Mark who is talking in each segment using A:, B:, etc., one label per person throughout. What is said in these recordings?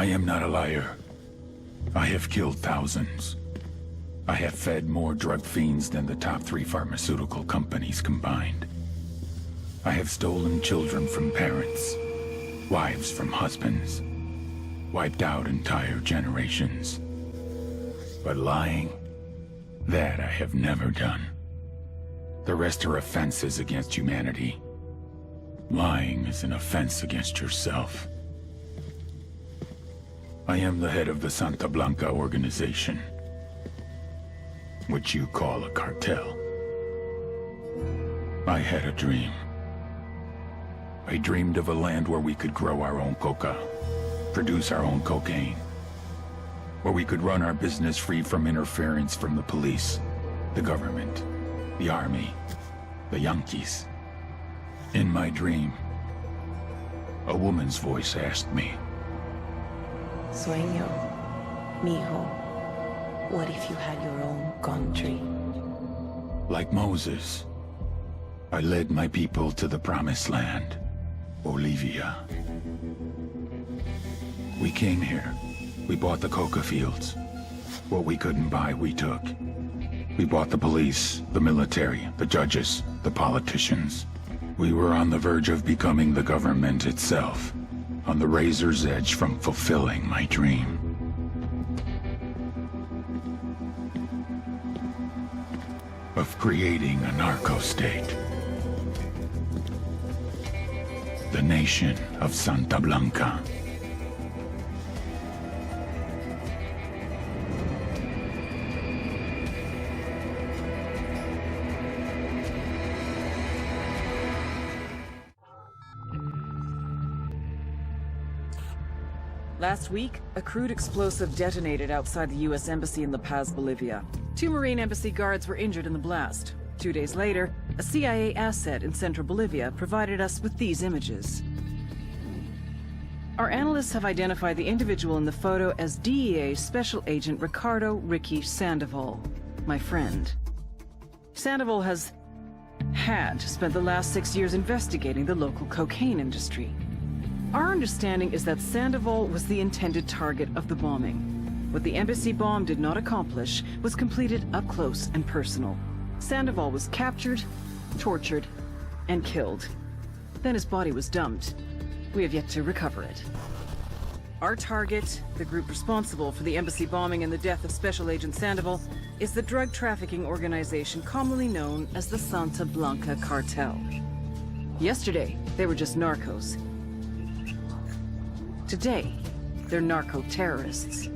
A: I am not a liar. I have killed thousands. I have fed more drug fiends than the top 3 pharmaceutical companies combined. I have stolen children from parents, wives from husbands, wiped out entire generations. But lying, that I have never done. The rest are offenses against humanity. Lying is an offense against yourself. I am the head of the Santa Blanca organization, which you call a cartel. I had a dream. I dreamed of a land where we could grow our own coca, produce our own cocaine, where we could run our business free from interference from the police, the government, the army, the Yankees. In my dream, a woman's voice asked me,
B: Sueño, mijo, what if you had your own country?
A: Like Moses, I led my people to the promised land, Bolivia. We came here. We bought the coca fields. What we couldn't buy, we took. We bought the police, the military, the judges, the politicians. We were on the verge of becoming the government itself, on the razor's edge from fulfilling my dream. Of creating a narco-state. The nation of Santa Blanca.
C: Last week, a crude explosive detonated outside the U.S. Embassy in La Paz, Bolivia. 2 Marine Embassy guards were injured in the blast. 2 days later, a CIA asset in central Bolivia provided us with these images. Our analysts have identified the individual in the photo as DEA Special Agent Ricardo Sandoval, my friend. Sandoval had spent the last 6 years investigating the local cocaine industry. Our understanding is that Sandoval was the intended target of the bombing. What the embassy bomb did not accomplish was completed up close and personal. Sandoval was captured, tortured, and killed. Then his body was dumped. We have yet to recover it. Our target, the group responsible for the embassy bombing and the death of Special Agent Sandoval, is the drug trafficking organization commonly known as the Santa Blanca Cartel. Yesterday, they were just narcos. Today, they're narco-terrorists.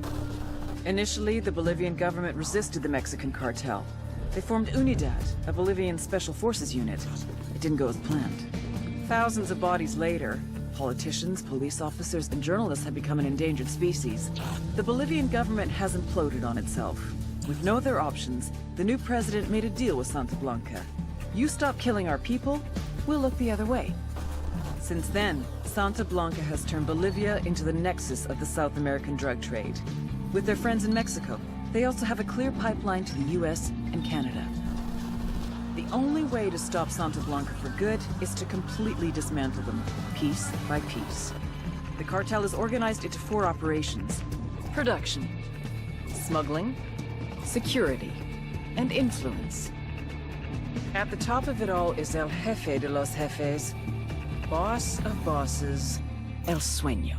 C: Initially, the Bolivian government resisted the Mexican cartel. They formed Unidad, a Bolivian special forces unit. It didn't go as planned. Thousands of bodies later, politicians, police officers, and journalists have become an endangered species. The Bolivian government has imploded on itself. With no other options, the new president made a deal with Santa Blanca. You stop killing our people, we'll look the other way. Since then, Santa Blanca has turned Bolivia into the nexus of the South American drug trade. With their friends in Mexico, they also have a clear pipeline to the US and Canada. The only way to stop Santa Blanca for good is to completely dismantle them, piece by piece. The cartel is organized into 4 operations: production, smuggling, security, and influence. At the top of it all is El Jefe de los Jefes, boss of bosses, El Sueño.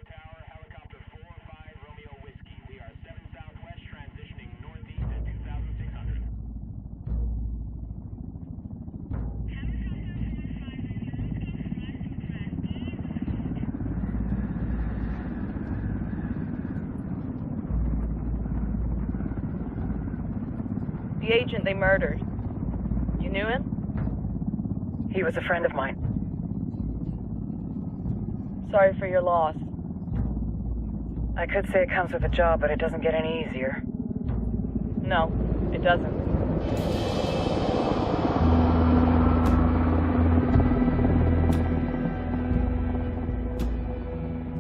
D: Tower, helicopter 4-5 Romeo Whiskey. We are 7 southwest, transitioning northeast at 2,600.
E: The agent they murdered. You knew him?
F: He was a friend of mine.
E: Sorry for your loss.
F: I could say it comes with a job, but it doesn't get any easier.
E: No, it doesn't.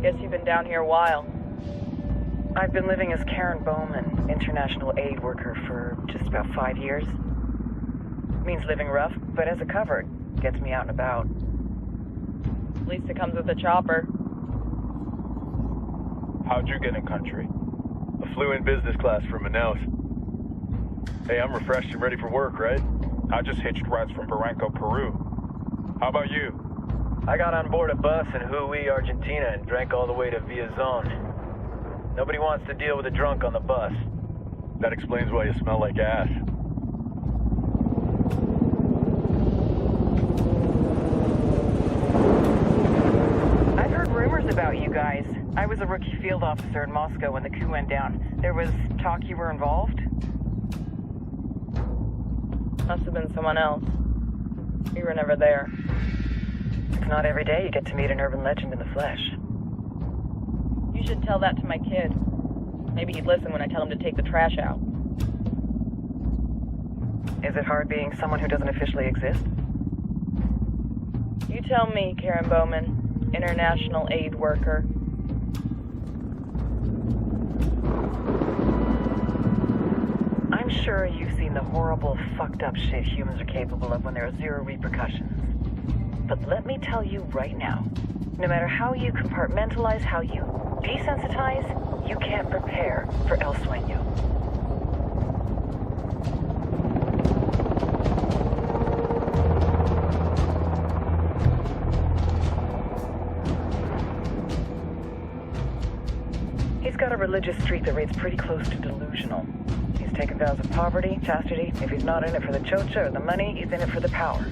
E: Guess you've been down here a while.
F: I've been living as Karen Bowman, international aid worker, for just about 5 years. Means living rough, but as a cover, gets me out and about.
E: At least it comes with a chopper.
G: How'd you get in country? I flew in business class from Manaus. Hey, I'm refreshed and ready for work, right?
D: I just hitched rides from Barranco, Peru. How about you?
G: I got on board a bus in Jujuy, Argentina, and drank all the way to Villazon. Nobody wants to deal with a drunk on the bus. That explains why you smell like ass.
F: I've heard rumors about you guys. I was a rookie field officer in Moscow when the coup went down. There was talk you were involved?
E: Must have been someone else. We were never there.
F: It's not every day you get to meet an urban legend in the flesh.
E: You should tell that to my kid. Maybe he'd listen when I tell him to take the trash out.
F: Is it hard being someone who doesn't officially exist?
E: You tell me, Karen Bowman, international aid worker.
F: I'm sure you've seen the horrible, fucked up shit humans are capable of when there are zero repercussions. But let me tell you right now, no matter how you compartmentalize, how you desensitize, you can't prepare for El Sueño. He's got a religious streak that rates pretty close to delusional. He's taken vows of poverty, chastity. If he's not in it for the chocha or the money, he's in it for the power.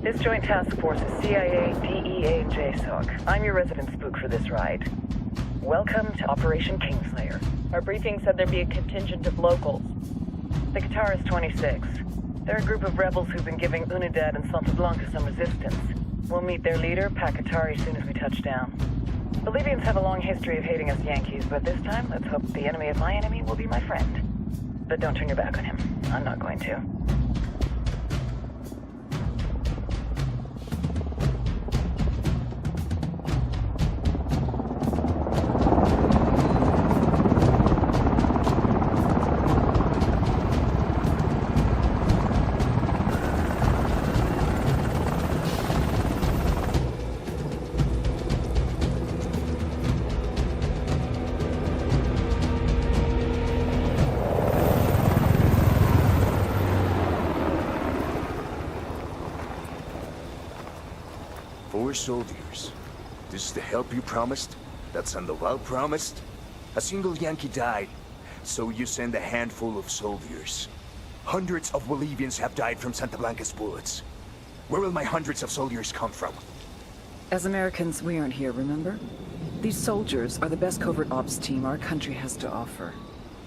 F: This joint task force is CIA, DEA, and JSOC. I'm your resident spook for this ride. Welcome to Operation Kingslayer.
E: Our briefing said there'd be a contingent of locals.
F: The Guitarist 26. They're a group of rebels who've been giving Unidad and Santa Blanca some resistance. We'll meet their leader, Pacatari, as soon as we touch down. Bolivians have a long history of hating us Yankees, but this time, let's hope the enemy of my enemy will be my friend. But don't turn your back on him. I'm not going to.
H: Soldiers. This is the help you promised? That Sandoval promised? A single Yankee died, so you send a handful of soldiers. Hundreds of Bolivians have died from Santa Blanca's bullets. Where will my hundreds of soldiers come from?
C: As Americans, we aren't here, remember? These soldiers are the best covert ops team our country has to offer.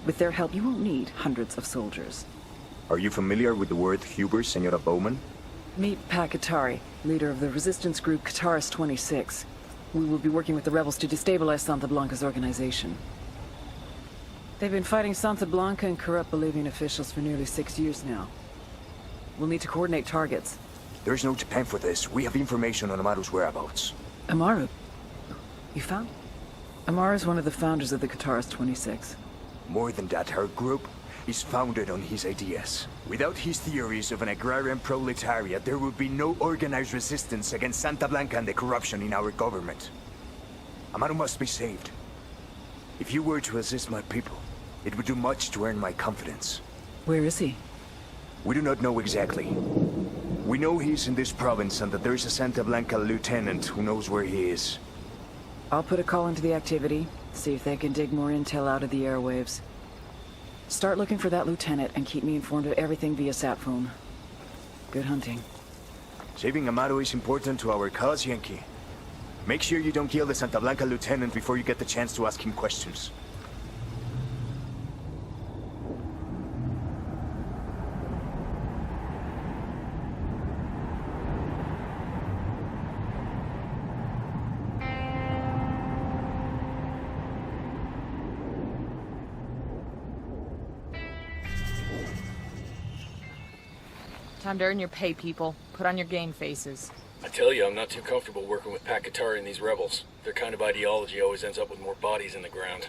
C: With their help, you won't need hundreds of soldiers.
H: Are you familiar with the word Huber, Senora Bowman?
C: Meet Pacatari, leader of the resistance group Guitarist 26. We will be working with the rebels to destabilize Santa Blanca's organization. They've been fighting Santa Blanca and corrupt Bolivian officials for nearly 6 years now. We'll need to coordinate targets.
H: There's no time for this. We have information on Amaru's whereabouts.
C: Amaru? You found? Amaru is one of the founders of the Guitarist 26.
H: More than that, her group is founded on his ideas. Without his theories of an agrarian proletariat, there would be no organized resistance against Santa Blanca and the corruption in our government. Amaru must be saved. If you were to assist my people, it would do much to earn my confidence.
C: Where is he?
H: We do not know exactly. We know he's in this province and that there is a Santa Blanca lieutenant who knows where he is.
C: I'll put a call into the activity, see if they can dig more intel out of the airwaves. Start looking for that lieutenant and keep me informed of everything via sat phone. Good hunting.
H: Saving Amaru is important to our cause, Yankee. Make sure you don't kill the Santa Blanca lieutenant before you get the chance to ask him questions.
I: Time to earn your pay, people. Put on your game faces.
J: I tell you, I'm not too comfortable working with Pacatari and these rebels. Their kind of ideology always ends up with more bodies in the ground.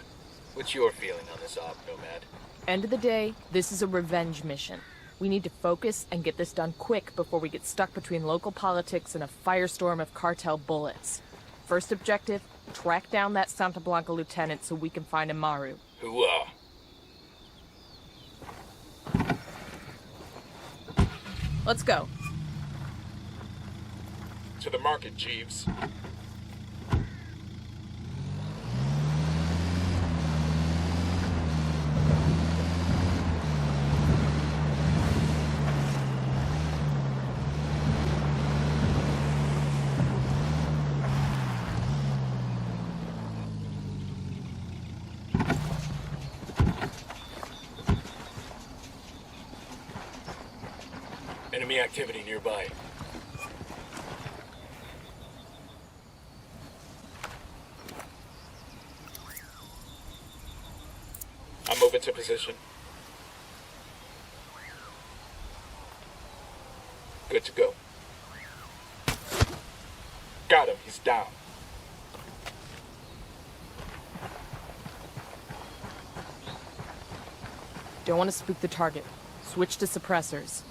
J: What's your feeling on this op, Nomad?
I: End of the day, this is a revenge mission. We need to focus and get this done quick before we get stuck between local politics and a firestorm of cartel bullets. First objective, track down that Santa Blanca lieutenant so we can find Amaru.
J: Hooah.
I: Let's go.
J: To the market, Jeeves. Enemy activity nearby. I'm moving to position. Good to go. Got him, he's down.
I: Don't want to spook the target. Switch to suppressors.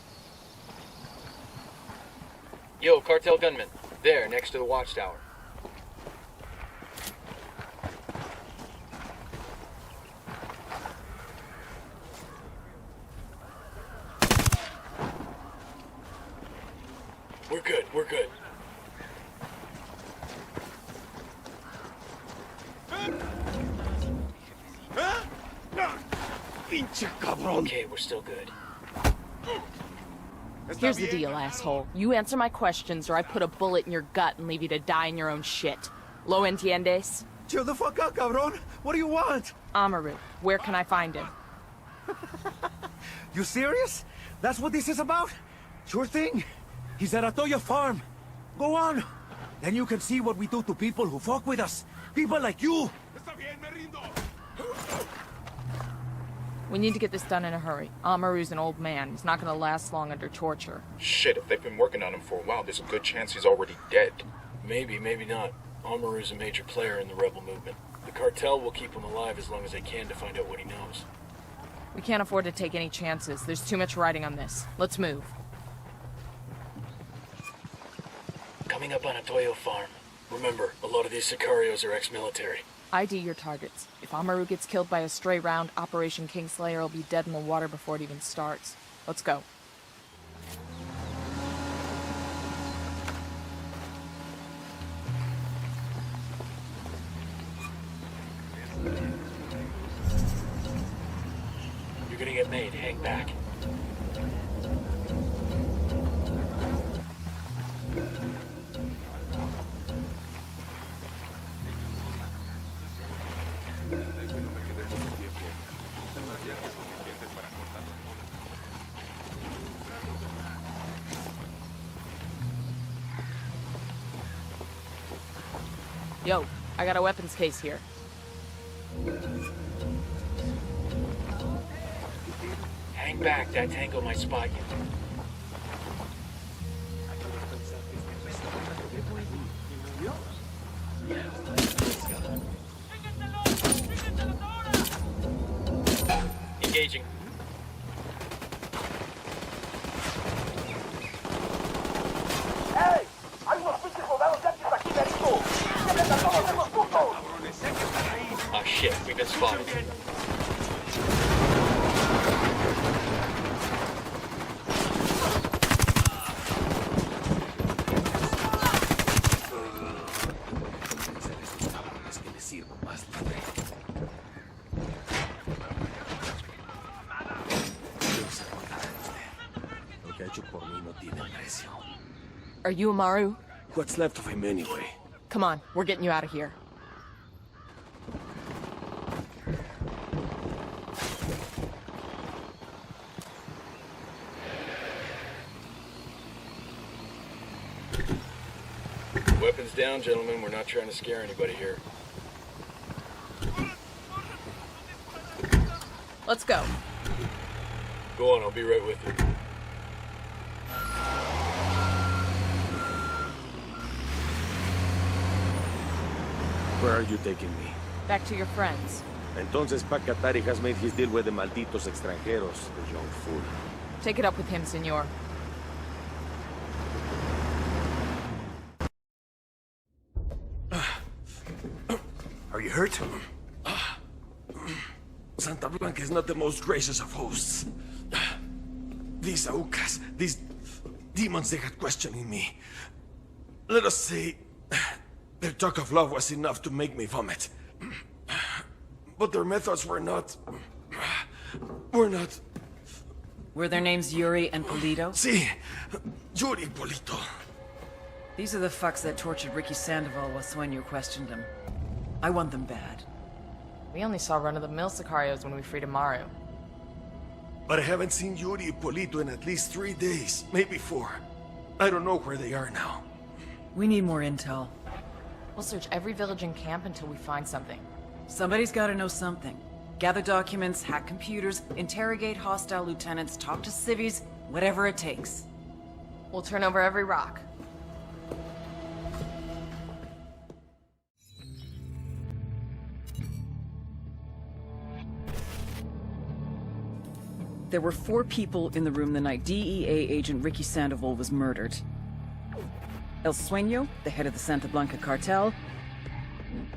J: Yo, cartel gunman. There, next to the watchtower. We're good, we're good. Okay, we're still good.
I: Here's the deal, asshole. You answer my questions or I put a bullet in your gut and leave you to die in your own shit. Lo entiendes?
K: Chill the fuck out, cabron. What do you want?
I: Amaru, where can I find him?
K: You serious? That's what this is about? Sure thing. He's at Atoya farm. Go on. Then you can see what we do to people who fuck with us. People like you.
I: We need to get this done in a hurry. Amaru's an old man. He's not gonna last long under torture.
L: Shit, if they've been working on him for a while, there's a good chance he's already dead.
J: Maybe, maybe not. Amaru's a major player in the rebel movement. The cartel will keep him alive as long as they can to find out what he knows.
I: We can't afford to take any chances. There's too much riding on this. Let's move.
J: Coming up on Atoyo farm. Remember, a lot of these sicarios are ex-military.
I: ID your targets. If Amaru gets killed by a stray round, Operation Kingslayer will be dead in the water before it even starts. Let's go.
J: You're gonna get made. Hang back.
I: Yo, I got a weapons case here.
J: Hang back. That tango might spot you. Engaging.
K: Hey! Hay unos pinches soldados yanquis aquí, Benito. ¡Llévense a todos esos putos!
J: Ah, shit. We've been spotted.
I: Are you Amaru?
K: What's left of him anyway?
I: Come on, we're getting you out of here.
J: Weapons down, gentlemen. We're not trying to scare anybody here.
I: Let's go.
J: Go on, I'll be right with you.
M: Where are you taking me?
I: Back to your friends.
M: Entonces Pacatari has made his deal with the malditos extranjeros, the young fool.
I: Take it up with him, senor.
H: Are you hurt?
N: Santa Blanca is not the most gracious of hosts. These Aucas, these demons, they had questioning me. Let us say, their talk of love was enough to make me vomit. But their methods were not...
C: Were their names Yuri and Polito?
N: Si, Yuri Polito.
C: These are the fucks that tortured Ricky Sandoval while Sueño questioned him. I want them bad.
I: We only saw run-of-the-mill Sicarios when we freed Muro.
N: But I haven't seen Yuri and Polito in at least 3 days, maybe 4. I don't know where they are now.
C: We need more intel.
I: We'll search every village and camp until we find something.
C: Somebody's gotta know something. Gather documents, hack computers, interrogate hostile lieutenants, talk to civvies, whatever it takes.
I: We'll turn over every rock.
C: There were 4 people in the room the night DEA agent Ricky Sandoval was murdered. El Sueño, the head of the Santa Blanca Cartel,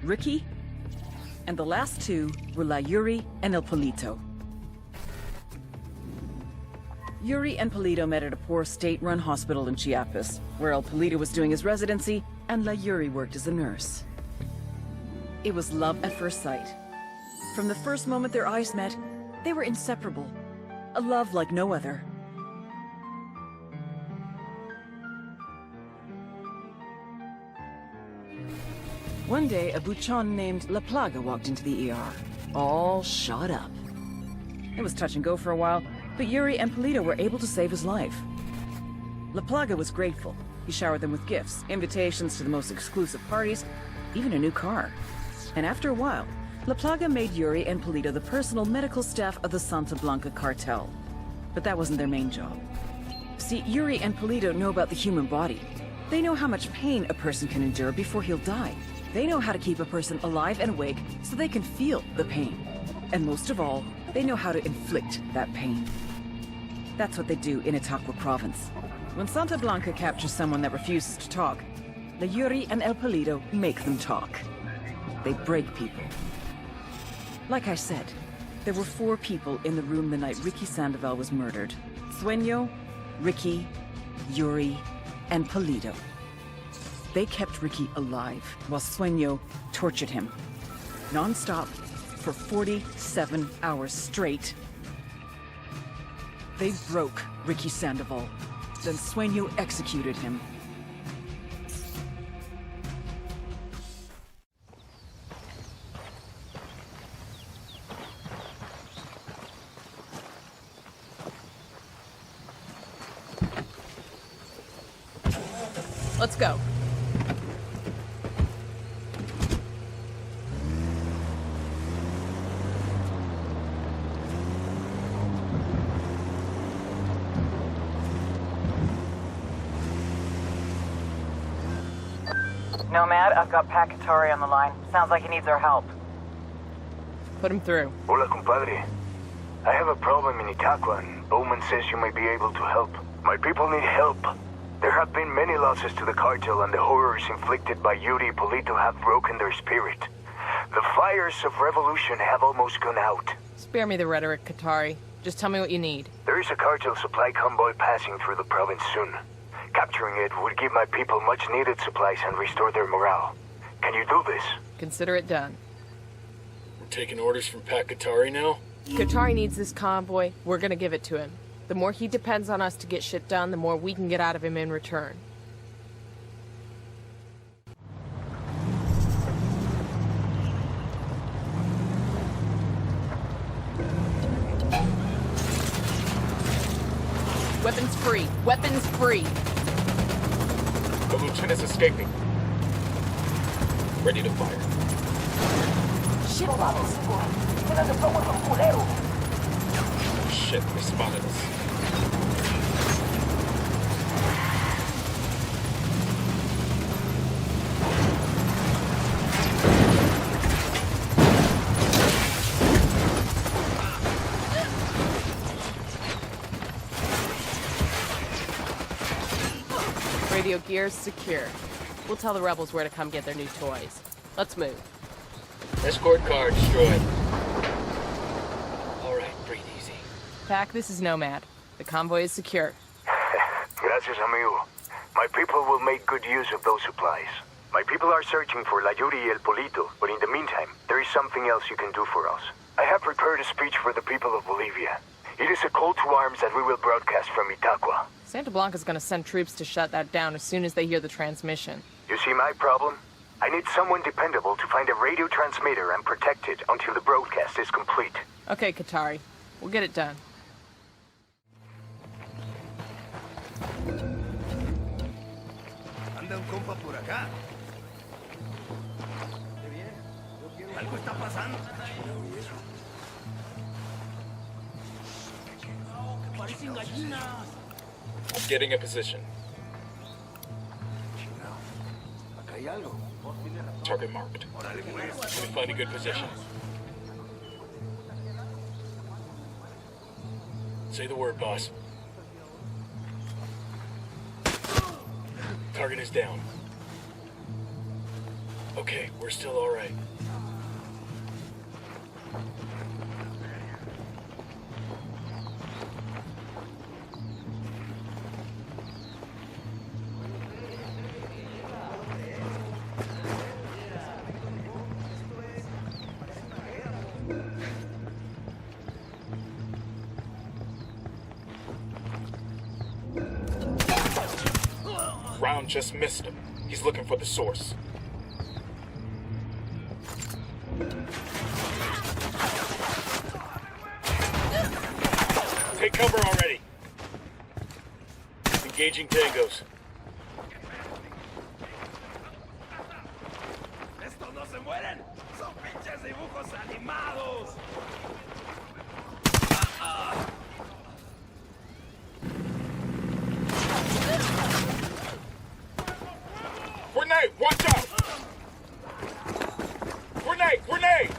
C: Ricky, and the last 2 were La Yuri and El Polito. Yuri and Polito met at a poor state-run hospital in Chiapas, where El Polito was doing his residency and La Yuri worked as a nurse. It was love at first sight. From the first moment their eyes met, they were inseparable. A love like no other. One day, a buchon named La Plaga walked into the ER, all shot up. It was touch and go for a while, but Yuri and Polito were able to save his life. La Plaga was grateful. He showered them with gifts, invitations to the most exclusive parties, even a new car. And after a while, La Plaga made Yuri and Polito the personal medical staff of the Santa Blanca Cartel. But that wasn't their main job. See, Yuri and Polito know about the human body. They know how much pain a person can endure before he'll die. They know how to keep a person alive and awake so they can feel the pain. And most of all, they know how to inflict that pain. That's what they do in Itaqua province. When Santa Blanca captures someone that refuses to talk, the Yuri and El Polito make them talk. They break people. Like I said, there were 4 people in the room the night Ricky Sandoval was murdered. Sueño, Ricky, Yuri, and Polito. They kept Ricky alive while Sueño tortured him. Non-stop for 47 hours straight. They broke Ricky Sandoval. Then Sueño executed him.
I: Let's go.
F: Nomad, I've got Pakatari on the line. Sounds like he needs our help.
I: Put him through.
O: Hola, compadre. I have a problem in Itaqua, and Bowman says you might be able to help. My people need help. There have been many losses to the cartel, and the horrors inflicted by Yuri and Polito have broken their spirit. The fires of revolution have almost gone out.
I: Spare me the rhetoric, Katari. Just tell me what you need.
O: There is a cartel supply convoy passing through the province soon. Capturing it would give my people much-needed supplies and restore their morale. Can you do this?
I: Consider it done.
J: We're taking orders from Pat Katari now?
I: Katari needs this convoy. We're gonna give it to him. The more he depends on us to get shit done, the more we can get out of him in return. Weapons free! Weapons free!
L: The lieutenant's escaping. Ready to fire.
I: Shit!
L: Shit, they spotted us.
I: radio gear's secure. We'll tell the rebels where to come get their new toys. Let's move.
J: Escort car destroyed. Alright, breathe easy.
I: Pac, this is Nomad. The convoy is secure.
O: Gracias, amigo. My people will make good use of those supplies. My people are searching for La Yuri y El Polito, but in the meantime, there is something else you can do for us. I have prepared a speech for the people of Bolivia. It is a call to arms that we will broadcast from Itaqua.
I: Santa Blanca's gonna send troops to shut that down as soon as they hear the transmission.
O: You see my problem? I need someone dependable to find a radio transmitter and protect it until the broadcast is complete.
I: Okay, Qatari. We'll get it done.
K: Anda un compa por acá. Algo está pasando. Parecen gallinas.
J: Getting a position.
K: Acá hay algo.
J: Target marked. Let me find a good position. Say the word, boss. Target is down. Okay, we're still alright. Round just missed him. He's looking for the source. Take cover already. Engaging tangos.
K: Estos no se mueren. Son pinches dibujos animados.
J: Grenade! Watch out! Grenade! Grenade!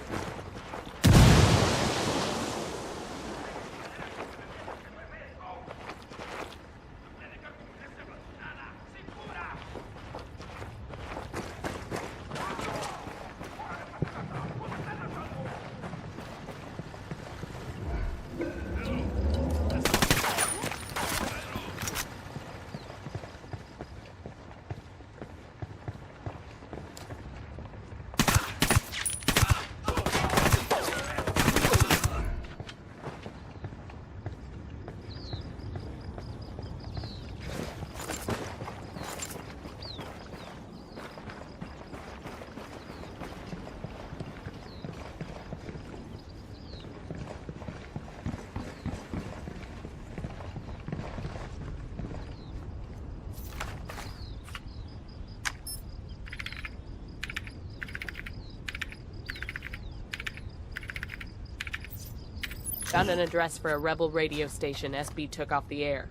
I: Found an address for a rebel radio station SB took off the air.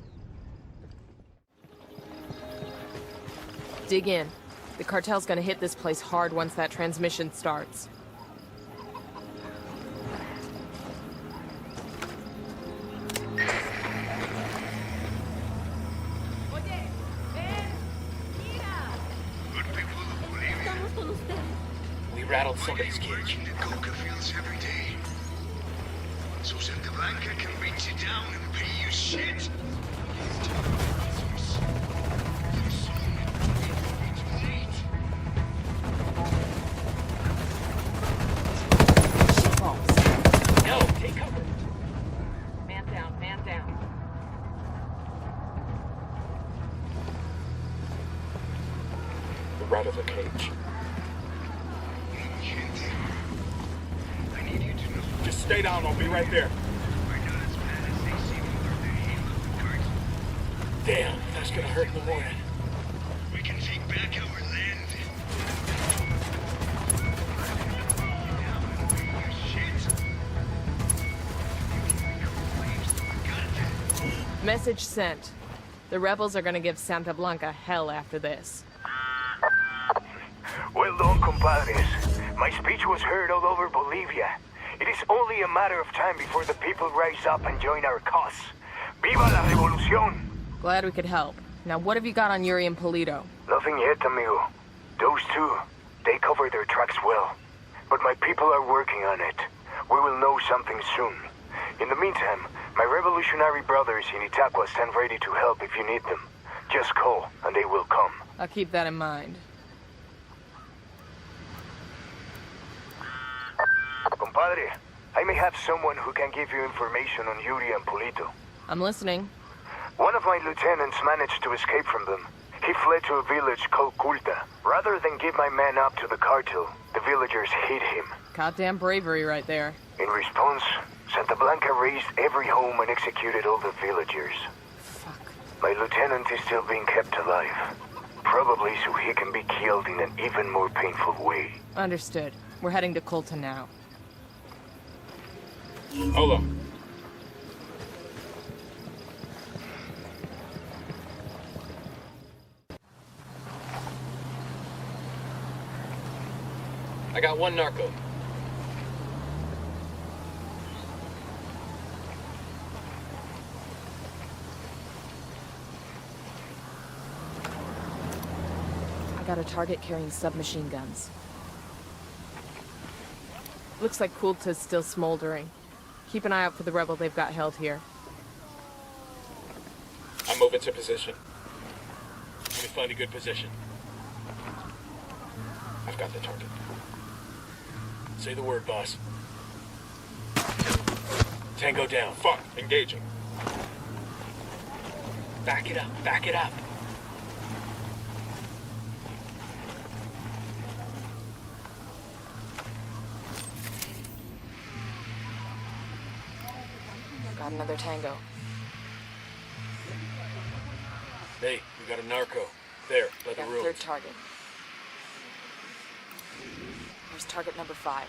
I: Dig in. The cartel's gonna hit this place hard once that transmission starts.
J: We rattled somebody's cage.
O: So Santa Blanca can reach you down and pay you shit.
J: No, take cover.
E: Man down, man down.
J: The rat of the cage. Just stay down, I'll be right there. Damn, that's gonna hurt in the morning.
O: We can take back our land.
I: Message sent. The rebels are gonna give Santa Blanca hell after this.
O: Well done, compadres. My speech was heard all over Bolivia. It is only a matter of time before the people rise up and join our cause. Viva la revolución!
I: Glad we could help. Now what have you got on Yuri and Polito?
O: Nothing yet, amigo. Those two, they cover their tracks well. But my people are working on it. We will know something soon. In the meantime, my revolutionary brothers in Itaqua stand ready to help if you need them. Just call, and they will come.
I: I'll keep that in mind.
O: Compadre, I may have someone who can give you information on Yuri and Polito.
I: I'm listening.
O: One of my lieutenants managed to escape from them. He fled to a village called Culta. Rather than give my man up to the cartel, the villagers hid him.
I: Goddamn bravery right there.
O: In response, Santa Blanca razed every home and executed all the villagers.
I: Fuck.
O: My lieutenant is still being kept alive. Probably so he can be killed in an even more painful way.
I: Understood. We're heading to Culta now.
J: Hold on. I got one narco.
I: I got a target carrying submachine guns. Looks like Culta's still smoldering. Keep an eye out for the rebel they've got held here.
J: I'm moving to position. Let me find a good position. I've got the target. Say the word, boss. Tango down. Fuck. Engaging. Back it up. Back it up.
I: Got another tango.
J: Hey, we got a narco. There, by the
I: Got a
J: ruins.
I: third target. Here's target number 5.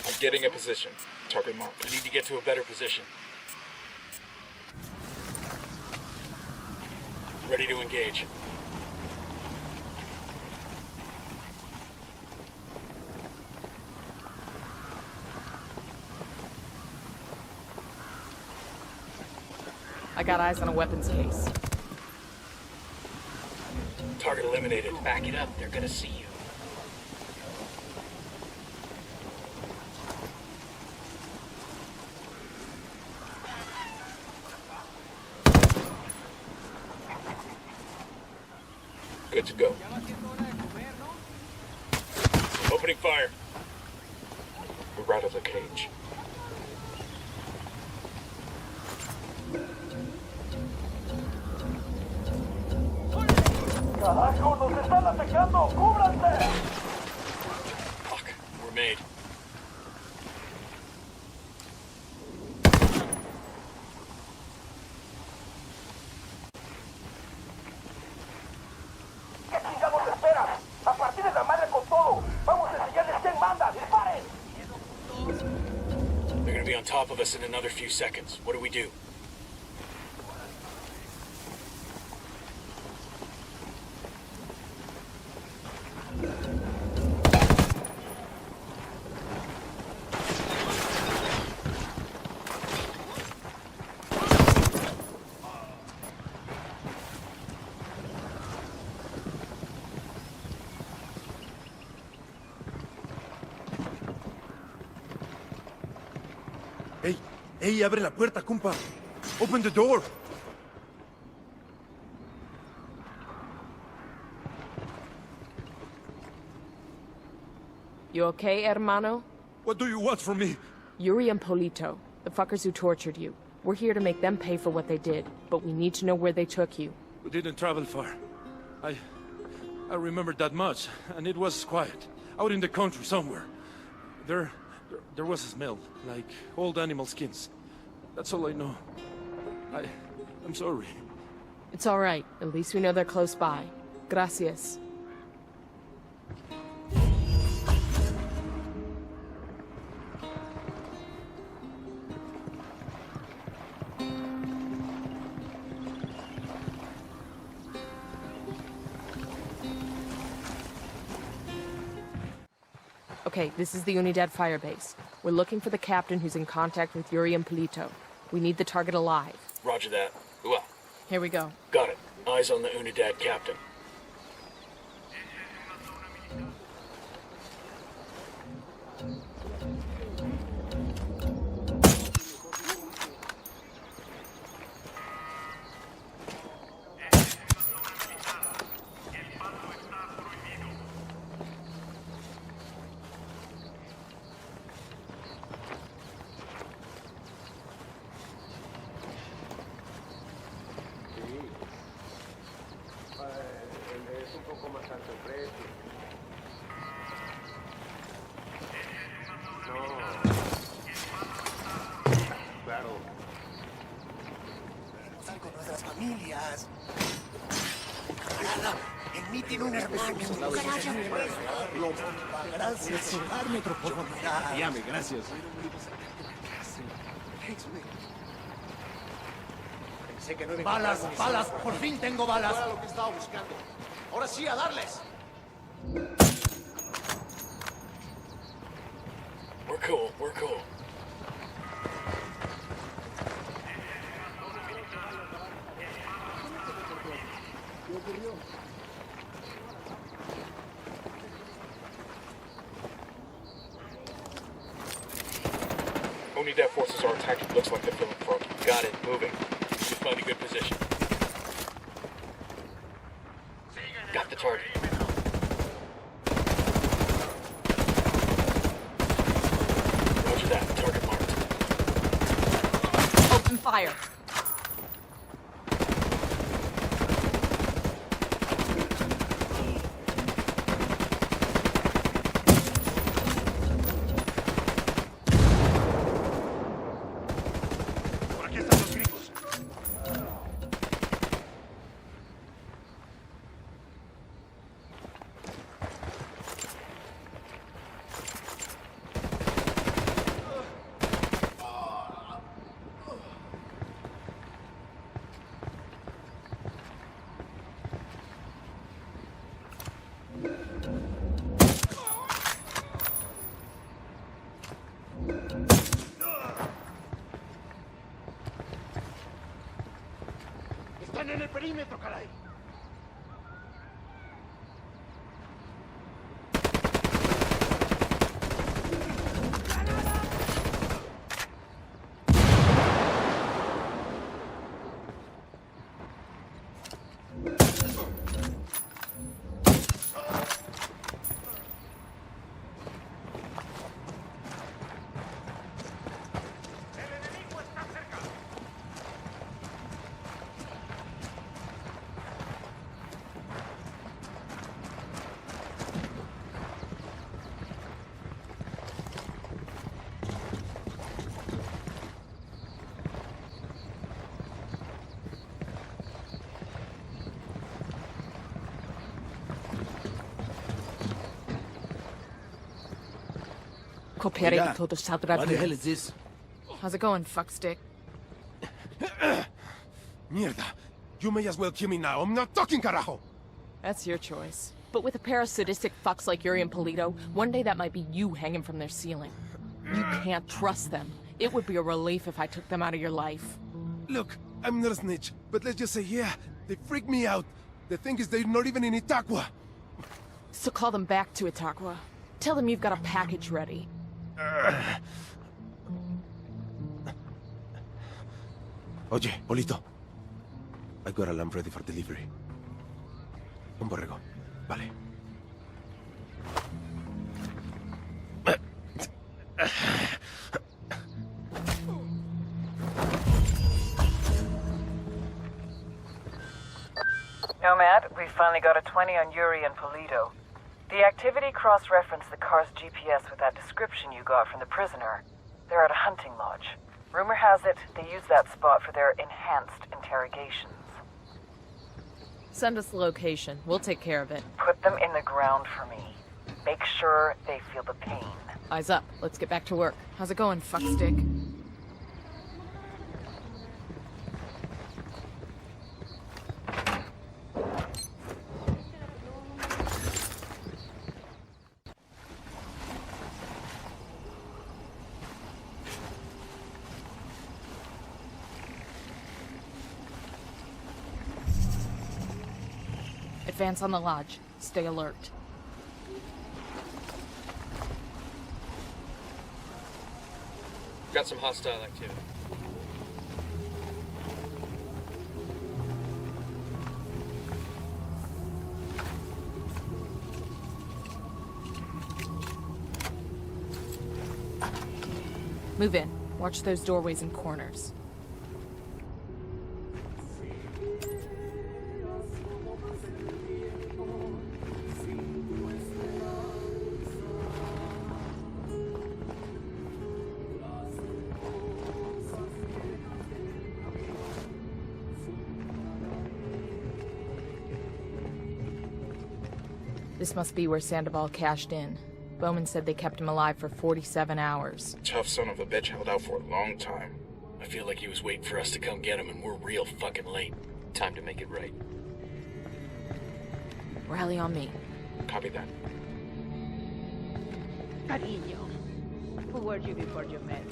J: I'm getting a position. Target marked. I need to get to a better position. Ready to engage.
I: I got eyes on a weapons case.
J: Target eliminated. Back it up. They're gonna see you. Good to go. Opening fire. We're out of the cage.
D: ¡Carajo, nos están atacando! ¡Cúbranse!
J: Fuck, we're made.
D: ¿Qué chingados esperan? ¡A partir de la madre con todo! ¡Vamos a enseñarles quién manda! ¡Disparen!
J: They're gonna be on top of us in another few seconds. What do we do?
N: Hey, abre la puerta, compa. Open the door.
I: You okay, hermano?
N: What do you want from me?
I: Yuri and Polito, the fuckers who tortured you. We're here to make them pay for what they did, but we need to know where they took you.
N: We didn't travel far. I remember that much, and it was quiet. Out in the country somewhere. There was a smell, like old animal skins. That's all I know. I'm sorry.
I: It's all right. At least we know they're close by. Gracias. Okay, this is the Unidad firebase. We're looking for the captain who's in contact with Yuri and Polito. We need the target alive.
J: Roger that. Well,
I: Here we go.
J: got it. Eyes on the Unidad captain.
K: Gracias. Balas, balas, por fin tengo balas. Era lo que estaba buscando. Ahora sí, a darles.
J: We're cool, we're cool. Unidad forces are attacking. Looks like they're feeling front. Got it. Moving. You find a good position. Got the target. Roger that. Target marked.
I: Open fire.
K: Están en el perímetro, caray.
I: What the
K: hell is this?
I: How's it going, fuckstick?
N: Mierda. You may as well kill me now. I'm not talking, carajo.
I: That's your choice. But with a pair of sadistic fucks like Yuri and Polito, one day that might be you hanging from their ceiling. You can't trust them. It would be a relief if I took them out of your life.
N: Look, I'm not a snitch, but let's just say, yeah, they freak me out. The thing is, they're not even in Itaqua.
I: So call them back to Itaqua. Tell them you've got a package ready.
N: Oye, Polito. I got a lamb ready for delivery. Un borrego. Vale.
F: Nomad, we finally got a 20 on Yuri and Polito. The activity cross-referenced the car's GPS with that description you got from the prisoner. They're at a hunting lodge. Rumor has it they use that spot for their enhanced interrogations.
I: Send us the location. We'll take care of it.
F: Put them in the ground for me. Make sure they feel the pain.
I: Eyes up. Let's get back to work. How's it going, fuckstick? Advance on the lodge. Stay alert.
J: Got some hostile activity.
I: Move in. Watch those doorways and corners. This must be where Sandoval cashed in. Bowman said they kept him alive for 47 hours.
L: Tough son of a bitch held out for a long time.
J: I feel like he was waiting for us to come get him, and we're real fucking late. Time to make it right.
I: Rally on me.
L: Copy that.
P: Cariño, who were you before you met?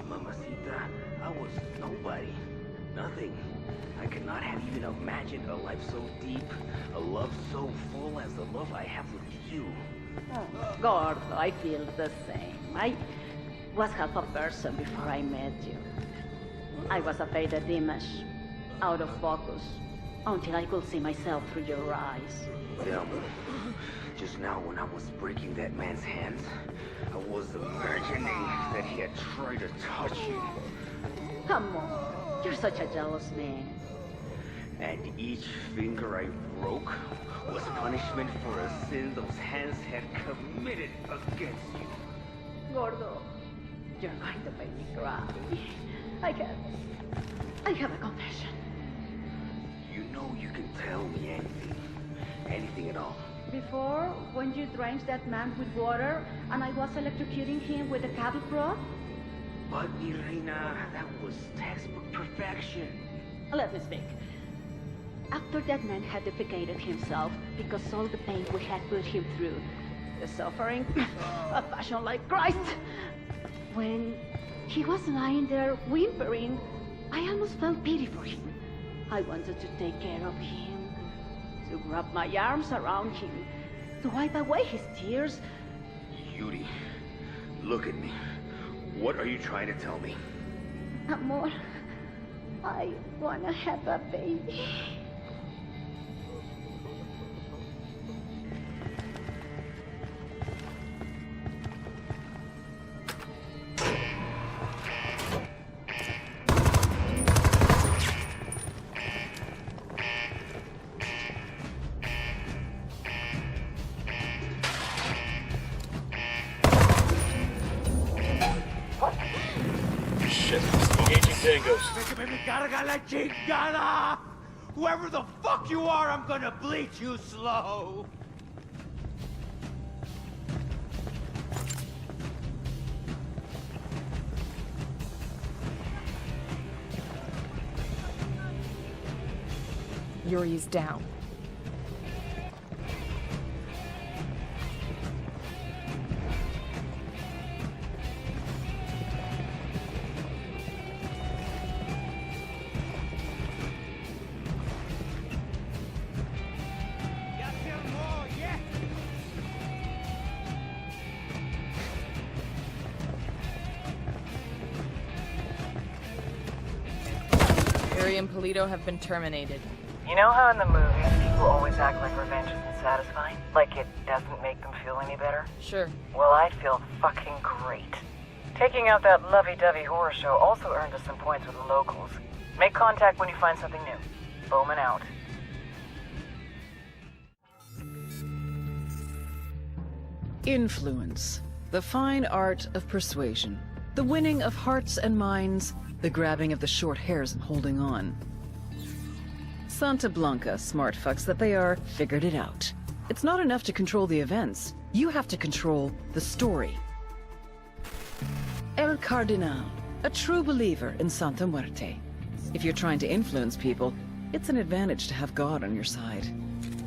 Q: Mamacita, I was nobody. Nothing. I could not have even imagined a life so deep, a love so full as the love I have with you.
P: Oh, Gordo, I feel the same. I was half a person before I met you. I was a faded image, out of focus, until I could see myself through your eyes.
Q: Thelma, just now when I was breaking that man's hands, I was imagining that he had tried to touch you.
P: Come on, you're such a jealous man.
Q: And each finger I broke was punishment for a sin those hands had committed against you.
P: Gordo, you're going to make me cry. I have a confession.
Q: You know you can tell me anything. Anything at all.
P: Before, when you drenched that man with water, and I was electrocuting him with a cattle prod?
Q: But, Irina, that was textbook perfection.
P: Let me speak. After that man had defecated himself because all the pain we had put him through, the suffering, a passion like Christ. When he was lying there whimpering, I almost felt pity for him. I wanted to take care of him, to wrap my arms around him, to wipe away his tears.
Q: Yuri, look at me. What are you trying to tell me?
P: Amor, I wanna have a baby.
K: Whoever the fuck you are, I'm gonna bleach you slow!
I: Yuri's down. And Polito have been terminated.
F: You know how in the movies people always act like revenge isn't satisfying? Like it doesn't make them feel any better?
I: Sure.
F: Well, I feel fucking great. Taking out that lovey-dovey horror show also earned us some points with the locals. Make contact when you find something new. Bowman out.
C: Influence. The fine art of persuasion. The winning of hearts and minds. The grabbing of the short hairs and holding on. Santa Blanca, smart fucks that they are, figured it out. It's not enough to control the events. You have to control the story. El Cardenal, a true believer in Santa Muerte. If you're trying to influence people, it's an advantage to have God on your side.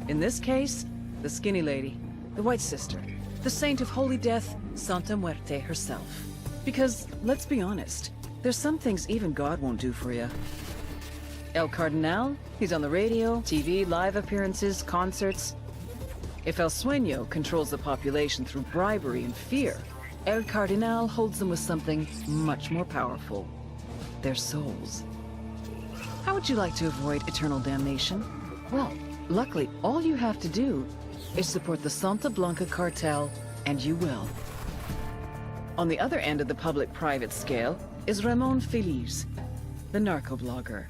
C: In this case, the skinny lady, the White Sister, the saint of holy death, Santa Muerte herself. Because, let's be honest, there's some things even God won't do for you. El Cardenal, he's on the radio, TV, live appearances, concerts. If El Sueño controls the population through bribery and fear, El Cardenal holds them with something much more powerful. Their souls. How would you like to avoid eternal damnation? Well, luckily, all you have to do is support the Santa Blanca cartel, and you will. On the other end of the public-private scale is Ramon Feliz, the narco-blogger.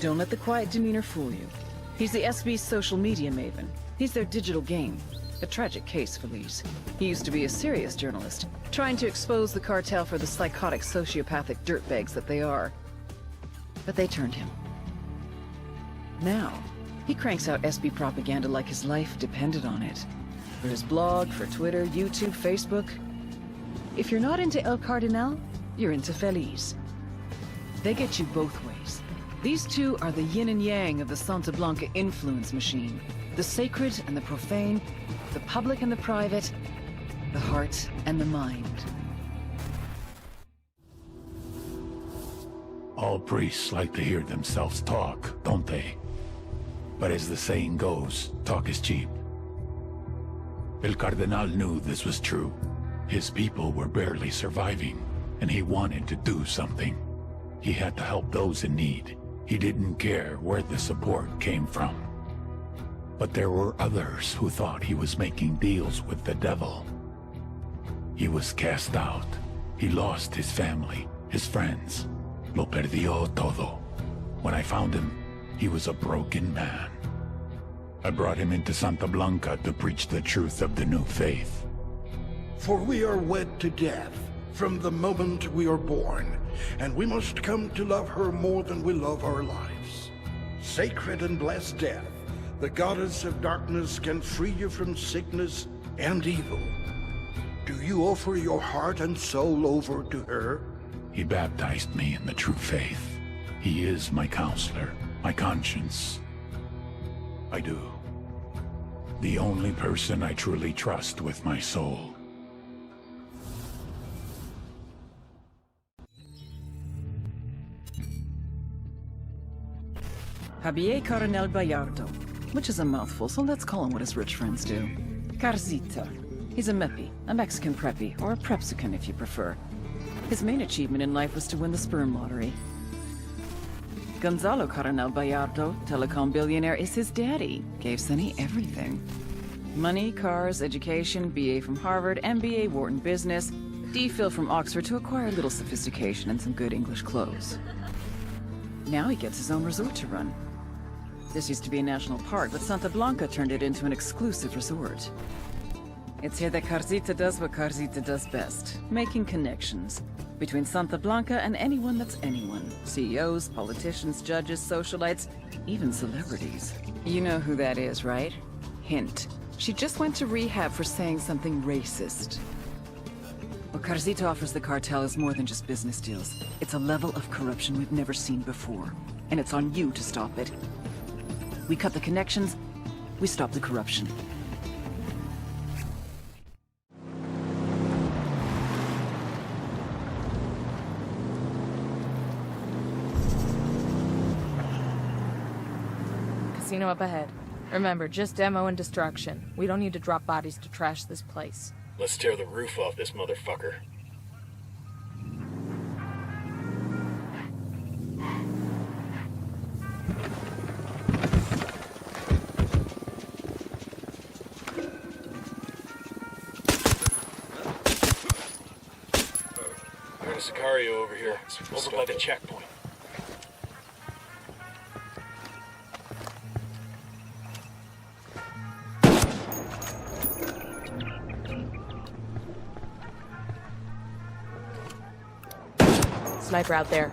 C: Don't let the quiet demeanor fool you. He's the SB's social media maven. He's their digital game. A tragic case, Feliz. He used to be a serious journalist, trying to expose the cartel for the psychotic sociopathic dirtbags that they are. But they turned him. Now, he cranks out SB propaganda like his life depended on it. For his blog, for Twitter, YouTube, Facebook. If you're not into El Cardenal, you're into Feliz. They get you both ways. These two are the yin and yang of the Santa Blanca influence machine. The sacred and the profane, the public and the private, the heart and the mind.
A: All priests like to hear themselves talk, don't they? But as the saying goes, talk is cheap. El Cardenal knew this was true. His people were barely surviving, and he wanted to do something. He had to help those in need. He didn't care where the support came from. But there were others who thought he was making deals with the devil. He was cast out. He lost his family, his friends. Lo perdió todo. When I found him, he was a broken man. I brought him into Santa Blanca to preach the truth of the new faith.
R: For we are wed to death from the moment we are born, and we must come to love her more than we love our lives. Sacred and blessed death, the goddess of darkness can free you from sickness and evil. Do you offer your heart and soul over to her?
A: He baptized me in the true faith. He is my counselor, my conscience. I do. The only person I truly trust with my soul.
C: Javier Cardenal Gallardo, which is a mouthful, so let's call him what his rich friends do. Carcita. He's a meppy, a Mexican preppy, or a prepsican if you prefer. His main achievement in life was to win the sperm lottery. Gonzalo Cardenal Gallardo, telecom billionaire, is his daddy. Gave Sonny everything. Money, cars, education, BA from Harvard, MBA Wharton Business, DPhil from Oxford to acquire a little sophistication and some good English clothes. Now he gets his own resort to run. This used to be a national park, but Santa Blanca turned it into an exclusive resort. It's here that Carcita does what Carcita does best, making connections between Santa Blanca and anyone that's anyone. CEOs, politicians, judges, socialites, even celebrities. You know who that is, right? Hint. She just went to rehab for saying something racist. What Carcita offers the cartel is more than just business deals. It's a level of corruption we've never seen before. And it's on you to stop it. We cut the connections, we stop the corruption.
I: Casino up ahead. Remember, just demo and destruction. We don't need to drop bodies to trash this place.
J: Let's tear the roof off this motherfucker. I got a Sicario over here, over by the checkpoint.
I: Sniper out there.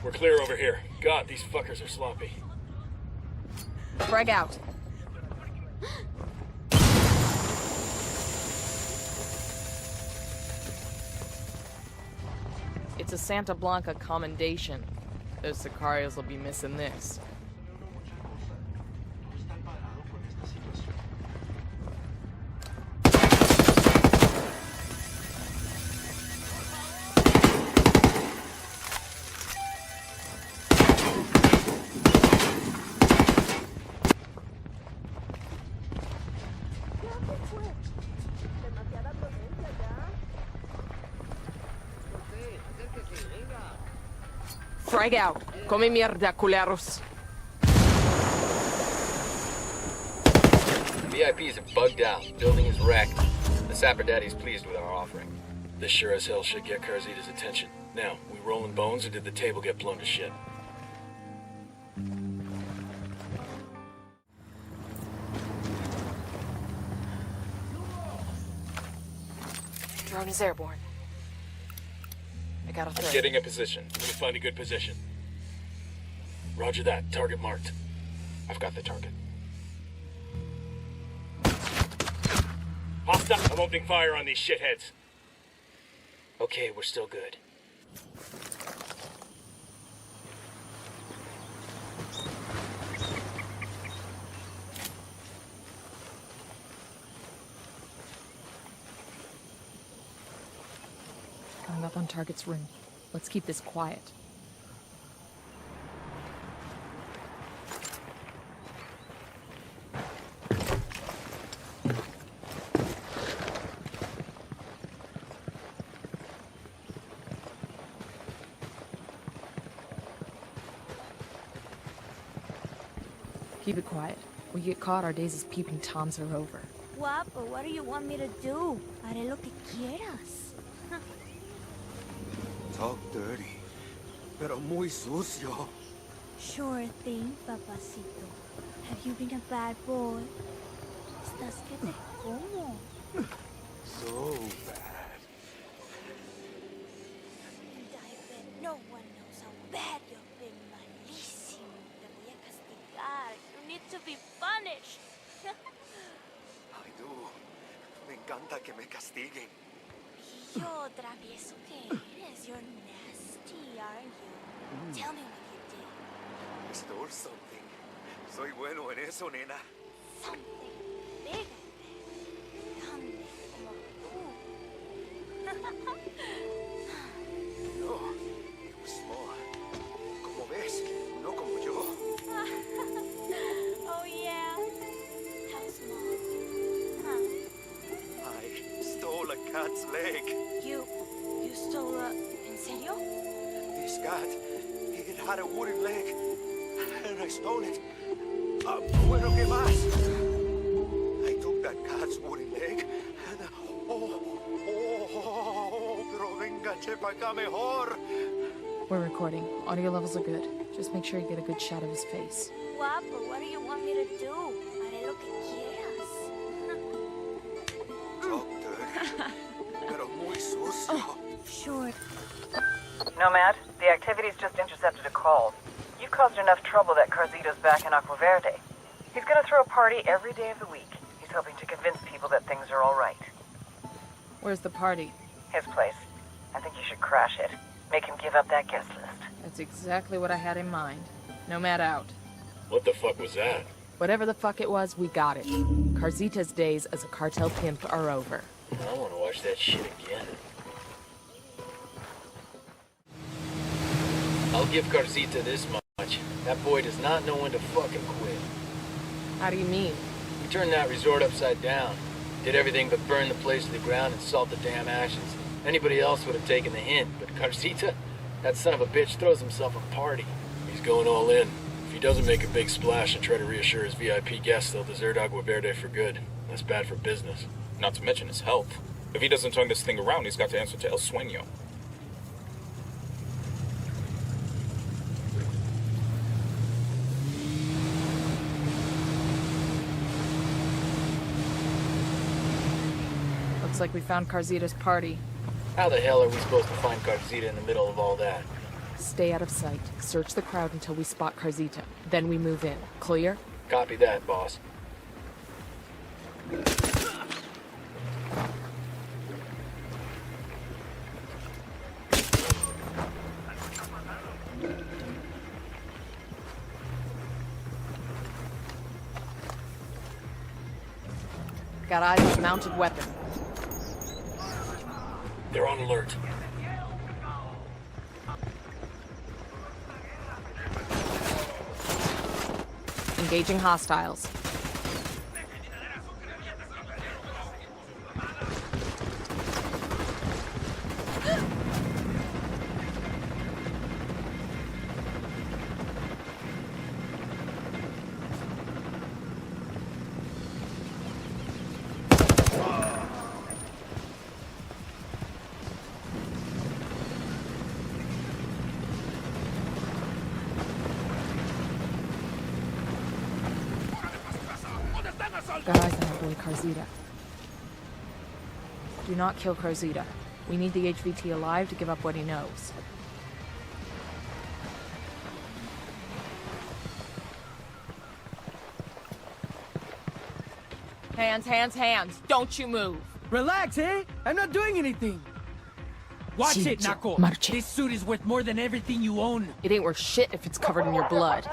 J: We're clear over here. God, these fuckers are sloppy.
I: Frag out. It's a Santa Blanca commendation. Those sicarios will be missing this. Frag out. Come mierda, culeros.
J: VIPs have bugged out. Building is wrecked. The Sapper Daddy's pleased with our offering. This sure as hell should get Carzita's attention. Now, we rolling bones or did the table get blown to shit?
I: Drone is airborne. I got a third.
J: I'm getting a position. Let me find a good position. Roger that. Target marked. I've got the target. Hostile! I'm opening fire on these shitheads. Okay, we're still good.
I: Coming up on target's room. Let's keep this quiet. Keep it quiet. We get caught, our days as peeping toms are over.
S: Guapo, what do you want me to do? Haré lo que quieras.
K: Talk dirty, pero muy sucio.
S: Sure thing, papacito. Have you been a bad boy? Estás que te como.
K: So bad.
S: And I bet no one knows how bad you've been, malísimo. Te voy a castigar. You need to be punished.
K: I do. Me encanta que me castiguen.
S: Yo, travieso que eres. You're nasty, aren't you? Tell me what you did.
K: I stole something. Soy bueno en eso, nena.
S: Something bigger than grande como tú.
K: No, small. Como ves, no como yo.
S: Oh yeah? How small? Huh?
K: I stole a cat's leg.
S: You stole a... ¿En serio?
K: This cat, it had a wooden leg, and I stole it. Bueno, ¿qué más? I took that cat's wooden leg, and pero venga, chepa acá mejor.
I: We're recording. Audio levels are good. Just make sure you get a good shot of his face.
S: Guapo, what do you want me to do? Haré lo que quieras.
K: Talk dirty, pero muy sucio.
S: Sure.
F: Nomad, the activity's just intercepted a call. You've caused enough trouble that Carzita's back in Agua Verde. He's gonna throw a party every day of the week. He's hoping to convince people that things are all right.
I: Where's the party?
F: His place. I think you should crash it. Make him give up that guest list.
I: That's exactly what I had in mind. Nomad out.
J: What the fuck was that?
I: Whatever the fuck it was, we got it. Carzita's days as a cartel pimp are over.
J: I want to watch that shit again. I'll give Carzita this much. That boy does not know when to fucking quit.
I: How do you mean?
J: We turned that resort upside down. Did everything but burn the place to the ground and salt the damn ashes. Anybody else would have taken the hint, but Carzita, that son of a bitch throws himself a party. He's going all in. If he doesn't make a big splash and try to reassure his VIP guests, they'll desert Agua Verde for good. That's bad for business.
L: Not to mention his health. If he doesn't turn this thing around, he's got to answer to El Sueño.
I: Looks like we found Carzita's party.
J: How the hell are we supposed to find Carzita in the middle of all that?
I: Stay out of sight. Search the crowd until we spot Carzita. Then we move in. Clear?
J: Copy that, boss.
I: Got eyes on a mounted weapon.
J: They're on alert.
I: Engaging hostiles. Got eyes on our boy Carzita. Do not kill Carzita. We need the HVT alive to give up what he knows. Hands, hands, hands. Don't you move.
T: Relax, eh? I'm not doing anything. Watch it, Naco.
I: Marche.
T: This suit is worth more than everything you own.
I: It ain't worth shit if it's covered in your blood.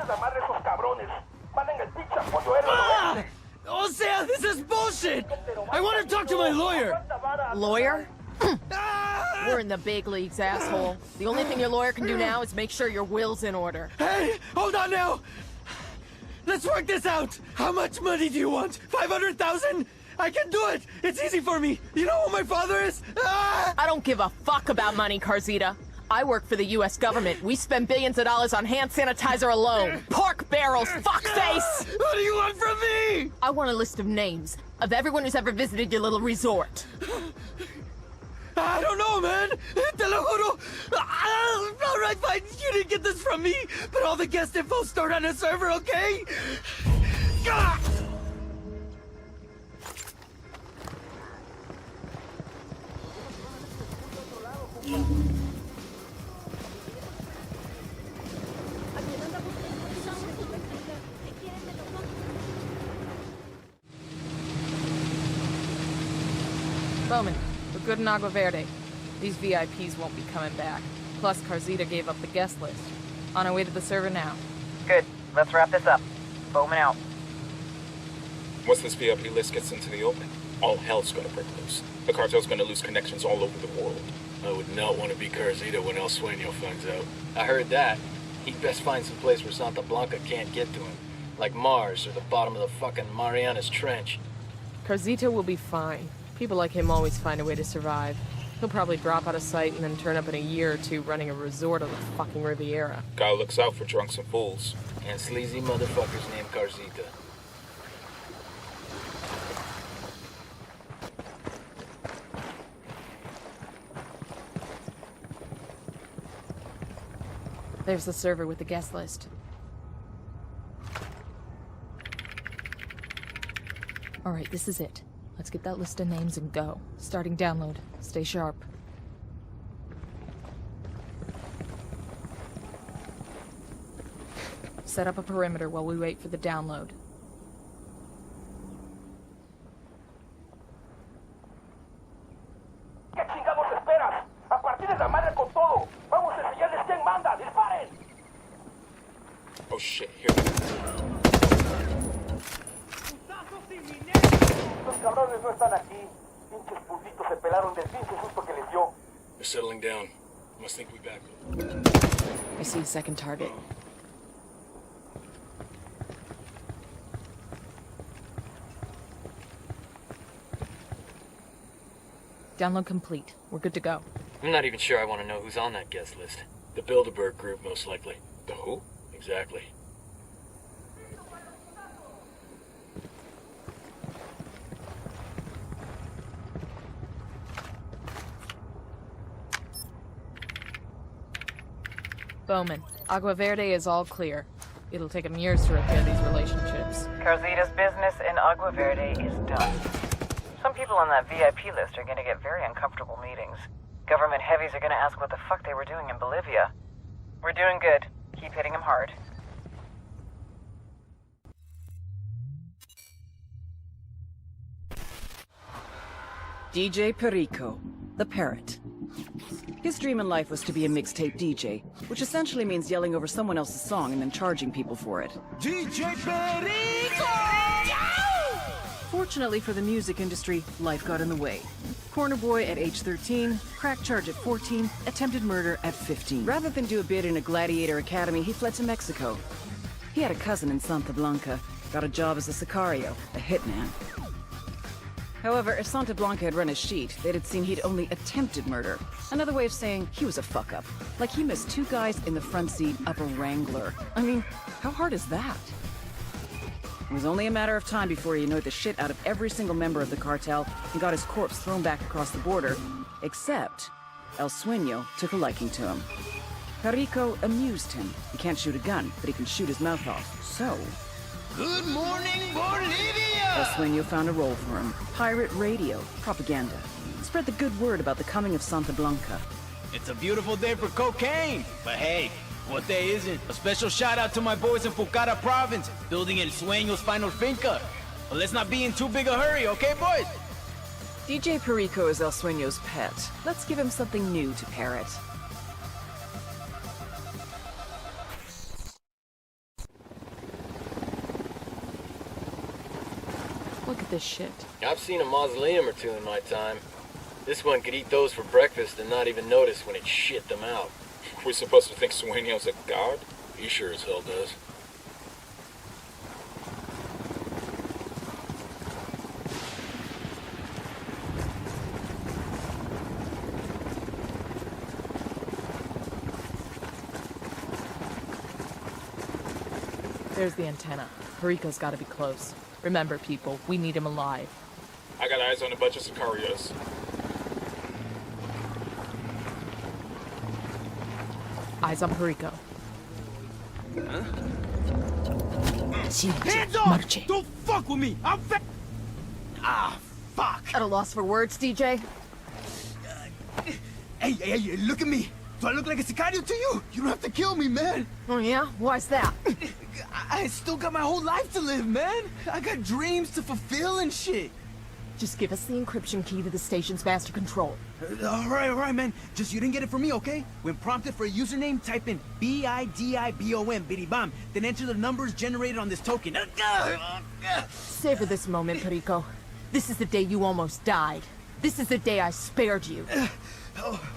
T: Ah! O sea, this is bullshit! I want to talk to my lawyer!
I: Lawyer? We're in the big leagues, asshole. The only thing your lawyer can do now is make sure your will's in order.
T: Hey, hold on now! Let's work this out! How much money do you want? 500,000? I can do it! It's easy for me! You know who my father is? Ah!
I: I don't give a fuck about money, Carzita. I work for the US government. We spend billions of dollars on hand sanitizer alone. Pork barrels, fuckface!
T: What do you want from me?
I: I want a list of names of everyone who's ever visited your little resort.
T: I don't know, man. Te lo juro. All right, fine. You didn't get this from me, but all the guest info stored on a server, okay? Ah!
I: Bowman, we're good in Agua Verde. These VIPs won't be coming back. Plus, Carzita gave up the guest list. On our way to the server now.
F: Good. Let's wrap this up. Bowman out.
L: Once this VIP list gets into the open, all hell's gonna break loose. The cartel's gonna lose connections all over the world.
J: I would not want to be Carzita when El Sueño finds out. I heard that. He'd best find some place where Santa Blanca can't get to him. Like Mars or the bottom of the fucking Marianas Trench.
I: Carzita will be fine. People like him always find a way to survive. He'll probably drop out of sight and then turn up in a year or two running a resort on the fucking Riviera.
L: Guy looks out for drunks and fools.
J: And sleazy motherfuckers named Carzita.
I: There's the server with the guest list. Alright, this is it. Let's get that list of names and go. Starting download. Stay sharp. Set up a perimeter while we wait for the download.
K: ¿Qué chingados esperas? A partir de la madre con todo. Vamos a enseñarles quién manda. ¡Disparen!
L: Oh shit, here we go.
K: Los cabrones no están aquí. Pinches putitos se pelaron del pinche susto que les dio.
J: They're settling down. Must think we back.
I: I see a second target. Download complete. We're good to go.
J: I'm not even sure I want to know who's on that guest list. The Bilderberg group, most likely.
L: The who?
J: Exactly.
I: Bowman, Agua Verde is all clear. It'll take them years to repair these relationships.
F: Carzita's business in Agua Verde is done. Some people on that VIP list are gonna get very uncomfortable meetings. Government heavies are gonna ask what the fuck they were doing in Bolivia. We're doing good. Keep hitting him hard.
C: DJ Perico, the parrot. His dream in life was to be a mixtape DJ, which essentially means yelling over someone else's song and then charging people for it.
T: DJ Perico!
C: Fortunately for the music industry, life got in the way. Corner boy at age 13, crack charge at 14, attempted murder at 15. Rather than do a bid in a gladiator academy, he fled to Mexico. He had a cousin in Santa Blanca, got a job as a sicario, a hitman. However, if Santa Blanca had run a sheet, they'd have seen he'd only attempted murder. Another way of saying he was a fuck-up. Like he missed 2 guys in the front seat of a Wrangler. I mean, how hard is that? It was only a matter of time before he annoyed the shit out of every single member of the cartel and got his corpse thrown back across the border, except El Sueño took a liking to him. Perico amused him. He can't shoot a gun, but he can shoot his mouth off. So...
T: Good morning, Bolivia!
C: El Sueño found a role for him. Pirate radio, propaganda. Spread the good word about the coming of Santa Blanca.
T: It's a beautiful day for cocaine, but hey, what day isn't? A special shout out to my boys in Pucara province, building El Sueño's final finca. But let's not be in too big a hurry, okay, boys?
C: DJ Perico is El Sueño's pet. Let's give him something new to parrot.
I: Look at this shit.
J: I've seen a mausoleum or 2 in my time. This one could eat those for breakfast and not even notice when it shit them out.
L: We're supposed to think Sueño's a god? He sure as hell does.
I: There's the antenna. Perico's gotta be close. Remember, people, we need him alive.
L: I got eyes on a bunch of sicarios.
I: Eyes on Perico.
T: Hands off! Don't fuck with me! I'm fuck!
I: At a loss for words, DJ?
T: Hey, look at me! Do I look like a sicario to you? You don't have to kill me, man!
I: Oh yeah? Why's that?
T: I still got my whole life to live, man! I got dreams to fulfill and shit!
I: Just give us the encryption key to the station's master control.
T: Alright, man. Just you didn't get it from me, okay? When prompted for a username, type in BIDIBOM, bidibam, then enter the numbers generated on this token.
I: Savor this moment, Perico. This is the day you almost died. This is the day I spared you.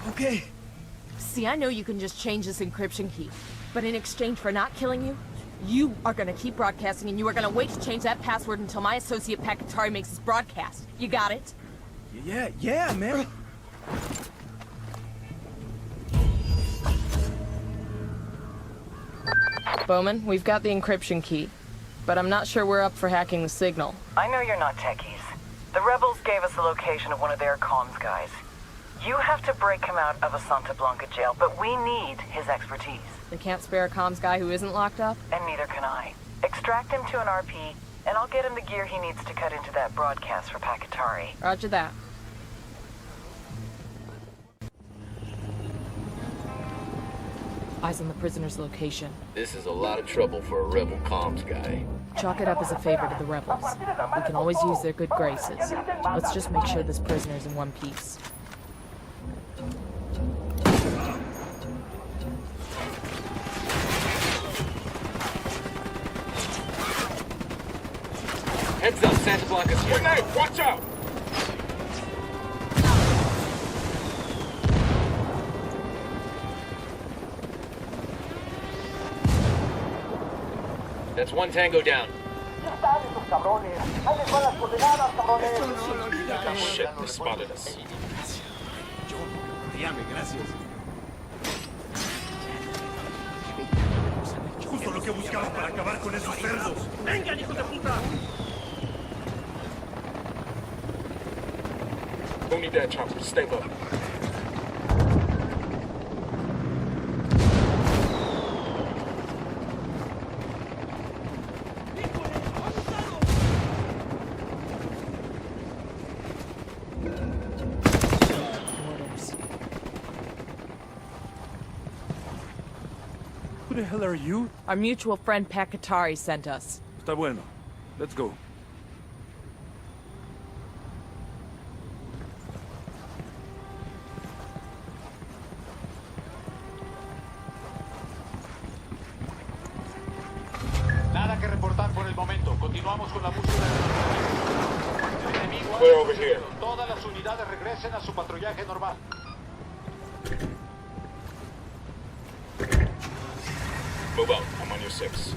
T: Okay.
I: See, I know you can just change this encryption key, but in exchange for not killing you, you are gonna keep broadcasting and you are gonna wait to change that password until my associate Pacatari makes his broadcast. You got it?
T: Yeah, man.
I: Bowman, we've got the encryption key, but I'm not sure we're up for hacking the signal.
F: I know you're not techies. The rebels gave us the location of one of their comms guys. You have to break him out of a Santa Blanca jail, but we need his expertise.
I: They can't spare a comms guy who isn't locked up?
F: And neither can I. Extract him to an RP, and I'll get him the gear he needs to cut into that broadcast for Pacatari.
I: Roger that. Eyes on the prisoner's location.
J: This is a lot of trouble for a rebel comms guy.
I: Chalk it up as a favor to the rebels. We can always use their good graces. Let's just make sure this prisoner's in one piece.
J: Heads up, Santa Blanca's here.
L: Hey, watch out!
J: That's 1 tango down.
L: Shit, they spotted us.
K: Justo lo que buscaba para acabar con esos cerdos. ¡Vengan, hijos de puta!
L: Don't need that chopper. Stay low.
M: Who the hell are you?
I: Our mutual friend Pakatari sent us.
M: Está bueno. Let's go.
D: Nada que reportar por el momento. Continuamos con la búsqueda de los enemigos.
L: We're over here.
D: Todas las unidades regresen a su patrullaje normal.
L: Move out. I'm on your 6.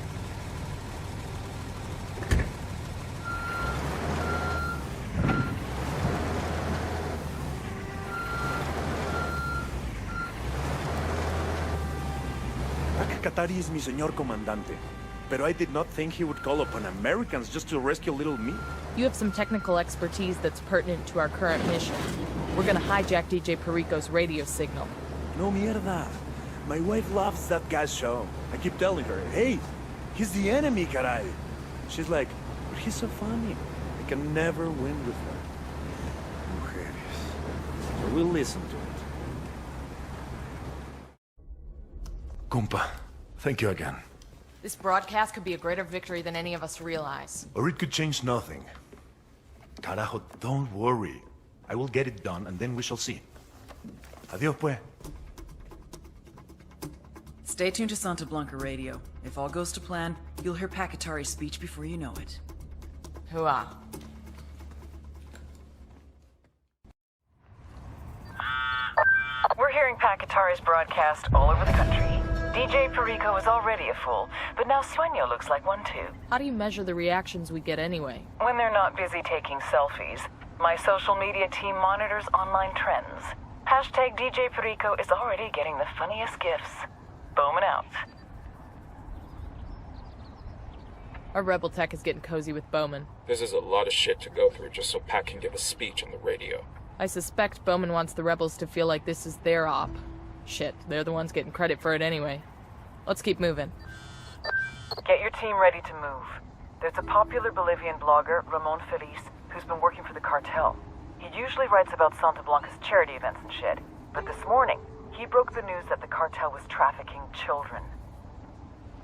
U: Katari is mi señor comandante. Pero I did not think he would call upon Americans just to rescue little me.
I: You have some technical expertise that's pertinent to our current mission. We're gonna hijack DJ Perico's radio signal.
U: No mierda. My wife loves that guy's show. I keep telling her, hey, he's the enemy, caray. She's like, but he's so funny. I can never win with her. Mujeres. So we'll listen to it.
N: Compa, thank you again.
I: This broadcast could be a greater victory than any of us realize.
N: Or it could change nothing. Carajo, don't worry. I will get it done, and then we shall see. Adiós, pues.
C: Stay tuned to Santa Blanca radio. If all goes to plan, you'll hear Pakatari's speech before you know it.
I: Hooah.
F: We're hearing Pakatari's broadcast all over the country. DJ Perico is already a fool, but now Sueño looks like one too.
I: How do you measure the reactions we get anyway?
F: When they're not busy taking selfies, my social media team monitors online trends. Hashtag DJ Perico is already getting the funniest gifs. Bowman out.
I: Our rebel tech is getting cozy with Bowman.
L: This is a lot of shit to go through just so Pat can give a speech on the radio.
I: I suspect Bowman wants the rebels to feel like this is their op. Shit, they're the ones getting credit for it anyway. Let's keep moving.
F: Get your team ready to move. There's a popular Bolivian blogger, Ramon Feliz, who's been working for the Cartel. He usually writes about Santa Blanca's charity events and shit. But this morning, he broke the news that the Cartel was trafficking children.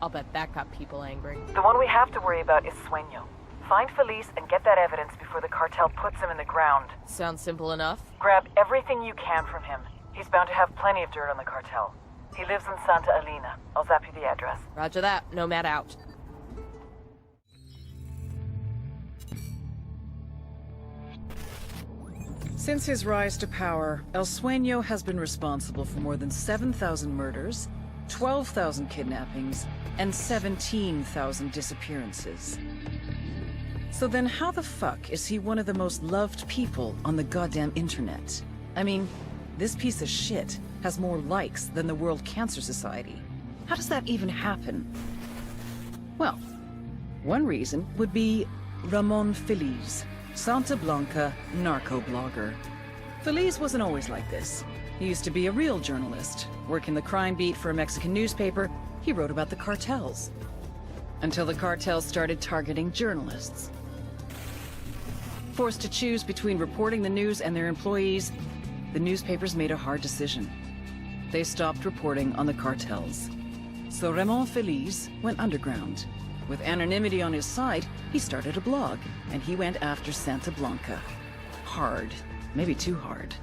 I: I'll bet that got people angry.
F: The one we have to worry about is Sueño. Find Feliz and get that evidence before the Cartel puts him in the ground.
I: Sounds simple enough.
F: Grab everything you can from him. He's bound to have plenty of dirt on the Cartel. He lives in Santa Elena. I'll zap you the address.
I: Roger that. Nomad out.
C: Since his rise to power, El Sueño has been responsible for more than 7,000 murders, 12,000 kidnappings, and 17,000 disappearances. So then how the fuck is he one of the most loved people on the goddamn internet? I mean, this piece of shit has more likes than the World Cancer Society. How does that even happen? Well, one reason would be Ramon Feliz, Santa Blanca narco-blogger. Feliz wasn't always like this. He used to be a real journalist. Working the crime beat for a Mexican newspaper, he wrote about the cartels. Until the cartels started targeting journalists. Forced to choose between reporting the news and their employees, the newspapers made a hard decision. They stopped reporting on the cartels. So Ramon Feliz went underground. With anonymity on his side, he started a blog, and he went after Santa Blanca. Hard. Maybe too hard.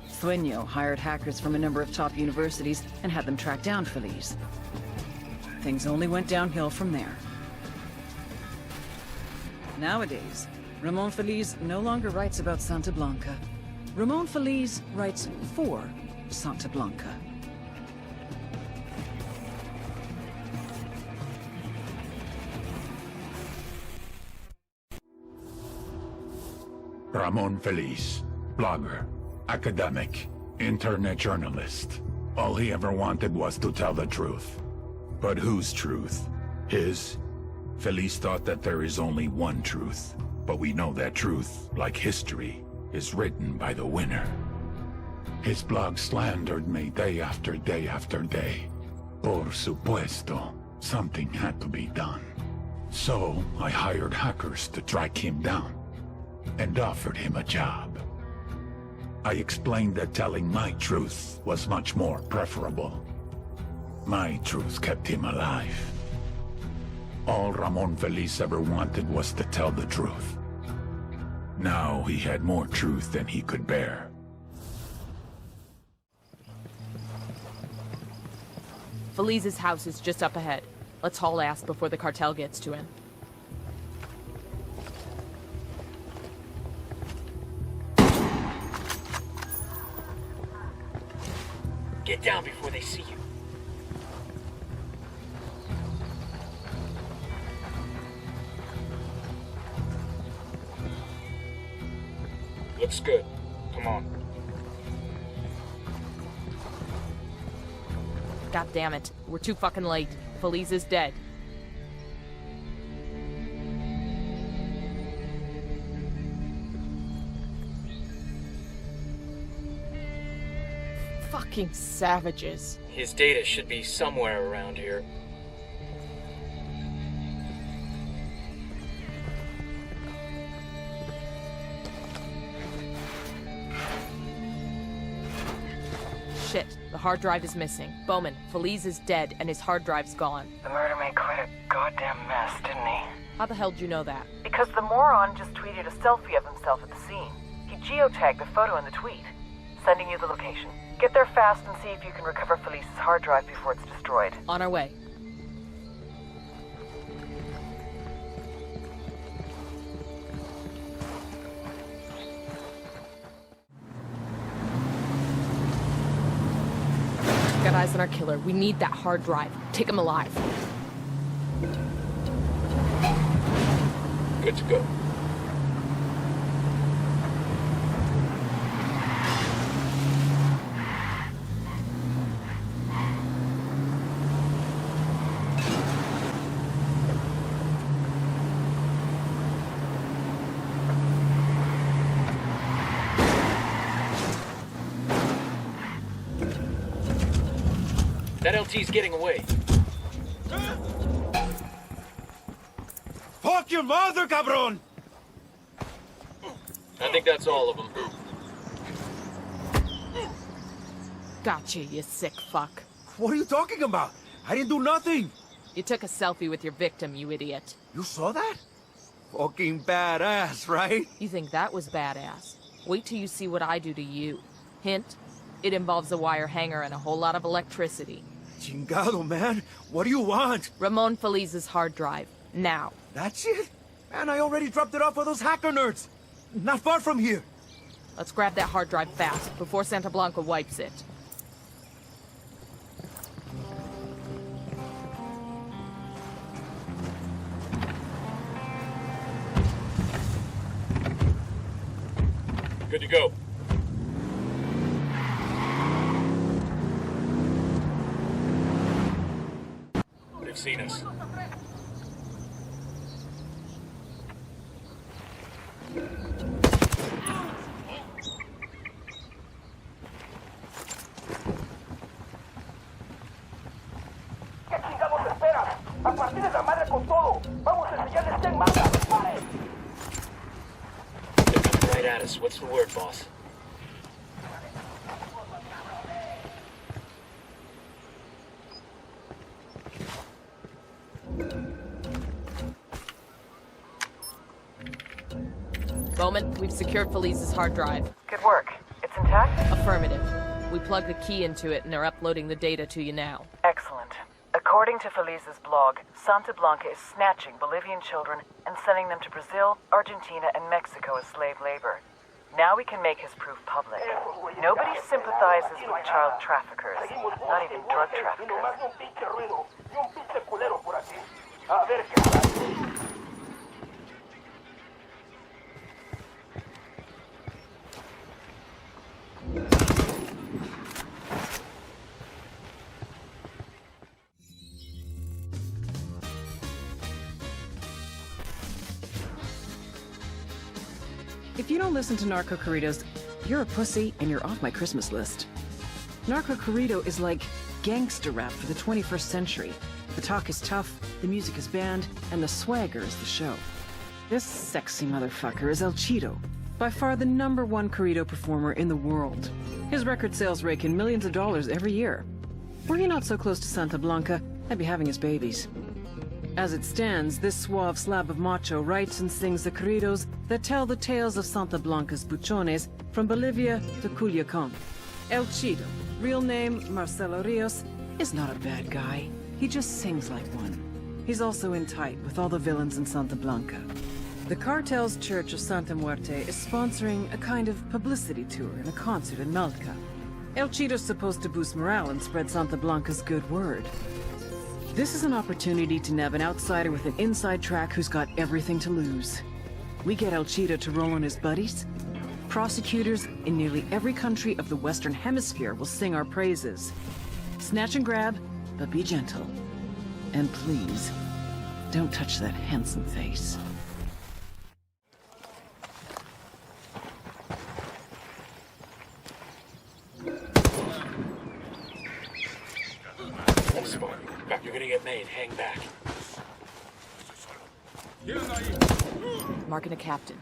C: Sueño hired hackers from a number of top universities and had them track down Feliz. Things only went downhill from there. Nowadays, Ramon Feliz no longer writes about Santa Blanca. Ramon Feliz writes for Santa Blanca.
A: Ramon Feliz, blogger, academic, internet journalist. All he ever wanted was to tell the truth. But whose truth? His? Feliz thought that there is only one truth, but we know that truth, like history, is written by the winner. His blog slandered me day after day after day. Por supuesto, something had to be done. So I hired hackers to track him down and offered him a job. I explained that telling my truth was much more preferable. My truth kept him alive. All Ramon Feliz ever wanted was to tell the truth. Now he had more truth than he could bear.
I: Feliz's house is just up ahead. Let's haul ass before the cartel gets to him.
J: Get down before they see you.
L: Looks good. Come on.
I: God damn it. We're too fucking late. Feliz is dead. Fucking savages.
J: His data should be somewhere around here.
I: Shit, the hard drive is missing. Bowman, Feliz is dead and his hard drive's gone.
F: The murder made quite a goddamn mess, didn't he?
I: How the hell did you know that?
F: Because the moron just tweeted a selfie of himself at the scene. He geotagged the photo in the tweet. Sending you the location. Get there fast and see if you can recover Feliz's hard drive before it's destroyed.
I: On our way. Got eyes on our killer. We need that hard drive. Take him alive.
L: Good to go.
J: That LT's getting away.
T: Fuck your mother, cabron!
J: I think that's all of them.
I: Gotcha, you sick fuck.
T: What are you talking about? I didn't do nothing.
I: You took a selfie with your victim, you idiot.
T: You saw that? Fucking badass, right?
I: You think that was badass? Wait till you see what I do to you. Hint, it involves a wire hanger and a whole lot of electricity.
T: Chingado, man. What do you want?
I: Ramon Feliz's hard drive. Now.
T: That's it? Man, I already dropped it off for those hacker nerds. Not far from here.
I: Let's grab that hard drive fast, before Santa Blanca wipes it.
L: Good to go. They've seen us.
J: Right at us. What's the word, boss?
I: Bowman, we've secured Feliz's hard drive.
F: Good work. It's intact?
I: Affirmative. We plugged the key into it and they're uploading the data to you now.
F: Excellent. According to Feliz's blog, Santa Blanca is snatching Bolivian children and sending them to Brazil, Argentina, and Mexico as slave labor. Now we can make his proof public. Nobody sympathizes with child traffickers, not even drug traffickers.
C: If you don't listen to narco-corridos, you're a pussy and you're off my Christmas list. Narco-corrido is like gangster rap for the 21st century. The talk is tough, the music is banned, and the swagger is the show. This sexy motherfucker is El Cheeto, by far the #1 corrido performer in the world. His record sales rake in millions of dollars every year. Were he not so close to Santa Blanca, I'd be having his babies. As it stands, this suave slab of macho writes and sings the corridos that tell the tales of Santa Blanca's buchones from Bolivia to Culiacan. El Chido, real name Marcelo Rios, is not a bad guy. He just sings like one. He's also in tight with all the villains in Santa Blanca. The Cartel's Church of Santa Muerte is sponsoring a kind of publicity tour and a concert in Malca. El Chido's supposed to boost morale and spread Santa Blanca's good word. This is an opportunity to nab an outsider with an inside track who's got everything to lose. We get El Chido to roll on his buddies. Prosecutors in nearly every country of the Western Hemisphere will sing our praises. Snatch and grab, but be gentle. And please, don't touch that handsome face.
J: You're gonna get made. Hang back.
I: Marking a captain.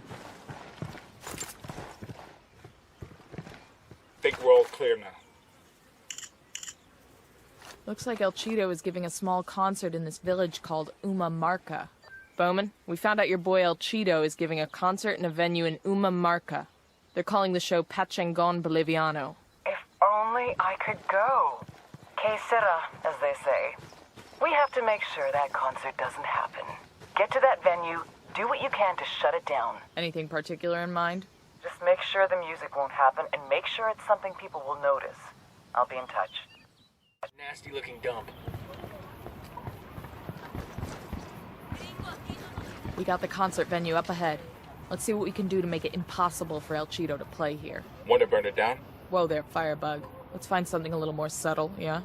L: Think we're all clear now.
I: Looks like El Chido is giving a small concert in this village called Marca. Bowman, we found out your boy El Chido is giving a concert in a venue in Marca. They're calling the show Pachangon Boliviano.
F: If only I could go. Que sera, as they say. We have to make sure that concert doesn't happen. Get to that venue, do what you can to shut it down.
I: Anything particular in mind?
F: Just make sure the music won't happen, and make sure it's something people will notice. I'll be in touch.
J: Nasty looking dump.
I: We got the concert venue up ahead. Let's see what we can do to make it impossible for El Chido to play here.
L: Want to burn it down?
I: Whoa there, Firebug. Let's find something a little more subtle, yeah?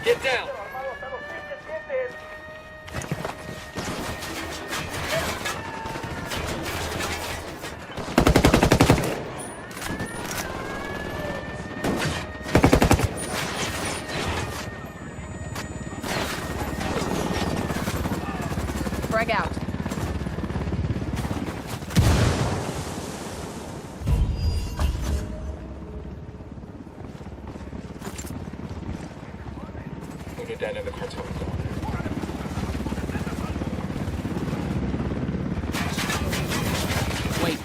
J: Get down!
I: Frag out.
L: Down in the cartel.
I: Wait.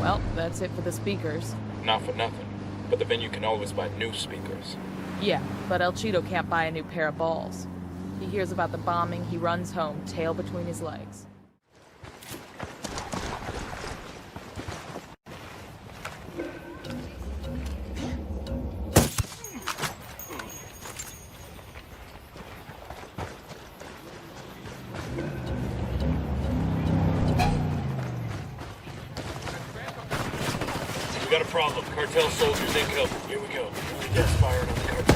I: Well, that's it for the speakers.
L: Not for nothing, but the venue can always buy new speakers.
I: Yeah, but El Chido can't buy a new pair of balls. He hears about the bombing, he runs home, tail between his legs.
J: We got a problem. Cartel soldiers incoming. Here we go. Death firing on the cartel.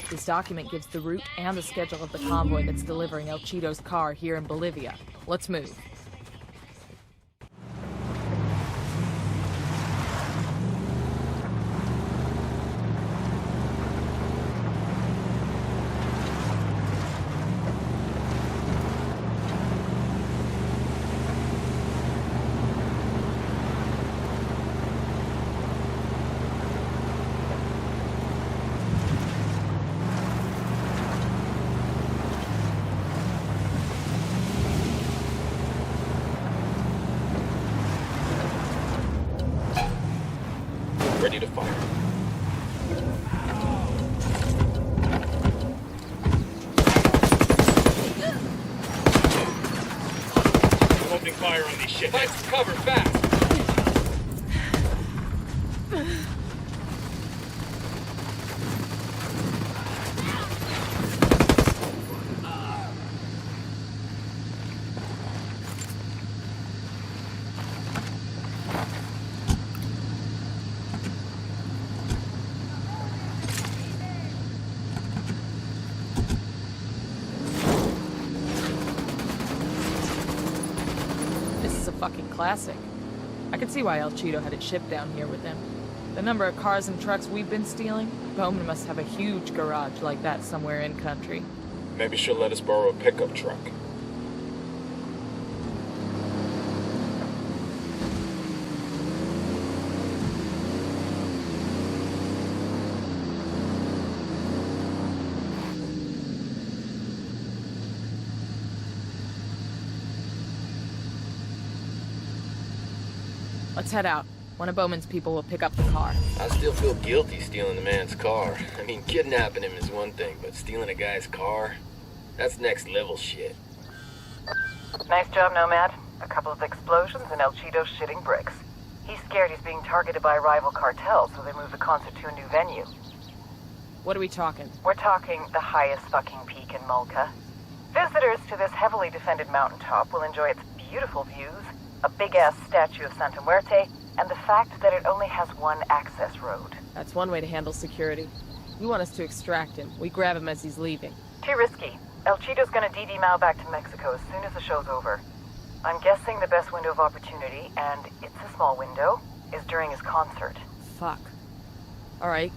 I: This document gives the route and the schedule of the convoy that's delivering El Chido's car here in Bolivia. Let's move.
L: opening fire on these shitheads. Find some cover, fast!
E: Fucking classic. I could see why El Cheeto had it shipped down here with him. The number of cars and trucks we've been stealing, Bowman must have a huge garage like that somewhere in country.
L: Maybe she'll let us borrow a pickup truck.
E: Let's head out. One of Bowman's people will pick up the car.
J: I still feel guilty stealing the man's car. I mean, kidnapping him is one thing, but stealing a guy's car? That's next level shit.
F: Nice job, Nomad. A couple of explosions and El Cheeto's shitting bricks. He's scared he's being targeted by a rival cartel, so they moved the concert to a new venue.
E: What are we talking?
F: We're talking the highest fucking peak in Mulca. Visitors to this heavily defended mountaintop will enjoy its beautiful views, a big-ass statue of Santa Muerte, and the fact that it only has one access road.
E: That's one way to handle security. You want us to extract him. We grab him as he's leaving.
F: Too risky. El Cheeto's gonna DD Mao back to Mexico as soon as the show's over. I'm guessing the best window of opportunity, and it's a small window, is during his concert.
E: Fuck. Alright.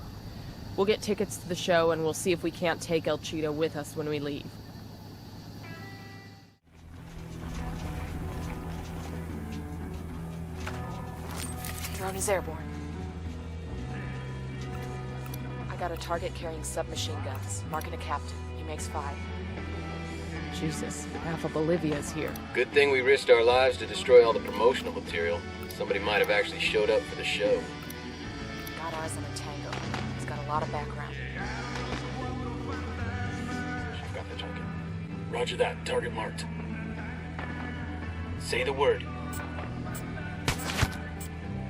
E: We'll get tickets to the show and we'll see if we can't take El Cheeto with us when we leave.
C: Drone is airborne.
E: I got a target carrying submachine guns. Marking a captain. He makes 5. Jesus, half of Bolivia's here.
J: Good thing we risked our lives to destroy all the promotional material. Somebody might have actually showed up for the show.
E: Got eyes on a tango. He's got a lot of background.
L: She's got the target. Roger that. Target marked. Say the word.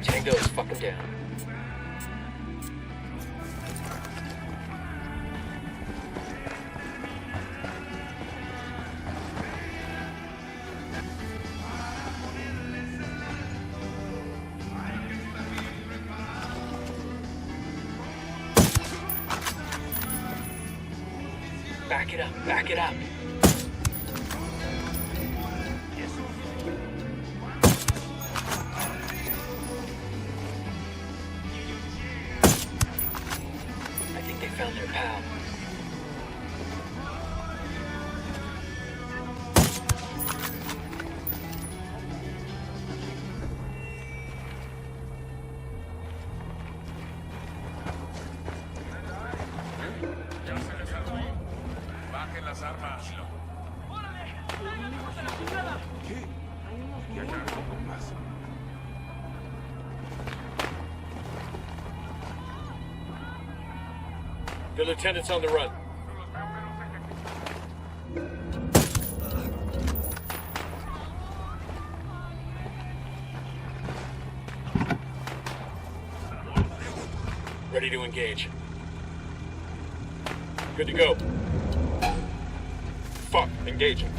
J: Tango is fucking down.
L: Back it up. Back it up.
J: Found their pal.
L: Bajen las armas. ¿Qué? Y allá con más. The lieutenant's on the run. Ready to engage. Good to go. Fuck, engaging.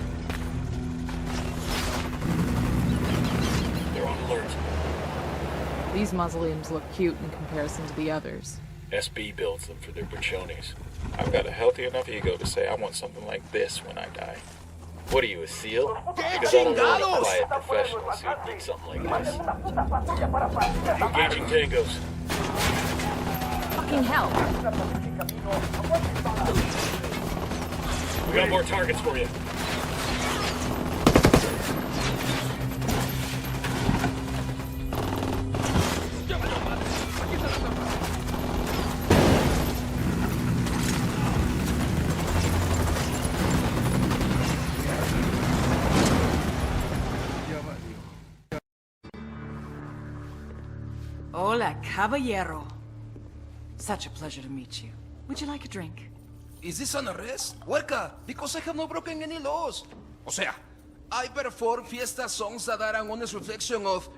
L: They're on alert.
E: These mausoleums look cute in comparison to the others.
L: SB builds them for their buchones. I've got a healthy enough ego to say I want something like this when I die.
J: What are you, a SEAL? Because I don't know any quiet professionals who'd need something like this.
L: Engaging tangos.
E: Fucking hell.
L: We got more targets for you.
C: Hola, caballero. Such a pleasure to meet you. Would you like a drink?
T: Is this an arrest? Huerca, because I have no broken any laws. O sea,
B: I perform fiesta songs that are an honest reflection of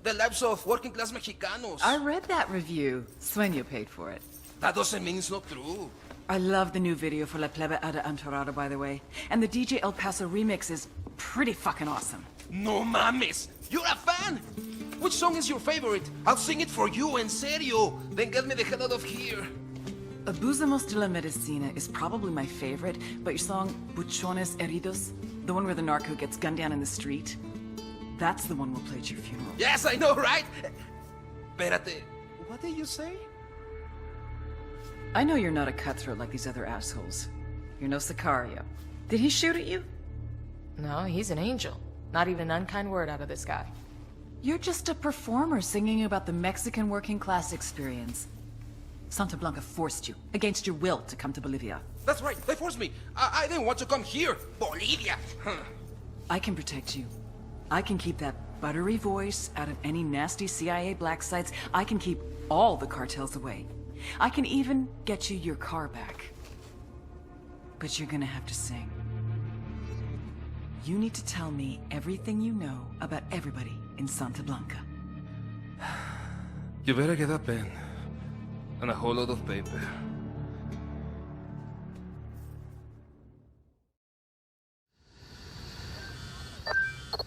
B: the lives of working class Mexicanos.
C: I read that review. Sueño paid for it.
B: That doesn't mean it's not true.
C: I love the new video for La Plebe Ada Antorado, by the way. And the DJ El Paso remix is pretty fucking awesome.
B: No mames! You're a fan! Which song is your favorite? I'll sing it for you, en serio. Then get me the hell out of here.
C: Abusamos de la Medicina is probably my favorite, but your song Buchones Heridos, the one where the narco gets gunned down in the street, that's the one we'll play at your funeral.
B: Yes, I know, right? Espérate, what did you say?
C: I know you're not a cutthroat like these other assholes. You're no Sicario. Did he shoot at you?
E: No, he's an angel. Not even an unkind word out of this guy.
C: You're just a performer singing about the Mexican working class experience. Santa Blanca forced you, against your will, to come to Bolivia.
B: That's right, they forced me. I didn't want to come here. Bolivia!
C: I can protect you. I can keep that buttery voice out of any nasty CIA black sites. I can keep all the cartels away. I can even get you your car back. But you're gonna have to sing. You need to tell me everything you know about everybody in Santa Blanca.
N: You better get a pen. And a whole lot of paper.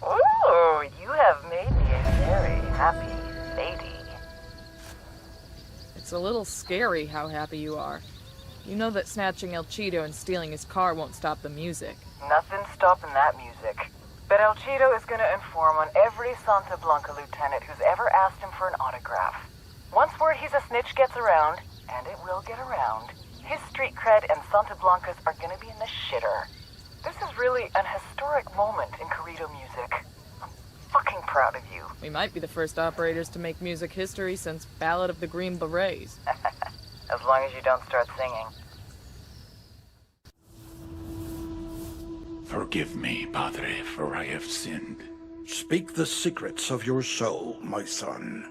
F: Ooh, you have made me a very happy lady.
E: It's a little scary how happy you are. You know that snatching El Cheeto and stealing his car won't stop the music.
F: Nothing's stopping that music. But El Cheeto is gonna inform on every Santa Blanca lieutenant who's ever asked him for an autograph. Once word he's a snitch gets around, and it will get around, his street cred and Santa Blanca's are gonna be in the shitter. This is really an historic moment in Corrido music. I'm fucking proud of you.
E: We might be the first operators to make music history since Ballad of the Green Berets.
F: As long as you don't start singing.
A: Forgive me, Padre, for I have sinned.
R: Speak the secrets of your soul, my son.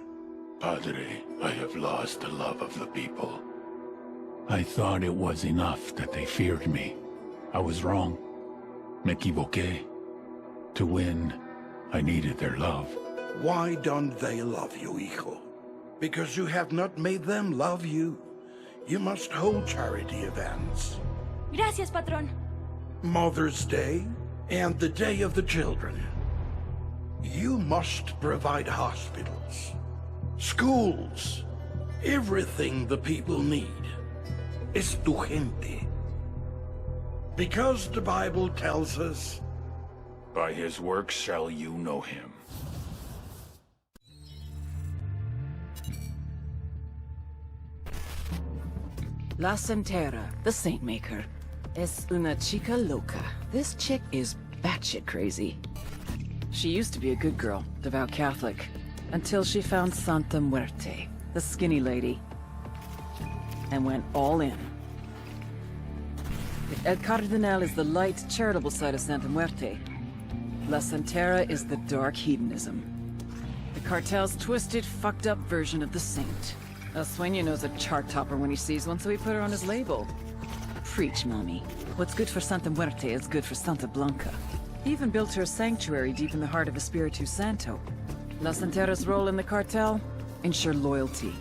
A: Padre, I have lost the love of the people. I thought it was enough that they feared me. I was wrong. Me equivoqué. To win, I needed their love.
R: Why don't they love you, hijo? Because you have not made them love you. You must hold charity events.
S: Gracias, patrón.
R: Mother's Day and the Day of the Children. You must provide hospitals, schools, everything the people need. Es tu gente. Because the Bible tells us,
A: by his works shall you know him.
C: La Santera, the Saint Maker, es una chica loca. This chick is batshit crazy. She used to be a good girl, devout Catholic, until she found Santa Muerte, the skinny lady, and went all in. If El Cardenal is the light, charitable side of Santa Muerte, La Santera is the dark hedonism. The cartel's twisted, fucked up version of the saint. El Sueño knows a chart topper when he sees one, so he put her on his label. Preach, mommy. What's good for Santa Muerte is good for Santa Blanca. He even built her a sanctuary deep in the heart of Espiritu Santo. La Santera's role in the cartel? Ensure loyalty.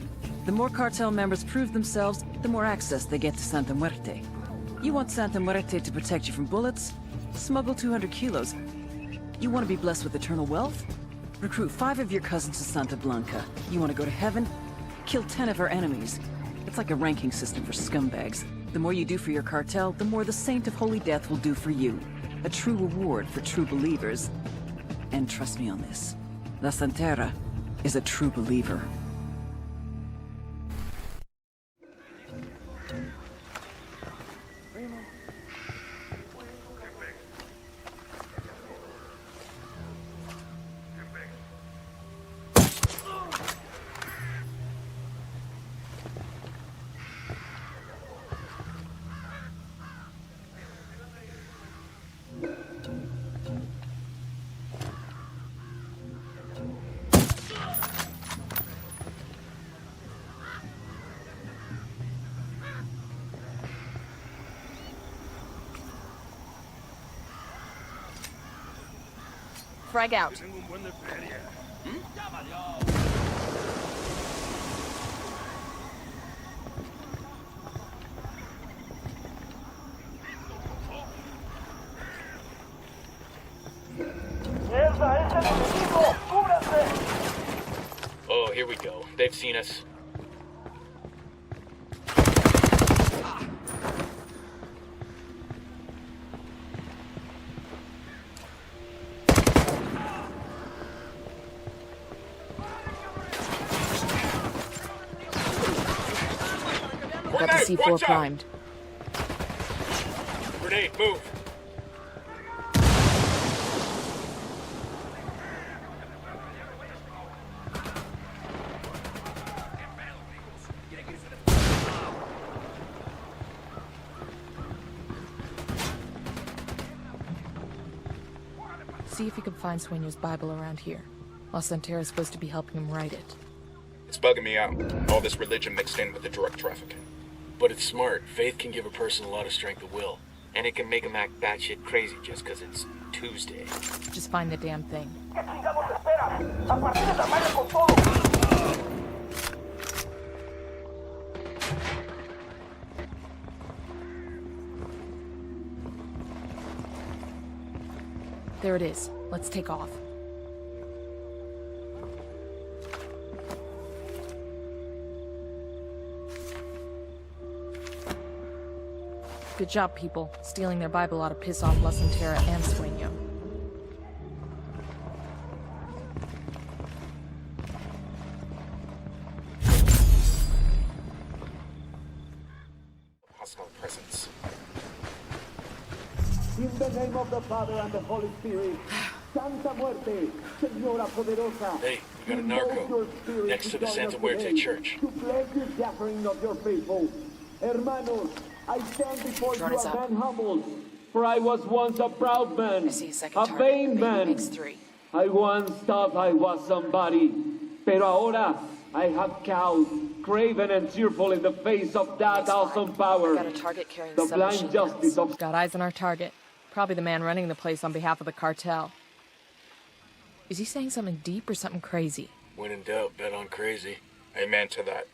C: The more cartel members prove themselves, the more access they get to Santa Muerte. You want Santa Muerte to protect you from bullets? Smuggle 200 kilos. You want to be blessed with eternal wealth? Recruit 5 of your cousins to Santa Blanca. You want to go to heaven? Kill 10 of her enemies. It's like a ranking system for scumbags. The more you do for your cartel, the more the Saint of Holy Death will do for you. A true reward for true believers. And trust me on this, La Santera is a true believer.
E: frag out.
J: Oh, here we go. They've seen us.
E: Got the C4 primed.
J: Grenade, move.
E: See if you can find Sueño's Bible around here. La Santera's supposed to be helping him write it.
L: It's bugging me out. All this religion mixed in with the drug trafficking.
J: But it's smart. Faith can give a person a lot of strength of will. And it can make them act batshit crazy just because it's Tuesday.
E: Just find the damn thing. There it is. Let's take off. Good job, people. Stealing their Bible ought to piss off La Santera and Sueño.
L: Hostile presence.
G: In the name of the Father and the Holy Spirit, Santa Muerte, Señora Poderosa.
J: Hey, we got a narco next to the Santa Muerte church.
G: To bless the gathering of your faithful. Hermanos, I stand before you a man humbled, for I was once a proud man, a vain man. I once thought I was somebody, pero ahora I have cowed, craven and cheerful in the face of that awesome power.
E: Got a target carrying
G: the blind justice of...
E: Got eyes on our target. Probably the man running the place on behalf of the cartel. Is he saying something deep or something crazy?
J: When in doubt, bet on crazy.
L: Amen to that.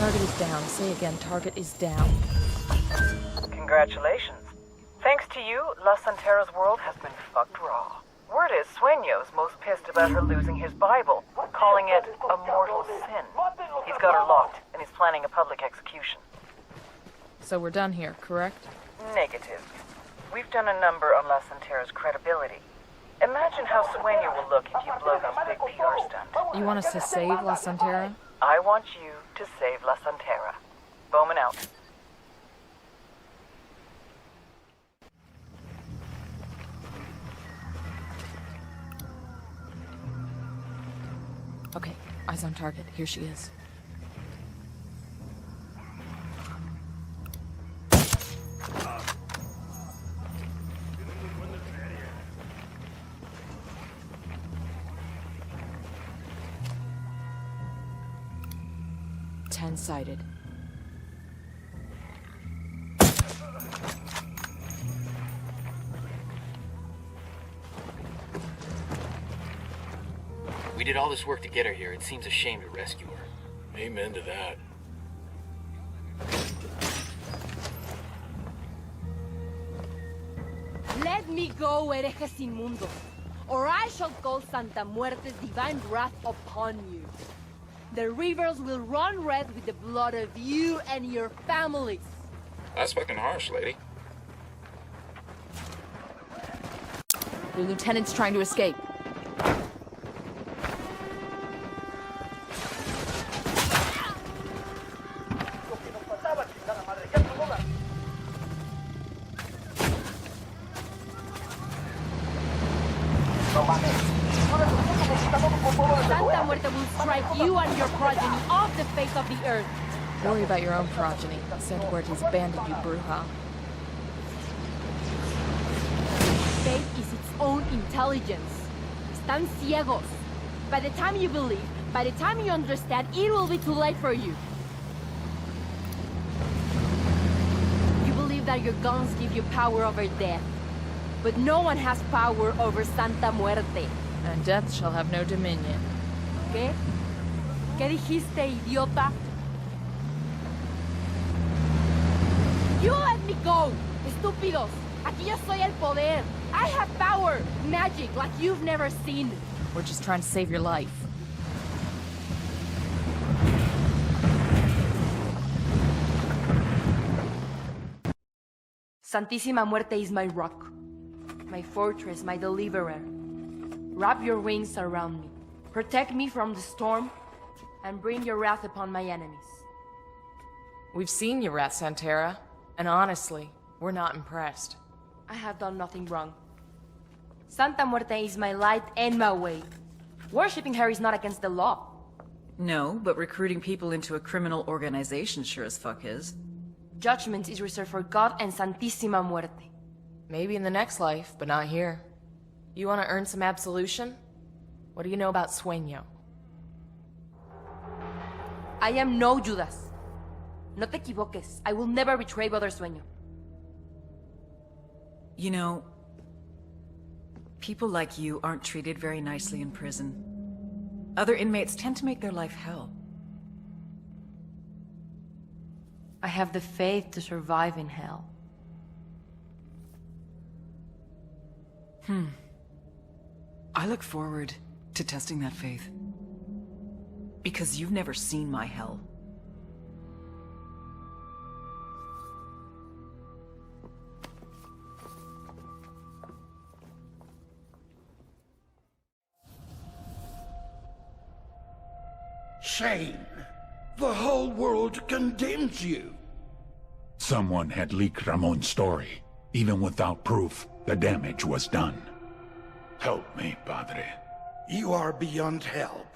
E: Target is down. Say again, target is down.
F: Congratulations. Thanks to you, La Santera's world has been fucked raw. Word is Sueño's most pissed about her losing his Bible, calling it a mortal sin. He's got her locked, and he's planning a public execution.
E: So we're done here, correct?
F: Negative. We've done a number on La Santera's credibility. Imagine how Sueño will look if you blow this big PR stunt.
E: You want us to save La Santera?
F: I want you to save La Santera. Bowman out.
E: Okay, eyes on target. Here she is. Sighted.
J: We did all this work to get her here. It seems a shame to rescue her. Amen to that.
I: Let me go, herejes inmundos, or I shall call Santa Muerte's divine wrath upon you. The rivers will run red with the blood of you and your families.
L: That's fucking harsh, lady.
E: The lieutenant's trying to escape.
I: Santa Muerte will strike you and your progeny off the face of the earth.
E: Worry about your own progeny. Santa Muerte's abandoned you, Bruja.
I: Faith is its own intelligence. Están ciegos. By the time you believe, by the time you understand, it will be too late for you. You believe that your guns give you power over death. But no one has power over Santa Muerte.
E: And death shall have no dominion.
I: ¿Qué? ¿Qué dijiste, idiota? You let me go! Estúpidos! Aquí yo soy el poder! I have power! Magic like you've never seen!
E: We're just trying to save your life.
I: Santísima Muerte is my rock. My fortress, my deliverer. Wrap your wings around me. Protect me from the storm, and bring your wrath upon my enemies.
E: We've seen your wrath, Santera, and honestly, we're not impressed.
I: I have done nothing wrong. Santa Muerte is my light and my way. Worshipping her is not against the law.
C: No, but recruiting people into a criminal organization sure as fuck is.
I: Judgment is reserved for God and Santísima Muerte.
E: Maybe in the next life, but not here. You want to earn some absolution? What do you know about Sueño?
I: I am no Judas. No te equivoques. I will never betray Brother Sueño.
C: You know, people like you aren't treated very nicely in prison. Other inmates tend to make their life hell.
I: I have the faith to survive in hell.
C: I look forward to testing that faith. Because you've never seen my hell.
R: Shame. The whole world condemns you.
A: Someone had leaked Ramon's story. Even without proof, the damage was done. Help me, Padre.
R: You are beyond help.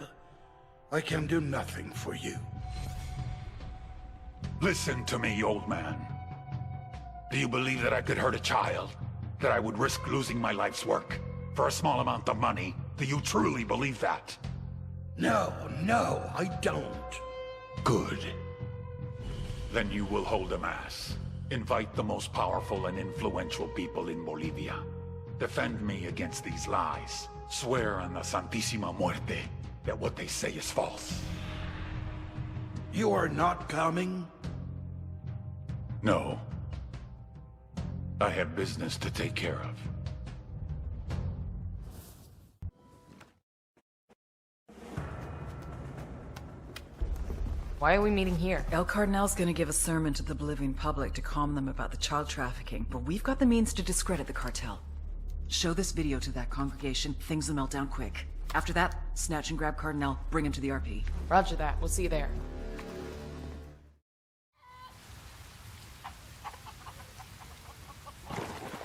R: I can do nothing for you.
A: Listen to me, old man. Do you believe that I could hurt a child? That I would risk losing my life's work? For a small amount of money? Do you truly believe that?
R: No, I don't.
A: Good. Then you will hold a mass. Invite the most powerful and influential people in Bolivia. Defend me against these lies. Swear on the Santísima Muerte that what they say is false.
R: You are not coming?
A: No. I have business to take care of.
E: Why are we meeting here?
C: El Cardenal's gonna give a sermon to the Bolivian public to calm them about the child trafficking, but we've got the means to discredit the cartel. Show this video to that congregation, things will melt down quick. After that, snatch and grab Cardenal, bring him to the RP.
E: Roger that, we'll see you there.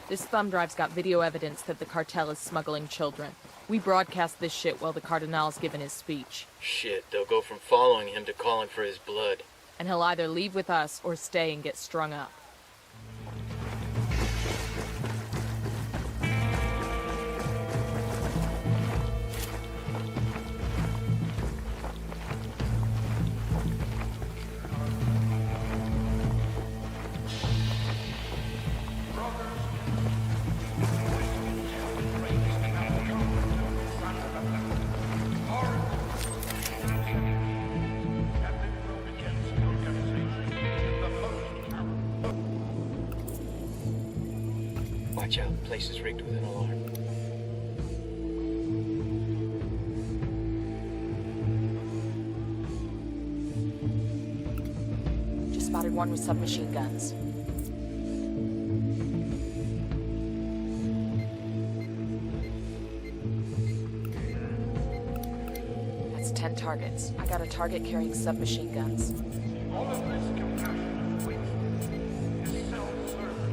E: This thumb drive's got video evidence that the cartel is smuggling children. We broadcast this shit while the Cardinal's giving his speech.
J: Shit, they'll go from following him to calling for his blood.
E: And he'll either leave with us or stay and get strung up.
J: Watch out, the place is rigged with an alarm.
E: Just spotted one with submachine guns. That's 10 targets. I got a target carrying submachine guns.
R: All of this compassion waits is self-serving.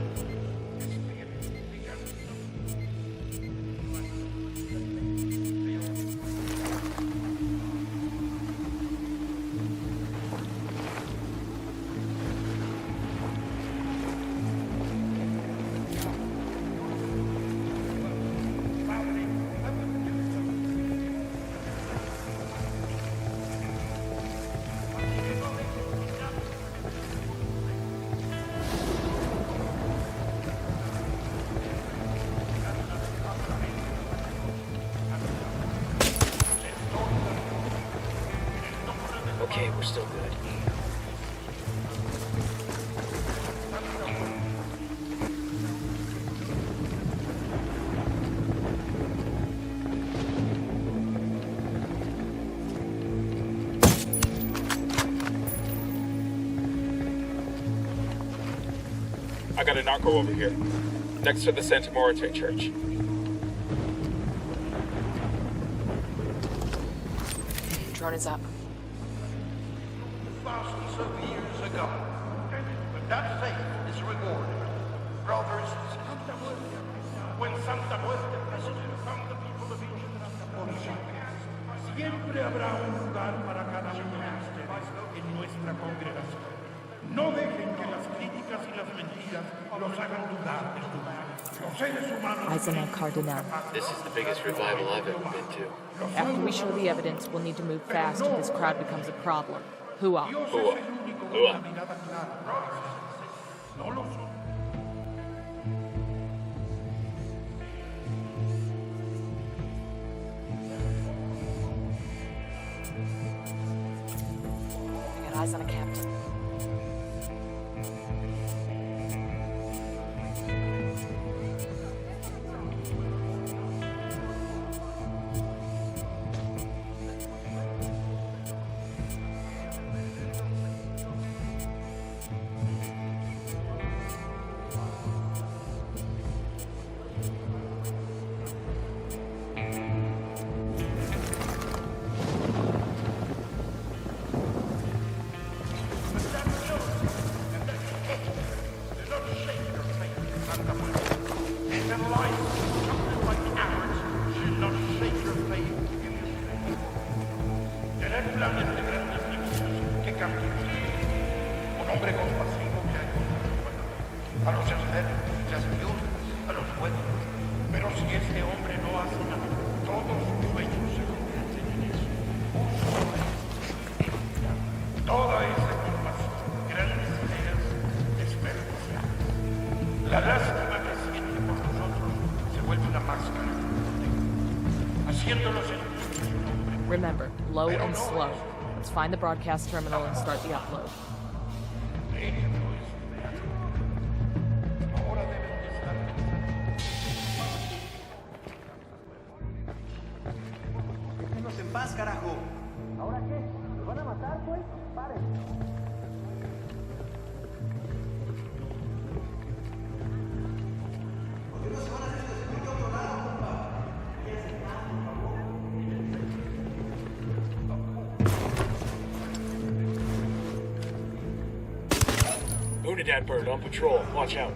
J: we're still good.
L: I got a narco over here, next to the Santa Blanca church.
E: Drone is up.
R: Thousands of years ago, but that faith is rewarded. Brothers, when Santa Blanca visited from the people of Egypt, siempre habrá un lugar para cada uno de ustedes en nuestra congregación. No dejen que las críticas y las mentiras los hagan dudar de su vida. Los seres humanos.
E: Cardenal.
J: This is the biggest revival I've ever been to.
E: After we show the evidence, we'll need to move fast if this crowd becomes a problem. Hooah.
L: Hooah. Hooah.
E: I got eyes on a captain. Remember, low and slow. Let's find the broadcast terminal and start the upload.
K: Déjenos en paz, carajo. ¿Ahora qué? ¿Nos van a matar, pues? Paren. ¿Por qué no se van a hacer de otro lado, compa?
L: Unidad bird on patrol. Watch out.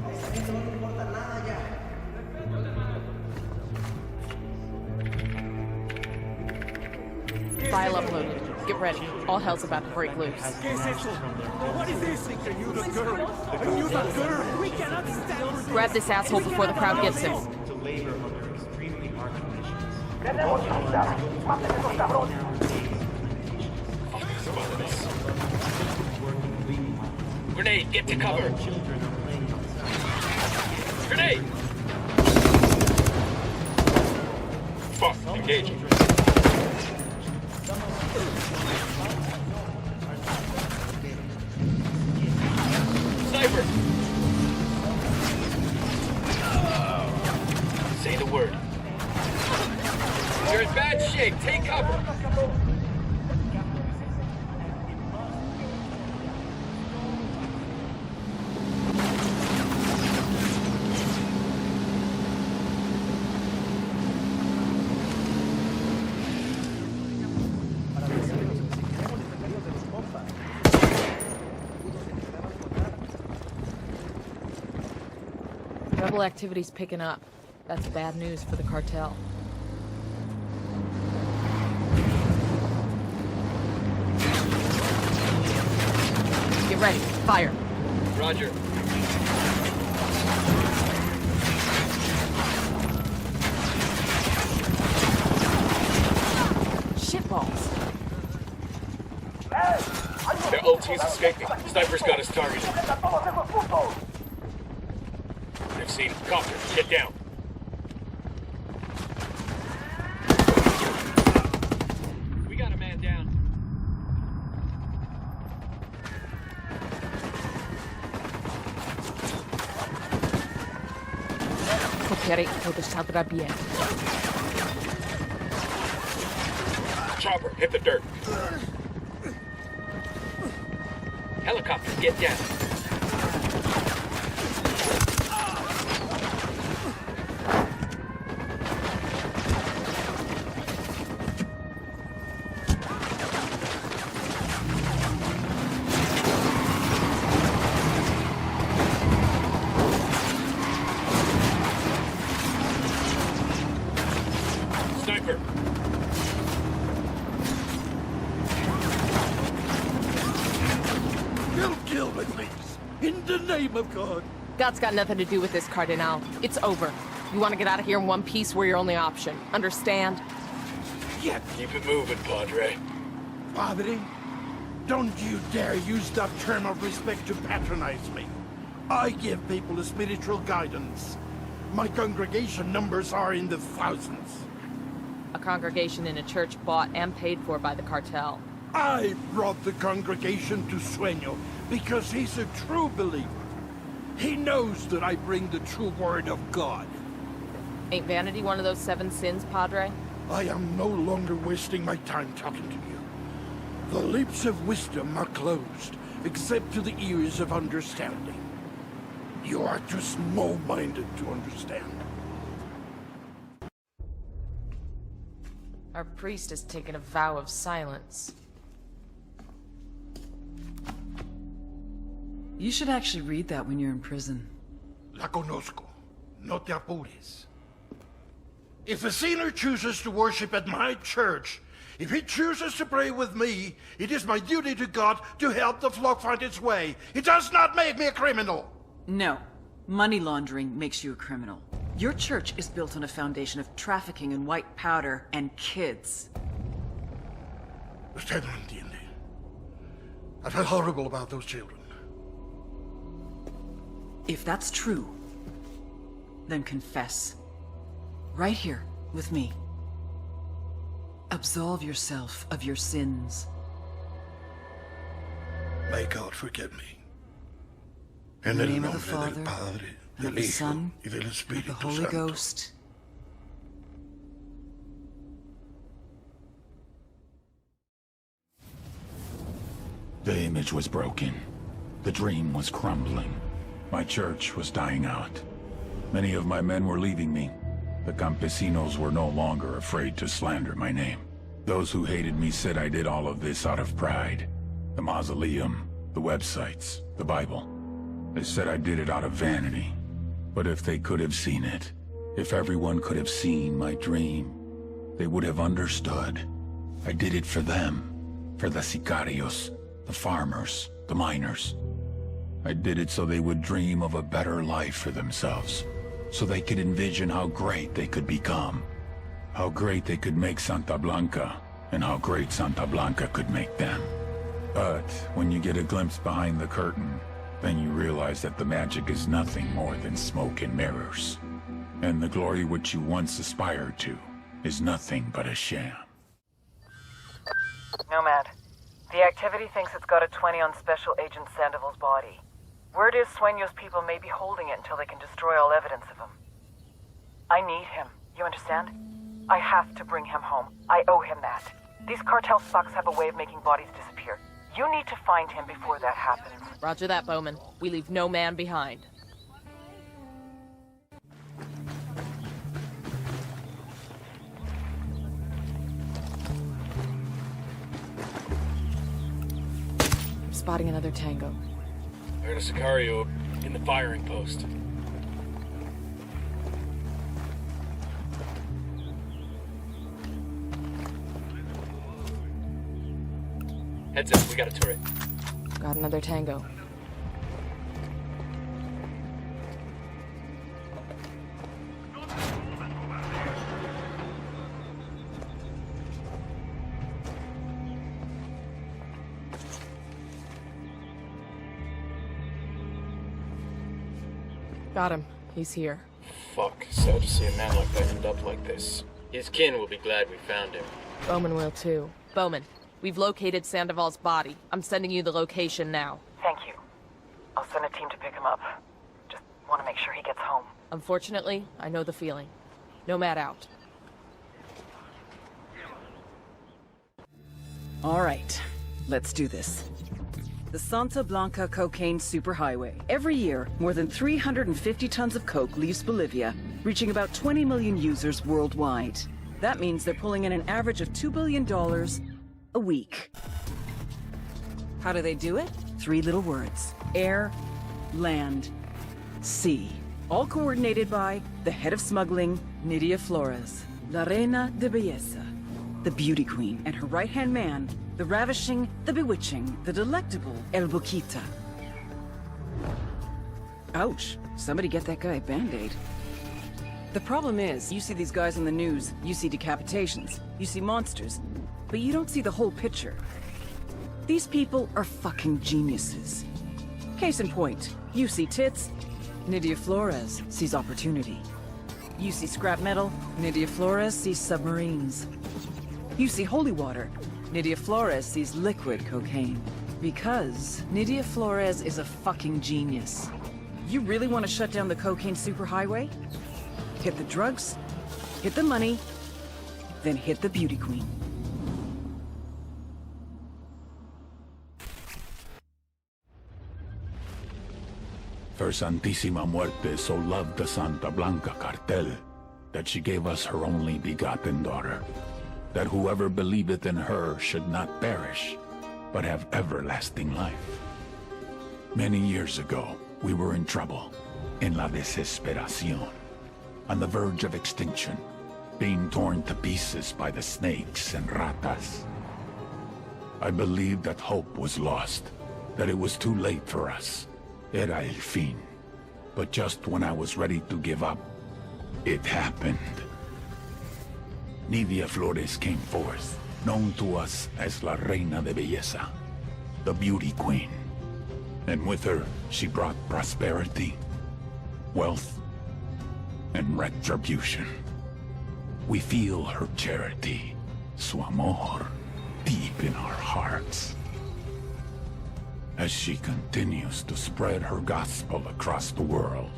E: File uploaded. Get ready. All hell's about to break loose.
T: What is this? Can you the girl? Can you the girl? We cannot stand.
E: Grab this asshole before the crowd gets him.
D: To labor under extremely harsh conditions.
L: Grenade, get to cover. Grenade! Fuck, engaging. Sniper! Say the word. You're in bad shape. Take cover.
E: Rebel activity's picking up. That's bad news for the cartel. Get ready. Fire.
L: Roger.
E: Shitballs.
L: Their OT's escaping. Sniper's got us targeted. I've seen copter. Get down. We got a man down.
E: quiere y todo saldrá bien.
L: Chopper, hit the dirt. Helicopter, get down. Sniper.
R: Don't kill me, please. In the name of God.
I: God's got nothing to do with this, Cardenal. It's over. You want to get out of here in one piece, we're your only option. Understand?
R: Yeah.
J: Keep it moving, Padre.
R: Padre, don't you dare use that term of respect to patronize me. I give people a spiritual guidance. My congregation numbers are in the thousands.
E: A congregation in a church bought and paid for by the cartel.
R: I brought the congregation to Sueño because he's a true believer. He knows that I bring the true word of God.
E: Ain't vanity one of those 7 sins, Padre?
R: I am no longer wasting my time talking to you. The lips of wisdom are closed, except to the ears of understanding. You are too small-minded to understand.
E: Our priest has taken a vow of silence.
C: You should actually read that when you're in prison.
R: La conozco. No te apures. If a sinner chooses to worship at my church, if he chooses to pray with me, it is my duty to God to help the flock find its way. It does not make me a criminal.
C: No. Money laundering makes you a criminal. Your church is built on a foundation of trafficking in white powder and kids.
R: Usted no entiende. I felt horrible about those children.
C: If that's true, then confess. Right here, with me. Absolve yourself of your sins.
R: May God forgive me.
C: In the name of the Father, and of the Son, and of the Holy Ghost.
A: The image was broken. The dream was crumbling. My church was dying out. Many of my men were leaving me. The campesinos were no longer afraid to slander my name. Those who hated me said I did all of this out of pride. The mausoleum, the websites, the Bible. They said I did it out of vanity. But if they could have seen it, if everyone could have seen my dream, they would have understood. I did it for them, for the sicarios, the farmers, the miners. I did it so they would dream of a better life for themselves, so they could envision how great they could become, how great they could make Santa Blanca, and how great Santa Blanca could make them. But when you get a glimpse behind the curtain, then you realize that the magic is nothing more than smoke and mirrors. And the glory which you once aspired to is nothing but a sham.
F: Nomad, the activity thinks it's got a 20 on Special Agent Sandoval's body. Word is Sueño's people may be holding it until they can destroy all evidence of him. I need him, you understand? I have to bring him home. I owe him that. These cartel sucks have a way of making bodies disappear. You need to find him before that happens.
E: Roger that, Bowman. We leave no man behind. I'm spotting another tango.
J: I heard a Sicario in the firing post. Heads up, we got a turret.
E: Got another tango. Got him. He's here.
J: Fuck, sad to see a man like that end up like this. His kin will be glad we found him.
E: Bowman will too. Bowman, we've located Sandoval's body. I'm sending you the location now.
F: Thank you. I'll send a team to pick him up. Just want to make sure he gets home.
E: Unfortunately, I know the feeling. Nomad out.
C: All right, let's do this. The Santa Blanca cocaine superhighway. Every year, more than 350 tons of coke leaves Bolivia, reaching about 20 million users worldwide. That means they're pulling in an average of $2 billion a week. How do they do it? 3 little words. Air, land, sea. All coordinated by the head of smuggling, Nidia Flores, La Reina de Belleza, the beauty queen, and her right-hand man, the ravishing, the bewitching, the delectable El Boquita. Ouch. Somebody get that guy a Band-Aid. The problem is, you see these guys on the news, you see decapitations, you see monsters, but you don't see the whole picture. These people are fucking geniuses. Case in point, you see tits, Nidia Flores sees opportunity. You see scrap metal, Nidia Flores sees submarines. You see holy water, Nidia Flores sees liquid cocaine. Because Nidia Flores is a fucking genius. You really want to shut down the cocaine superhighway? Hit the drugs, hit the money, then hit the beauty queen.
A: Her Santísima Muerte so loved the Santa Blanca Cartel that she gave us her only begotten daughter, that whoever believeth in her should not perish, but have everlasting life. Many years ago, we were in trouble, en la desesperación, on the verge of extinction, being torn to pieces by the snakes and ratas. I believed that hope was lost, that it was too late for us. Era el fin. But just when I was ready to give up, it happened. Nidia Flores came forth, known to us as La Reina de Belleza, the beauty queen. And with her, she brought prosperity, wealth, and retribution. We feel her charity, su amor, deep in our hearts. As she continues to spread her gospel across the world,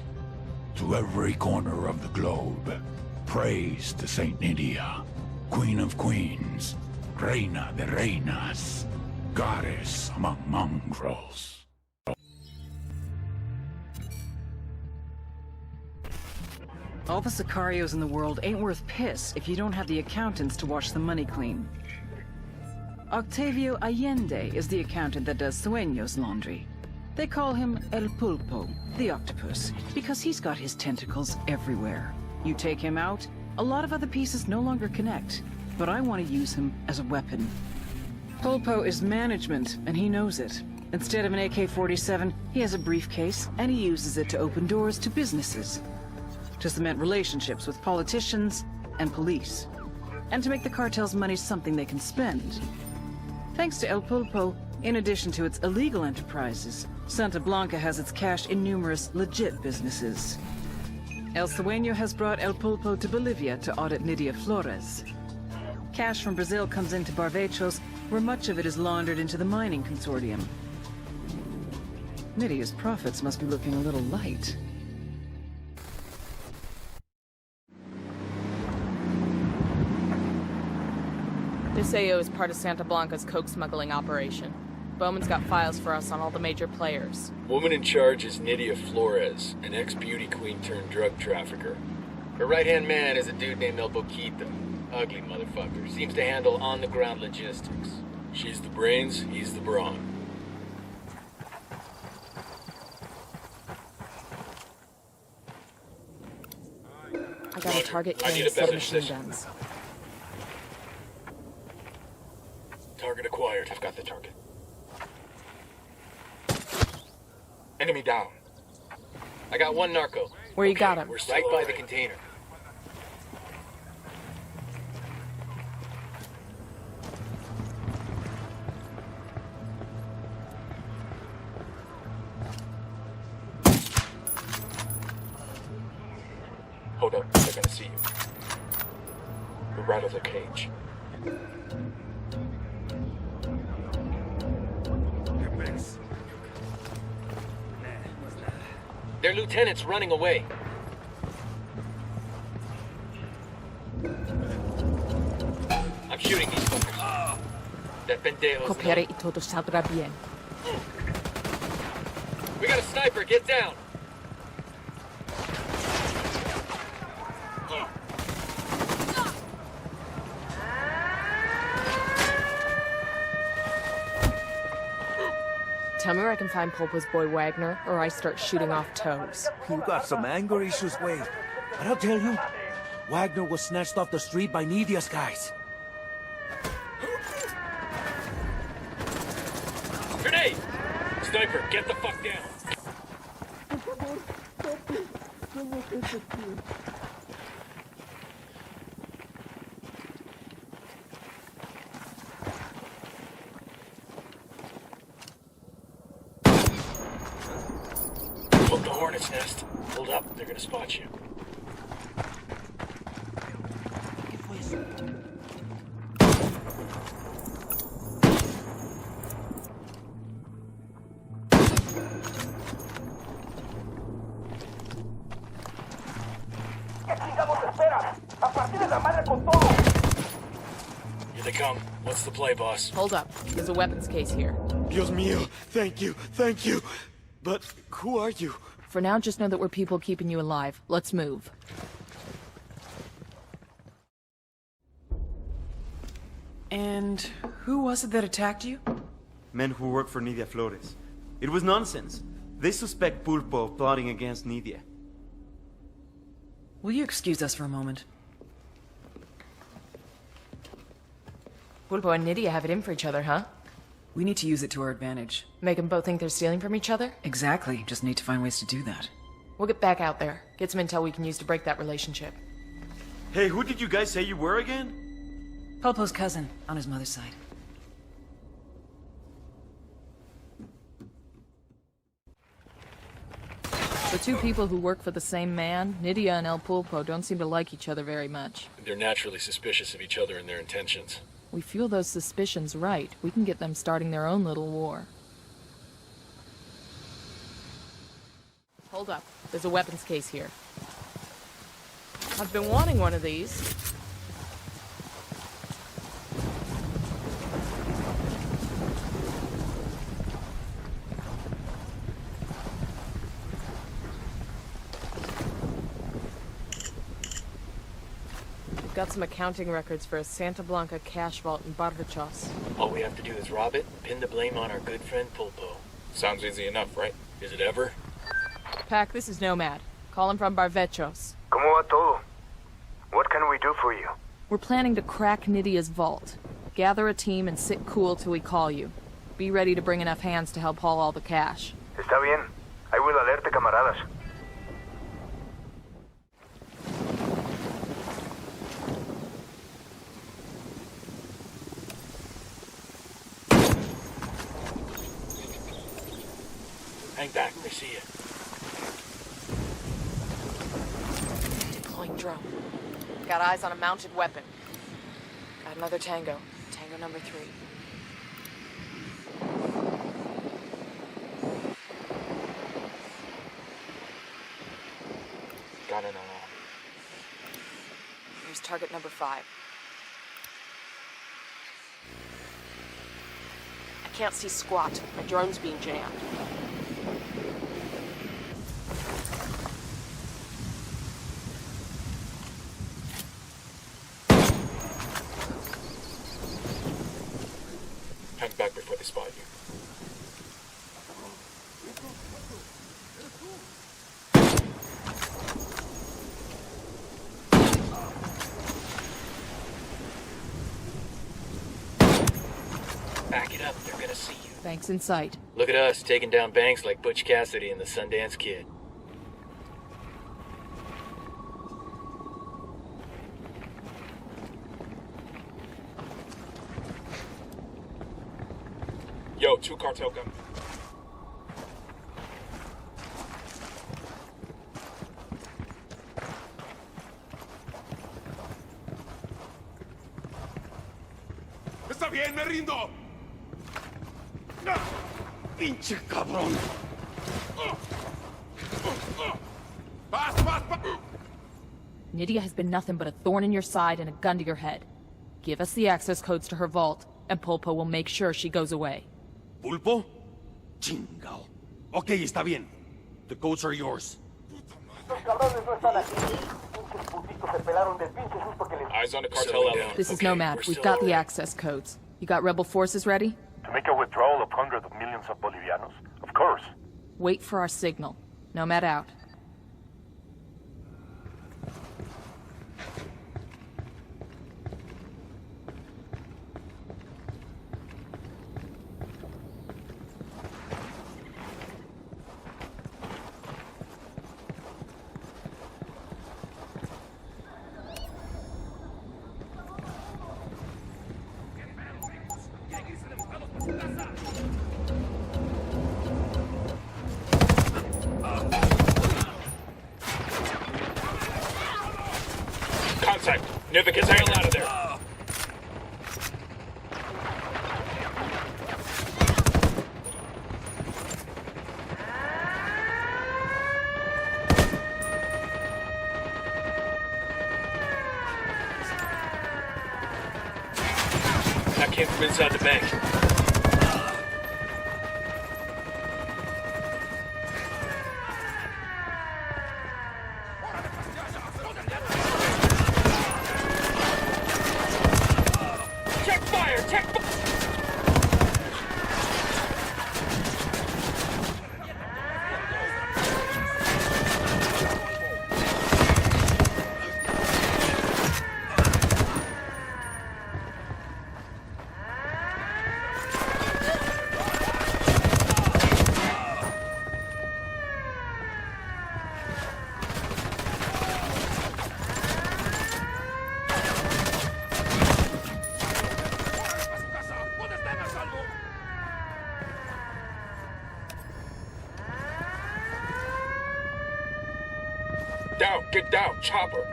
A: to every corner of the globe, praise to Saint Nidia, Queen of Queens, Reina de Reinas, Goddess among mongrels.
C: All the Sicarios in the world ain't worth piss if you don't have the accountants to wash the money clean. Octavio Allende is the accountant that does Sueño's laundry. They call him El Pulpo, the octopus, because he's got his tentacles everywhere. You take him out, a lot of other pieces no longer connect, but I want to use him as a weapon. Pulpo is management, and he knows it. Instead of an AK-47, he has a briefcase, and he uses it to open doors to businesses, to cement relationships with politicians and police, and to make the cartel's money something they can spend. Thanks to El Pulpo, in addition to its illegal enterprises, Santa Blanca has its cash in numerous legit businesses. El Sueño has brought El Pulpo to Bolivia to audit Nidia Flores. Cash from Brazil comes into Barvechos, where much of it is laundered into the mining consortium. Nidia's profits must be looking a little light.
E: This AO is part of Santa Blanca's coke smuggling operation. Bowman's got files for us on all the major players.
J: Woman in charge is Nidia Flores, an ex-beauty queen turned drug trafficker. Her right-hand man is a dude named El Boquita. Ugly motherfucker. Seems to handle on-the-ground logistics. She's the brains, he's the brawn.
E: I got a target
J: I need
E: carrying
J: a better
E: submachine
J: position.
E: guns.
J: Target acquired. I've got the target. Enemy down. I got one narco.
E: Where you got him?
J: We're right by the container. Hold up, they're gonna see you. We're right of the cage. Their lieutenant's running away. shooting these fuckers. That pendejo's
E: Copiare y todo saldrá bien.
J: We got a sniper, get down!
E: Tell me where I can find Pulpo's boy Wagner, or I start shooting off toes.
T: You got some anger issues, Wade. But I'll tell you, Wagner was snatched off the street by Nidia's guys.
J: Grenade! Sniper, get the fuck down! Look, the hornet's nest. Hold up, they're gonna spot you. Here they come. What's the play, boss?
E: Hold up. There's a weapons case here.
N: Dios mío, thank you, thank you. But who are you?
E: For now, just know that we're people keeping you alive. Let's move.
C: And who was it that attacked you?
H: Men who work for Nidia Flores. It was nonsense. They suspect Pulpo of plotting against Nidia.
C: Will you excuse us for a moment?
E: Pulpo and Nidia have it in for each other, huh?
C: We need to use it to our advantage.
E: Make them both think they're stealing from each other?
C: Exactly. Just need to find ways to do that.
E: We'll get back out there. Get some intel we can use to break that relationship.
H: Hey, who did you guys say you were again?
C: Pulpo's cousin, on his mother's side.
E: The two people who work for the same man, Nidia and El Pulpo, don't seem to like each other very much.
J: They're naturally suspicious of each other and their intentions.
E: We fuel those suspicions right. We can get them starting their own little war. Hold up. There's a weapons case here. I've been wanting one of these. Got some accounting records for a Santa Blanca cash vault in Barrachos.
J: All we have to do is rob it, pin the blame on our good friend Pulpo.
L: Sounds easy enough, right?
J: Is it ever?
E: Pac, this is Nomad. Calling from Barvechos.
O: ¿Cómo va todo? What can we do for you?
E: We're planning to crack Nidia's vault. Gather a team and sit cool till we call you. Be ready to bring enough hands to help haul all the cash.
O: Está bien. I will alerte, camaradas.
J: Hang back, they see you.
E: Deploying drone. Got eyes on a mounted weapon. Got another tango. Tango number 3.
J: Got an alarm.
E: Here's target number 5. I can't see squat. My drone's being jammed.
J: Hang back before they spot you. Back it up, they're gonna see you.
E: Banks in sight.
J: Look at us, taking down banks like Butch Cassidy and the Sundance Kid.
L: Yo, 2 cartel gun.
N: Está bien, me rindo. Pinche cabrón.
E: Nidia has been nothing but a thorn in your side and a gun to your head. Give us the access codes to her vault, and Pulpo will make sure she goes away.
N: ¿Pulpo? Chingao. Okay, está bien. The codes are yours.
L: Eyes on the cartel element.
E: This is Nomad. We've got the access codes. You got rebel forces ready?
Q: To make a withdrawal of hundreds of millions of Bolivianos? Of course.
E: Wait for our signal. Nomad out.
L: Contact! Near the gazelle out of there!
J: That came from inside the bank.
L: Down, get down, chopper.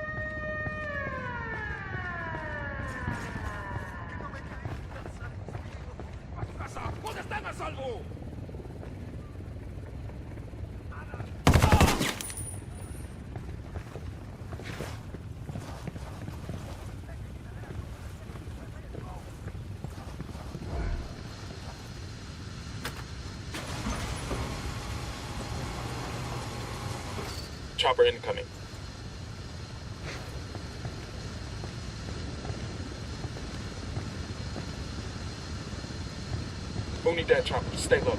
L: Chopper incoming. Who need that chopper? Stay low.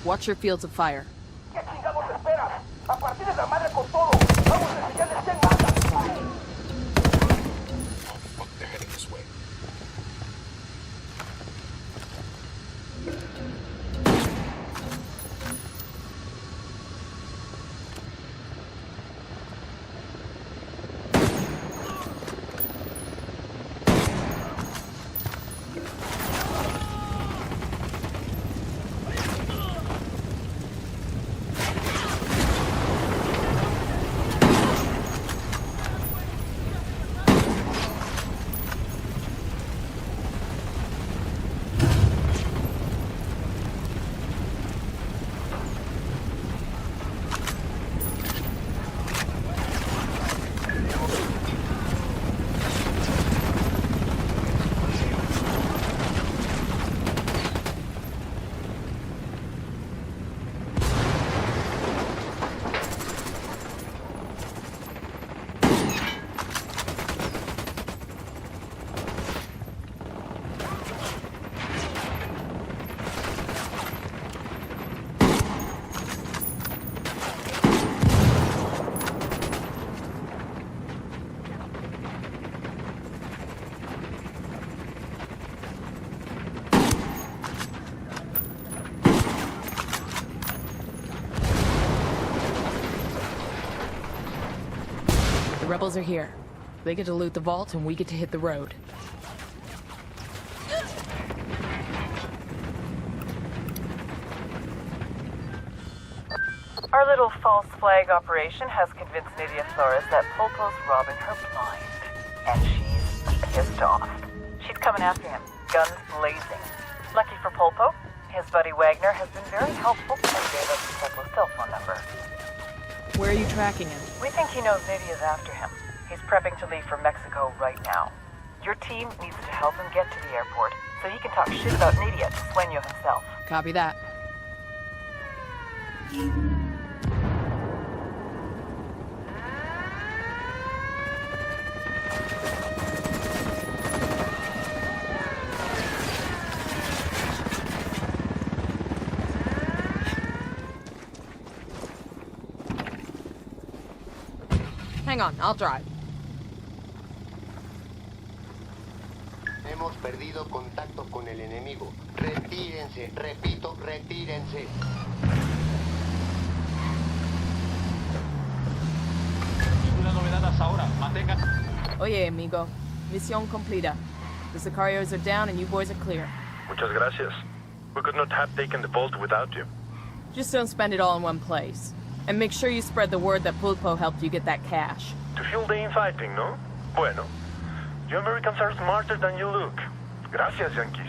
E: Watch your fields of fire.
L: They're heading this way.
E: The rebels are here. They get to loot the vault and we get to hit the road.
F: Our little false flag operation has convinced Nydia Flores that Pulpo's robbing her blind. And she's pissed off. She's coming after him, guns blazing. Lucky for Pulpo, his buddy Wagner has been very helpful and gave us
E: Where are you tracking him?
F: We think he knows Nydia's after him. He's prepping to leave for Mexico right now. Your team needs to help him get to the airport so he can talk shit about Nydia to Sueño himself.
E: Copy that. Hang on, I'll drive.
P: Hemos perdido contacto con el enemigo. Retírense, repito, retírense.
D: Ninguna novedad hasta ahora. Mantengan.
E: Oye, amigo. Misión cumplida. The Sicarios are down and you boys are clear.
Q: Muchas gracias. We could not have taken the vault without you.
E: Just don't spend it all in one place. And make sure you spread the word that Pulpo helped you get that cash.
Q: To fuel the infighting, no? Bueno. You Americans are smarter than you look. Gracias, Yankees.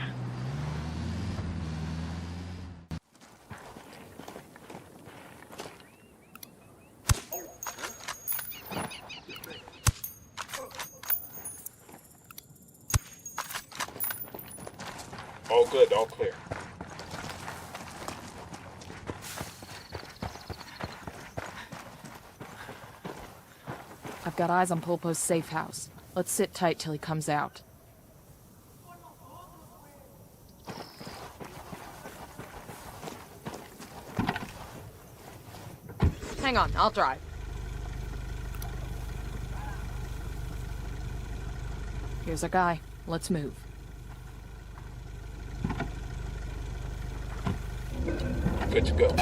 L: All good, all clear.
E: I've got eyes on Pulpo's safe house. Let's sit tight till he comes out. Hang on, I'll drive. Here's our guy. Let's move.
L: Good to go.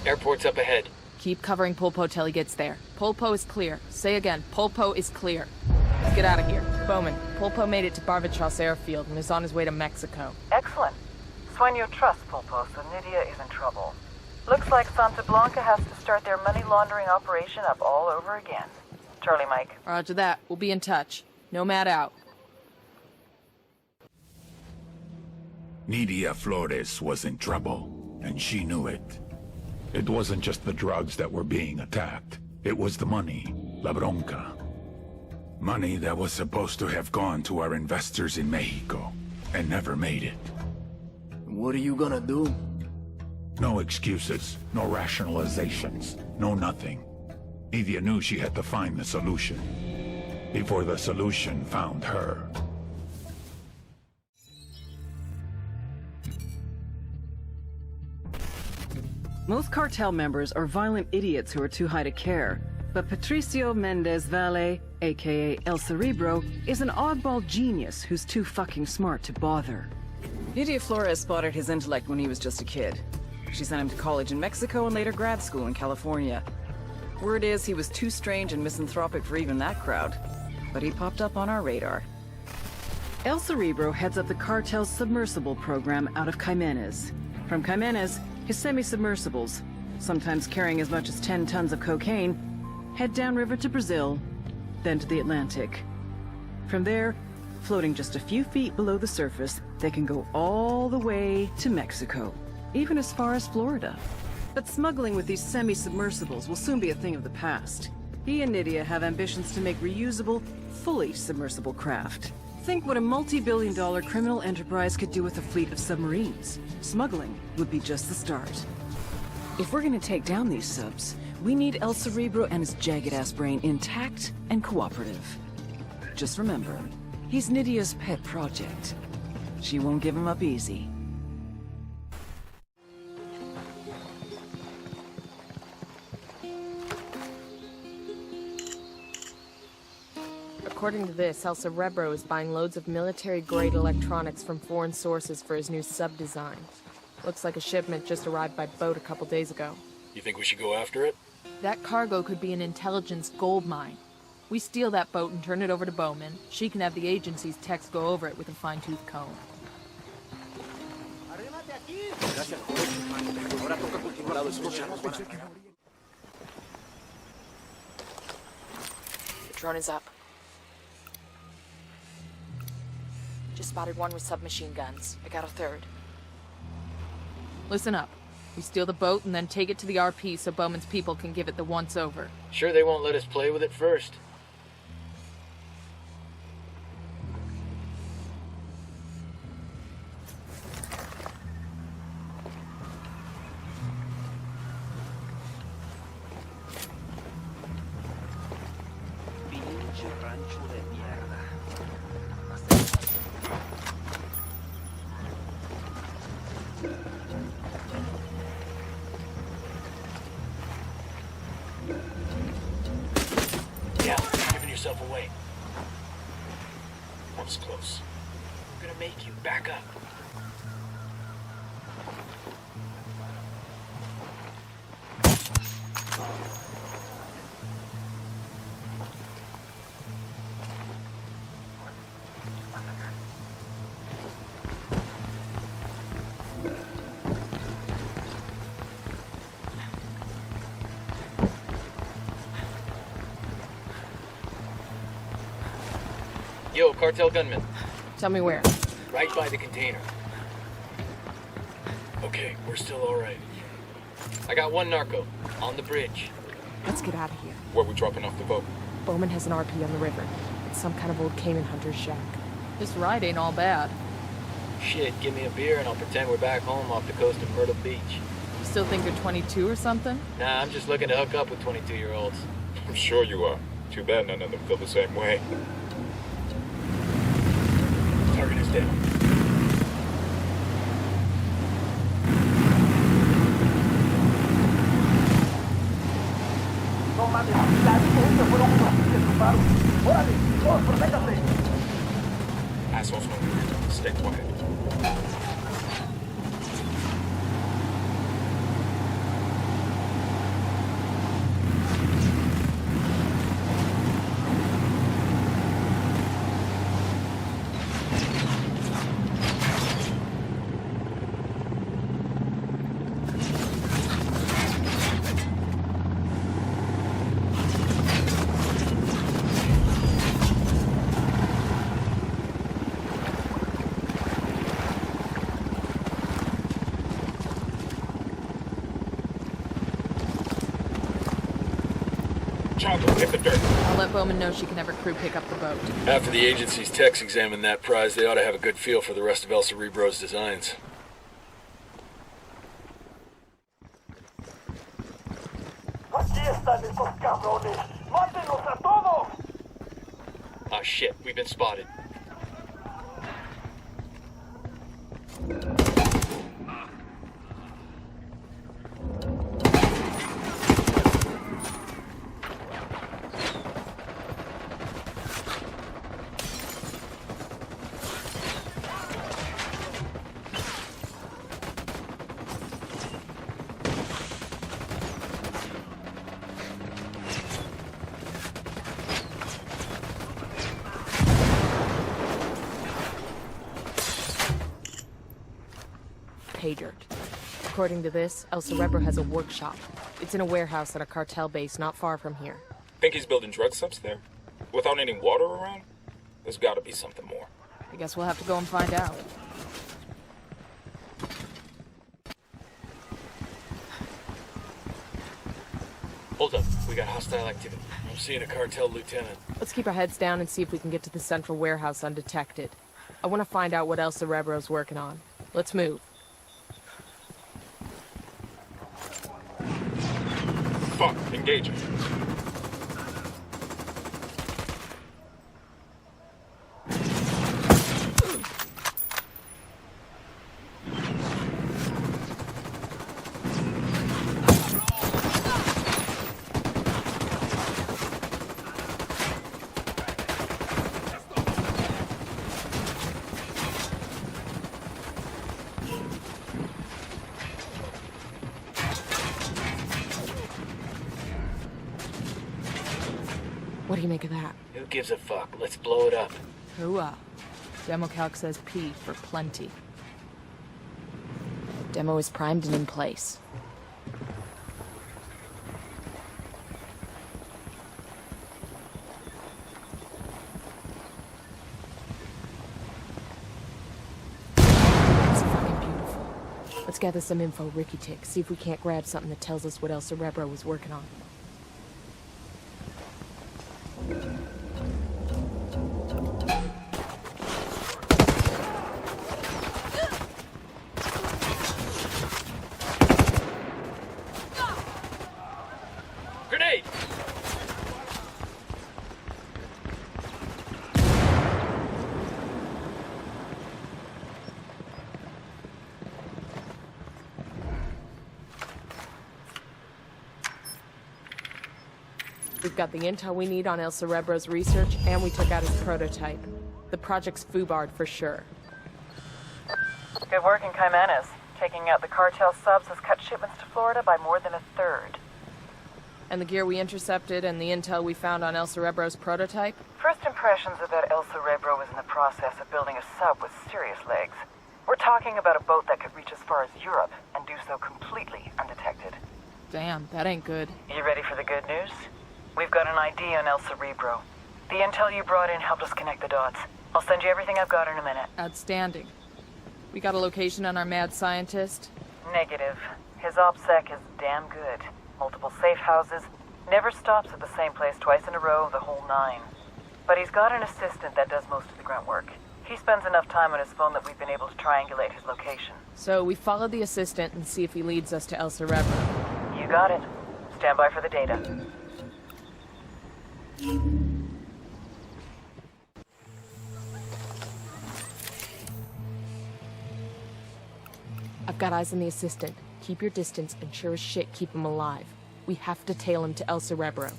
J: Airport's up ahead.
E: Keep covering Pulpo till he gets there. Pulpo is clear. Say again, Pulpo is clear. Let's get out of here. Bowman, Pulpo made it to Barvatros Airfield and is on his way to Mexico.
F: Excellent. Sueño trusts Pulpo, so Nydia is in trouble. Looks like Santa Blanca has to start their money laundering operation up all over again. Charlie, Mike.
E: Roger that. We'll be in touch. Nomad out.
A: Nydia Flores was in trouble, and she knew it. It wasn't just the drugs that were being attacked. It was the money, la bronca. Money that was supposed to have gone to our investors in Mexico, and never made it.
P: What are you gonna do?
A: No excuses, no rationalizations, no nothing. Nydia knew she had to find the solution, before the solution found her.
C: Most cartel members are violent idiots who are too high to care. But Patricio Mendez Valle, aka El Cerebro, is an oddball genius who's too fucking smart to bother. Nydia Flores spotted his intellect when he was just a kid. She sent him to college in Mexico and later grad school in California. Word is he was too strange and misanthropic for even that crowd. But he popped up on our radar. El Cerebro heads up the cartel's submersible program out of Jimenez. From Jimenez, his semi-submersibles, sometimes carrying as much as 10 tons of cocaine, head downriver to Brazil, then to the Atlantic. From there, Floating just a few feet below the surface, they can go all the way to Mexico, even as far as Florida. But smuggling with these semi-submersibles will soon be a thing of the past. He and Nydia have ambitions to make reusable, fully submersible craft. Think what a multi-billion-dollar criminal enterprise could do with a fleet of submarines. Smuggling would be just the start. If we're gonna take down these subs, we need El Cerebro and his jagged-ass brain intact and cooperative. Just remember, he's Nydia's pet project. She won't give him up easy.
E: According to this, El Cerebro is buying loads of military-grade electronics from foreign sources for his new sub-design. Looks like a shipment just arrived by boat a couple days ago.
J: You think we should go after it?
E: That cargo could be an intelligence gold mine. We steal that boat and turn it over to Bowman. She can have the agency's techs go over it with a fine-tooth comb. The drone is up. Just spotted one with submachine guns. I got a third. Listen up. We steal the boat and then take it to the RP so Bowman's people can give it the once-over.
J: Sure they won't let us play with it first. Away.
L: That was close.
J: I'm gonna make you back up. Yo, Cartel gunman.
E: Tell me where.
J: Right by the container. Okay, we're still alright. I got one narco, on the bridge.
E: Let's get out of here.
L: Where we dropping off the boat?
E: Bowman has an RP on the river. It's some kind of old Cayman hunter's shack. This ride ain't all bad.
J: Shit, give me a beer and I'll pretend we're back home off the coast of Myrtle Beach.
E: You still think you're 22 or something?
J: Nah, I'm just looking to hook up with 22-year-olds.
L: I'm sure you are. Too bad none of them feel the same way.
J: Target is down.
K: No mames, la gente fueron unos disparos. Órale, todos, protéjanse.
L: Assholes no. Stay quiet. Hit the dirt.
E: I'll let Bowman know she can have her crew pick up the boat.
J: After the agency's techs examine that prize, they ought to have a good feel for the rest of El Cerebro's designs.
K: Aquí están estos cabrones. ¡Mátenlos a todos!
J: Ah, shit, we've been spotted.
E: Pay dirt. According to this, El Cerebro has a workshop. It's in a warehouse at a cartel base not far from here.
L: Think he's building drug subs there? Without any water around? There's gotta be something more.
E: I guess we'll have to go and find out.
J: Hold up, we got hostile activity. I'm seeing a cartel lieutenant.
E: Let's keep our heads down and see if we can get to the central warehouse undetected. I want to find out what El Cerebro's working on. Let's move.
L: Fuck, engaging.
E: What do you make of that?
J: Who gives a fuck? Let's blow it up.
E: Hooah. Demo calc says P for plenty. Demo is primed and in place. It's fucking beautiful. Let's gather some info, Ricky Tick, see if we can't grab something that tells us what El Cerebro was working on.
J: Grenade!
E: We've got the intel we need on El Cerebro's research, and we took out his prototype. The project's foobarred for sure.
F: Good work in Caymanas. Taking out the cartel subs has cut shipments to Florida by more than a third.
E: And the gear we intercepted and the intel we found on El Cerebro's prototype?
F: First impressions are that El Cerebro was in the process of building a sub with serious legs. We're talking about a boat that could reach as far as Europe and do so completely undetected.
E: Damn, that ain't good.
F: You ready for the good news? We've got an ID on El Cerebro. The intel you brought in helped us connect the dots. I'll send you everything I've got in a minute.
E: Outstanding. We got a location on our mad scientist?
F: Negative. His OPSEC is damn good. Multiple safe houses. Never stops at the same place twice in a row, the whole nine. But he's got an assistant that does most of the grunt work. He spends enough time on his phone that we've been able to triangulate his location.
E: So we follow the assistant and see if he leads us to El Cerebro.
F: You got it. Stand by for the data.
E: I've got eyes on the assistant. Keep your distance and sure as shit keep him alive. We have to tail him to El Cerebro.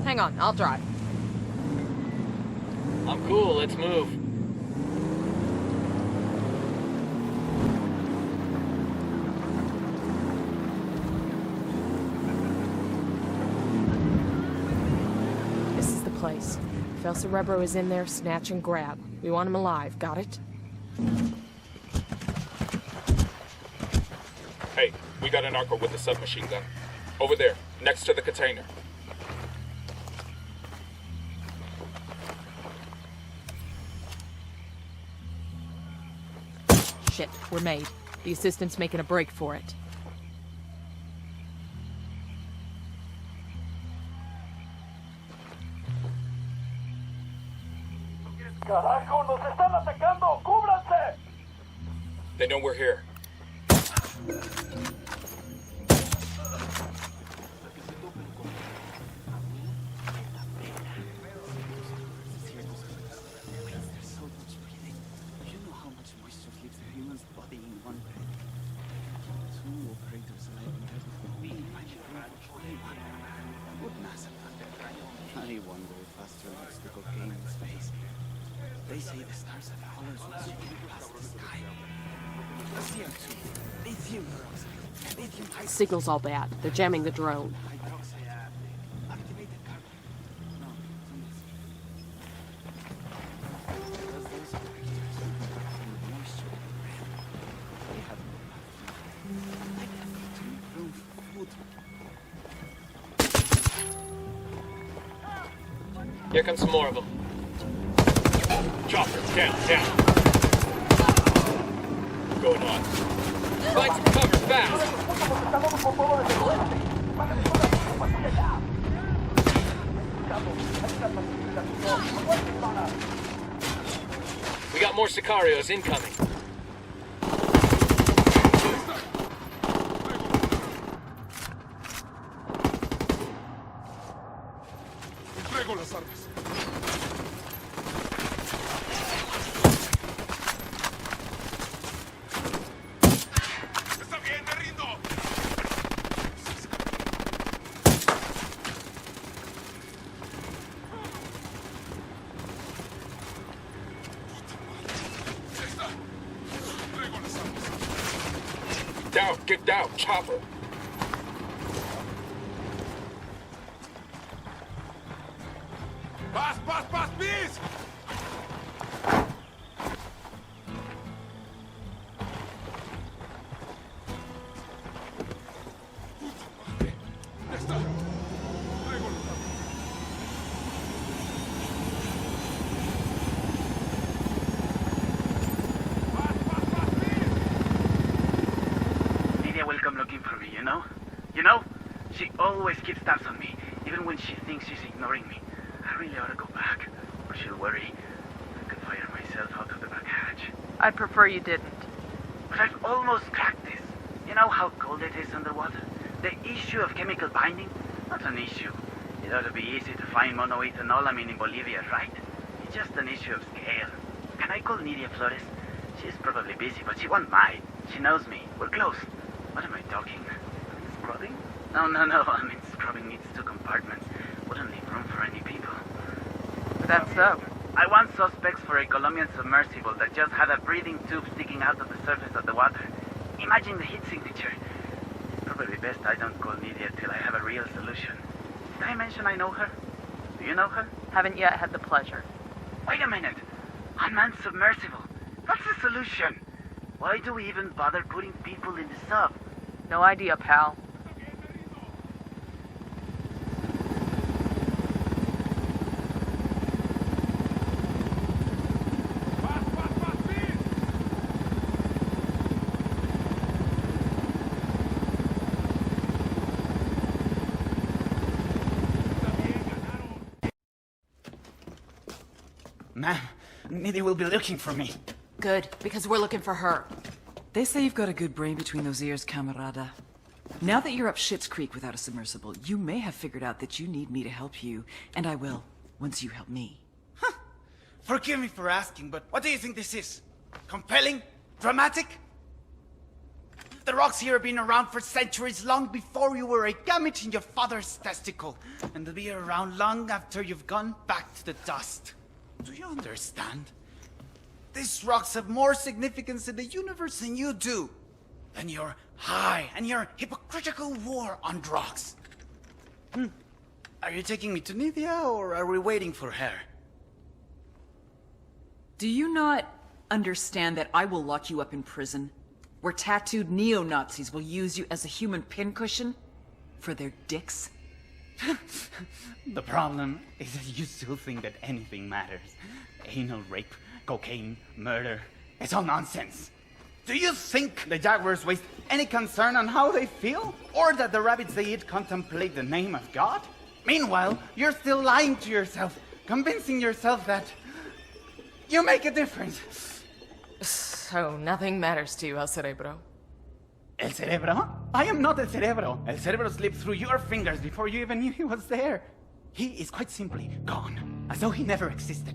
E: Hang on, I'll drive.
J: I'm cool, let's move.
E: This is the place. If El Cerebro is in there, snatch and grab. We want him alive, got it?
L: Hey, we got a narco with a submachine gun. Over there, next to the container.
E: Shit, we're made. The assistant's making a break for it.
G: ¡Carajo, nos están atacando! ¡Cúbranse!
L: They know we're here.
M: I wonder if Astro likes the cocaine in space. They say the stars have colors once you get past the sky. CO2, lithium peroxide, lithium hydroxide.
E: Signal's all bad. They're jamming the drone.
M: Activated carbon. No, moisture
J: Here comes some more of them.
L: Chopper, down. What's going on?
J: Find some cover fast! We got more sicarios incoming.
N: Entrego las armas. Está bien, me rindo.
L: Down, get down, chopper.
N: Pass, please!
M: Lydia will come looking for me, you know? You know? She always keeps tabs on me, even when she thinks she's ignoring me. I really ought to go back, or she'll worry. I could fire myself out of the back hatch.
E: I'd prefer you didn't.
M: But I've almost cracked this. You know how cold it is underwater? The issue of chemical binding? Not an issue. It ought to be easy to find monoethanolamine in Bolivia, right? It's just an issue of scale. Can I call Nidia Flores? She's probably busy, but she won't mind. She knows me. We're close. What am I talking? Scrubbing? No. I mean, scrubbing needs 2 compartments. Wouldn't leave room for any people.
E: That's so.
M: I want suspects for a Colombian submersible that just had a breathing tube sticking out of the surface of the water. Imagine the heat signature. It's probably best I don't call Nidia till I have a real solution. Did I mention I know her? Do you know her?
E: Haven't yet had the pleasure.
M: Wait a minute. Unmanned submersible. What's the solution? Why do we even bother putting people in the sub?
E: No idea, pal.
T: Ma'am, Nidia will be looking for me.
I: Good, because we're looking for her.
C: They say you've got a good brain between those ears, camarada. Now that you're up Schitt's Creek without a submersible, you may have figured out that you need me to help you, and I will, once you help me.
T: Forgive me for asking, but what do you think this is? Compelling? Dramatic? The rocks here have been around for centuries, long before you were a gamete in your father's testicle. And they'll be around long after you've gone back to the dust. Do you understand? These rocks have more significance in the universe than you do. Than your high and your hypocritical war on drugs. Are you taking me to Nidia, or are we waiting for her?
C: Do you not understand that I will lock you up in prison? Where tattooed neo-Nazis will use you as a human pincushion? For their dicks?
T: The problem is that you still think that anything matters. Anal rape, cocaine, murder. It's all nonsense. Do you think the jaguars waste any concern on how they feel? Or that the rabbits they eat contemplate the name of God? Meanwhile, you're still lying to yourself, convincing yourself that you make a difference.
E: So nothing matters to you, El Cerebro?
T: El Cerebro? I am not El Cerebro. El Cerebro slipped through your fingers before you even knew he was there. He is quite simply gone, as though he never existed.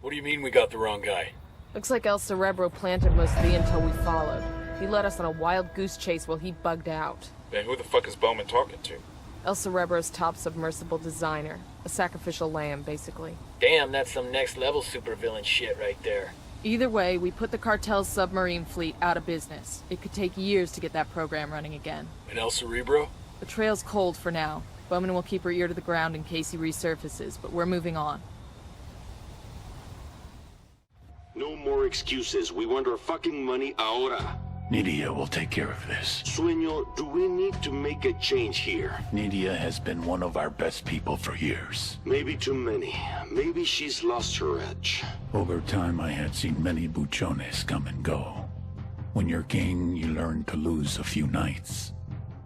J: What do you mean we got the wrong guy?
E: Looks like El Cerebro planted most of the intel we followed. He led us on a wild goose chase while he bugged out.
L: Then who the fuck is Bowman talking to?
E: El Cerebro's top submersible designer. A sacrificial lamb, basically.
J: Damn, that's some next-level supervillain shit right there.
E: Either way, we put the Cartel's submarine fleet out of business. It could take years to get that program running again.
J: And El Cerebro?
E: The trail's cold for now. Bowman will keep her ear to the ground in case he resurfaces, but we're moving on.
U: No more excuses. We want our fucking money ahora.
A: Nidia will take care of this.
U: Sueño, do we need to make a change here?
A: Nidia has been one of our best people for years.
U: Maybe too many. Maybe she's lost her edge.
A: Over time, I had seen many buchones come and go. When you're king, you learn to lose a few knights.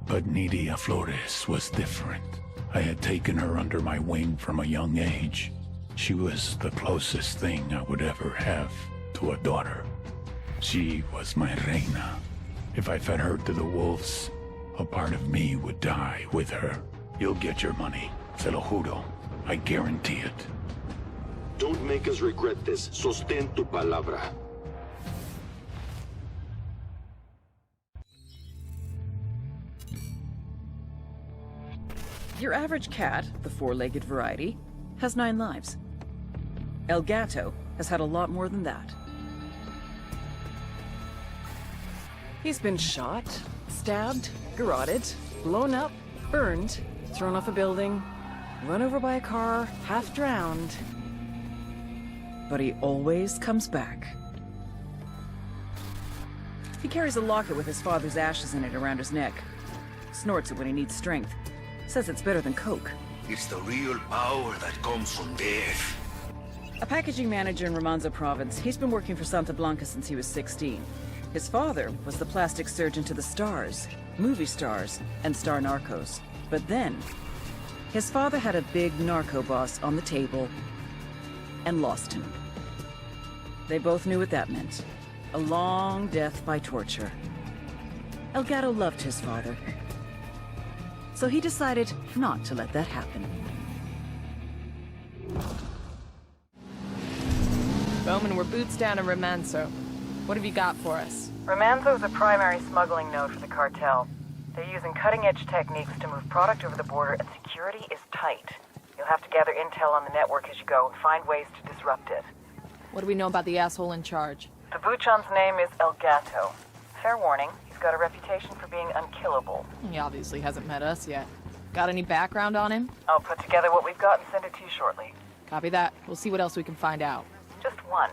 A: But Nidia Flores was different. I had taken her under my wing from a young age. She was the closest thing I would ever have to a daughter. She was my reina. If I fed her to the wolves, a part of me would die with her. You'll get your money. Se lo juro. I guarantee it.
U: Don't make us regret this. Sostén tu palabra.
C: Your average cat, the four-legged variety, has 9 lives. El Gato has had a lot more than that. He's been shot, stabbed, garroted, blown up, burned, thrown off a building, run over by a car, half drowned. But he always comes back. He carries a locket with his father's ashes in it around his neck. Snorts it when he needs strength. Says it's better than coke.
K: It's the real power that comes from death.
C: A packaging manager in Romanzo province, he's been working for Santa Blanca since he was 16. His father was the plastic surgeon to the stars, movie stars, and star narcos. But then, his father had a big narco boss on the table and lost him. They both knew what that meant. A long death by torture. El Gato loved his father, so he decided not to let that happen.
E: Bowman, we're boots down in Romanzo. What have you got for us?
F: Romanzo is a primary smuggling node for the cartel. They're using cutting-edge techniques to move product over the border, and security is tight. You'll have to gather intel on the network as you go and find ways to disrupt it.
E: What do we know about the asshole in charge?
F: The Buchon's name is El Gato. Fair warning, he's got a reputation for being unkillable.
E: He obviously hasn't met us yet. Got any background on him?
F: I'll put together what we've got and send it to you shortly.
E: Copy that. We'll see what else we can find out.
F: Just one.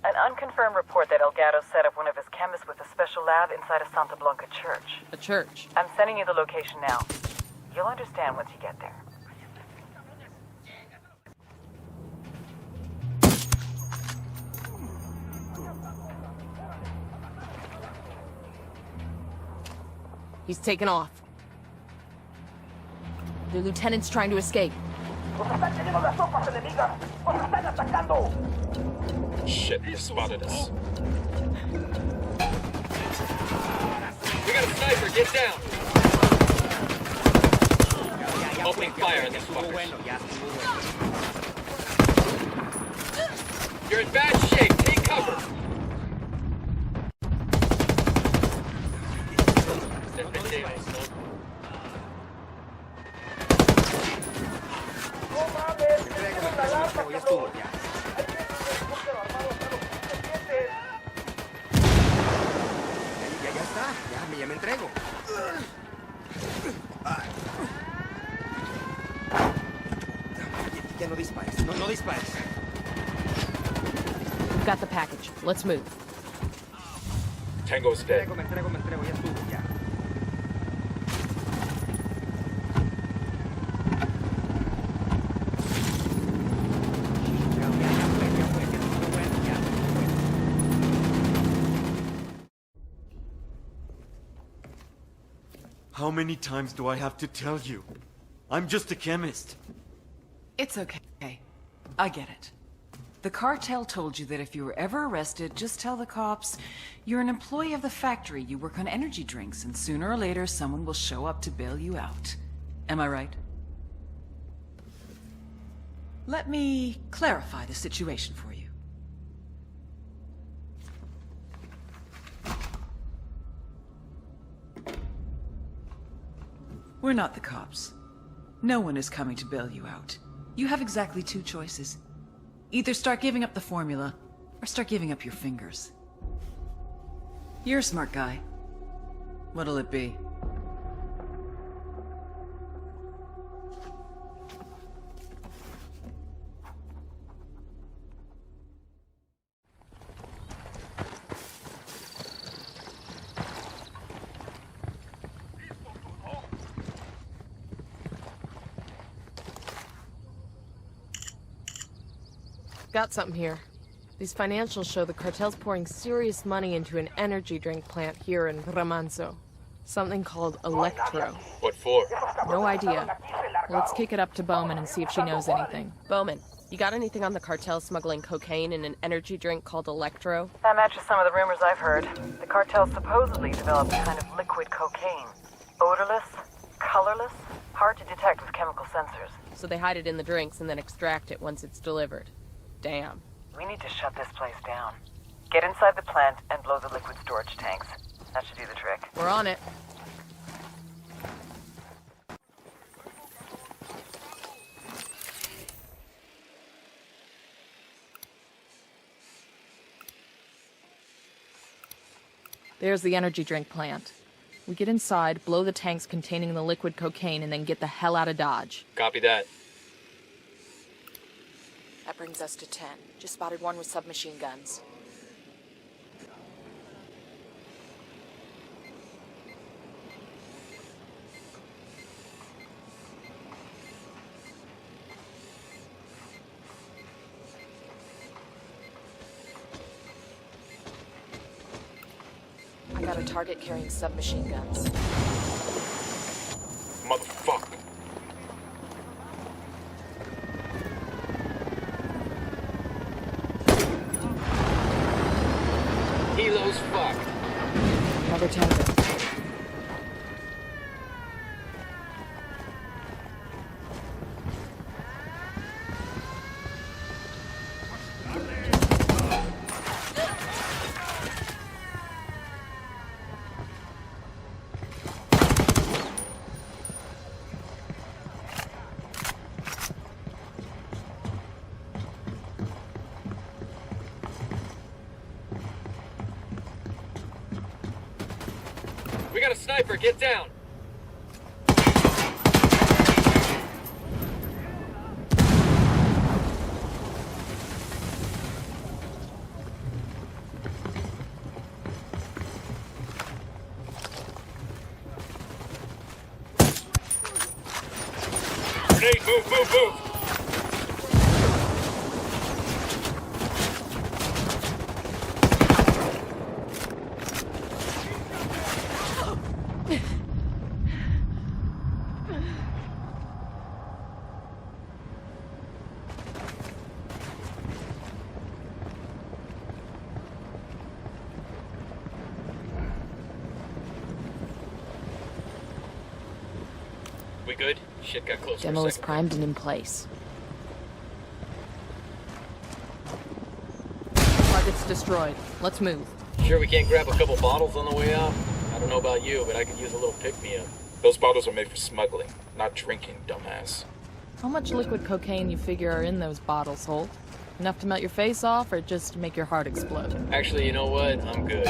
F: An unconfirmed report that El Gato set up one of his chemists with a special lab inside a Santa Blanca church.
E: A church?
F: I'm sending you the location now. You'll understand once you get there.
E: He's taken off. The lieutenant's trying to escape.
L: Shit, they spotted us.
B: We got a sniper, get down! Opening fire at this fuckers. You're in bad shape, take cover!
T: Ya me entrego. Ya no dispares, no dispares.
E: We've got the package. Let's move.
L: Tango's dead.
T: Me entrego, ya estuvo, ya.
H: How many times do I have to tell you? I'm just a chemist.
C: It's okay. I get it. The cartel told you that if you were ever arrested, just tell the cops you're an employee of the factory, you work on energy drinks, and sooner or later someone will show up to bail you out. Am I right? Let me clarify the situation for you. We're not the cops. No one is coming to bail you out. You have exactly 2 choices. Either start giving up the formula, or start giving up your fingers. You're a smart guy. What'll it be?
E: Got something here. These financials show the cartel's pouring serious money into an energy drink plant here in Remanso. Something called Electro.
J: What for?
E: No idea. Let's kick it up to Bowman and see if she knows anything.
I: Bowman, you got anything on the cartel smuggling cocaine in an energy drink called Electro?
F: That matches some of the rumors I've heard. The cartel supposedly developed a kind of liquid cocaine. Odorless, colorless, hard to detect with chemical sensors.
I: So they hide it in the drinks and then extract it once it's delivered. Damn.
F: We need to shut this place down. Get inside the plant and blow the liquid storage tanks. That should do the trick.
I: We're on it.
E: There's the energy drink plant. We get inside, blow the tanks containing the liquid cocaine, and then get the hell out of Dodge.
J: Copy that.
E: That brings us to 10. Just spotted one with submachine guns. I got a target carrying submachine guns.
L: Motherfucker.
J: Kilo's fucked.
E: Another tango.
J: We got a sniper, get down!
L: Grenade, move, move, move!
J: We good? Shit got close.
E: Demo is primed and in place. Target's destroyed. Let's move.
J: Sure we can't grab a couple bottles on the way out? I don't know about you, but I could use a little pick-me-up.
L: Those bottles are made for smuggling, not drinking, dumbass.
E: How much liquid cocaine you figure are in those bottles, Holt? Enough to melt your face off, or just to make your heart explode?
J: Actually, you know what? I'm good.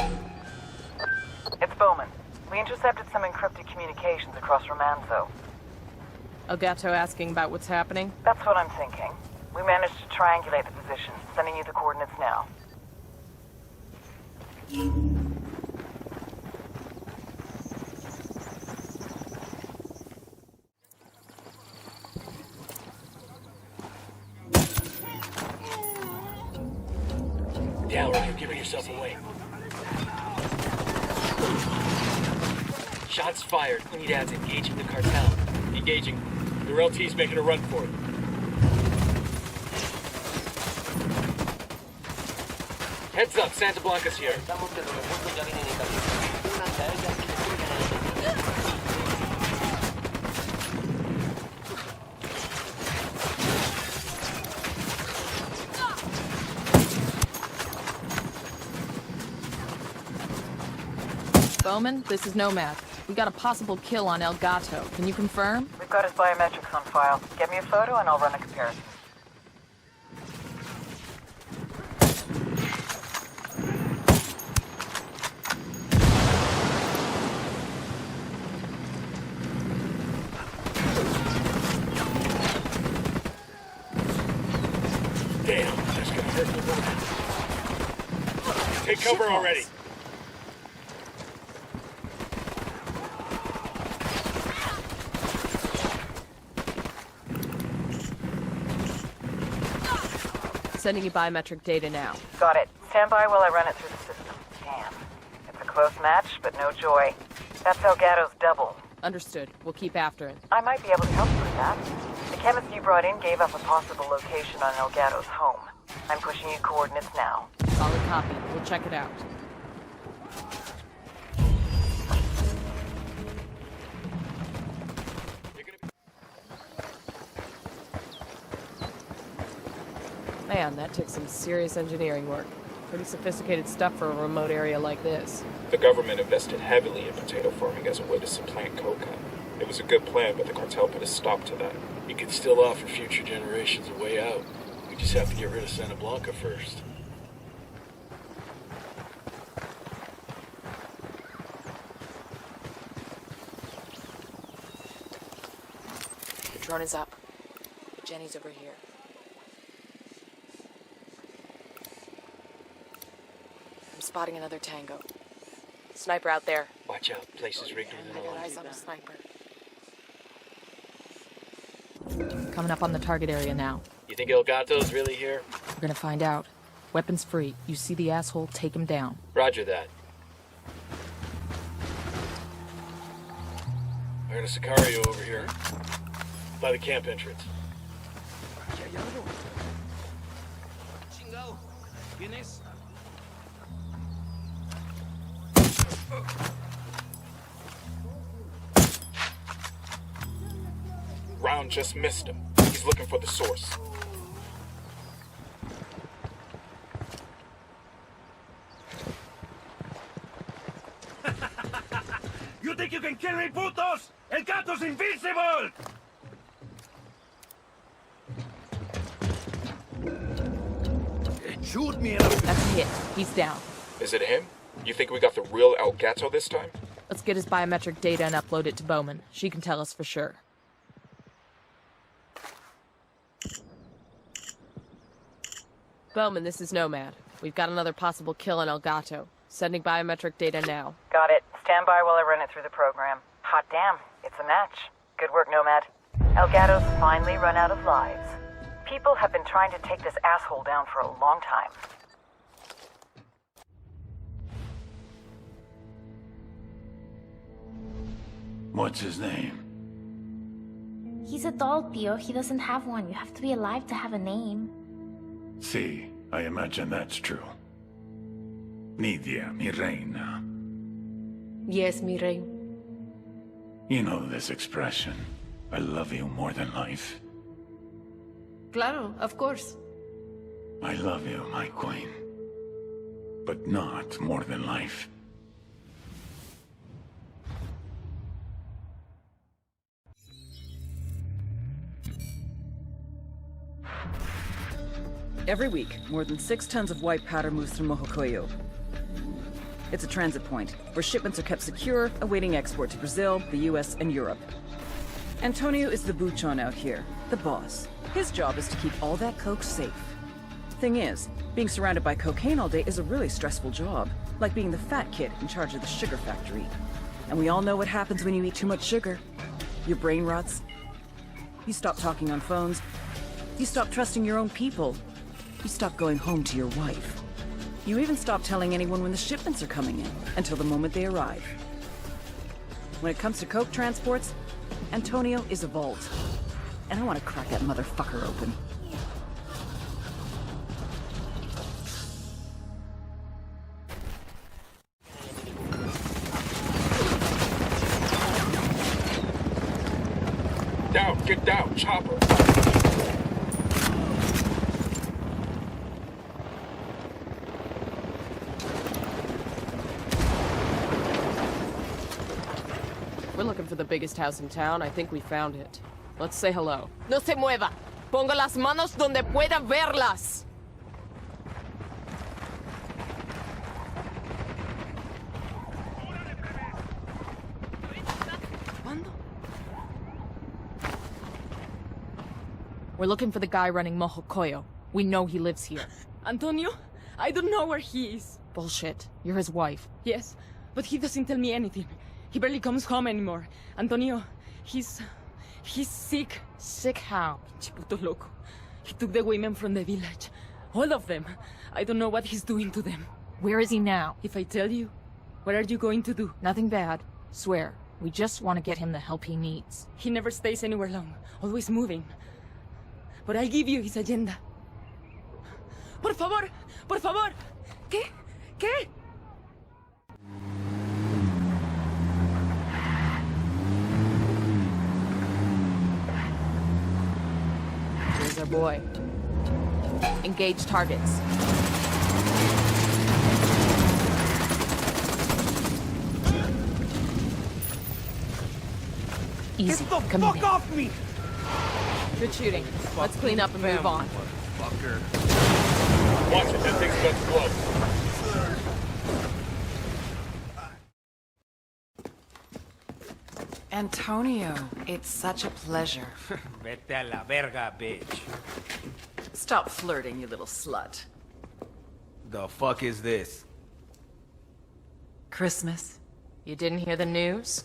F: It's Bowman. We intercepted some encrypted communications across Remanso.
E: Elgato asking about what's happening?
F: That's what I'm thinking. We managed to triangulate the position, sending you the coordinates now.
J: Yeah, right, you're giving yourself away. Shots fired. Unidad's engaging the cartel. Engaging. The LT's making a run for it. Heads up, Santa Blanca's here.
E: Bowman, this is Nomad. We got a possible kill on El Gato. Can you confirm?
F: We've got his biometrics on file. Get me a photo and I'll run a comparison.
L: Damn, that's gonna hurt the Take cover already.
E: Sending you biometric data now.
F: Got it. Stand by while I run it through the system. Damn. It's a close match, but no joy. That's Elgato's double.
E: Understood. We'll keep after it.
F: I might be able to help you with that. The chemist you brought in gave up a possible location on Elgato's home. I'm pushing you coordinates now.
E: Solid copy. We'll check it out. Man, that took some serious engineering work. Pretty sophisticated stuff for a remote area like this.
L: The government invested heavily in potato farming as a way to supplant coca. It was a good plan, but the cartel put a stop to that.
J: You could still offer future generations a way out. We just have to get rid of Santa Blanca first.
E: The drone is up. Jenny's over here. I'm spotting another tango. Sniper out there.
J: Watch out, place is rigged with
E: I
J: an
E: got
J: alarm.
E: eyes on a sniper. Coming up on the target area now.
J: You think Elgato's really here?
E: We're gonna find out. Weapons free. You see the asshole, take him down.
J: Roger that. I got a Sicario over here. By the camp entrance.
B: Chingao. ¿Quién es?
L: Round just missed him. He's looking for the source.
Q: You think you can kill me, putos? El gato's invincible!
R: Shoot me.
E: That's a hit. He's down.
L: Is it him? You think we got the real El Gato this time?
E: Let's get his biometric data and upload it to Bowman. She can tell us for sure. Bowman, this is Nomad. We've got another possible kill on El Gato. Sending biometric data now.
F: Got it. Stand by while I run it through the program. Hot damn. It's a match. Good work, Nomad. Elgato's finally run out of lives. People have been trying to take this asshole down for a long time.
A: What's his name?
S: He's a doll, Tio. He doesn't have one. You have to be alive to have a name.
A: See, I imagine that's true. Nidia, mi reina.
I: Yes, mi rey.
A: You know this expression. I love you more than life.
I: Claro, of course.
A: I love you, my queen. But not more than life.
C: Every week, more than 6 tons of white powder moves through Mojocoyo. It's a transit point, where shipments are kept secure, awaiting export to Brazil, the US, and Europe. Antonio is the buchon out here, the boss. His job is to keep all that coke safe. Thing is, being surrounded by cocaine all day is a really stressful job, like being the fat kid in charge of the sugar factory. And we all know what happens when you eat too much sugar. Your brain rots. You stop talking on phones. You stop trusting your own people. You stop going home to your wife. You even stop telling anyone when the shipments are coming in, until the moment they arrive. When it comes to coke transports, Antonio is a vault. And I want to crack that motherfucker open.
L: Down, get down, chopper.
E: We're looking for the biggest house in town. I think we found it. Let's say hello.
I: No se mueva. Ponga las manos donde pueda verlas.
E: We're looking for the guy running Mojocoyo. We know he lives here.
I: Antonio, I don't know where he is.
E: Bullshit. You're his wife.
I: Yes, but he doesn't tell me anything. He barely comes home anymore. Antonio, he's sick.
E: Sick how?
I: Chiputo loco. He took the women from the village.
C: All of them. I don't know what he's doing to them.
E: Where is he now?
C: If I tell you, what are you going to do?
E: Nothing bad. Swear. We just want to get him the help he needs.
C: He never stays anywhere long. Always moving. But I'll give you his agenda. Por favor! Por favor! ¿Qué? ¿Qué?
E: Here's our boy. Engage targets. Easy.
T: Get the
E: Come
T: fuck
E: in.
T: off me!
E: Good shooting. Let's clean up and move on.
J: Fucker.
L: Watch it, that thing's about to blow.
C: Antonio, it's such a pleasure.
T: Vete a la verga, bitch.
C: Stop flirting, you little slut.
T: The fuck is this?
C: Christmas.
E: You didn't hear the news?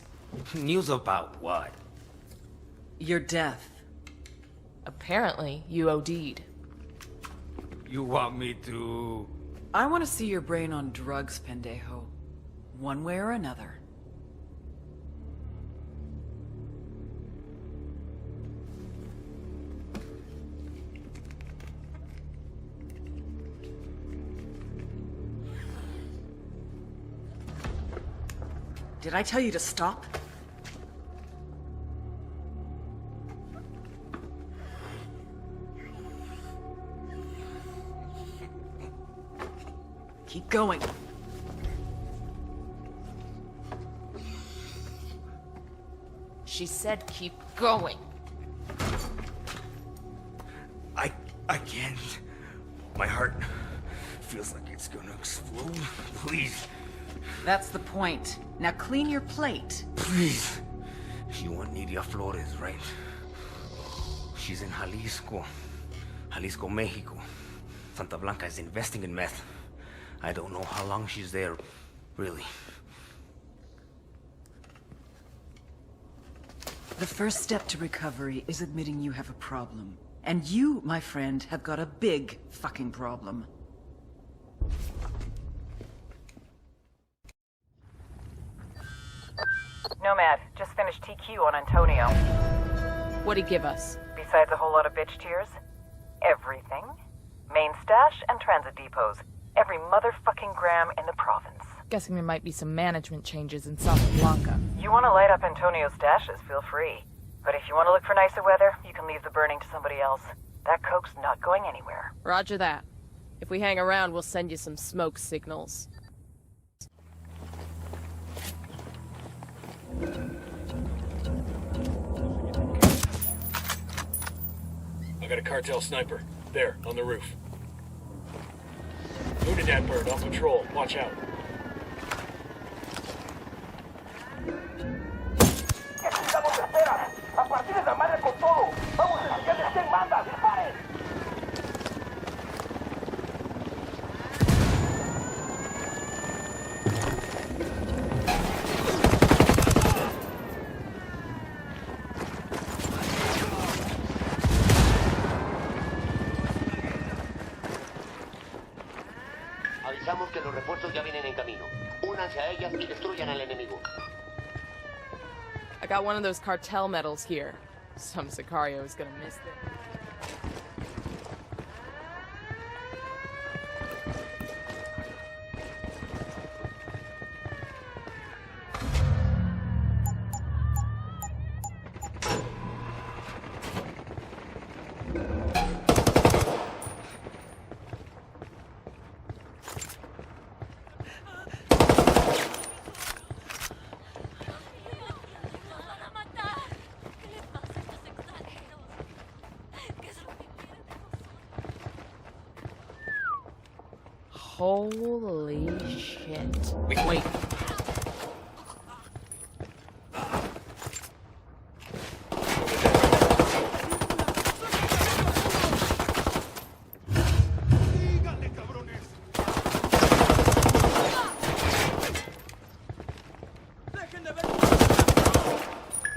T: News about what?
C: Your death.
E: Apparently, you OD'd.
T: You want me to...
C: I want to see your brain on drugs, pendejo. One way or another. Did I tell you to stop? Keep going.
E: She said keep going.
T: I can't. My heart feels like it's gonna explode. Please.
C: That's the point. Now clean your plate.
T: Please. You want Nidia Flores, right? She's in Jalisco, Mexico. Santa Blanca is investing in meth. I don't know how long she's there, really.
C: The first step to recovery is admitting you have a problem. And you, my friend, have got a big fucking problem.
F: Nomad, just finished TQ on Antonio.
E: What'd he give us?
F: Besides a whole lot of bitch tears, everything. Main stash and transit depots. Every motherfucking gram in the province.
E: Guessing there might be some management changes in Santa Blanca.
F: You want to light up Antonio's stashes, feel free. But if you want to look for nicer weather, you can leave the burning to somebody else. That coke's not going anywhere.
E: Roger that. If we hang around, we'll send you some smoke signals.
J: I got a cartel sniper. There, on the roof. Unidad bird on patrol. Watch out.
P: Avisamos que los refuerzos ya vienen en camino. Únanse a ellas y destruyan al enemigo.
E: I got one of those cartel medals here. Some Sicario is gonna miss them. Holy shit. Wait.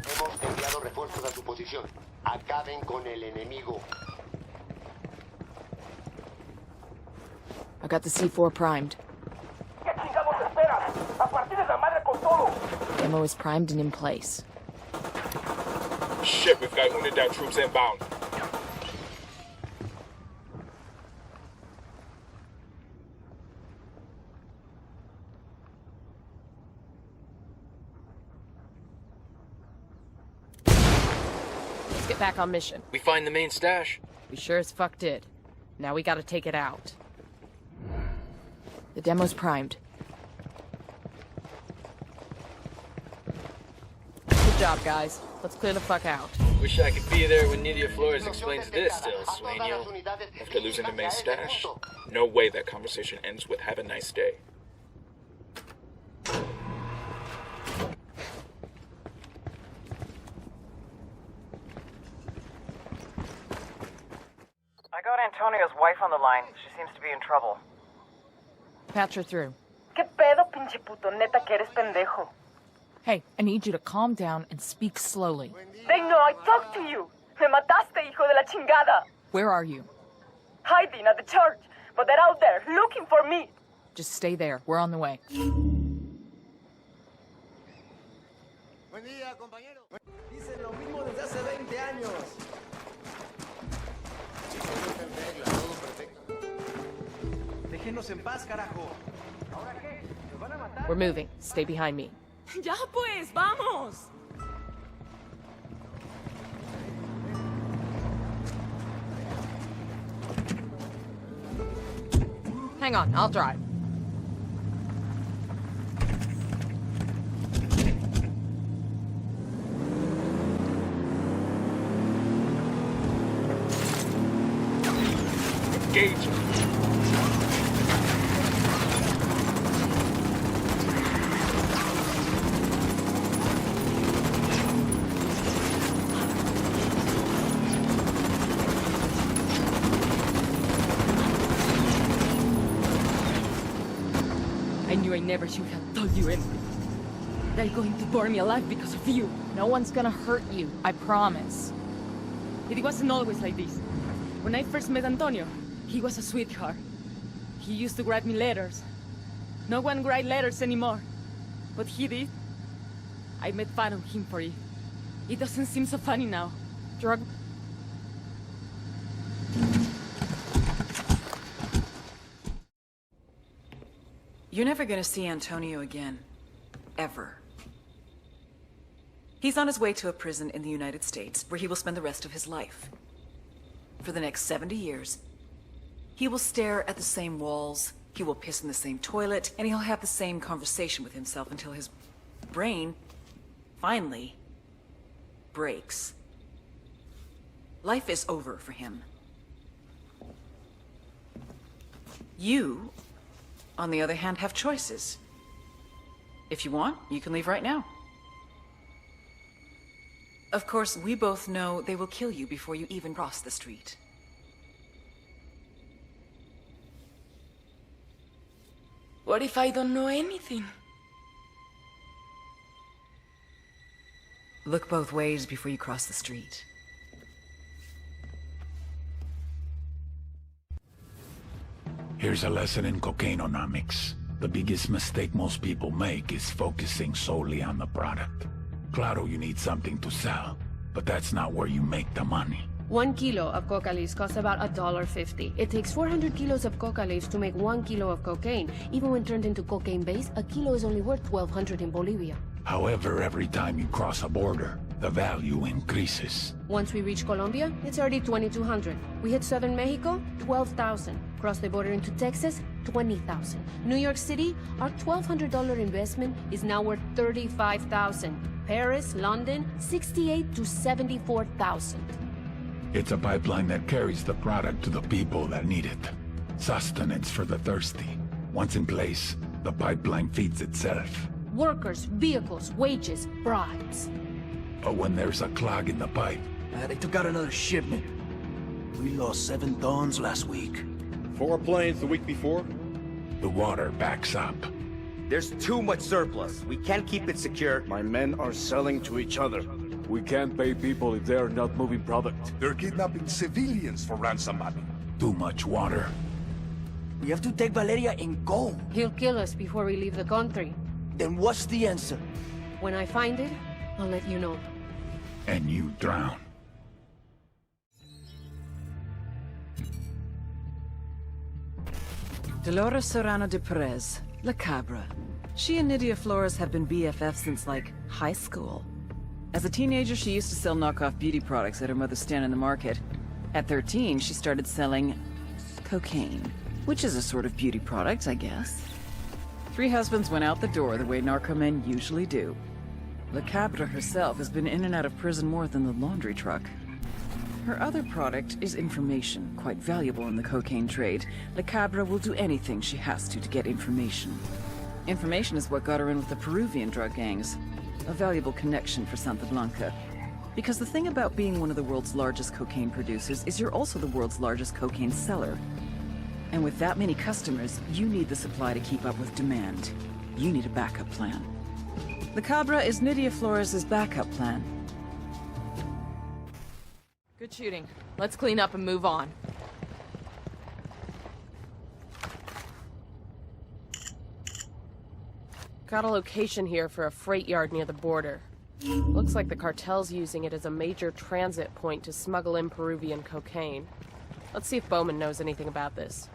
P: Hemos enviado refuerzos a su posición. Acaben con el enemigo.
E: I got the C4 primed. Ammo is primed and in place.
L: Shit, we've got Unidad troops inbound.
E: Let's get back on mission.
J: We find the main stash?
E: We sure as fuck did. Now we gotta take it out. The demo's primed. Good job, guys. Let's clear the fuck out.
J: Wish I could be there when Nidia Flores explains this still, Sueño.
L: After losing the main stash, no way that conversation ends with "have a nice day."
F: I got Antonio's wife on the line. She seems to be in trouble.
E: Patch her through.
F: ¿Qué pedo, pinche puto? Neta que eres pendejo.
E: Hey, I need you to calm down and speak slowly.
F: They know I talked to you. Me mataste, hijo de la chingada.
E: Where are you?
F: Hiding at the church, but they're out there looking for me.
E: Just stay there. We're on the way.
T: Buen día, compañero. Dicen lo mismo desde hace 20 años. Déjenos en paz, carajo. ¿Ahora qué? ¿Nos van a matar?
E: We're moving. Stay behind me.
I: Ya pues, vamos.
E: Hang on, I'll drive.
L: Engage.
I: I knew I never should have told you anything. They're going to burn me alive because of you.
E: No one's gonna hurt you, I promise.
I: It wasn't always like this. When I first met Antonio, he was a sweetheart. He used to write me letters. No one writes letters anymore. But he did. I made fun of him for it. It doesn't seem so funny now.
E: Drug...
C: You're never gonna see Antonio again. Ever. He's on his way to a prison in the United States, where he will spend the rest of his life. For the next 70 years, he will stare at the same walls, he will piss in the same toilet, and he'll have the same conversation with himself until his brain finally breaks. Life is over for him. You, on the other hand, have choices. If you want, you can leave right now. Of course, we both know they will kill you before you even cross the street.
I: What if I don't know anything?
C: Look both ways before you cross the street.
A: Here's a lesson in cocaineonomics. The biggest mistake most people make is focusing solely on the product. Claro, you need something to sell, but that's not where you make the money.
O: 1 kilo of coca leaves costs about $1.50. It takes 400 kilos of coca leaves to make 1 kilo of cocaine. Even when turned into cocaine base, a kilo is only worth $1,200 in Bolivia.
A: However, every time you cross a border, the value increases.
O: Once we reach Colombia, it's already $2,200. We hit southern Mexico, $12,000. Cross the border into Texas, $20,000. New York City, our $1,200 investment is now worth $35,000. Paris, London, $68,000 to $74,000.
A: It's a pipeline that carries the product to the people that need it. Sustenance for the thirsty. Once in place, the pipeline feeds itself.
O: Workers, vehicles, wages, bribes.
A: But when there's a clog in the pipe...
T: They took out another shipment. We lost 7 tons last week.
V: 4 planes the week before?
A: The water backs up.
W: There's too much surplus. We can't keep it secure.
V: My men are selling to each other. We can't pay people if they're not moving product.
R: They're kidnapping civilians for ransom money.
A: Too much water.
T: We have to take Valeria and go.
O: He'll kill us before we leave the country.
T: Then what's the answer?
O: When I find it, I'll let you know.
A: And you drown.
C: Dolores Serrano de Perez, La Cabra. She and Nydia Flores have been BFFs since, like, high school. As a teenager, she used to sell knockoff beauty products at her mother's stand in the market. At 13, she started selling cocaine, which is a sort of beauty product, I guess. 3 husbands went out the door the way narco-men usually do. La Cabra herself has been in and out of prison more than the laundry truck. Her other product is information, quite valuable in the cocaine trade. La Cabra will do anything she has to get information. Information is what got her in with the Peruvian drug gangs. A valuable connection for Santa Blanca. Because the thing about being one of the world's largest cocaine producers is you're also the world's largest cocaine seller. And with that many customers, you need the supply to keep up with demand. You need a backup plan. La Cabra is Nydia Flores' backup plan.
E: Good shooting. Let's clean up and move on.
D: Got a location here for a freight yard near the border. Looks like the cartel's using it as a major transit point to smuggle in Peruvian cocaine. Let's see if Bowman knows anything about this.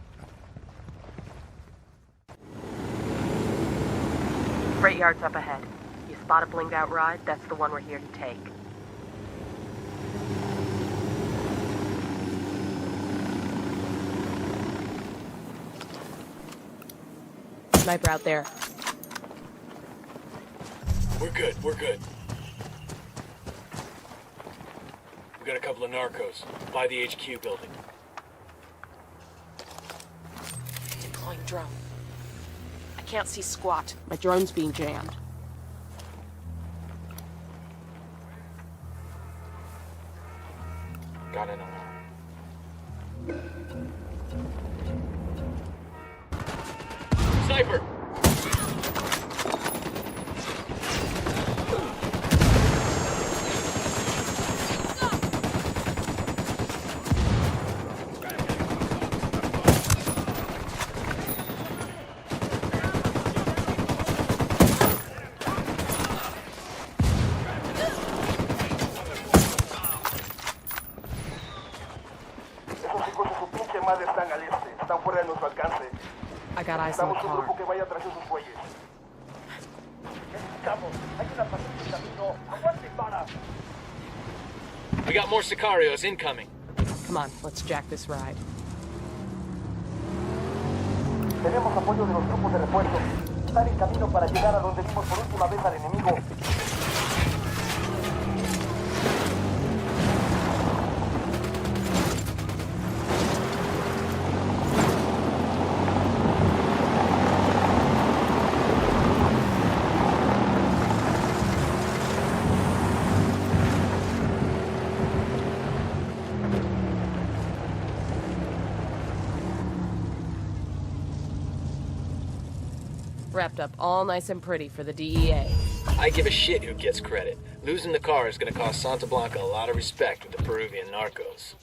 D: Freight yard's up ahead. You spot a blinged out ride? That's the one we're here to take. Sniper out there.
J: We're good, we're good. We got a couple of narcos by the HQ building.
D: Deploying drone. I can't see squat. My drone's being jammed.
L: Got an alarm.
J: Sniper!
D: I got eyes on the car.
J: We got more sicarios incoming.
D: Come on, let's jack this ride.
K: Tenemos apoyo de los grupos de refuerzo. Están en camino para llegar a donde vimos por última vez al enemigo.
D: Wrapped up all nice and pretty for the DEA.
J: I give a shit who gets credit. Losing the car is gonna cost Santa Blanca a lot of respect with the Peruvian narcos.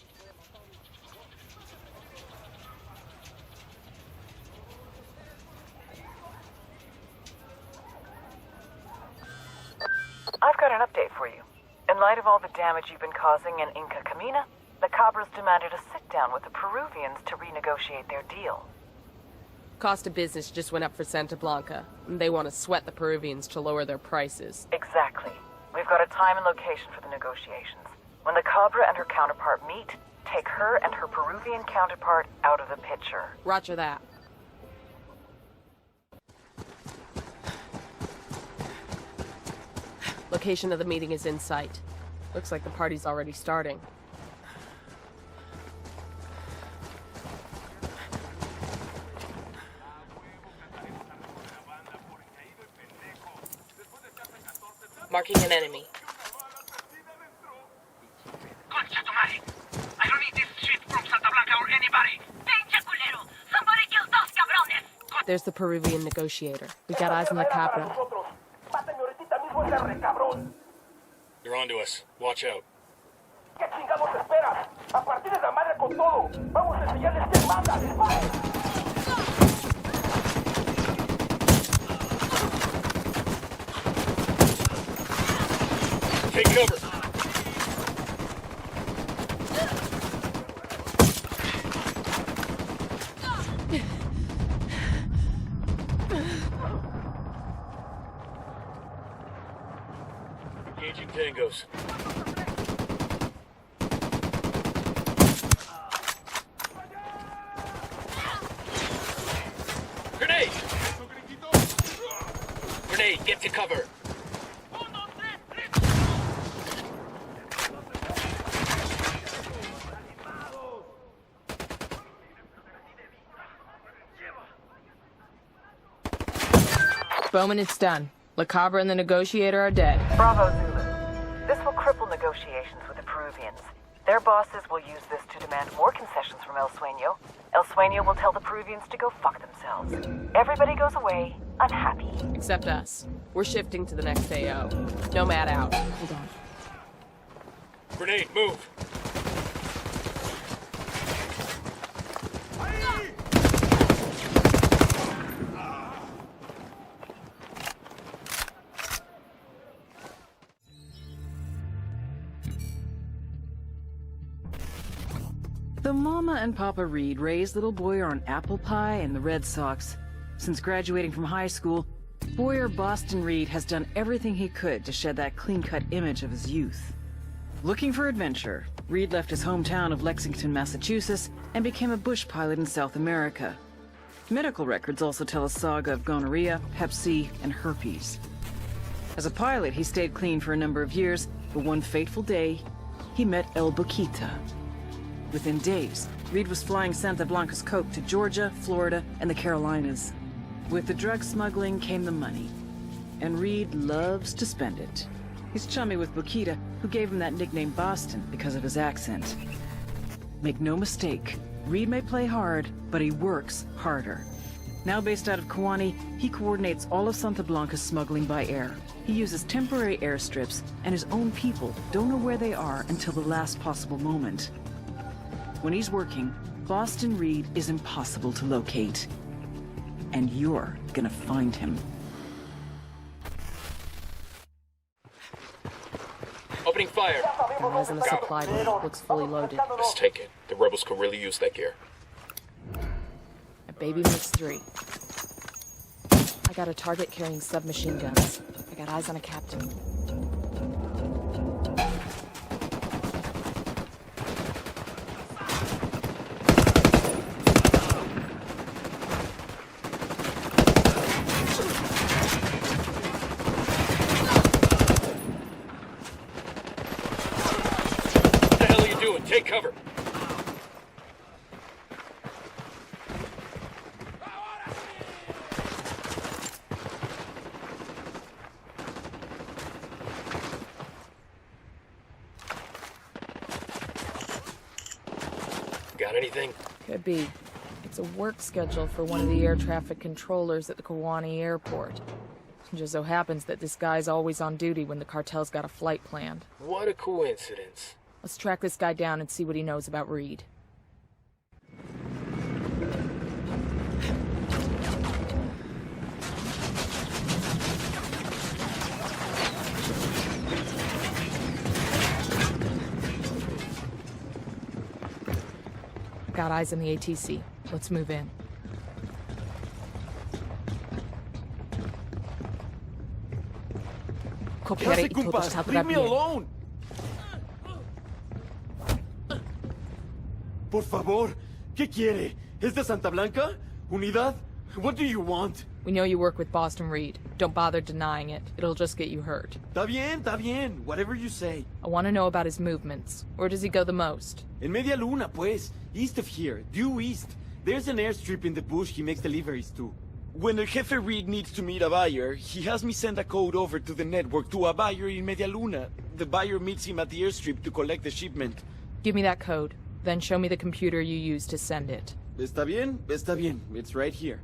F: I've got an update for you. In light of all the damage you've been causing in Inca Camina, the Cabras demanded a sit-down with the Peruvians to renegotiate their deal.
D: Cost of business just went up for Santa Blanca. They want to sweat the Peruvians to lower their prices.
F: Exactly. We've got a time and location for the negotiations. When the Cabra and her counterpart meet, take her and her Peruvian counterpart out of the picture.
D: Roger that. Location of the meeting is in sight. Looks like the party's already starting.
I: Marking an enemy.
M: Concha tu madre. I don't need this shit from Santa Blanca or anybody. Pinche culero. Somebody kill those cabrones.
D: There's the Peruvian negotiator. We got eyes on the Cabra.
J: They're onto us. Watch out.
K: ¿Qué chingados esperas? A partir de la madre con todo. Vamos a enseñarles que manda. ¡Disparen!
J: Take cover. Engaging tangos. Grenade! Grenade, get to cover.
E: Bowman, it's done. La Cabra and the Negotiator are dead.
F: Bravo, Zulu. This will cripple negotiations with the Peruvians. Their bosses will use this to demand more concessions from El Sueño. El Sueño will tell the Peruvians to go fuck themselves. Everybody goes away unhappy.
D: Except us. We're shifting to the next AO. Nomad out.
E: Hold on.
J: Grenade, move.
C: The Mama and Papa Reed raised little Boyer on apple pie and the Red Sox. Since graduating from high school, Boyer Boston Reed has done everything he could to shed that clean-cut image of his youth. Looking for adventure, Reed left his hometown of Lexington, Massachusetts, and became a bush pilot in South America. Medical records also tell a saga of gonorrhea, hep C, and herpes. As a pilot, he stayed clean for a number of years, but one fateful day, he met El Boquita. Within days, Reed was flying Santa Blanca's coke to Georgia, Florida, and the Carolinas. With the drug smuggling came the money, and Reed loves to spend it. He's chummy with Boquita, who gave him that nickname Boston because of his accent. Make no mistake, Reed may play hard, but he works harder. Now based out of Kawani, he coordinates all of Santa Blanca's smuggling by air. He uses temporary airstrips, and his own people don't know where they are until the last possible moment. When he's working, Boston Reed is impossible to locate. And you're gonna find him.
J: Opening fire.
D: Eyes on the supply bin. Looks fully loaded.
L: Let's take it. The rebels could really use that gear.
D: A baby makes 3. I got a target carrying submachine guns. I got eyes on a captain.
J: Take cover. Got anything?
E: Could be. It's a work schedule for one of the air traffic controllers at the Kawani airport. It just so happens that this guy's always on duty when the cartel's got a flight planned.
J: What a coincidence.
E: Let's track this guy down and see what he knows about Reed. Got eyes on the ATC. Let's move in.
T: Leave me alone! Por favor, ¿qué quiere? ¿Es de Santa Blanca? ¿Unidad? What do you want?
E: We know you work with Boston Reed. Don't bother denying it. It'll just get you hurt.
T: Está bien. Whatever you say.
E: I want to know about his movements. Where does he go the most?
T: En Media Luna, pues. East of here. Due east. There's an airstrip in the bush he makes deliveries to. When El Jefe Reed needs to meet a buyer, he has me send a code over to the network to a buyer in Media Luna. The buyer meets him at the airstrip to collect the shipment.
E: Give me that code. Then show me the computer you used to send it.
T: Está bien. It's right here.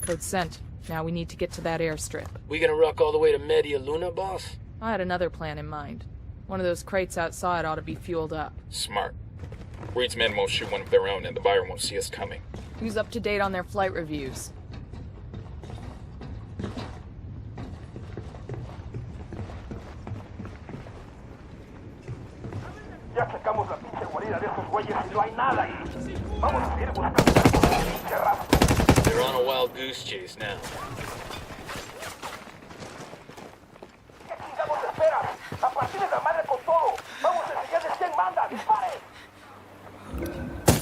E: Code sent. Now we need to get to that airstrip.
J: We gonna rock all the way to Media Luna, boss?
E: I had another plan in mind. One of those crates outside ought to be fueled up.
L: Smart. Reed's men won't shoot one of their own, and the buyer won't see us coming.
E: Who's up to date on their flight reviews?
K: Ya checamos la pinche guarida de esos güeyes y no hay nada ahí. Vamos a seguir buscando el pinche rastro.
J: They're on a wild goose chase now.
K: ¿Qué chingados esperas? A partir de la madre con todo. Vamos a enseñarles quién manda. ¡Dispare!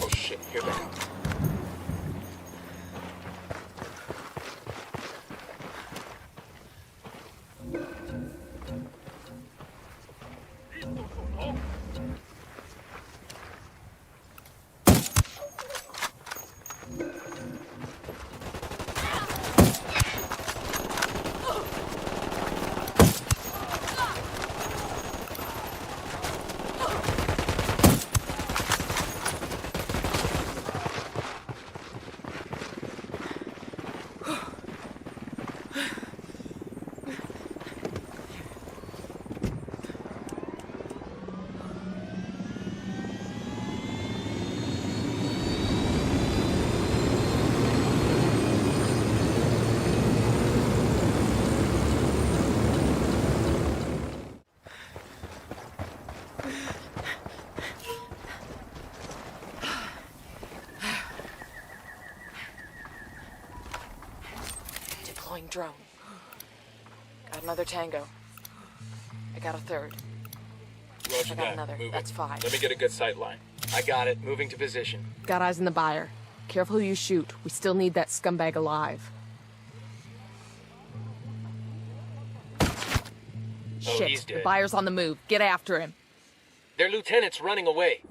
L: Oh shit, here they come.
E: Drone. Got another tango. I got a third.
L: Roger
E: I got
L: that.
E: another.
L: Moving.
E: That's 5.
L: Let me get a good sight line.
J: I got it. Moving to position.
D: Got eyes on the buyer. Careful who you shoot. We still need that scumbag alive. Shit,
J: he's dead.
D: The buyer's on the move. Get after him.
J: Their lieutenant's running away.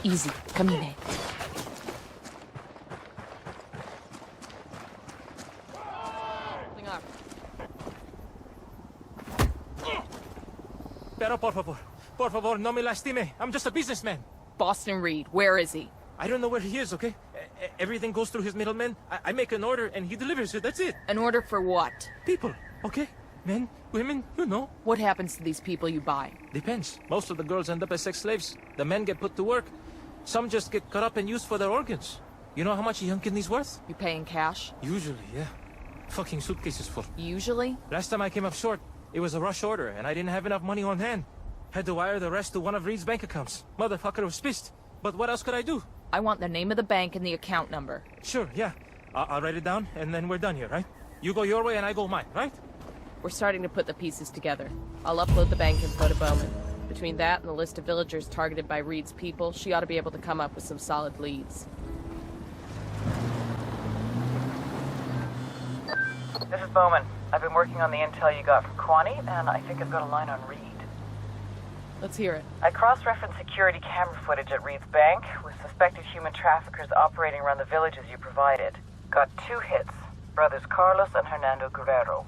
D: Easy. Camine.
T: Pero por favor, no me lastime. I'm just a businessman.
D: Boston Reed, where is he?
T: I don't know where he is, okay? Everything goes through his middleman. I make an order and he delivers it, that's it.
D: An order for what?
T: People, okay? Men, women, you know.
D: What happens to these people you buy?
T: Depends. Most of the girls end up as sex slaves. The men get put to work. Some just get cut up and used for their organs. You know how much a young kidney's worth?
D: You paying cash?
T: Usually, yeah. Fucking suitcases full.
D: Usually?
T: Last time I came up short, it was a rush order, and I didn't have enough money on hand. Had to wire the rest to one of Reed's bank accounts. Motherfucker was pissed. But what else could I do?
D: I want the name of the bank and the account number.
T: Sure, yeah. I'll write it down, and then we're done here, right? You go your way, and I go mine, right?
D: We're starting to put the pieces together. I'll upload the bank info to Bowman. Between that and the list of villagers targeted by Reed's people, she ought to be able to come up with some solid leads.
F: This is Bowman. I've been working on the intel you got from Kwani, and I think I've got a line on Reed.
D: Let's hear it.
F: I cross-referenced security camera footage at Reed's bank with suspected human traffickers operating around the villages you provided. Got 2 hits. Brothers Carlos and Hernando Guerrero,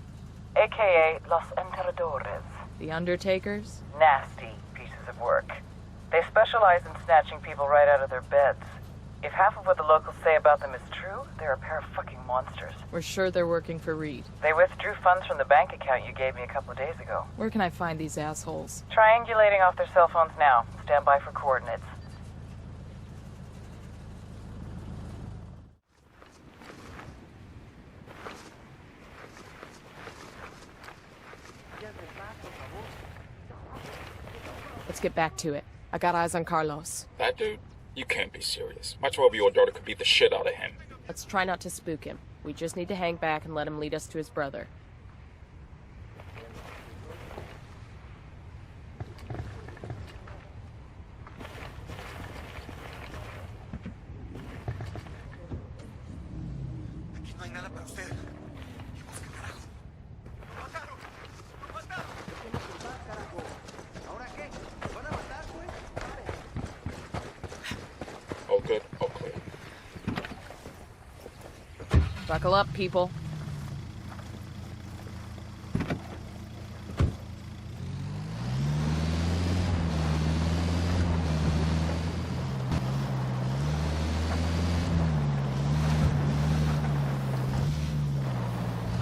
F: a.k.a. Los Enterradores.
D: The Undertakers?
F: Nasty pieces of work. They specialize in snatching people right out of their beds. If half of what the locals say about them is true, they're a pair of fucking monsters.
D: We're sure they're working for Reed.
F: They withdrew funds from the bank account you gave me a couple of days ago.
D: Where can I find these assholes?
F: Triangulating off their cell phones now. Stand by for coordinates.
D: Let's get back to it. I got eyes on Carlos.
L: That dude? You can't be serious. Much rather your daughter could beat the shit out of him.
D: Let's try not to spook him. We just need to hang back and let him lead us to his brother.
L: All good, all clear.
D: Buckle up, people.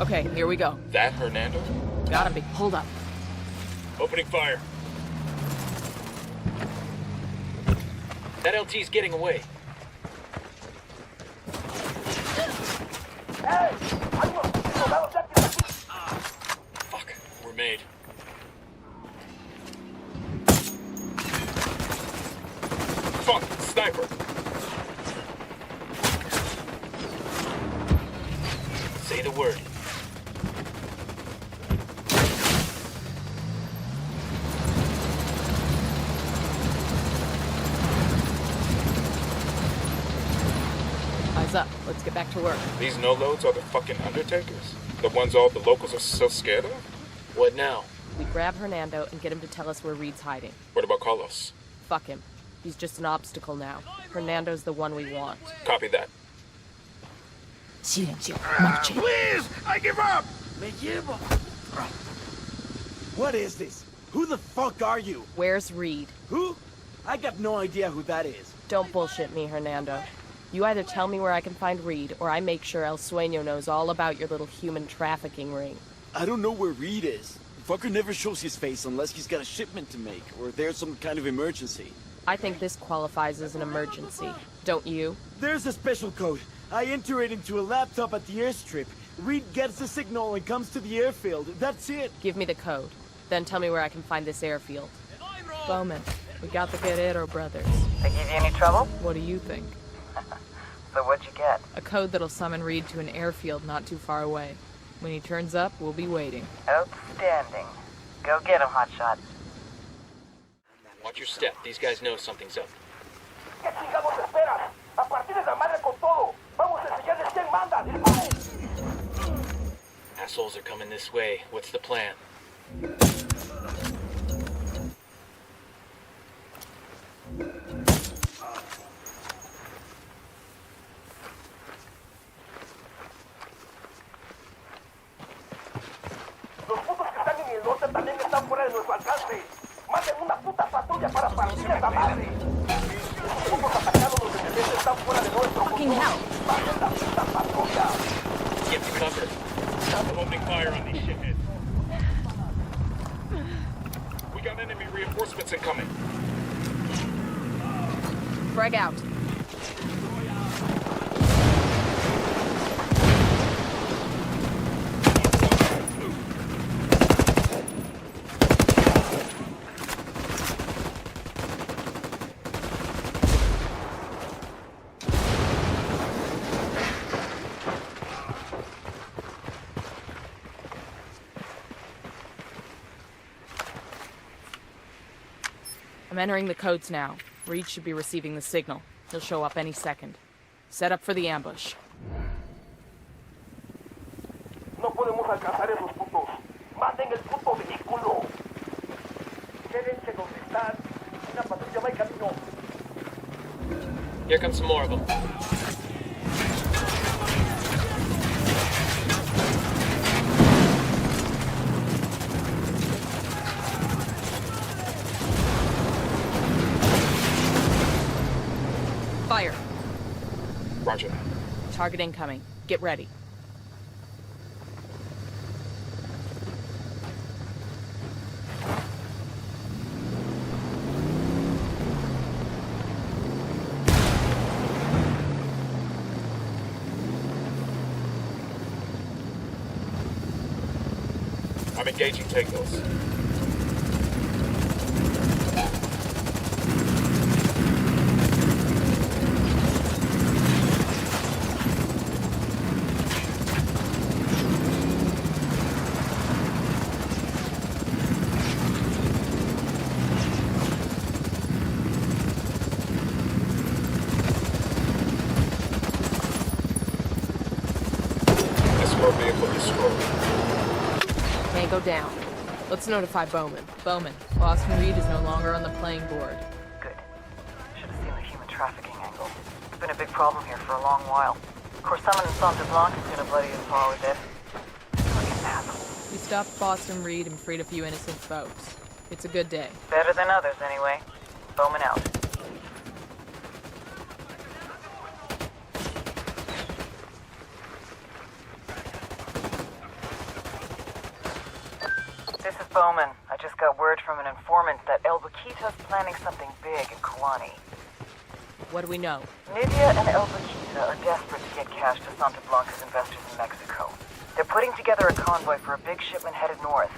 E: Okay, here we go.
L: That Hernando?
E: Gotta be. Hold up.
L: Opening fire.
J: That LT's getting away.
L: Fuck, we're made. Fuck, sniper.
J: Say the word.
E: Eyes up. Let's get back to work.
L: These no-loads are the fucking undertakers? The ones all the locals are so scared of?
J: What now?
D: We grab Hernando and get him to tell us where Reed's hiding.
L: What about Carlos?
D: Fuck him. He's just an obstacle now. Hernando's the one we want.
L: Copy that.
E: Silencio.
T: Please! I give up! Me llevo. What is this? Who the fuck are you?
D: Where's Reed?
T: Who? I got no idea who that is.
D: Don't bullshit me, Hernando. You either tell me where I can find Reed, or I make sure El Sueño knows all about your little human trafficking ring.
T: I don't know where Reed is. The fucker never shows his face unless he's got a shipment to make, or there's some kind of emergency.
D: I think this qualifies as an emergency. Don't you?
T: There's a special code. I enter it into a laptop at the airstrip. Reed gets the signal and comes to the airfield. That's it.
D: Give me the code. Then tell me where I can find this airfield.
E: Bowman, we got the Guerrero brothers.
F: They give you any trouble?
E: What do you think?
F: So what'd you get?
E: A code that'll summon Reed to an airfield not too far away. When he turns up, we'll be waiting.
F: Outstanding. Go get him, hotshot.
J: Watch your step. These guys know something's up. Assholes are coming this way. What's the plan?
K: Los putos que están en el norte también están fuera de nuestro alcance. Manden una puta patrulla para partir esa madre. Los putos atacados los defensores están fuera de nuestro control. Manden la puta patrulla.
J: Get to cover.
L: I'm opening fire on these shitheads. We got enemy reinforcements incoming.
D: Frag out. I'm entering the codes now. Reed should be receiving the signal. He'll show up any second. Set up for the ambush.
K: No podemos alcanzar esos putos. Manden el puto vehículo. Quédense donde están. Una patrulla va en camino.
J: Here comes some more of them.
D: Fire.
L: Roger.
D: Target incoming. Get ready.
L: I'm engaging Tangos. Escort vehicle destroyed.
D: Can't go down. Let's notify Bowman.
E: Bowman, Boston Reed is no longer on the playing board.
F: Good. Should have seen the human trafficking angle. It's been a big problem here for a long while. Of course, someone in Santa Blanca is gonna bloody us all with it. Like an asshole.
E: We stopped Boston Reed and freed a few innocent folks. It's a good day.
F: Better than others, anyway. Bowman out. Bowman. I just got word from an informant that El Vaquita's planning something big in Kawani.
D: What do we know?
F: Nidia and El Vaquita are desperate to get cash to Santa Blanca's investors in Mexico. They're putting together a convoy for a big shipment headed north.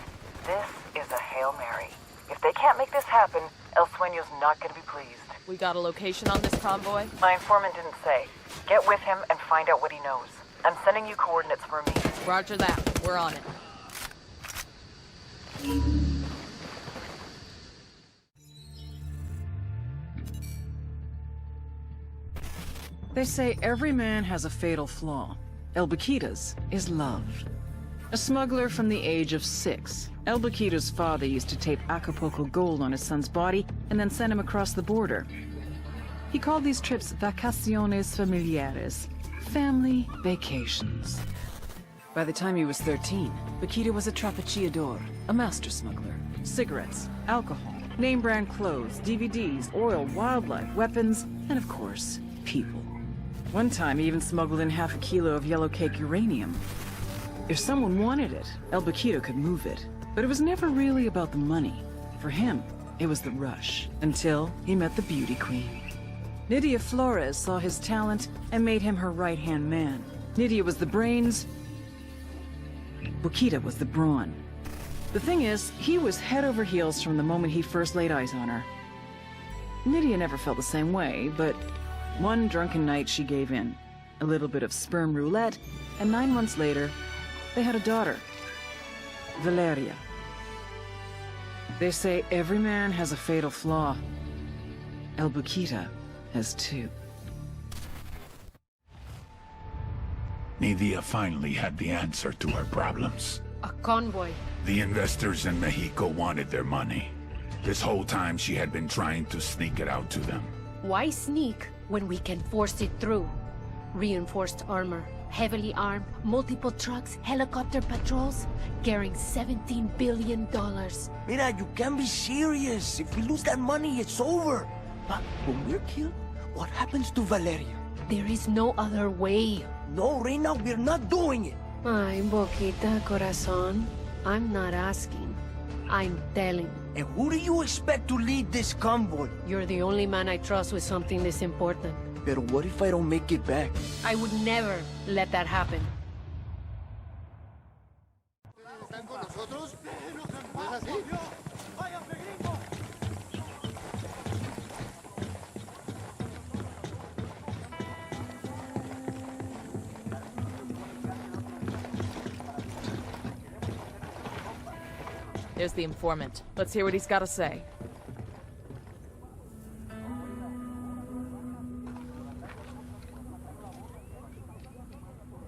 F: This is a Hail Mary. If they can't make this happen, El Sueño's not going to be pleased.
D: We got a location on this convoy?
F: My informant didn't say. Get with him and find out what he knows. I'm sending you coordinates for a meeting.
D: Roger that. We're on it.
C: They say every man has a fatal flaw. El Vaquita's is love. A smuggler from the age of 6, El Vaquita's father used to tape Acapulco gold on his son's body and then send him across the border. He called these trips vacaciones familiares, family vacations. By the time he was 13, Vaquita was a trapicheador, a master smuggler. Cigarettes, alcohol, name-brand clothes, DVDs, oil, wildlife, weapons, and of course, people. One time he even smuggled in half a kilo of yellow cake uranium. If someone wanted it, El Vaquita could move it. But it was never really about the money. For him, it was the rush, until he met the beauty queen. Nidia Flores saw his talent and made him her right-hand man. Nidia was the brains, Vaquita was the brawn. The thing is, he was head over heels from the moment he first laid eyes on her. Nidia never felt the same way, but one drunken night she gave in. A little bit of sperm roulette, and 9 months later, they had a daughter, Valeria. They say every man has a fatal flaw. El Vaquita has 2.
A: Nidia finally had the answer to her problems.
O: A convoy.
A: The investors in Mexico wanted their money. This whole time she had been trying to sneak it out to them.
O: Why sneak when we can force it through? Reinforced armor, heavily armed, multiple trucks, helicopter patrols, carrying $17 billion.
T: Mira, you can't be serious. If we lose that money, it's over. But when we're killed, what happens to Valeria?
O: There is no other way.
T: No, Reina, we're not doing it.
O: Ay, Boquita, corazón. I'm not asking. I'm telling.
T: And who do you expect to lead this convoy?
O: You're the only man I trust with something this important.
T: Pero what if I don't make it back?
O: I would never let that happen.
E: There's the informant. Let's hear what he's got to say.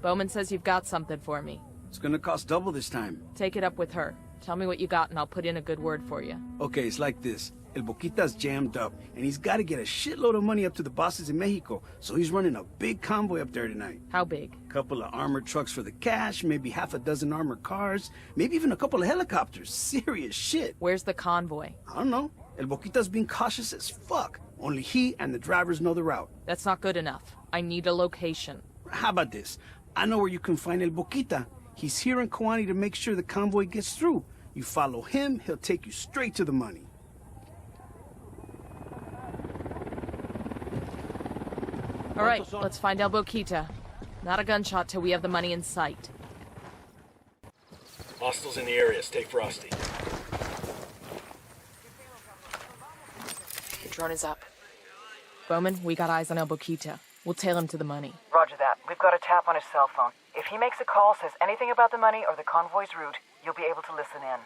E: Bowman says you've got something for me.
G: It's gonna cost double this time.
E: Take it up with her. Tell me what you got and I'll put in a good word for you.
G: Okay, it's like this. El Boquita's jammed up, and he's gotta get a shitload of money up to the bosses in Mexico, so he's running a big convoy up there tonight.
E: How big?
G: Couple of armored trucks for the cash, maybe half a dozen armored cars, maybe even a couple of helicopters. Serious shit.
E: Where's the convoy?
G: I don't know. El Boquita's being cautious as fuck. Only he and the drivers know the route.
E: That's not good enough. I need a location.
G: How about this? I know where you can find El Boquita. He's here in Kawani to make sure the convoy gets through. You follow him, he'll take you straight to the money.
E: All right, let's find El Boquita. Not a gunshot till we have the money in sight.
J: Hostiles in the area. Stay frosty.
E: The drone is up. Bowman, we got eyes on El Boquita. We'll tail him to the money.
F: Roger that. We've got a tap on his cell phone. If he makes a call, says anything about the money or the convoy's route, you'll be able to listen in.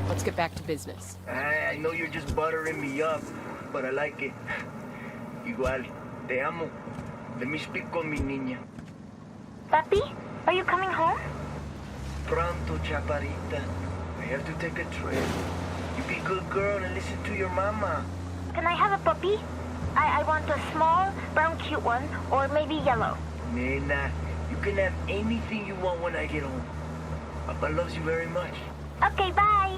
E: Let's get back to business.
T: I know you're just buttering me up, but I like it. Igual, te amo. Let me speak con mi niña.
S: Papi, are you coming home?
T: Pronto, chaparita. I have to take a trip. You be a good girl and listen to your mama.
S: Can I have a puppy? I want a small, brown, cute one, or maybe yellow.
T: Nena, you can have anything you want when I get home. I'll
K: Papa loves you very much.
S: Okay, bye.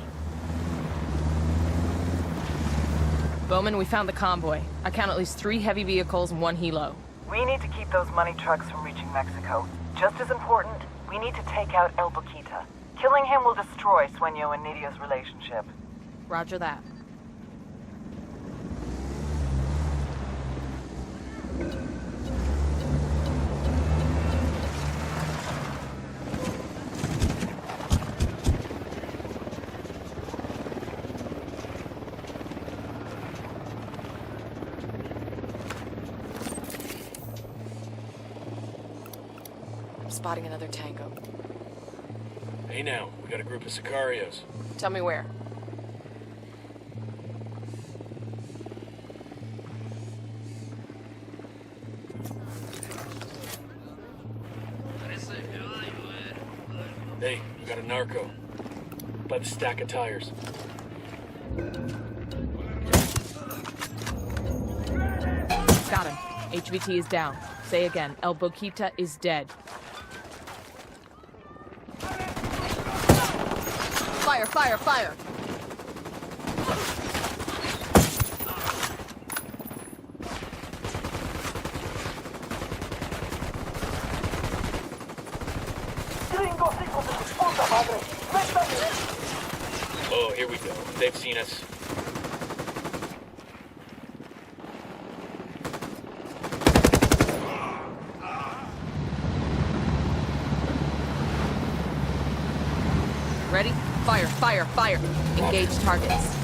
D: Bowman, we found the convoy. I count at least 3 heavy vehicles and 1 helo.
F: We need to keep those money trucks from reaching Mexico. Just as important, we need to take out El Boquita. Killing him will destroy Sueño and Nidio's relationship.
D: Roger that.
C: Spotting another tango.
J: Hey now, we got a group of Sicarios.
D: Tell me where.
J: Hey, we got a narco. By the stack of tires.
D: Got him. HVT is down. Say again, El Boquita is dead. Fire, fire, fire!
J: Oh, here we go. They've seen us.
D: Ready? Fire, fire, fire! Engage targets.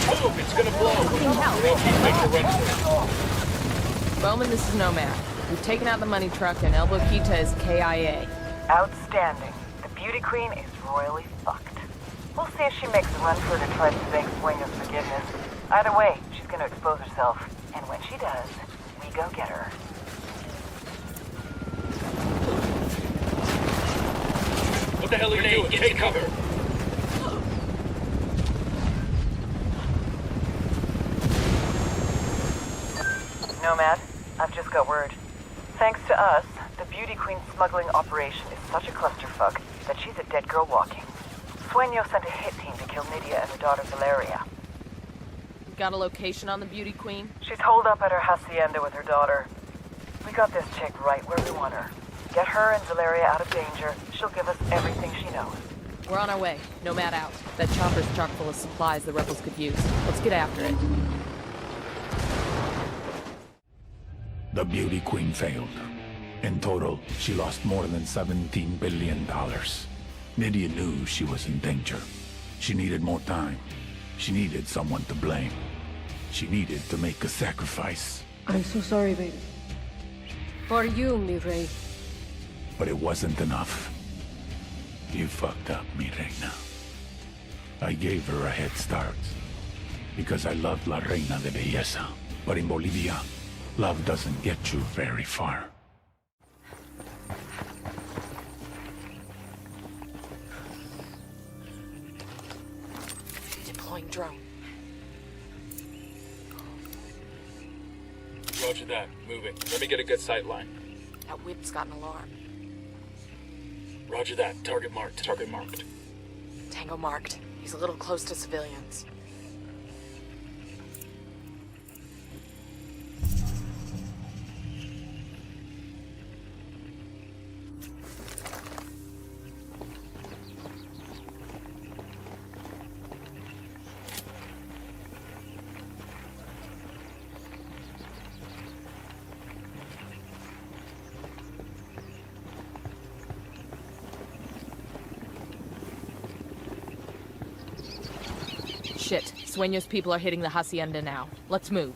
J: Oh, it's gonna blow. Make the run for it.
D: Bowman, this is Nomad. We've taken out the money truck and El Boquita is KIA.
F: Outstanding. The Beauty Queen is royally fucked. We'll see if she makes a run for it or tries to beg Sueño's forgiveness. Either way, she's gonna expose herself. And when she does, we go get her.
J: What the hell are you doing? Take cover.
F: Nomad, I've just got word. Thanks to us, the Beauty Queen smuggling operation is such a clusterfuck that she's a dead girl walking. Sueño sent a hit team to kill Nidia and her daughter Valeria.
D: Got a location on the Beauty Queen?
F: She's holed up at her hacienda with her daughter. We got this chick right where we want her. Get her and Valeria out of danger. She'll give us everything she knows.
D: We're on our way. Nomad out. That chopper's chock full of supplies the rebels could use. Let's get after it.
A: The Beauty Queen failed. In total, she lost more than $17 billion. Nidia knew she was in danger. She needed more time. She needed someone to blame. She needed to make a sacrifice.
O: I'm so sorry, baby. For you, mi rey.
A: But it wasn't enough. You fucked up, mi reina. I gave her a head start. Because I loved La Reina de Belleza. But in Bolivia, love doesn't get you very far.
C: Deploying drone.
L: Roger that. Moving. Let me get a good sight line.
C: That whip's got an alarm.
J: Roger that. Target marked. Target marked.
C: Tango marked. He's a little close to civilians.
D: Shit. Sueño's people are hitting the hacienda now. Let's move.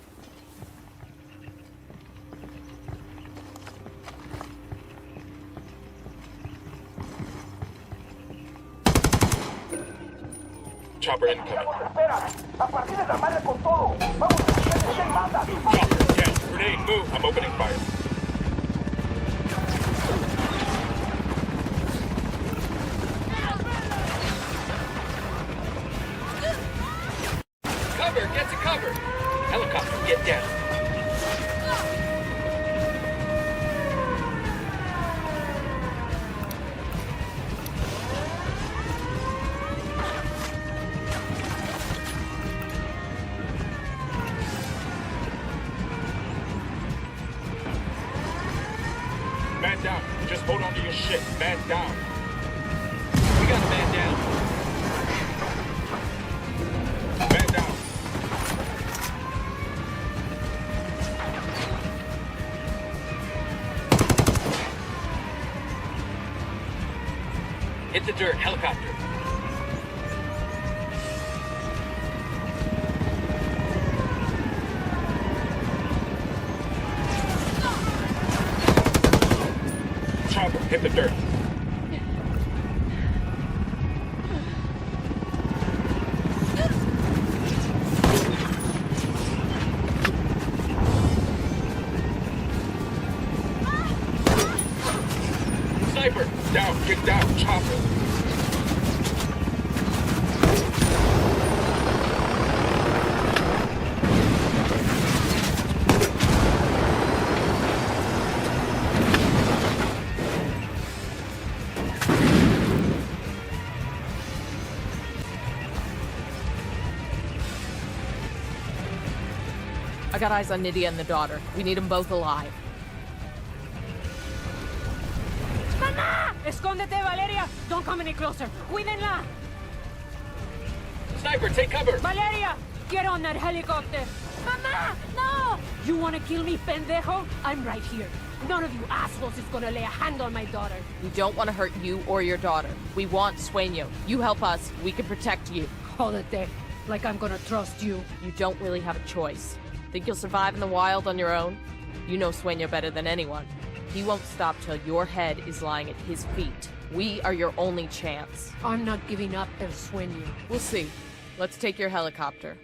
L: Chopper incoming.
K: A partir de la madre con todo. Vamos a hacer que se mata.
L: Chopper down. We're Grenade, move! I'm opening fire.
J: Cover! Get to cover! Helicopter, get down.
L: Man down. Just hold on to your shit. Man down.
J: We got a man down.
L: Man down.
J: Hit the dirt, helicopter.
L: Chopper, hit the dirt.
J: Sniper!
L: Down, get down, chopper.
E: I got eyes on Nydia and the daughter. We need them both alive.
I: ¡Mamá! ¡Escóndete, Valeria! Don't come any closer. ¡Cuídenla!
J: Sniper, take cover!
I: Valeria! Get on that helicopter! Mamá! No! You wanna kill me, pendejo? I'm right here. None of you assholes is gonna lay a hand on my daughter.
E: We don't want to hurt you or your daughter. We want Sueño. You help us, we can protect you.
I: Jódete. Like I'm gonna trust you.
E: You don't really have a choice. Think you'll survive in the wild on your own? You know Sueño better than anyone. He won't stop till your head is lying at his feet. We are your only chance.
I: I'm not giving up El Sueño.
E: We'll see. Let's take your helicopter.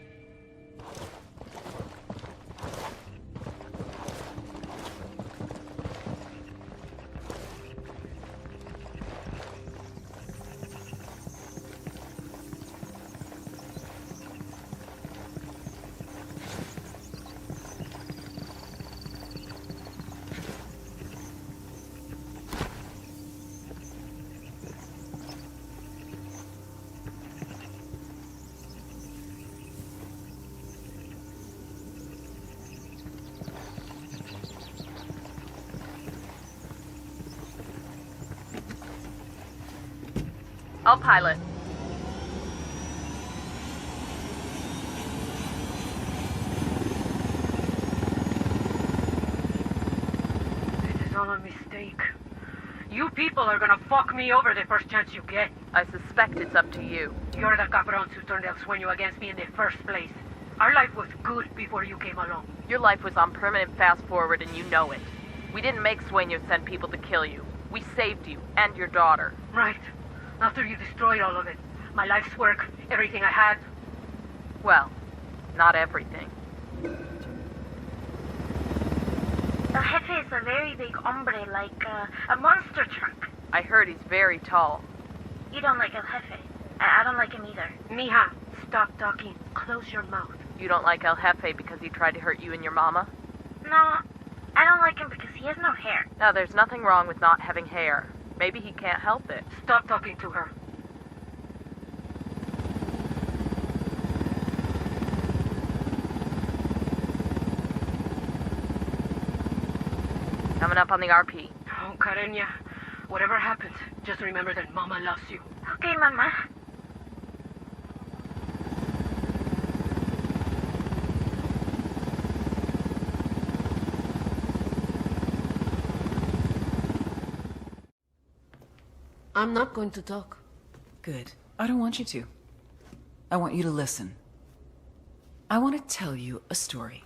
E: I'll pilot.
I: This is all a mistake. You people are gonna fuck me over the first chance you get.
E: I suspect it's up to you.
I: You're the cabrons who turned El Sueño against me in the first place. Our life was good before you came along.
E: Your life was on permanent fast forward and you know it. We didn't make Sueño send people to kill you. We saved you and your daughter.
I: Right. After you destroyed all of it. My life's work, everything I had.
E: Well, not everything.
S: El Jefe is a very big hombre, like a monster truck.
E: I heard he's very tall.
S: You don't like El Jefe. I don't like him either.
I: Mija, stop talking. Close your mouth.
E: You don't like El Jefe because he tried to hurt you and your mama?
S: No, I don't like him because he has no hair.
E: No, there's nothing wrong with not having hair. Maybe he can't help it.
I: Stop talking to her.
E: Coming up on the RP.
I: Oh, Carenya. Whatever happens, just remember that Mama loves you.
S: Okay, Mama.
I: I'm not going to talk.
C: Good. I don't want you to. I want you to listen. I want to tell you a story.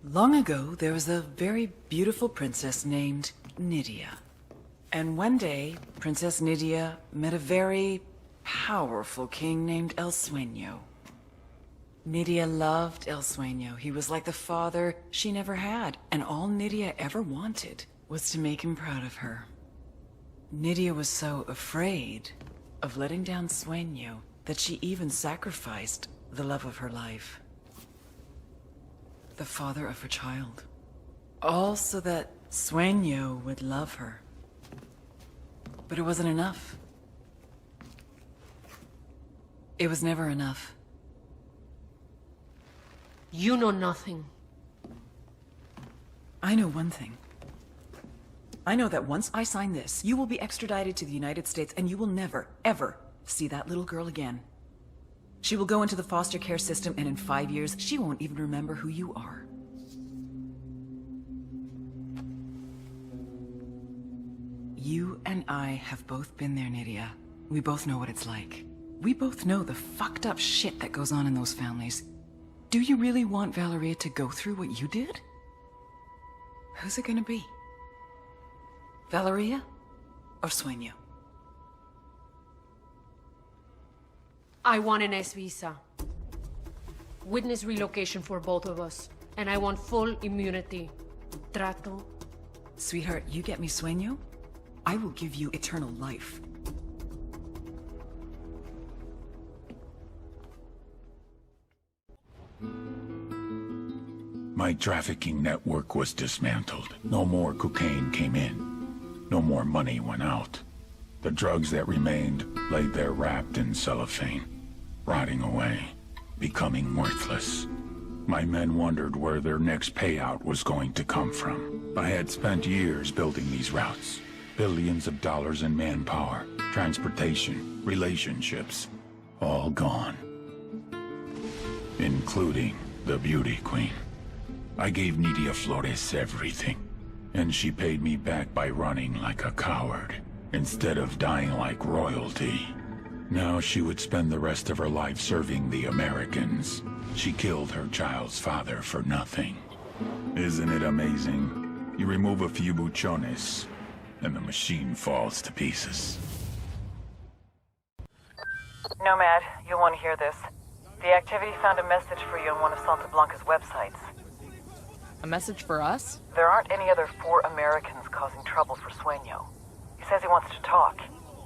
C: Long ago, there was a very beautiful princess named Nydia. And one day, Princess Nydia met a very powerful king named El Sueño. Nydia loved El Sueño. He was like the father she never had, and all Nydia ever wanted was to make him proud of her. Nydia was so afraid of letting down Sueño that she even sacrificed the love of her life. The father of her child. All so that Sueño would love her. But it wasn't enough. It was never enough.
O: You know nothing.
C: I know one thing. I know that once I sign this, you will be extradited to the United States and you will never, ever see that little girl again. She will go into the foster care system and in 5 years, she won't even remember who you are. You and I have both been there, Nydia. We both know what it's like. We both know the fucked up shit that goes on in those families. Do you really want Valeria to go through what you did? Who's it gonna be? Valeria or Sueño?
O: I want an S visa. Witness relocation for both of us. And I want full immunity. Trato.
C: Sweetheart, you get me Sueño, I will give you eternal life.
A: My trafficking network was dismantled. No more cocaine came in. No more money went out. The drugs that remained lay there wrapped in cellophane, rotting away, becoming worthless. My men wondered where their next payout was going to come from. I had spent years building these routes. Billions of dollars in manpower, transportation, relationships, all gone. Including the beauty queen. I gave Nydia Flores everything, and she paid me back by running like a coward, instead of dying like royalty. Now she would spend the rest of her life serving the Americans. She killed her child's father for nothing. Isn't it amazing? You remove a few buchones, and the machine falls to pieces.
F: Nomad, you'll want to hear this. The activity found a message for you on one of Santa Blanca's websites.
D: A message for us?
F: There aren't any other 4 Americans causing trouble for Sueño. He says he wants to talk.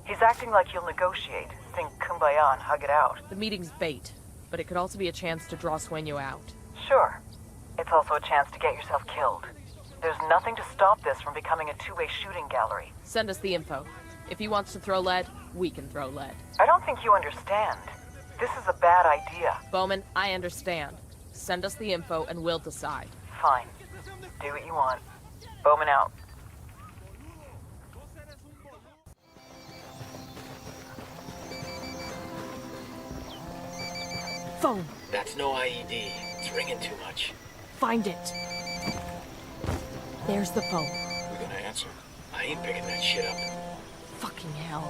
F: He's acting like he'll negotiate, sing Kumbaya and hug it out.
D: The meeting's bait, but it could also be a chance to draw Sueño out.
F: Sure. It's also a chance to get yourself killed. There's nothing to stop this from becoming a two-way shooting gallery.
D: Send us the info. If he wants to throw lead, we can throw lead.
F: I don't think you understand. This is a bad idea.
D: Bowman, I understand. Send us the info and we'll decide.
F: Fine. Do what you want. Bowman out.
I: Phone.
J: That's no IED. It's ringing too much.
I: Find it. There's the phone.
J: We're gonna answer. I ain't picking that shit up.
I: Fucking hell.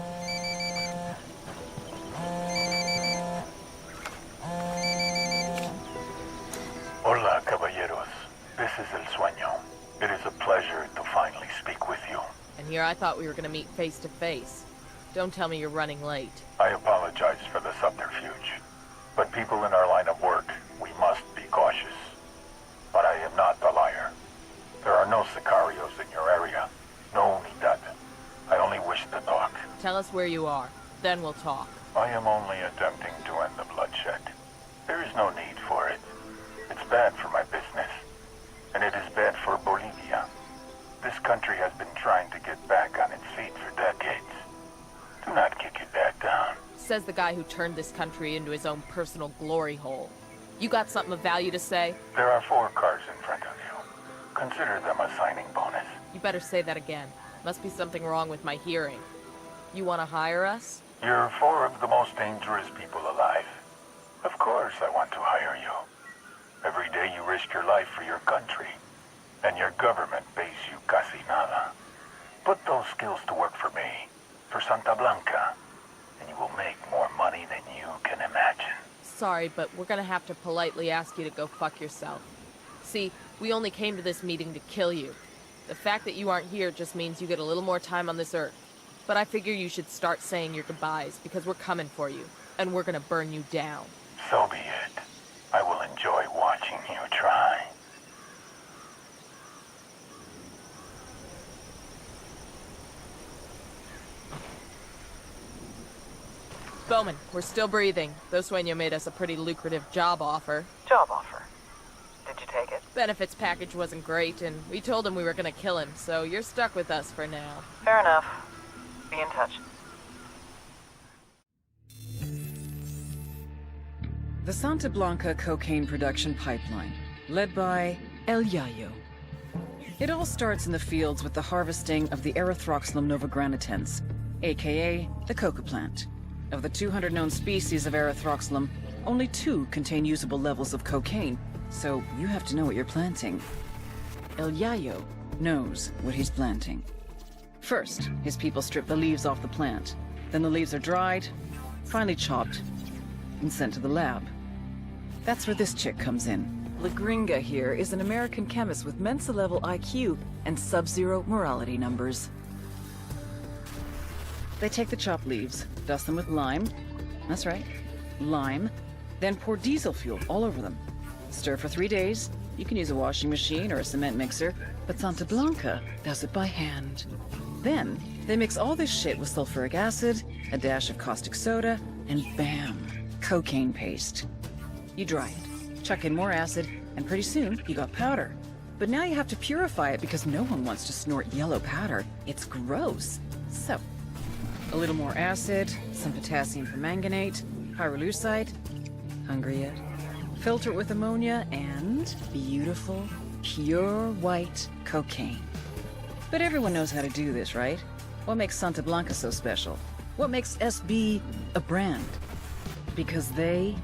Q: Hola, caballeros. This is El Sueño. It is a pleasure to finally speak with you.
D: And here I thought we were gonna meet face to face. Don't tell me you're running late.
Q: I apologize for the subterfuge. But people in our line of work, we must be cautious. But I am not a liar. There are no sicarios in your area. No unidad. I only wish to talk.
D: Tell us where you are. Then we'll talk.
Q: I am only attempting to end the bloodshed. There is no need for it. It's bad for my business. And it is bad for Bolivia. This country has been trying to get back on its feet for decades. Do not kick it back down.
D: Says the guy who turned this country into his own personal glory hole. You got something of value to say?
Q: There are 4 cars in front of you. Consider them a signing bonus.
D: You better say that again. Must be something wrong with my hearing. You want to hire us?
Q: You're 4 of the most dangerous people alive. Of course I want to hire you. Every day you risk your life for your country. And your government pays you casi nada. Put those skills to work for me. For Santa Blanca. And you will make more money than you can imagine.
D: Sorry, but we're gonna have to politely ask you to go fuck yourself. See, we only came to this meeting to kill you. The fact that you aren't here just means you get a little more time on this earth. But I figure you should start saying your goodbyes, because we're coming for you. And we're gonna burn you down.
Q: So be it. I You try.
E: Bowman, we're still breathing. Though Sueño made us a pretty lucrative job offer.
F: Job offer. Did you take it?
E: Benefits package wasn't great, and we told him we were gonna kill him, so you're stuck with us for now.
F: Fair enough. Be in touch.
C: The Santa Blanca cocaine production pipeline, led by El Yayo. It all starts in the fields with the harvesting of the Erythroxylum novogranitens, aka the coca plant. Of the 200 known species of Erythroxylum, only 2 contain usable levels of cocaine, so you have to know what you're planting. El Yayo knows what he's planting. First, his people strip the leaves off the plant. Then the leaves are dried, finally chopped, and sent to the lab. That's where this chick comes in. La Gringa here is an American chemist with Mensa-level IQ and sub-zero morality numbers. They take the chopped leaves, dust them with lime. That's right, lime. Then pour diesel fuel all over them. Stir for 3 days. You can use a washing machine or a cement mixer, but Santa Blanca does it by hand. Then, they mix all this shit with sulfuric acid, a dash of caustic soda, and bam, cocaine paste. You dry it, chuck in more acid, and pretty soon you got powder. But now you have to purify it because no one wants to snort yellow powder. It's gross. So, a little more acid, some potassium permanganate, pyrolusite. Hungry yet? Filter it with ammonia and beautiful, pure white cocaine. But everyone knows how to do this, right? What makes Santa Blanca so special? What makes SB a brand? Because they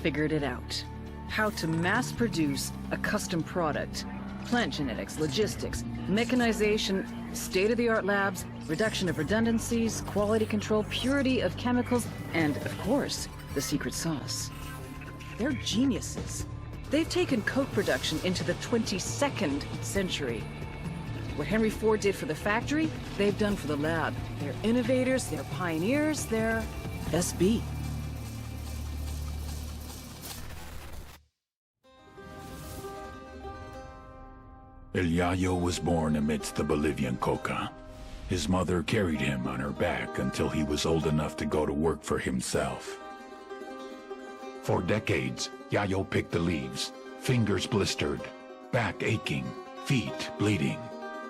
C: figured it out. How to mass produce a custom product. Plant genetics, logistics, mechanization, state-of-the-art labs, reduction of redundancies, quality control, purity of chemicals, and, of course, the secret sauce. They're geniuses. They've taken coke production into the 22nd century. What Henry Ford did for the factory, they've done for the lab. They're innovators, they're pioneers, they're SB.
A: El Yayo was born amidst the Bolivian coca. His mother carried him on her back until he was old enough to go to work for himself. For decades, Yayo picked the leaves, fingers blistered, back aching, feet bleeding.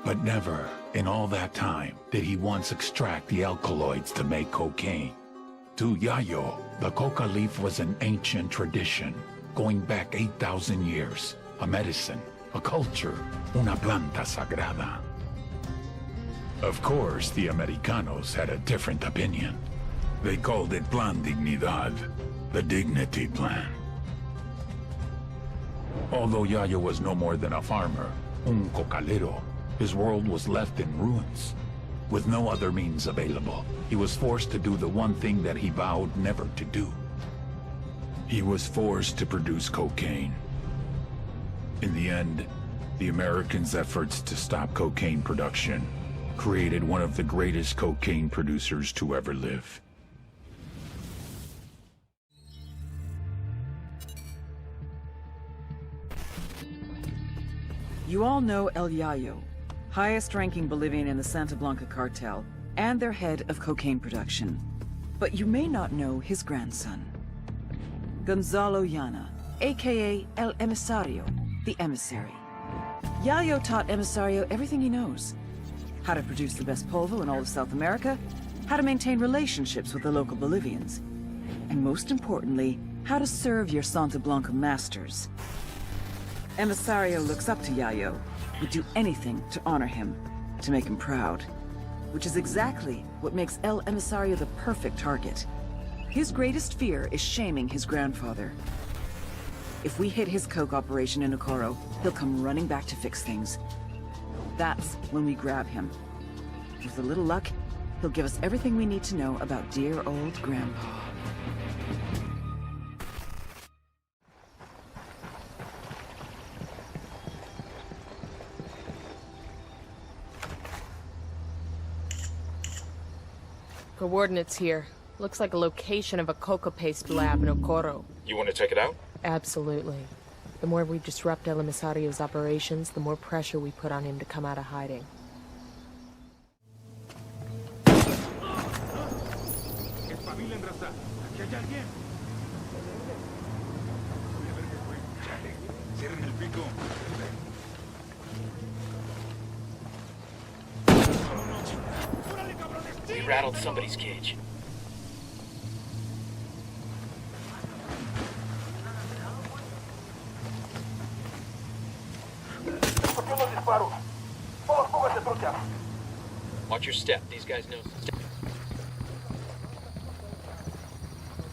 A: But never, in all that time, did he once extract the alkaloids to make cocaine. To Yayo, the coca leaf was an ancient tradition, going back 8,000 years, a medicine, a culture, una planta sagrada. Of course, the Americanos had a different opinion. They called it Plan Dignidad, the dignity plan. Although Yayo was no more than a farmer, un cocalero, his world was left in ruins. With no other means available, he was forced to do the one thing that he vowed never to do. He was forced to produce cocaine. In the end, the Americans' efforts to stop cocaine production created one of the greatest cocaine producers to ever live.
C: You all know El Yayo, highest-ranking Bolivian in the Santa Blanca cartel, and their head of cocaine production. But you may not know his grandson, Gonzalo Llana, aka El Emisario, the emissary. Yayo taught Emisario everything he knows. How to produce the best polvo in all of South America, how to maintain relationships with the local Bolivians, and most importantly, how to serve your Santa Blanca masters. Emisario looks up to Yayo, would do anything to honor him, to make him proud. Which is exactly what makes El Emisario the perfect target. His greatest fear is shaming his grandfather. If we hit his coke operation in Okoro, he'll come running back to fix things. That's when we grab him. With a little luck, he'll give us everything we need to know about dear old Grandpa.
D: Coordinates here. Looks like a location of a coca paste lab in Okoro.
L: You want to check it out?
D: Absolutely. The more we disrupt El Emisario's operations, the more pressure we put on him to come out of hiding.
J: We rattled somebody's cage. Watch your step. These guys know.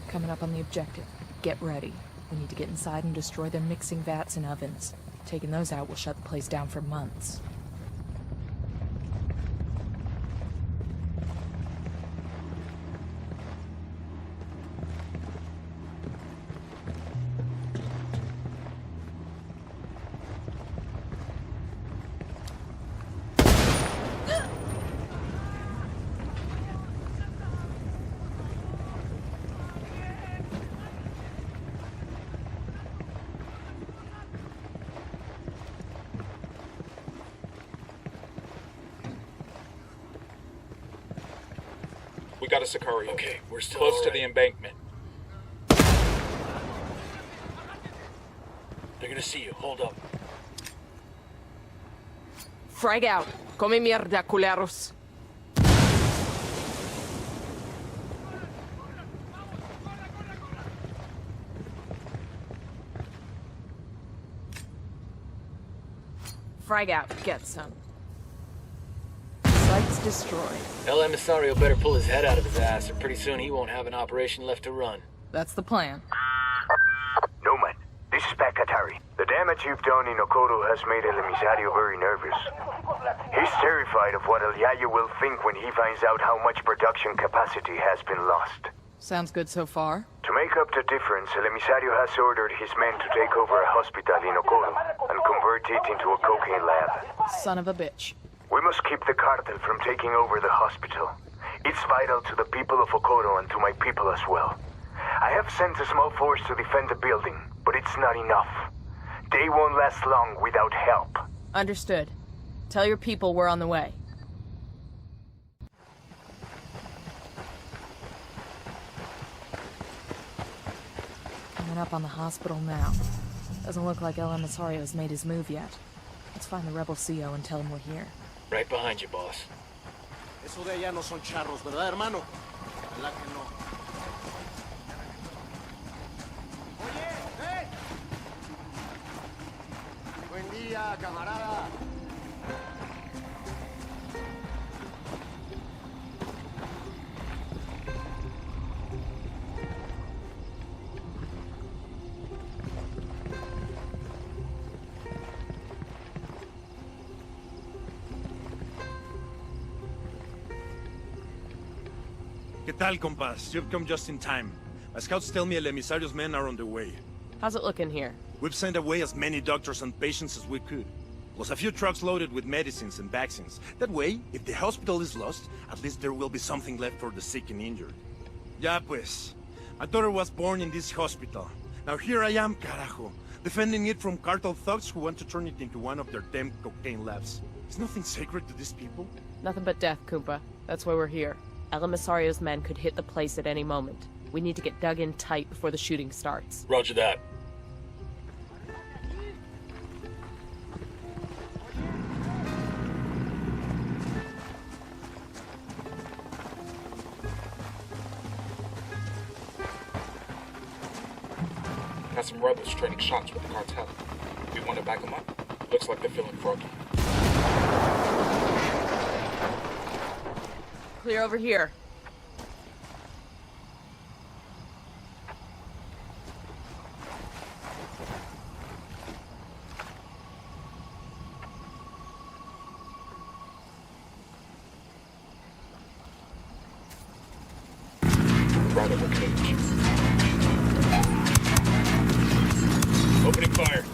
E: Coming up on the objective. Get ready. We need to get inside and destroy their mixing vats and ovens. Taking those out will shut the place down for months.
L: We got a Sicario.
J: Okay, we're still
L: close to
J: right.
L: the embankment.
J: They're gonna see you. Hold up.
D: Frag out. Come mierda, culeros. Frag out. Get some. Site's destroyed.
J: El Emisario better pull his head out of his ass, or pretty soon he won't have an operation left to run.
E: That's the plan.
H: Noman, this is Pakatari. The damage you've done in Okoto has made El Emisario very nervous. He's terrified of what El Yayo will think when he finds out how much production capacity has been lost.
E: Sounds good so far.
H: To make up the difference, El Emisario has ordered his men to take over a hospital in Okoto and convert it into a cocaine lab.
E: Son of a bitch.
H: We must keep the Cartel from taking over the hospital. It's vital to the people of Okoto and to my people as well. I have sent a small force to defend the building, but it's not enough. They won't last long without help.
D: Understood. Tell your people we're on the way.
E: Coming up on the hospital now. Doesn't look like El Emisario's made his move yet. Let's find the rebel CO and tell him we're here.
J: Right behind you, boss.
T: Eso de allá no son charros, ¿verdad, hermano? ¿Verdad que no? Oye, Buen día, camarada.
N: ¿Qué tal, compas? You've come just in time. My scouts tell me El Emisario's men are on the way.
D: How's it looking here?
N: We've sent away as many doctors and patients as we could, plus a few trucks loaded with medicines and vaccines. That way, if the hospital is lost, at least there will be something left for the sick and injured. Ya pues. My daughter was born in this hospital. Now here I am, carajo, defending it from cartel thugs who want to turn it into one of their damn cocaine labs. Is nothing sacred to these people?
D: Nothing but death, Kumpa. That's why we're here. El Emisario's men could hit the place at any moment. We need to get dug in tight before the shooting starts.
J: Roger that.
L: Got some rebels trading shots with the cartel. We want to back them up. Looks like they're feeling froggy.
D: Clear over here.
L: Rather than cage.
J: Opening fire.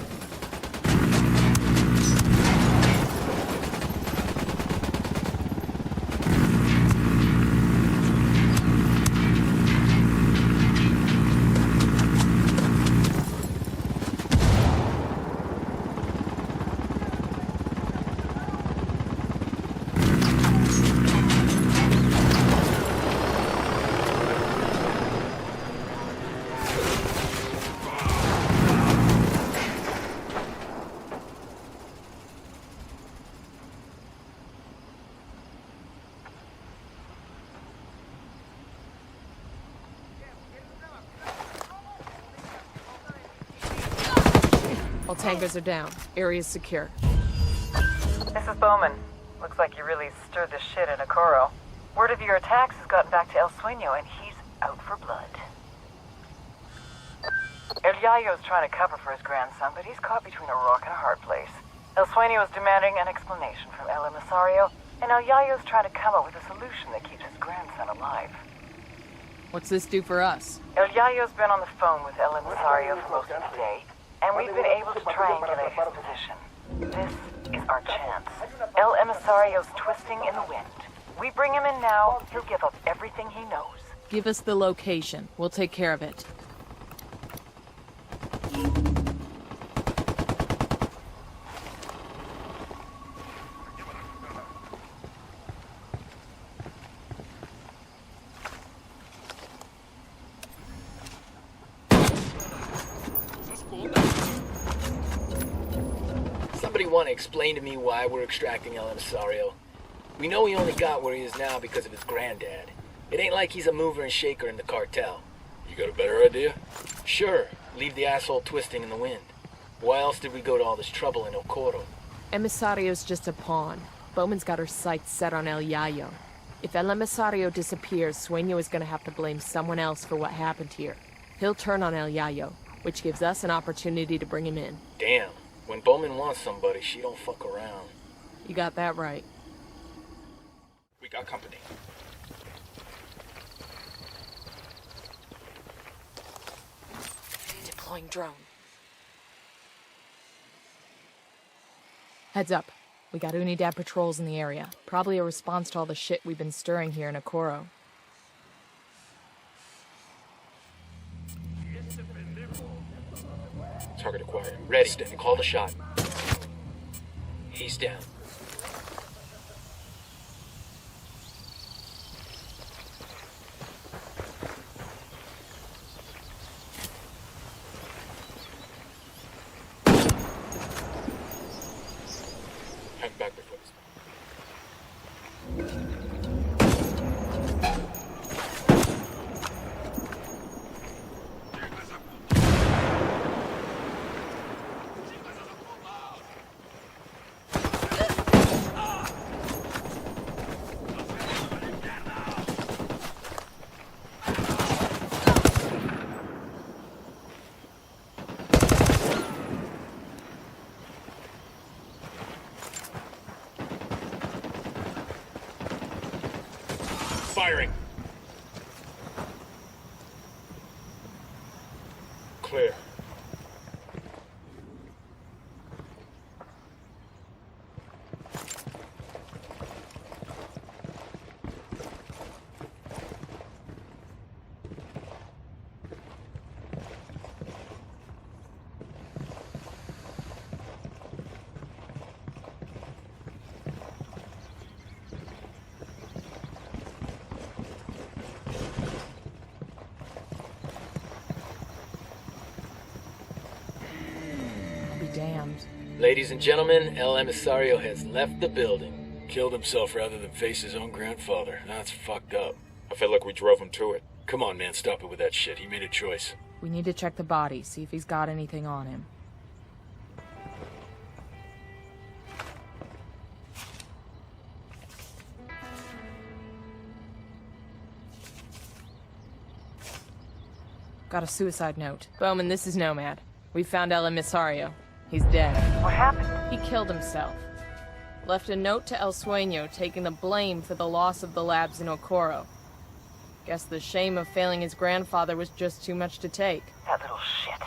D: All tankers are down. Area's secure.
F: This is Bowman. Looks like you really stirred the shit in Okoro. Word of your attacks has gotten back to El Sueño, and he's out for blood. El Yayo's trying to cover for his grandson, but he's caught between a rock and a hard place. El Sueño is demanding an explanation from El Emisario, and El Yayo's trying to come up with a solution that keeps his grandson alive.
E: What's this do for us?
F: El Yayo's been on the phone with El Emisario for most of the day, and we've been able to triangulate his position. This is our chance. El Emisario's twisting in the wind. We bring him in now, he'll give up everything he knows.
E: Give us the location. We'll take care of it.
J: Somebody want to explain to me why we're extracting El Emisario? We know he only got where he is now because of his granddad. It ain't like he's a mover and shaker in the cartel.
B: You got a better idea?
J: Sure, leave the asshole twisting in the wind. Why else did we go to all this trouble in Okoro?
D: Emisario's just a pawn. Bowman's got her sights set on El Yayo. If El Emisario disappears, Sueño is gonna have to blame someone else for what happened here. He'll turn on El Yayo, which gives us an opportunity to bring him in.
J: Damn, when Bowman wants somebody, she don't fuck around.
D: You got that right.
L: We got company.
D: Deploying drone. Heads up. We got Unidad patrols in the area. Probably a response to all the shit we've been stirring here in Okoro.
J: Target acquired. Ready. Call the shot. He's down.
L: Hang back before this. Firing. Clear.
D: Damned.
J: Ladies and gentlemen, El Emisario has left the building. Killed himself rather than face his own grandfather. That's fucked up.
L: I felt like we drove him to it.
J: Come on, man, stop it with that shit. He made a choice.
E: We need to check the body, see if he's got anything on him. Got a suicide note.
D: Bowman, this is Nomad. We found El Emisario. He's dead.
F: What happened?
D: He killed himself. Left a note to El Sueño taking the blame for the loss of the labs in Okoro. Guess the shame of failing his grandfather was just too much to take.
F: That little shit.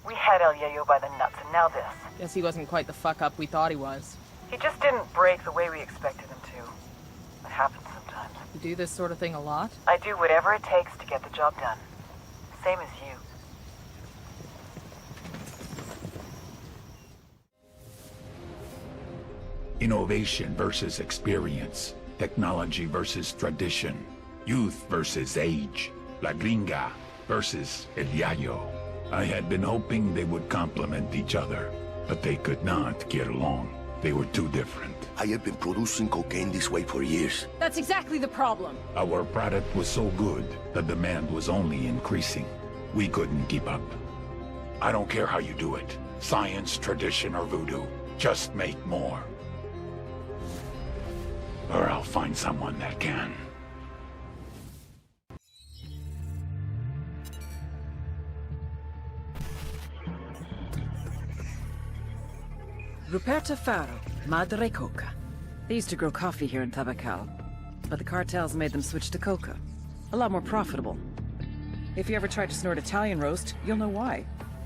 F: We had El Yayo by the nuts, and now this.
D: Guess he wasn't quite the fuck-up we thought he was.
F: He just didn't break the way we expected him to. It happens sometimes.
E: You do this sort of thing a lot?
F: I do whatever it takes to get the job done. Same as you.
A: Innovation versus experience. Technology versus tradition. Youth versus age. La Gringa versus El Yayo. I had been hoping they would complement each other, but they could not get along. They were too different.
P: I have been producing cocaine this way for years.
I: That's exactly the problem.
A: Our product was so good, the demand was only increasing. We couldn't keep up. I don't care how you do it. Science, tradition, or voodoo. Just make more. Or I'll find someone that can.
C: Ruperta Faro, Madre Coca. They used to grow coffee here in Tabacal, but the cartels made them switch to coca. A lot more profitable. If you ever tried to snort Italian roast, you'll know why.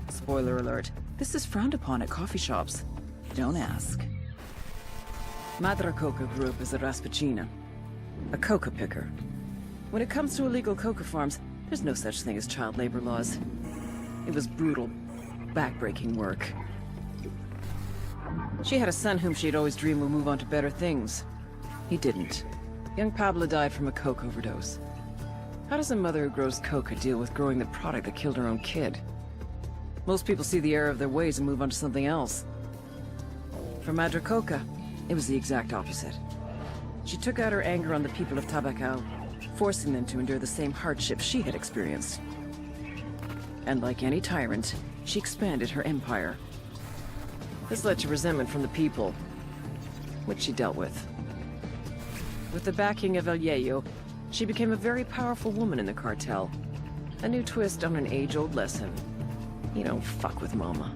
C: Spoiler alert, this is frowned upon at coffee shops. Don't ask. Madre Coca grew up as a raspachina, a coca picker. When it comes to illegal coca farms, there's no such thing as child labor laws. It was brutal, backbreaking work. She had a son whom she'd always dreamed would move on to better things. He didn't. Young Pablo died from a coke overdose. How does a mother who grows coca deal with growing the product that killed her own kid? Most people see the error of their ways and move on to something else. For Madre Coca, it was the exact opposite. She took out her anger on the people of Tabacal, forcing them to endure the same hardships she had experienced. And like any tyrant, she expanded her empire. This led to resentment from the people, which she dealt with. With the backing of El Yayo, she became a very powerful woman in the cartel. A new twist on an age-old lesson. You don't fuck with Mama.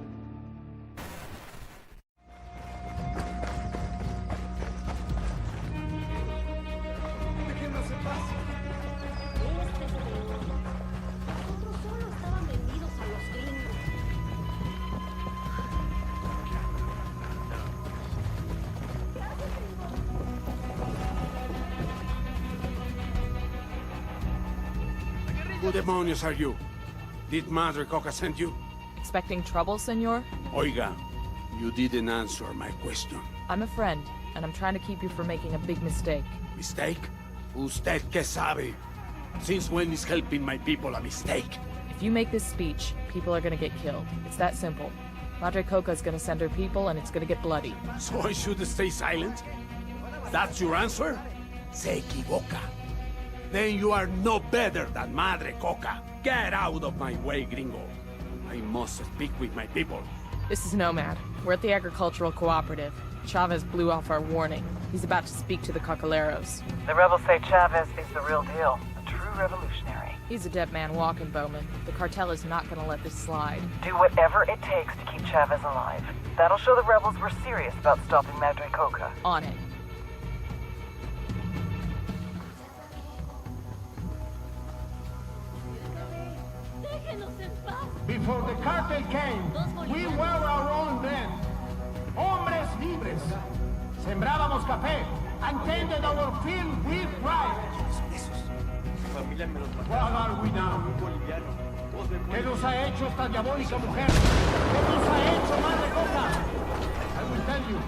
G: Who demonios are you? Did Madre Coca send you?
E: Expecting trouble, senor?
G: Oiga, you didn't answer my question.
E: I'm a friend, and I'm trying to keep you from making a big mistake.
G: Mistake? Usted que sabe? Since when is helping my people a mistake?
E: If you make this speech, people are gonna get killed. It's that simple. Madre Coca's gonna send her people, and it's gonna get bloody.
G: So I should stay silent? That's your answer? Se equivoca. Then you are no better than Madre Coca. Get out of my way, gringo. I must speak with my people.
E: This is Nomad. We're at the agricultural cooperative. Chavez blew off our warning. He's about to speak to the Cocaleros.
F: The rebels say Chavez is the real deal. A true revolutionary.
E: He's a dead man walking, Bowman. The cartel is not gonna let this slide.
F: Do whatever it takes to keep Chavez alive. That'll show the rebels we're serious about stopping Madre Coca.
E: On it.
K: Before the cartel came, we were our own men. Hombres libres. Sembrábamos café and tended our field with pride. What are we now? ¿Qué nos ha hecho esta diabólica mujer? ¿Qué nos ha hecho Madre Coca? I will tell you.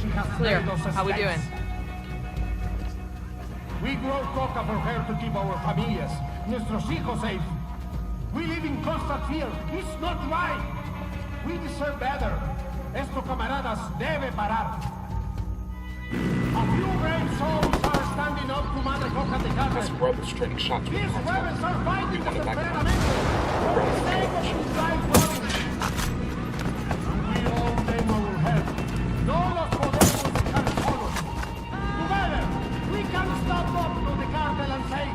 K: She has
E: Clear.
K: made us
E: How we doing?
K: We grow coca for her to keep our familias, nuestros hijos safe. We live in constant fear. It's not right. We deserve better. Esto, camaradas, debe parar. A few brave souls are standing up to Madre Coca de Cardenal.
L: His brother's trading shots with
K: These
L: Cartel.
K: rebels are fighting
L: We want it back.
K: desesperadamente. For the sake of his life running. We owe them our help. No los podemos dejar solos. Together, we can stop up to the cartel and say,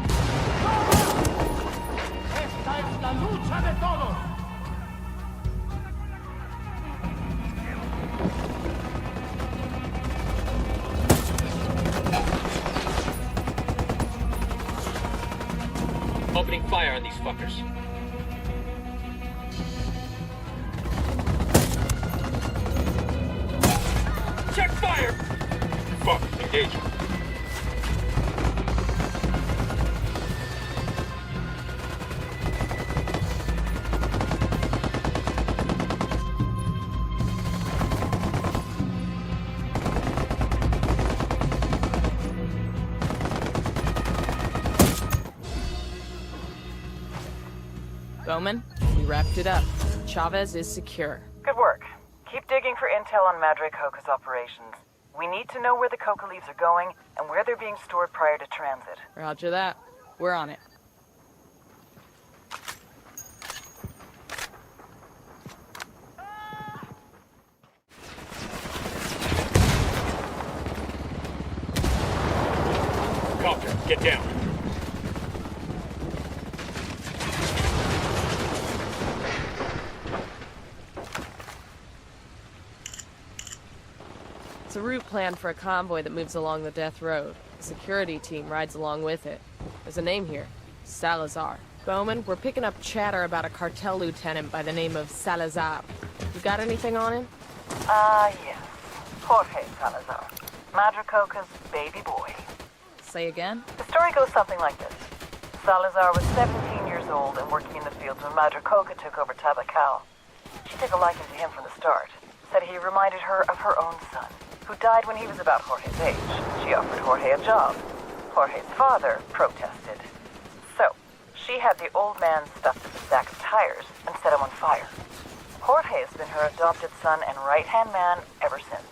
K: "No more!" Esta es la lucha de todos.
J: Opening fire on these fuckers. Check fire!
L: Fuck, engaging.
E: Bowman, we wrapped it up. Chavez is secure.
F: Good work. Keep digging for intel on Madre Coca's operations. We need to know where the coca leaves are going and where they're being stored prior to transit.
E: Roger that. We're on it.
J: Get down.
D: It's a route planned for a convoy that moves along the death road. A security team rides along with it. There's a name here. Salazar. Bowman, we're picking up chatter about a cartel lieutenant by the name of Salazar. You got anything on him?
F: Yes. Jorge Salazar. Madre Coca's baby boy.
D: Say again?
F: The story goes something like this. Salazar was 17 years old and working in the fields when Madre Coca took over Tabacal. She took a liking to him from the start. Said he reminded her of her own son, who died when he was about Jorge's age. She offered Jorge a job. Jorge's father protested. So, she had the old man stuffed in a sack of tires and set him on fire. Jorge has been her adopted son and right-hand man ever since.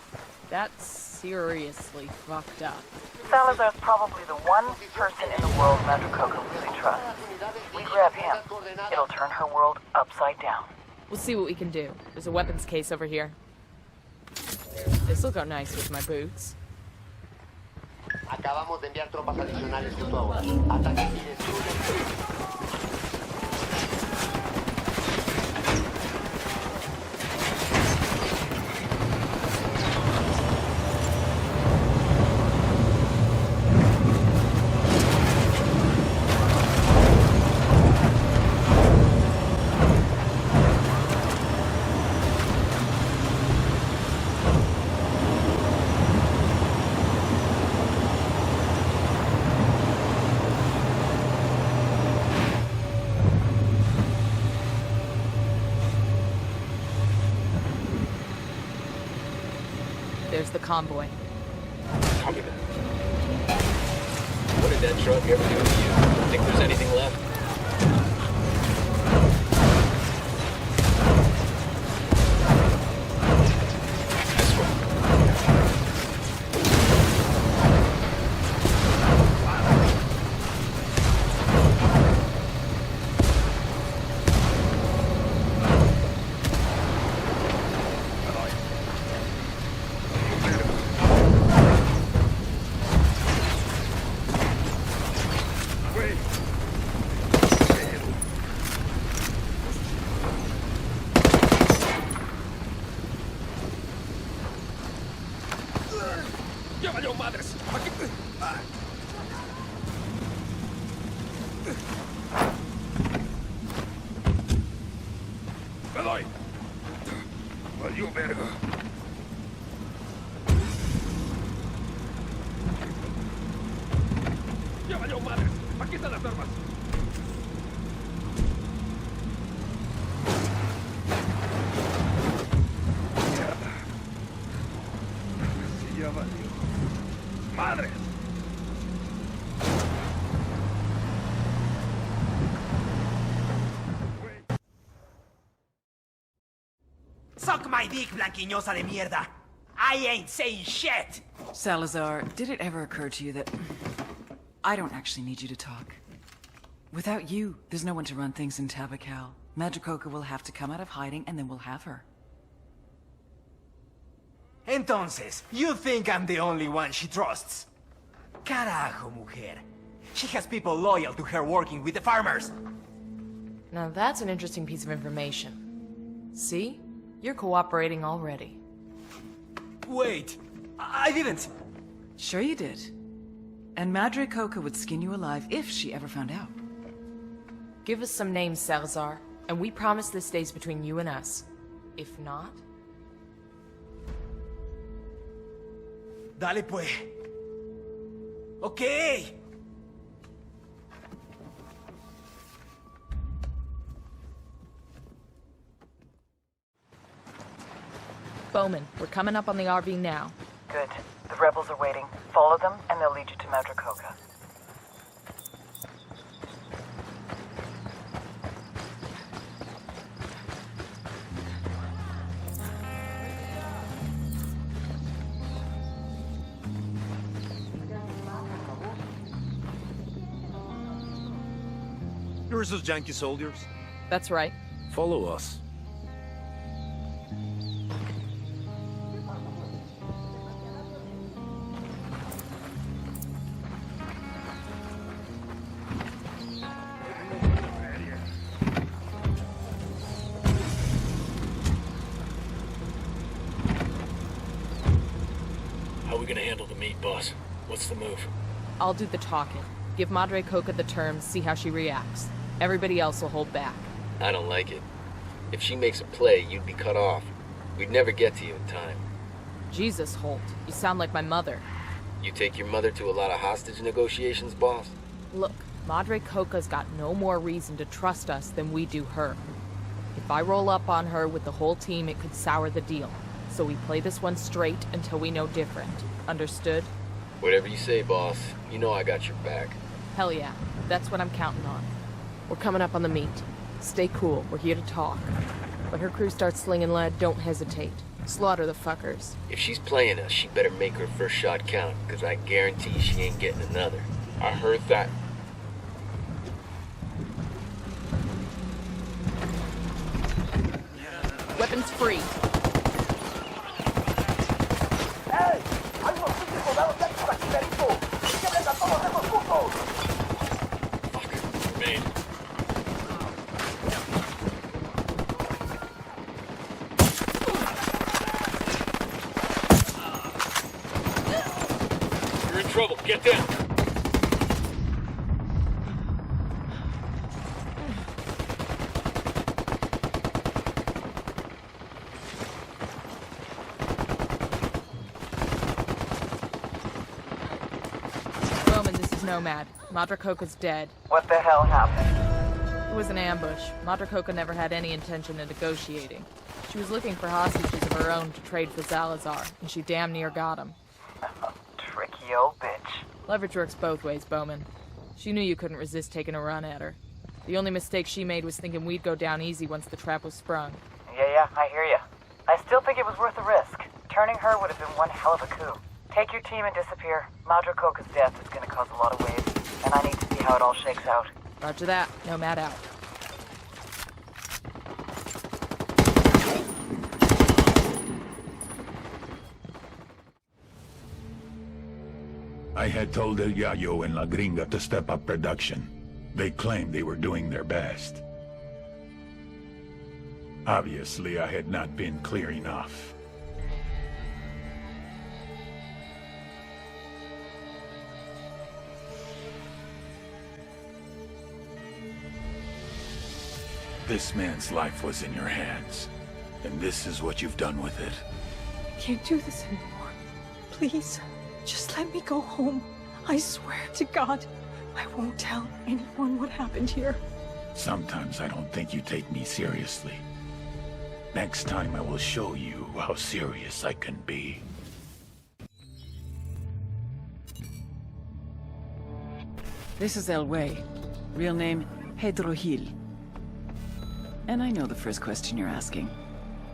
D: That's seriously fucked up.
F: Salazar's probably the one person in the world Madre Coca really trusts. We grab him, it'll turn her world upside down.
D: We'll see what we can do. There's a weapons case over here. This'll go nice with my boots.
K: Acabamos de enviar tropas adicionales justo ahora. Ataque y destruye.
E: There's the convoy.
J: Copy that. What did that truck ever do to you? Think there's anything left?
T: Suck my dick, blanquiñosa de mierda! I ain't saying shit!
C: Salazar, did it ever occur to you that I don't actually need you to talk? Without you, there's no one to run things in Tabacal. Madre Coca will have to come out of hiding, and then we'll have her.
T: Entonces, you think I'm the only one she trusts? Carajo, mujer. She has people loyal to her working with the farmers.
D: Now that's an interesting piece of information. See? You're cooperating already.
T: Wait, I didn't.
C: Sure you did. And Madre Coca would skin you alive if she ever found out.
D: Give us some names, Salazar, and we promise this stays between you and us. If not...
T: Dale pues. Okay.
E: Bowman, we're coming up on the RV now.
F: Good. The rebels are waiting. Follow them, and they'll lead you to Madre Coca.
N: You're those Yankee soldiers?
D: That's right.
N: Follow us.
J: the meat, boss. What's the move?
E: I'll do the talking. Give Madre Coca the terms, see how she reacts. Everybody else will hold back.
J: I don't like it. If she makes a play, you'd be cut off. We'd never get to you in time.
E: Jesus, Holt. You sound like my mother.
J: You take your mother to a lot of hostage negotiations, boss?
E: Look, Madre Coca's got no more reason to trust us than we do her. If I roll up on her with the whole team, it could sour the deal. So we play this one straight until we know different. Understood?
J: Whatever you say, boss. You know I got your back.
E: Hell yeah. That's what I'm counting on. We're coming up on the meat. Stay cool. We're here to talk. When her crew starts slinging lead, don't hesitate. Slaughter the fuckers.
J: If she's playing us, she better make her first shot count, because I guarantee she ain't getting another.
L: I heard that.
E: Weapons free.
K: ¡Ey! ¡Hay unos pinches soldados ya por aquí, Perico! ¡Quebren a todos esos putos!
J: Fuck. Remain. You're in trouble. Get down.
E: Nomad. Madre Coca's dead.
F: What the hell happened?
E: It was an ambush. Madre Coca never had any intention of negotiating. She was looking for hostages of her own to trade for Salazar, and she damn near got him.
F: Tricky old bitch.
E: Leverage works both ways, Bowman. She knew you couldn't resist taking a run at her. The only mistake she made was thinking we'd go down easy once the trap was sprung.
F: Yeah, I hear ya. I still think it was worth the risk. Turning her would have been one hell of a coup. Take your team and disappear. Madre Coca's death is gonna cause a lot of waves, and I need to see how it all shakes out.
E: Roger that. Nomad out.
A: I had told El Yayo and La Gringa to step up production. They claimed they were doing their best. Obviously, I had not been clear enough. This man's life was in your hands, and this is what you've done with it.
B: I can't do this anymore. Please, just let me go home. I swear to God, I won't tell anyone what happened here.
A: Sometimes I don't think you take me seriously. Next time I will show you how serious I can be.
C: This is El Way. Real name, Pedro Gil. And I know the first question you're asking.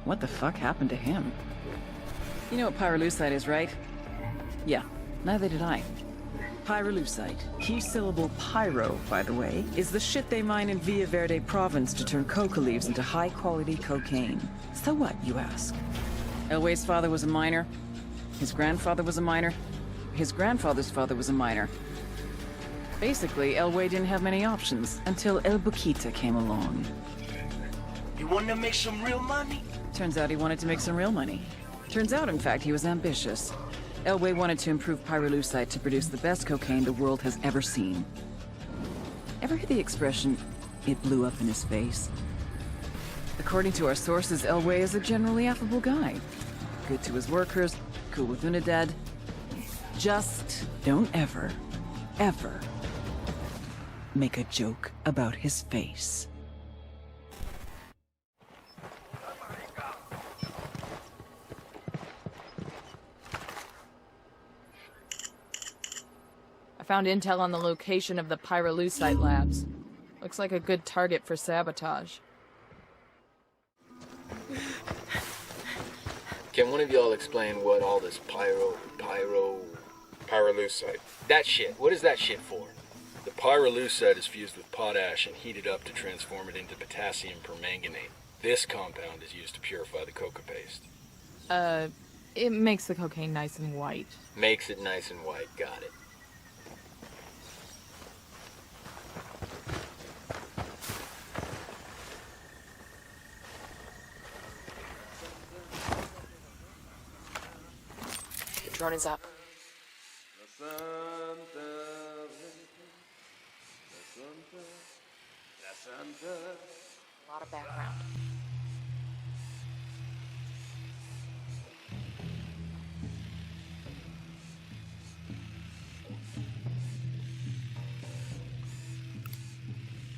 C: What the fuck happened to him? You know what pyrolusite is, right? Yeah, neither did I. Pyrolusite, key syllable pyro, by the way, is the shit they mine in Villa Verde province to turn coca leaves into high-quality cocaine. So what, you ask? Elway's father was a miner. His grandfather was a miner. His grandfather's father was a miner. Basically, Elway didn't have many options until El Boquita came along.
T: You want to make some real money?
C: Turns out he wanted to make some real money. Turns out, in fact, he was ambitious. Elway wanted to improve pyrolusite to produce the best cocaine the world has ever seen. Ever hear the expression, it blew up in his face? According to our sources, Elway is a generally affable guy. Good to his workers, cool with Unidad. Just don't ever make a joke about his face.
E: Found intel on the location of the pyrolusite labs. Looks like a good target for sabotage.
J: Can one of y'all explain what all this
L: pyrolusite.
J: That shit, what is that shit for? The pyrolusite is fused with potash and heated up to transform it into potassium permanganate. This compound is used to purify the coca paste.
E: It makes the cocaine nice and white.
J: Makes it nice and white, got it.
D: The drone is up.
E: A lot of background.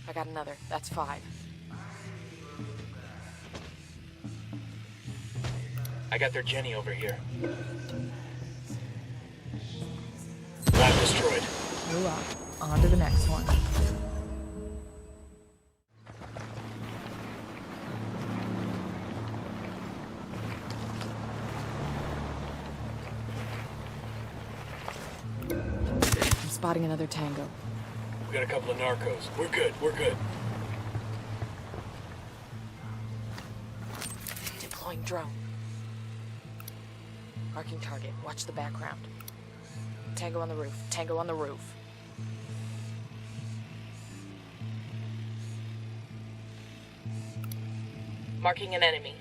E: I got another. That's 5.
J: I got their Jenny over here. Lab destroyed.
E: Ooh, on to the next one. I'm spotting another tango.
J: We got a couple of narcos. We're good, we're good.
E: Deploying drone. Marking target. Watch the background. Tango on the roof. Tango on the roof. Marking an enemy.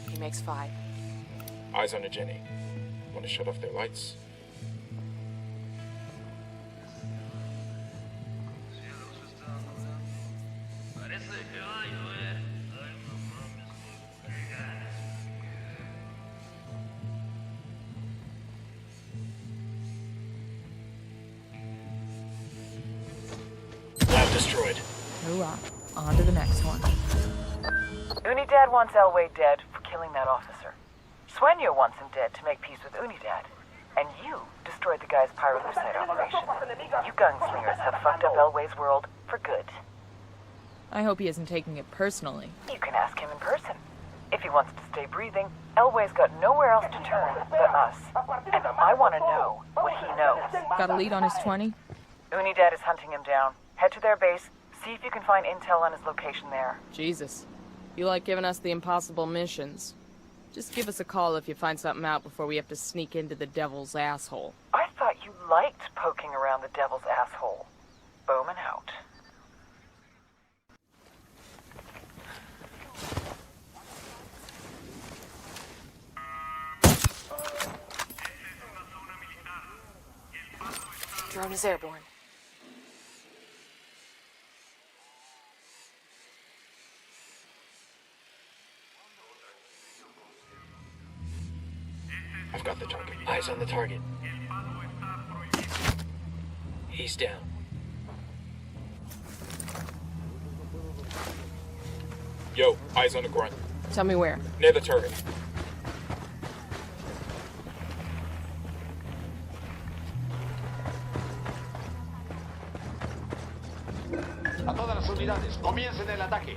E: He makes 5.
L: Eyes on the Jenny. Want to shut off their lights?
J: Lab destroyed.
E: Hoorah. On to the next one.
F: Unidad wants Elway dead for killing that officer. Sueño wants him dead to make peace with Unidad. And you destroyed the guy's pyrolusite operation. You gunslingers have fucked up Elway's world for good.
E: I hope he isn't taking it personally.
F: You can ask him in person. If he wants to stay breathing, Elway's got nowhere else to turn but us. And I want to know what he knows.
E: Got a lead on his 20?
F: Unidad is hunting him down. Head to their base, see if you can find intel on his location there.
D: Jesus. You like giving us the impossible missions. Just give us a call if you find something out before we have to sneak into the devil's asshole.
F: I thought you liked poking around the devil's asshole. Bowman out.
E: Drone is airborne.
J: I've got the target. Eyes on the target. He's down.
L: Yo, eyes on the grunt.
D: Tell me where.
L: Near the turret.
K: A todas las unidades, comiencen el ataque.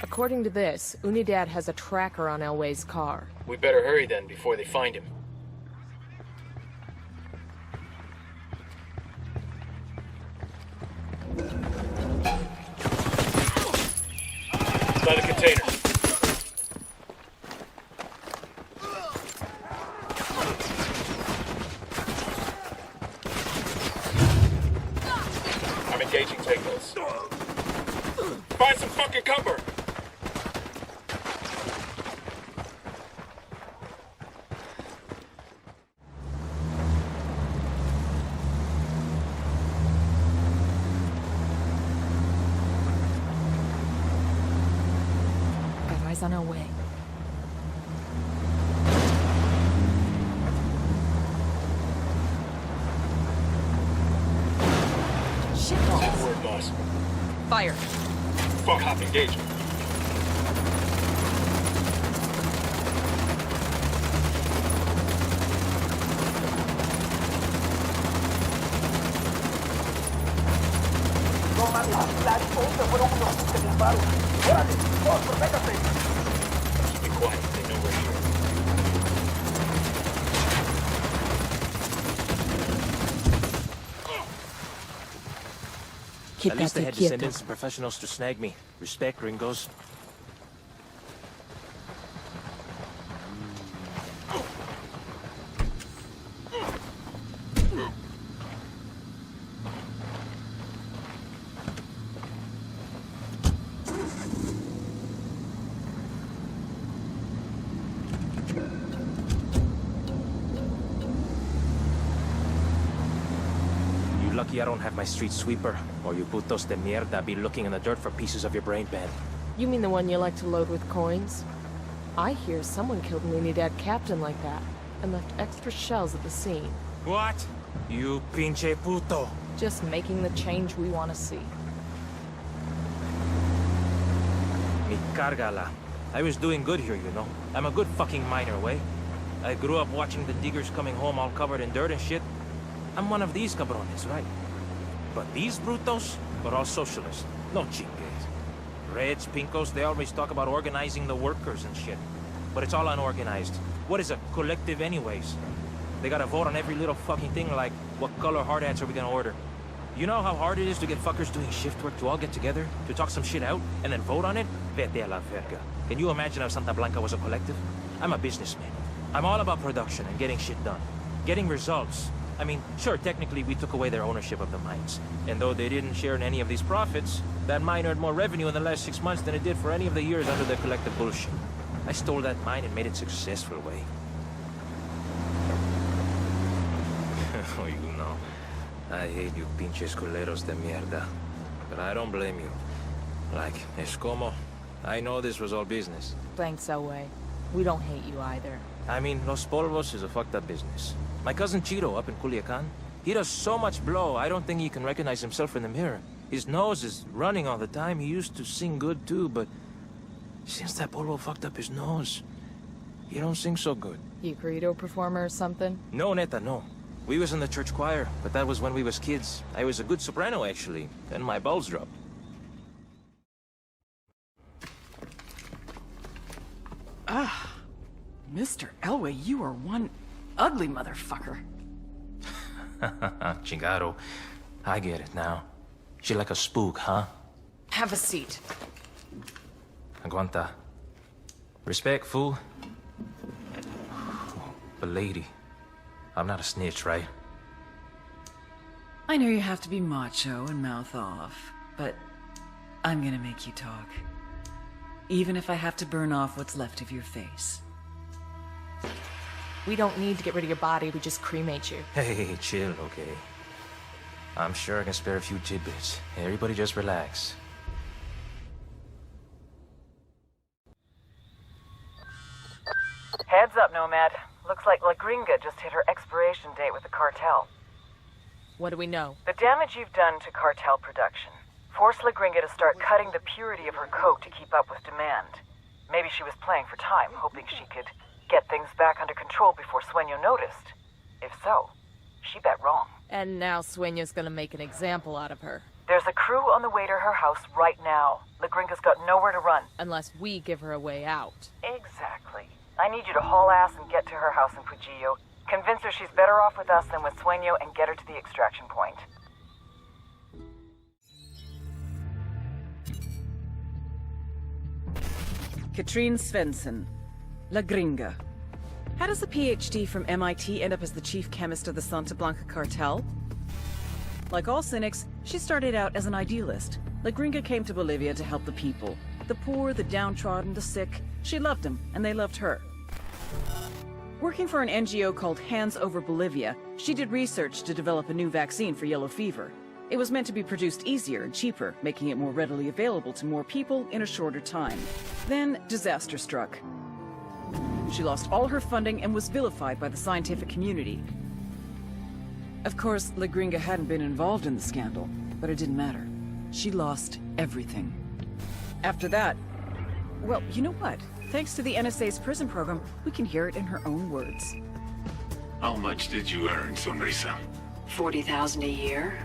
D: According to this, Unidad has a tracker on Elway's car.
J: We better hurry then before they find him. By the container.
L: I'm engaging tangos. Find some fucking cover!
E: On our way. Shit balls.
J: Say the word, boss.
E: Fire.
L: Fuck, hop engaging.
K: No mames, la disputa fueron unos 15 disparos. ¡Órale! ¡Todos, protéjate!
J: Keep it quiet. They know we're here.
T: At least I had descendants and professionals to snag me. Respect, gringos. Lucky I don't have my street sweeper, or you putos de mierda be looking in the dirt for pieces of your brain pan.
D: You mean the one you like to load with coins? I hear someone killed an Unidad captain like that, and left extra shells at the scene.
T: What? You pinche puto.
E: Just making the change we want to see.
T: Mi cargala. I was doing good here, you know. I'm a good fucking miner, way. I grew up watching the diggers coming home all covered in dirt and shit. I'm one of these cabrones, right? But these brutos are all socialists. No chingues. Reds, pinkos, they always talk about organizing the workers and shit. But it's all unorganized. What is a collective anyways? They gotta vote on every little fucking thing like, what color hard hats are we gonna order? You know how hard it is to get fuckers doing shift work to all get together, to talk some shit out, and then vote on it? Vete a la verga. Can you imagine if Santa Blanca was a collective? I'm a businessman. I'm all about production and getting shit done. Getting results. I mean, sure, technically we took away their ownership of the mines. And though they didn't share in any of these profits, that mine earned more revenue in the last 6 months than it did for any of the years under the collective bullshit. I stole that mine and made it successful, way. Oh, you know. I hate you pinches culeros de mierda. But I don't blame you. Like, es como... I know this was all business.
E: Thanks, Elway. We don't hate you either.
T: I mean, Los Polvos is a fucked up business. My cousin Chito up in Culiacan, he does so much blow, I don't think he can recognize himself in the mirror. His nose is running all the time. He used to sing good too, but since that Polvo fucked up his nose, he don't sing so good.
E: You Credo performer or something?
T: No, neta, no. We was in the church choir, but that was when we was kids. I was a good soprano, actually. Then my balls dropped.
C: Ah, Mr. Elway, you are one ugly motherfucker.
T: Chingado. I get it now. She like a spook, huh?
C: Have a seat.
T: Aguanta. Respect, fool. But lady, I'm not a snitch, right?
C: I know you have to be macho and mouth off, but I'm gonna make you talk. Even if I have to burn off what's left of your face.
E: We don't need to get rid of your body, we just cremate you.
T: Hey, chill, okay? I'm sure I can spare a few tidbits. Everybody just relax.
F: Heads up, Nomad. Looks like La Gringa just hit her expiration date with the Cartel.
E: What do we know?
F: The damage you've done to Cartel production. Force La Gringa to start cutting the purity of her coke to keep up with demand. Maybe she was playing for time, hoping she could get things back under control before Sueño noticed. If so, she bet wrong.
E: And now Sueño's gonna make an example out of her.
F: There's a crew on the way to her house right now. La Gringa's got nowhere to run.
E: Unless we give her a way out.
F: Exactly. I need you to haul ass and get to her house in Pujillo. Convince her she's better off with us than with Sueño and get her to the extraction point.
C: Katrine Svensson, La Gringa. How does a PhD from MIT end up as the chief chemist of the Santa Blanca cartel? Like all cynics, she started out as an idealist. La Gringa came to Bolivia to help the people. The poor, the downtrodden, the sick. She loved them, and they loved her. Working for an NGO called Hands Over Bolivia, she did research to develop a new vaccine for yellow fever. It was meant to be produced easier and cheaper, making it more readily available to more people in a shorter time. Then, disaster struck. She lost all her funding and was vilified by the scientific community. Of course, La Gringa hadn't been involved in the scandal, but it didn't matter. She lost everything. After that, well, you know what? Thanks to the NSA's prison program, we can hear it in her own words.
A: How much did you earn, Sonrisa?
B: 40,000 a year.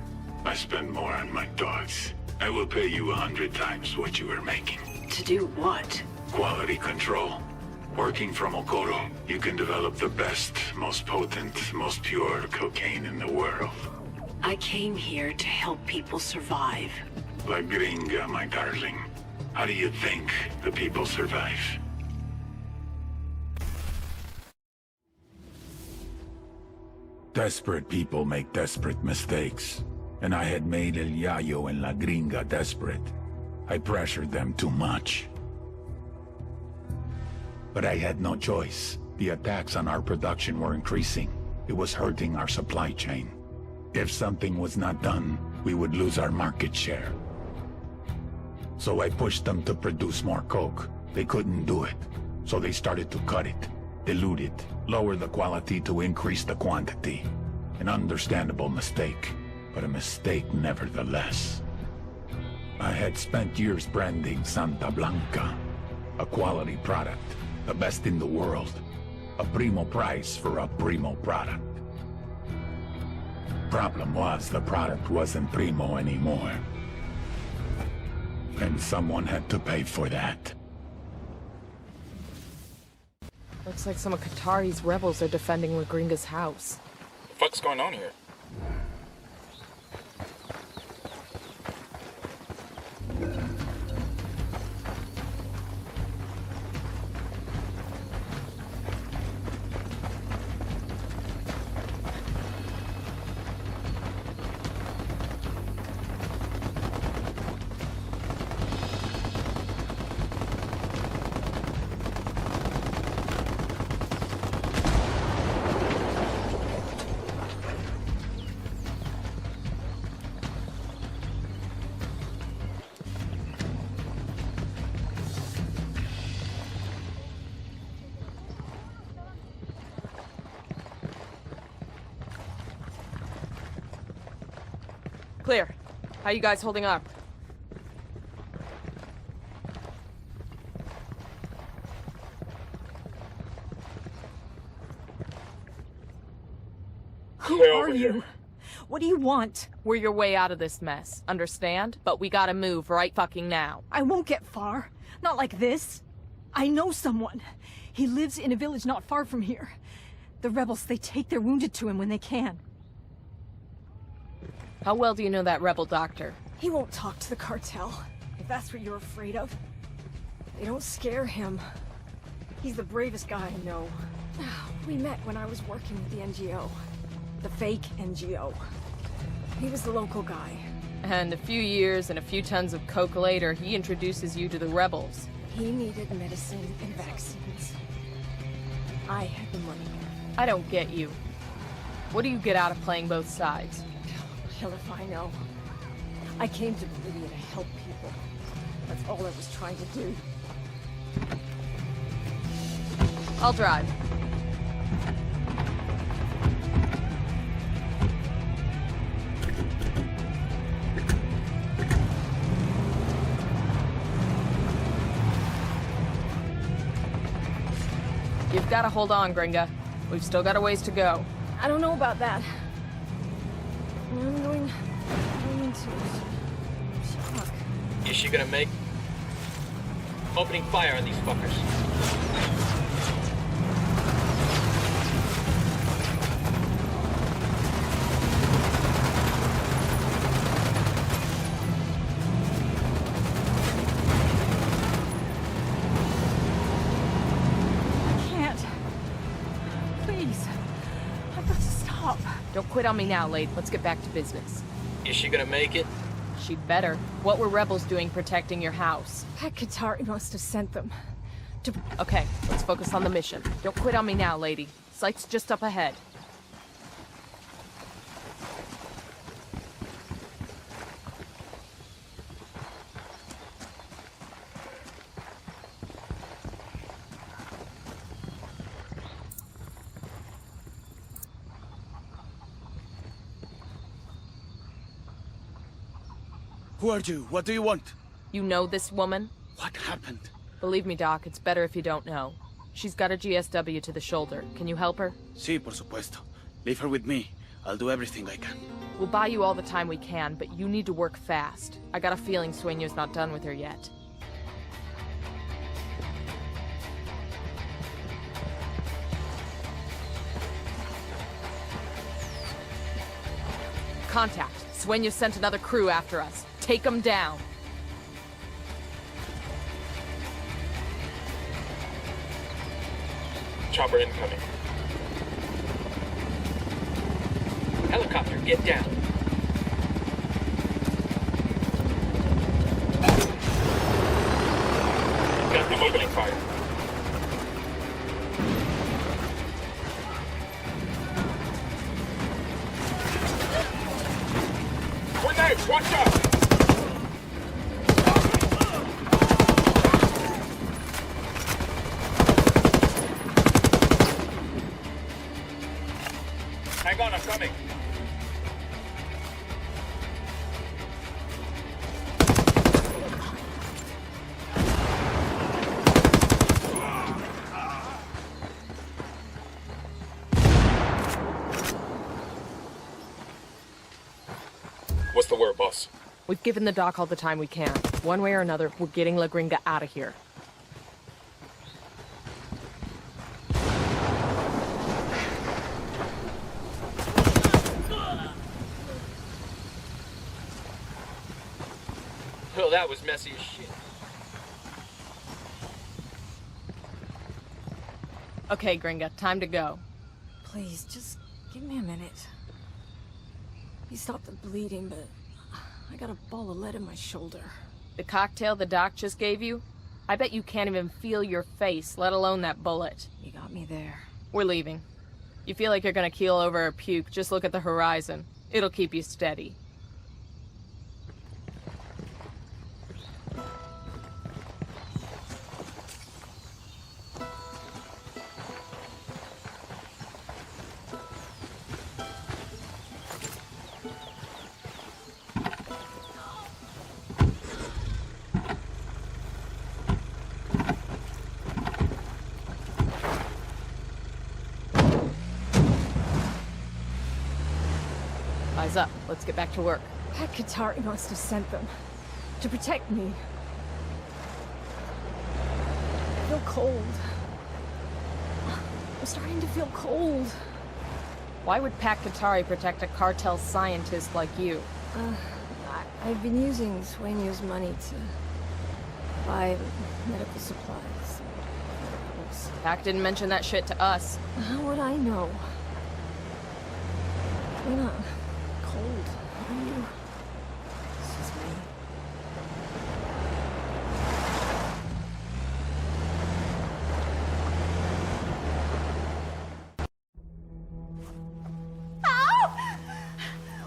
A: I spend more on my dogs. I will pay you 100 times what you were making.
B: To do what?
A: Quality control. Working from Okoro, you can develop the best, most potent, most pure cocaine in the world.
U: I came here to help people survive.
A: La Gringa, my darling. How do you think the people survive? Desperate people make desperate mistakes. And I had made El Yayo and La Gringa desperate. I pressured them too much. But I had no choice. The attacks on our production were increasing. It was hurting our supply chain. If something was not done, we would lose our market share. So I pushed them to produce more coke. They couldn't do it. So they started to cut it, dilute it, lower the quality to increase the quantity. An understandable mistake, but a mistake nevertheless. I had spent years branding Santa Blanca, a quality product, the best in the world, a primo price for a primo product. Problem was, the product wasn't primo anymore. And someone had to pay for that.
E: Looks like some of Qatari's rebels are defending La Gringa's house.
L: What the fuck's going on here?
E: Clear. How you guys holding up?
B: Who are you? What do you want?
E: We're your way out of this mess, understand? But we gotta move right fucking now.
B: I won't get far. Not like this. I know someone. He lives in a village not far from here. The rebels, they take their wounded to him when they can.
E: How well do you know that rebel doctor?
B: He won't talk to the cartel, if that's what you're afraid of. They don't scare him. He's the bravest guy I know. We met when I was working with the NGO. The fake NGO. He was the local guy.
E: And a few years and a few tons of coke later, he introduces you to the rebels.
B: He needed medicine and vaccines. I had the money.
E: I don't get you. What do you get out of playing both sides?
B: Hell if I know. I came to Bolivia to help people. That's all I was trying to do.
E: I'll drive. You've got to hold on, Gringa. We've still got a ways to go.
B: I don't know about that. I'm going into shock.
J: Is she gonna make? Opening fire on these fuckers.
E: Don't quit on me now, Lade. Let's get back to business.
J: Is she gonna make it?
E: She'd better. What were rebels doing protecting your house?
B: That Qatari must have sent them.
E: Okay, let's focus on the mission. Don't quit on me now, lady. Site's just up ahead.
T: Who are you? What do you want?
E: You know this woman?
T: What happened?
E: Believe me, Doc, it's better if you don't know. She's got a GSW to the shoulder. Can you help her?
T: Sí, por supuesto. Leave her with me. I'll do everything I can.
E: We'll buy you all the time we can, but you need to work fast. I got a feeling Sueño's not done with her yet. Contact. Sueño sent another crew after us. Take them down.
L: Chopper incoming. Helicopter, get down. Got them opening fire. Grenades, watch out! Hang on, I'm coming. What's the word, boss?
E: We've given the doc all the time we can. One way or another, we're getting La Gringa out of here.
J: Oh, that was messy as shit.
E: Okay, Gringa, time to go.
B: Please, just give me a minute. He stopped the bleeding, but I got a ball of lead in my shoulder.
E: The cocktail the doc just gave you? I bet you can't even feel your face, let alone that bullet.
B: You got me there.
E: We're leaving. You feel like you're gonna keel over or puke, just look at the horizon. It'll keep you steady. Eyes up. Let's get back to work.
B: That Qatari must have sent them. To protect me. I feel cold. I'm starting to feel cold.
E: Why would Pac Qatari protect a cartel scientist like you?
B: I've been using Sueño's money to buy medical supplies.
E: Pac didn't mention that shit to us.
B: How would I know? You're not cold, are you? This is me.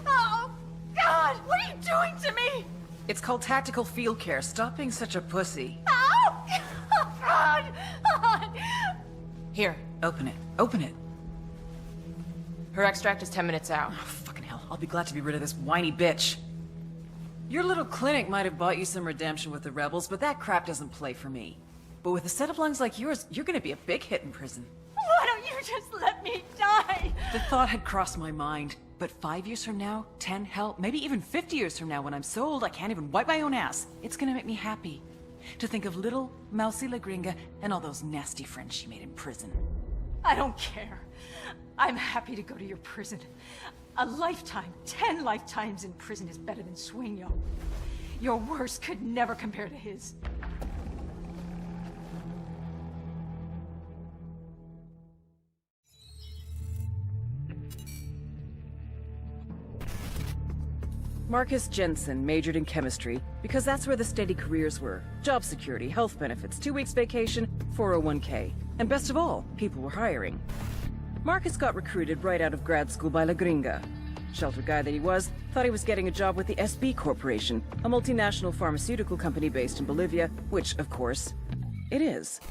I: Oh, God! What are you doing to me?
C: It's called tactical field care. Stop being such a pussy.
I: Oh, God!
C: Here, open it. Open it.
E: Her extract is 10 minutes out.
C: Oh, fucking hell. I'll be glad to be rid of this whiny bitch. Your little clinic might have bought you some redemption with the rebels, but that crap doesn't play for me. But with a set of lungs like yours, you're gonna be a big hit in prison.
I: Why don't you just let me die?
C: The thought had crossed my mind. But 5 years from now, 10, hell, maybe even 50 years from now, when I'm so old I can't even wipe my own ass, it's gonna make me happy to think of little mousy La Gringa and all those nasty friends she made in prison.
I: I don't care. I'm happy to go to your prison. A lifetime, 10 lifetimes in prison is better than Sueño. Your worst could never compare to his.
C: Marcus Jensen majored in chemistry because that's where the steady careers were. Job security, health benefits, 2 weeks vacation, 401k. And best of all, people were hiring. Marcus got recruited right out of grad school by La Gringa. Sheltered guy that he was, thought he was getting a job with the SB Corporation, a multinational pharmaceutical company based in Bolivia, which, of course, it is.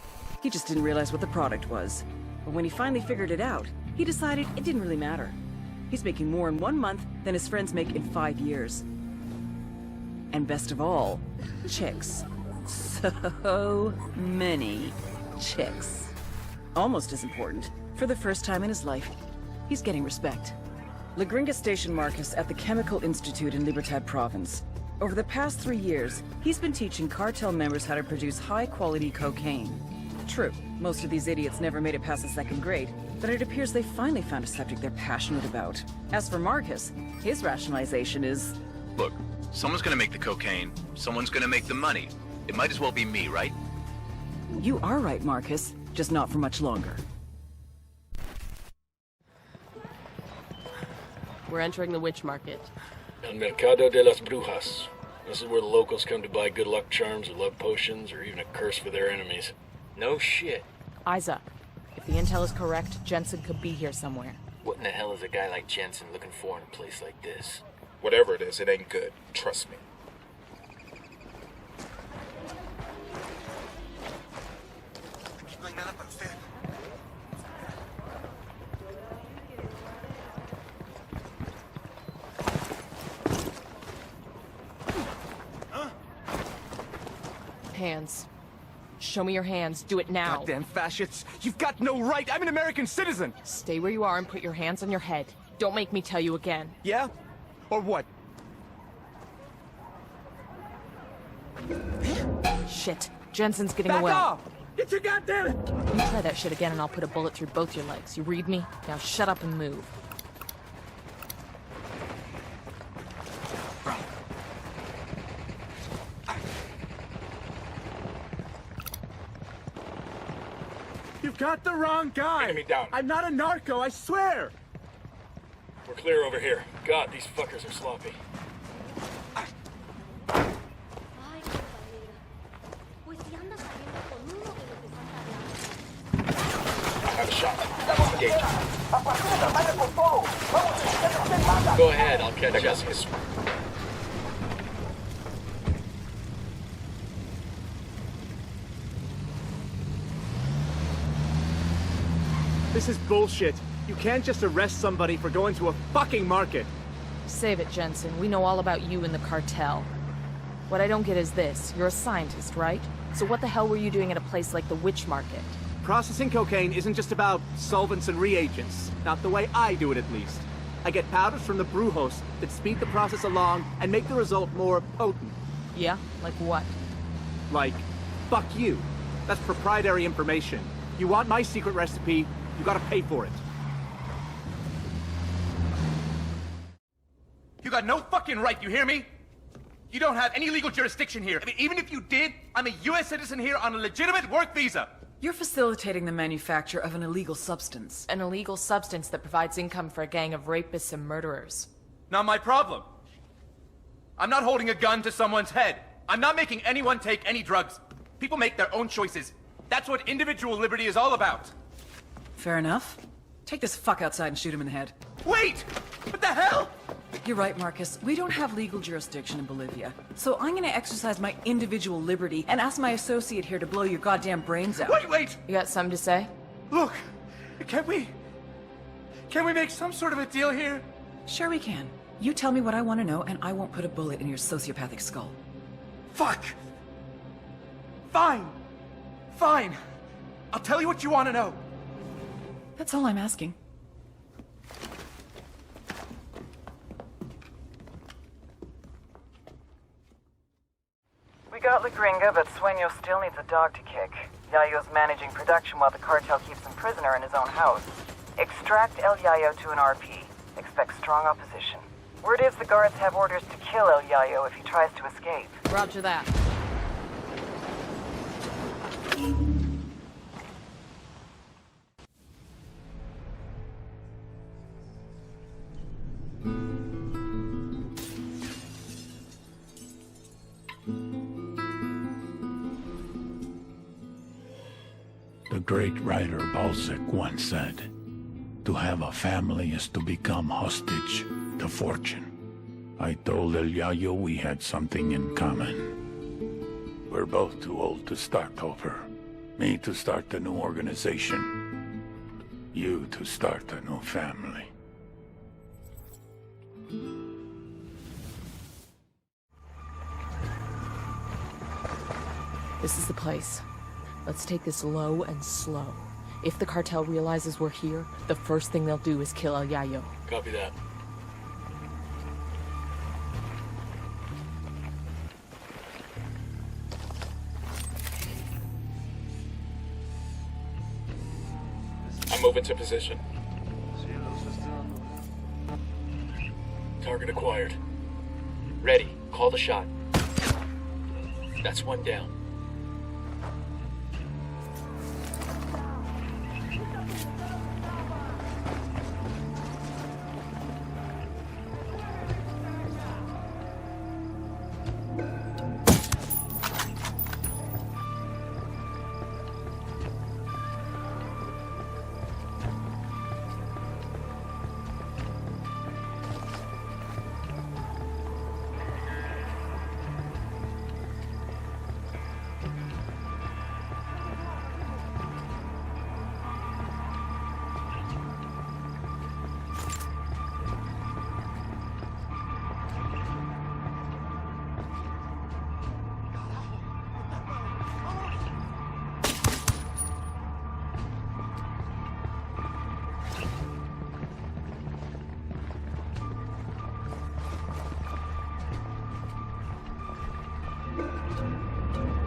C: He just didn't realize what the product was. But when he finally figured it out, he decided it didn't really matter. He's making more in 1 month than his friends make in 5 years. And best of all, chicks. So many chicks. Almost as important, for the first time in his life, he's getting respect. La Gringa stationed Marcus at the Chemical Institute in Libertad Province. Over the past 3 years, he's been teaching cartel members how to produce high-quality cocaine. True, most of these idiots never made it past the second grade, but it appears they finally found a subject they're passionate about. As for Marcus, his rationalization is...
R: Look, someone's gonna make the cocaine, someone's gonna make the money. It might as well be me, right?
C: You are right, Marcus. Just not for much longer.
D: We're entering the witch market.
J: El Mercado de las Brujas. This is where the locals come to buy good luck charms or love potions or even a curse for their enemies. No shit.
E: Isa, if the intel is correct, Jensen could be here somewhere.
J: What in the hell is a guy like Jensen looking for in a place like this?
L: Whatever it is, it ain't good. Trust me.
E: Hands. Show me your hands. Do it now.
T: Goddamn fascists! You've got no right! I'm an American citizen!
E: Stay where you are and put your hands on your head. Don't make me tell you again.
T: Yeah? Or what?
E: Shit. Jensen's getting
T: Back
E: away.
T: off! Get your goddamn...
E: You try that shit again and I'll put a bullet through both your legs. You read me? Now shut up and move.
T: You've got the wrong guy!
J: Enemy down.
T: I'm not a narco, I swear!
J: We're clear over here. God, these fuckers are sloppy. I have a shot. Engage. Go ahead, I'll catch up.
T: This is bullshit. You can't just arrest somebody for going to a fucking market.
E: Save it, Jensen. We know all about you and the cartel. What I don't get is this. You're a scientist, right? So what the hell were you doing at a place like the witch market?
T: Processing cocaine isn't just about solvents and reagents. Not the way I do it, at least. I get powders from the brewhouse that speed the process along and make the result more potent.
E: Yeah? Like what?
T: Like, fuck you. That's proprietary information. You want my secret recipe, you gotta pay for it. You got no fucking right, you hear me? You don't have any legal jurisdiction here. I mean, even if you did, I'm a US citizen here on a legitimate work visa.
C: You're facilitating the manufacture of an illegal substance.
E: An illegal substance that provides income for a gang of rapists and murderers.
T: Not my problem. I'm not holding a gun to someone's head. I'm not making anyone take any drugs. People make their own choices. That's what individual liberty is all about.
C: Fair enough. Take this fuck outside and shoot him in the head.
T: Wait! What the hell?
C: You're right, Marcus. We don't have legal jurisdiction in Bolivia. So I'm gonna exercise my individual liberty and ask my associate here to blow your goddamn brains out.
T: Wait!
E: You got something to say?
T: Look, can we make some sort of a deal here?
C: Sure we can. You tell me what I want to know and I won't put a bullet in your sociopathic skull.
T: Fuck! Fine. Fine. I'll tell you what you want to know.
C: That's all I'm asking.
F: We got La Gringa, but Sueño still needs a dog to kick. Yayo's managing production while the cartel keeps him prisoner in his own house. Extract El Yayo to an RP. Expect strong opposition. Word is the guards have orders to kill El Yayo if he tries to escape.
E: Roger that.
A: The great writer Balzac once said, "To have a family is to become hostage to fortune." I told El Yayo we had something in common. We're both too old to start over. Me to start a new organization. You to start a new family.
E: This is the place. Let's take this low and slow. If the cartel realizes we're here, the first thing they'll do is kill El Yayo.
J: Copy that.
L: move into position. Target acquired. Ready. Call the shot. That's one down.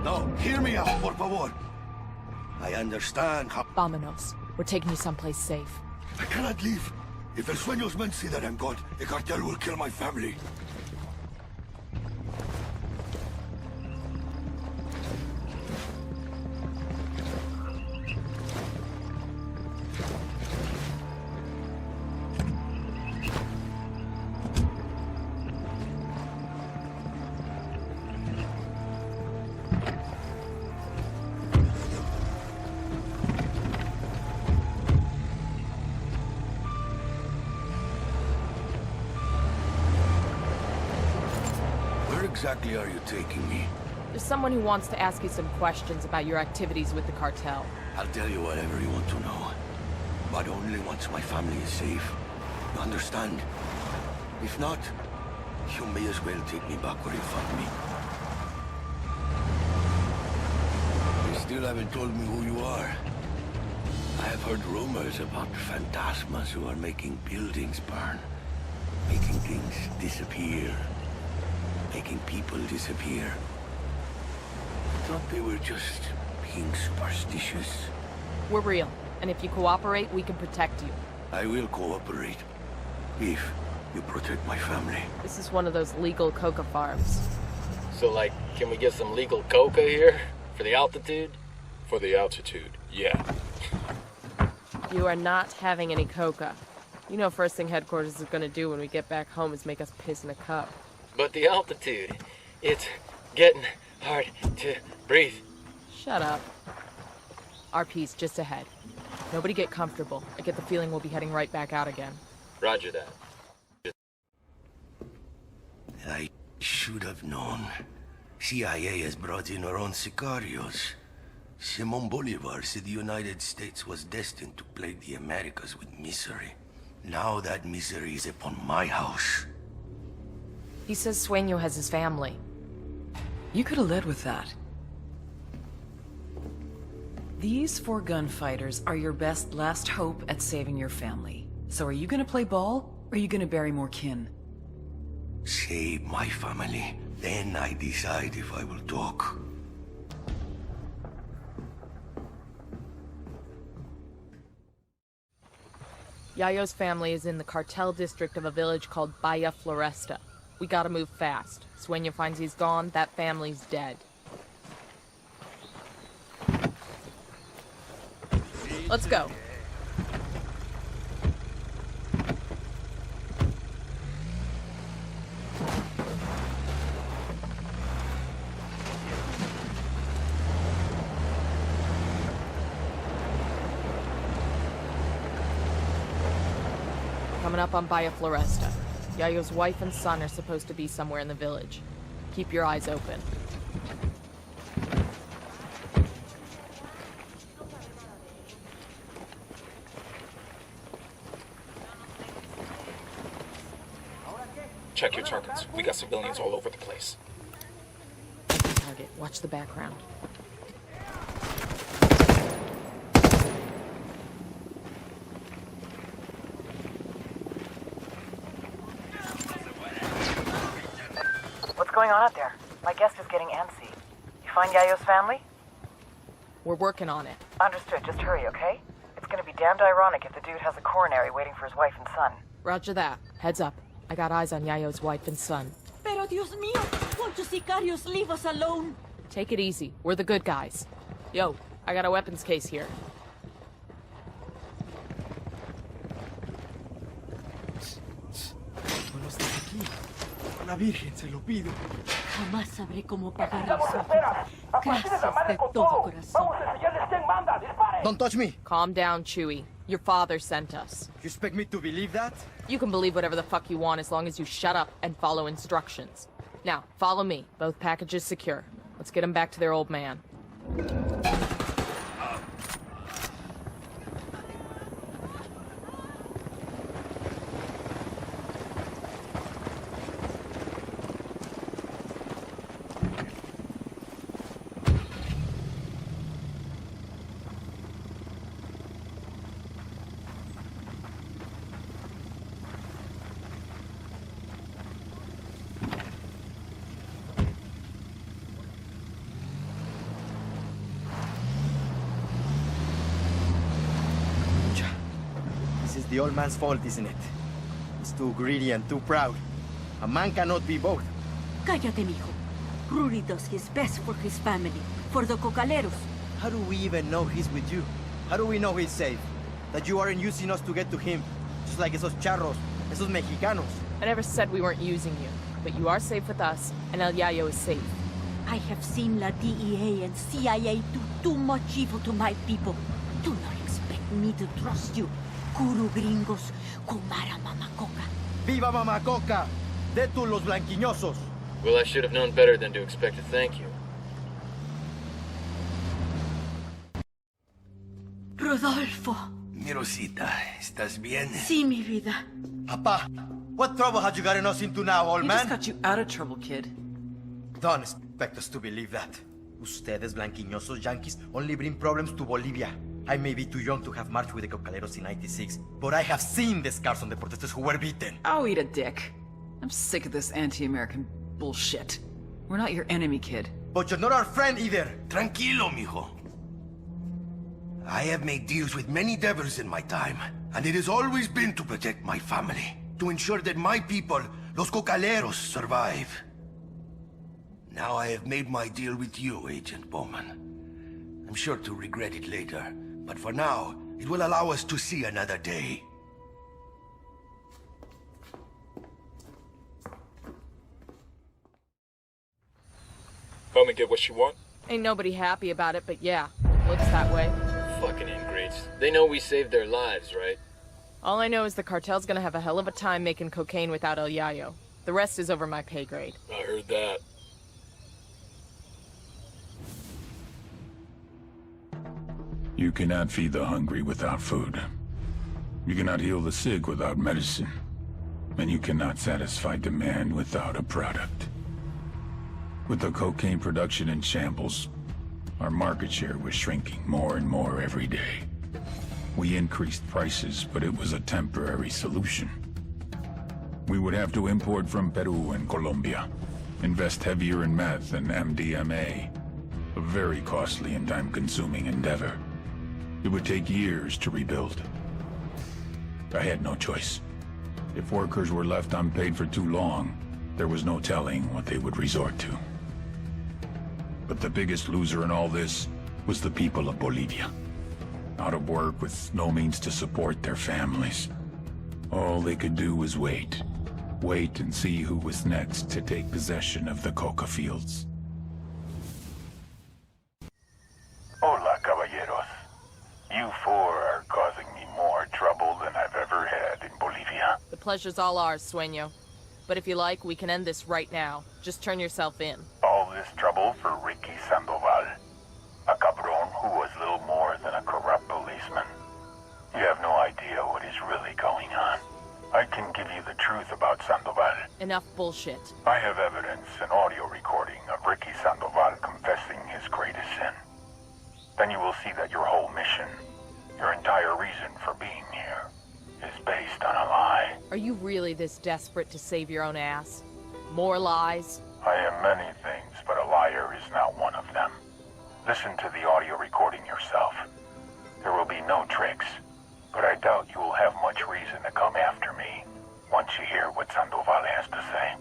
P: No, hear me out, por favor. I understand how...
E: Vámonos. We're taking you someplace safe.
P: I cannot leave. If El Sueño's men see that I'm gone, the cartel will kill my family. Exactly are you taking me?
E: There's someone who wants to ask you some questions about your activities with the cartel.
P: I'll tell you whatever you want to know. But only once my family is safe. You understand? If not, you may as well take me back where you found me. You still haven't told me who you are. I have heard rumors about phantasmas who are making buildings burn. Making things disappear. Making people disappear. I thought they were just being superstitious.
E: We're real, and if you cooperate, we can protect you.
P: I will cooperate. If you protect my family.
D: This is one of those legal coca farms.
J: So, like, can we get some legal coca here? For the altitude?
L: For the altitude, yeah.
D: You are not having any coca. You know first thing headquarters is gonna do when we get back home is make us piss in a cup.
J: But the altitude, it's getting hard to breathe.
E: Shut up. RP's just ahead. Nobody get comfortable. I get the feeling we'll be heading right back out again.
J: Roger that.
P: I should have known. CIA has brought in her own sicarios. Simón Bolivar said the United States was destined to plague the Americas with misery. Now that misery is upon my house.
E: He says Sueño has his family.
C: You could have led with that. These 4 gunfighters are your best last hope at saving your family. So are you gonna play ball, or are you gonna bury more kin?
P: Save my family. Then I decide if I will talk.
E: Yayo's family is in the Cartel district of a village called Bahia Floresta. We gotta move fast. Sueño finds he's gone, that family's dead. Let's go. Coming up on Bahia Floresta. Yayo's wife and son are supposed to be somewhere in the village. Keep your eyes open.
L: Check your targets. We got civilians all over the place.
E: Target. Watch the background.
F: What's going on out there? My guest is getting antsy. You find Yayo's family?
E: We're working on it.
F: Understood. Just hurry, okay? It's It's gonna be damned ironic if the dude has a coronary waiting for his wife and son.
E: Roger that. Heads up. I got eyes on Yayo's wife and son.
I: Pero Dios mío, won't you sicarios leave us alone?
E: Take it easy. We're the good guys. Yo, I got a weapons case here.
T: La Virgen se lo pido.
I: Jamás sabré cómo pagar los ojos. Gracias de todo corazón.
T: Don't touch me!
E: Calm down, Chewie. Your father sent us.
T: You expect me to believe that?
E: You can believe whatever the fuck you want as long as you shut up and follow instructions. Now, follow me. Both packages secure. Let's get them back to their old man.
T: The old man's fault, isn't it? He's too greedy and too proud. A man cannot be both.
I: Cállate, mijo. Rudy does his best for his family, for the cocaleros.
T: How do we even know he's with you? How do we know he's safe? That you aren't using us to get to him? Just like esos charros, esos mexicanos.
E: I never said we weren't using you, but you are safe with us, and El Yayo is safe.
I: I have seen la DEA and CIA do too much evil to my people. Do not expect me to trust you. Kuru gringos, Kumara Mamacoca.
T: ¡Viva Mamacoca! ¡Detu los blanquiñosos!
J: Well, I should have known better than to expect a thank you.
I: Rodolfo.
P: Mi Rosita, ¿estás bien?
I: Sí, mi vida.
T: Papa, what trouble had you gotten us into now, old man?
C: Just got you out of trouble, kid.
T: Don't expect us to believe that. Ustedes, blanquiñosos yankees, only bring problems to Bolivia. I may be too young to have marched with the cocaleros in '96, but I have seen the scars on the protesters who were beaten.
C: Oh, eat a dick. I'm sick of this anti-American bullshit. We're not your enemy, kid.
T: But you're not our friend either.
P: Tranquilo, mijo. I have made deals with many devils in my time, and it has always been to protect my family, to ensure that my people, los cocaleros, survive. Now I have made my deal with you, Agent Bowman. I'm sure to regret it later, but for now, it will allow us to see another day.
L: Bowman get what she want?
E: Ain't nobody happy about it, but yeah, looks that way.
J: Fucking ingrates. They know we saved their lives, right?
E: All I know is the cartel's gonna have a hell of a time making cocaine without El Yayo. The rest is over my pay grade.
L: I heard that.
A: You cannot feed the hungry without food. You cannot heal the sick without medicine. And you cannot satisfy demand without a product. With the cocaine production in shambles, our market share was shrinking more and more every day. We increased prices, but it was a temporary solution. We would have to import from Peru and Colombia, invest heavier in meth and MDMA, a very costly and time-consuming endeavor. It would take years to rebuild. I had no choice. If workers were left unpaid for too long, there was no telling what they would resort to. But the biggest loser in all this was the people of Bolivia. Out of work with no means to support their families. All they could do was wait. Wait and see who was next to take possession of the coca fields.
Q: Hola, caballeros. You four are causing me more trouble than I've ever had in Bolivia.
E: The pleasure's all ours, Sueño. But if you like, we can end this right now. Just turn yourself in.
Q: All this trouble for Ricky Sandoval. A cabron who was little more than a corrupt policeman. You have no idea what is really going on. I can give you the truth about Sandoval.
E: Enough bullshit.
Q: I have evidence, an audio recording of Ricky Sandoval confessing his greatest sin. Then you will see that your whole mission, your entire reason for being here, is based on a lie.
E: Are you really this desperate to save your own ass? More lies?
Q: I am many things, but a liar is not one of them. Listen to the audio recording yourself. There will be no tricks. But I doubt you will have much reason to come after me once you hear what Sandoval has to say.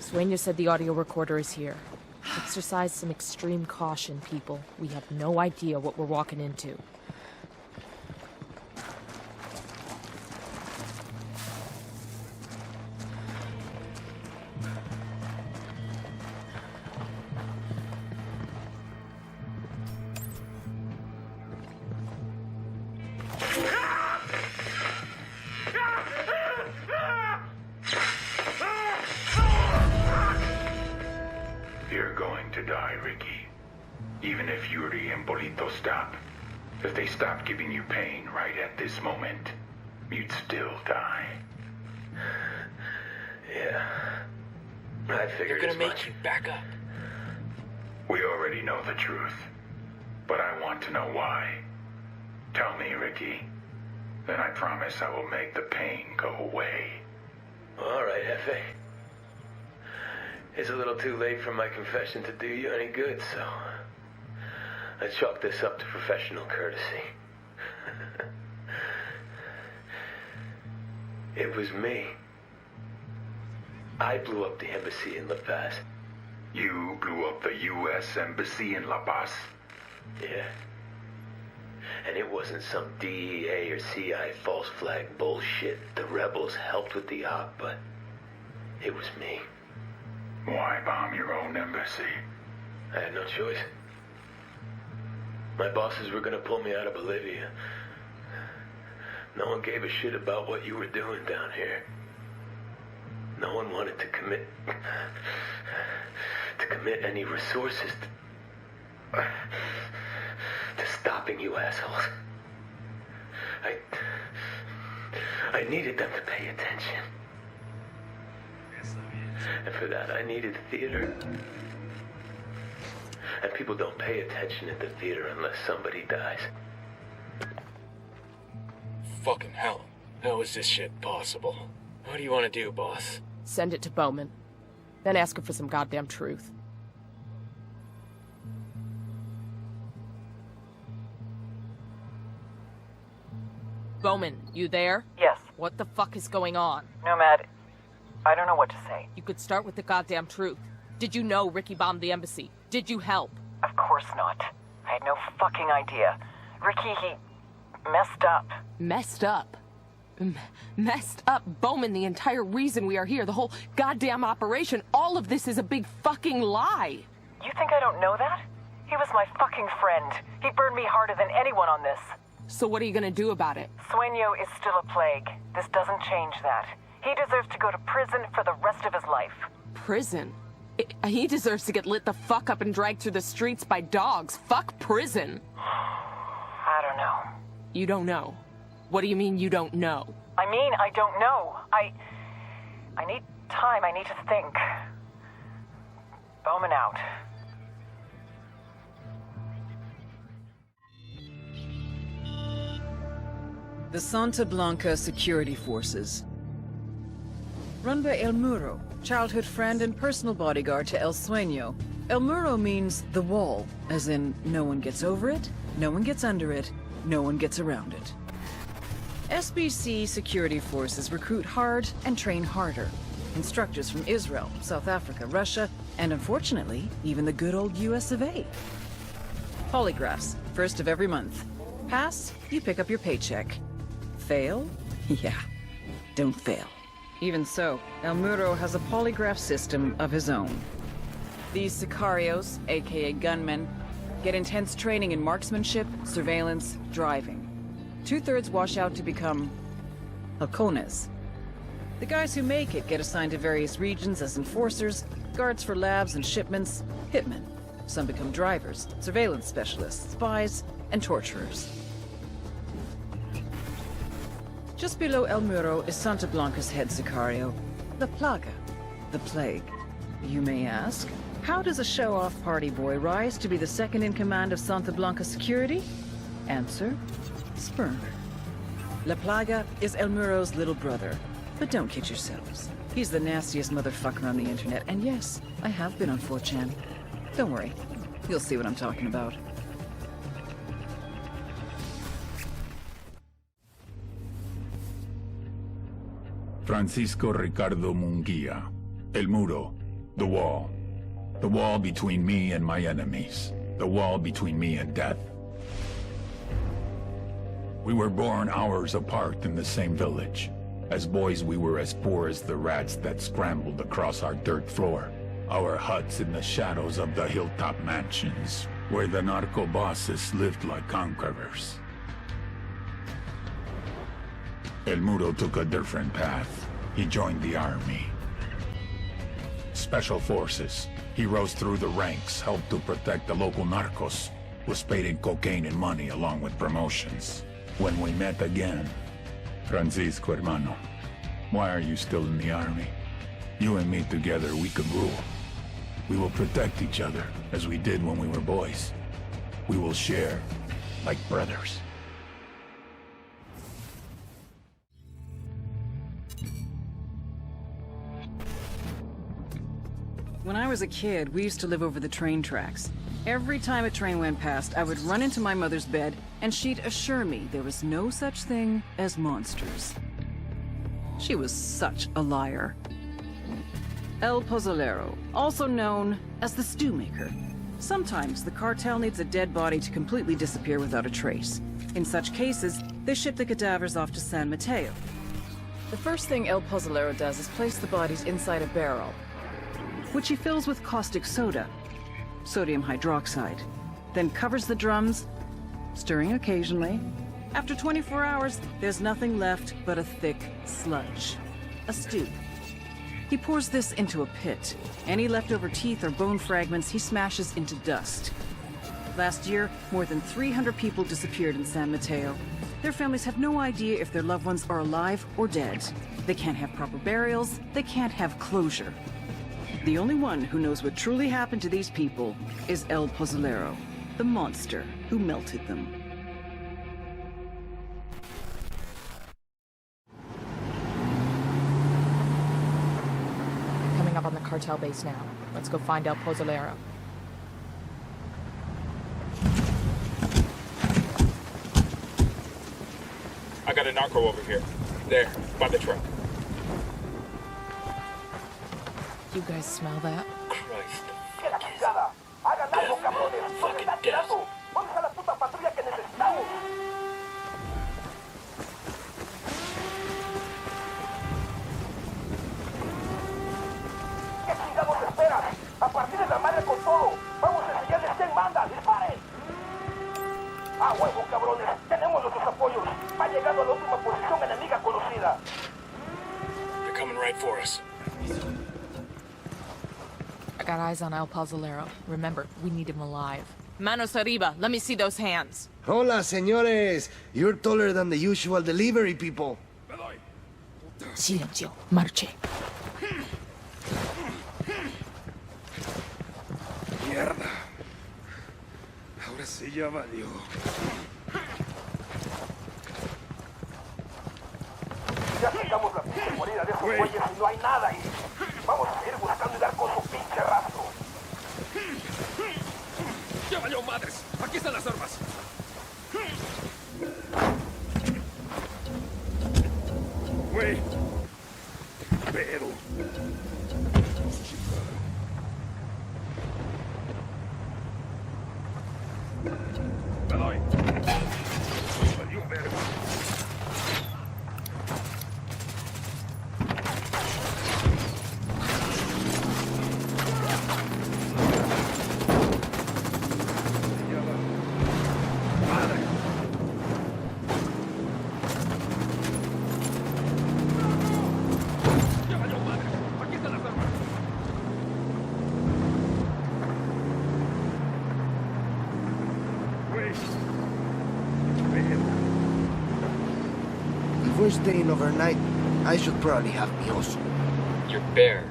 E: Sueño said the audio recorder is here. Exercise some extreme caution, people. We have no idea what we're walking into.
A: You're going to die, Ricky. Even if Yuri and Bolito stop. If they stop giving you pain right at this moment, you'd still die.
P: Yeah. I figured
J: They're
P: as
J: gonna
P: much.
J: make you back up.
A: We already know the truth. But I want to know why. Tell me, Ricky. Then I promise I will make the pain go away.
P: All right, Hefe. It's a little too late for my confession to do you any good, so I chalk this up to professional courtesy. It was me. I blew up the embassy in La Paz.
A: You blew up the U.S. Embassy in La Paz?
P: Yeah. And it wasn't some DEA or CI false flag bullshit. The rebels helped with the op, but it was me.
A: Why bomb your own embassy?
P: I had no choice. My bosses were gonna pull me out of Bolivia. No one gave a shit about what you were doing down here. No one wanted to commit any resources to stopping you assholes. I needed them to pay attention. And for that, I needed theater. And people don't pay attention at the theater unless somebody dies.
J: Fucking hell. How is this shit possible? What do you want to do, boss?
E: Send it to Bowman. Then ask him for some goddamn truth. Bowman, you there?
F: Yes.
E: What the fuck is going on?
F: Nomad, I don't know what to say.
E: You could start with the goddamn truth. Did you know Ricky bombed the embassy? Did you help?
F: Of course not. I had no fucking idea. Ricky, he messed up.
E: Messed up? Messed up? Bowman, the entire reason we are here, the whole goddamn operation, all of this is a big fucking lie.
F: You think I don't know that? He was my fucking friend. He burned me harder than anyone on this.
E: So what are you gonna do about it?
F: Sueño is still a plague. This doesn't change that. He deserves to go to prison for the rest of his life.
E: Prison? He deserves to get lit the fuck up and dragged through the streets by dogs. Fuck prison.
F: I don't know.
E: You don't know? What do you mean you don't know?
F: I mean, I don't know. I need time. I need to think. Bowman out.
C: The Santa Blanca Security Forces. Run by El Muro, childhood friend and personal bodyguard to El Sueño. El Muro means the wall, as in no one gets over it, no one gets under it, no one gets around it. SBC security forces recruit hard and train harder. Instructors from Israel, South Africa, Russia, and unfortunately, even the good old US of A. Polygraphs, first of every month. Pass, you pick up your paycheck. Fail? Yeah, don't fail. Even so, El Muro has a polygraph system of his own. These sicarios, aka gunmen, get intense training in marksmanship, surveillance, driving. 2/3 wash out to become halcones. The guys who make it get assigned to various regions as enforcers, guards for labs and shipments, hitmen. Some become drivers, surveillance specialists, spies, and torturers. Just below El Muro is Santa Blanca's head sicario, the Plaga, the Plague. You may ask, how does a show-off party boy rise to be the second in command of Santa Blanca security? Answer, sperm. La Plaga is El Muro's little brother. But don't kid yourselves. He's the nastiest motherfucker on the internet, and yes, I have been on 4chan. Don't worry, you'll see what I'm talking about.
A: Francisco Ricardo Munguia. El Muro. The wall. The wall between me and my enemies. The wall between me and death. We were born hours apart in the same village. As boys, we were as poor as the rats that scrambled across our dirt floor. Our huts in the shadows of the hilltop mansions, where the narco bosses lived like conquerors. El Muro took a different path. He joined the army. Special forces. He rose through the ranks, helped to protect the local narcos, was paid in cocaine and money along with promotions. When we met again, Francisco, hermano, why are you still in the army? You and me together, we could rule. We will protect each other, as we did when we were boys. We will share, like brothers.
C: When I was a kid, we used to live over the train tracks. Every time a train went past, I would run into my mother's bed, and she'd assure me there was no such thing as monsters. She was such a liar. El Pozolero, also known as the Stew Maker. Sometimes the cartel needs a dead body to completely disappear without a trace. In such cases, they ship the cadavers off to San Mateo. The first thing El Pozolero does is place the bodies inside a barrel, which he fills with caustic soda, sodium hydroxide, then covers the drums, stirring occasionally. After 24 hours, there's nothing left but a thick sludge, a stew. He pours this into a pit. Any leftover teeth or bone fragments he smashes into dust. Last year, more than 300 people disappeared in San Mateo. Their families have no idea if their loved ones are alive or dead. They can't have proper burials, they can't have closure. The only one who knows what truly happened to these people is El Pozolero, the monster who melted them.
E: Coming up on the cartel base now. Let's go find El Pozolero.
L: I got a narco over here. There, by the truck.
E: You guys smell that?
L: Christ.
K: Fucking death. Vamos a la puta patrulla que necesitamos. ¿Qué chingados esperas? A partir de la madre con todo. Vamos a enseñarles quién manda. ¡Disparen! ¡Ah, huevo, cabrones! Tenemos nuestros apoyos. Ha llegado a la última posición enemiga conocida.
L: They're coming right for us.
E: I got eyes on El Pozolero. Remember, we need him alive. Manos arriba. Let me see those hands.
M: Hola, señores. You're taller than the usual delivery people.
E: Silencio. Marche.
N: Mierda. Ahora sí ya valió.
K: Ya sacamos la pinche morida de esos güeyes y no hay nada ahí. Vamos a seguir buscando y dar con su pinche rastro.
G: ¡Ya valió madres! ¡Aquí están las armas!
N: Güey. Pero... Me doy. Valió verga.
M: If we're staying overnight, I should probably have mi oso.
J: Your bear?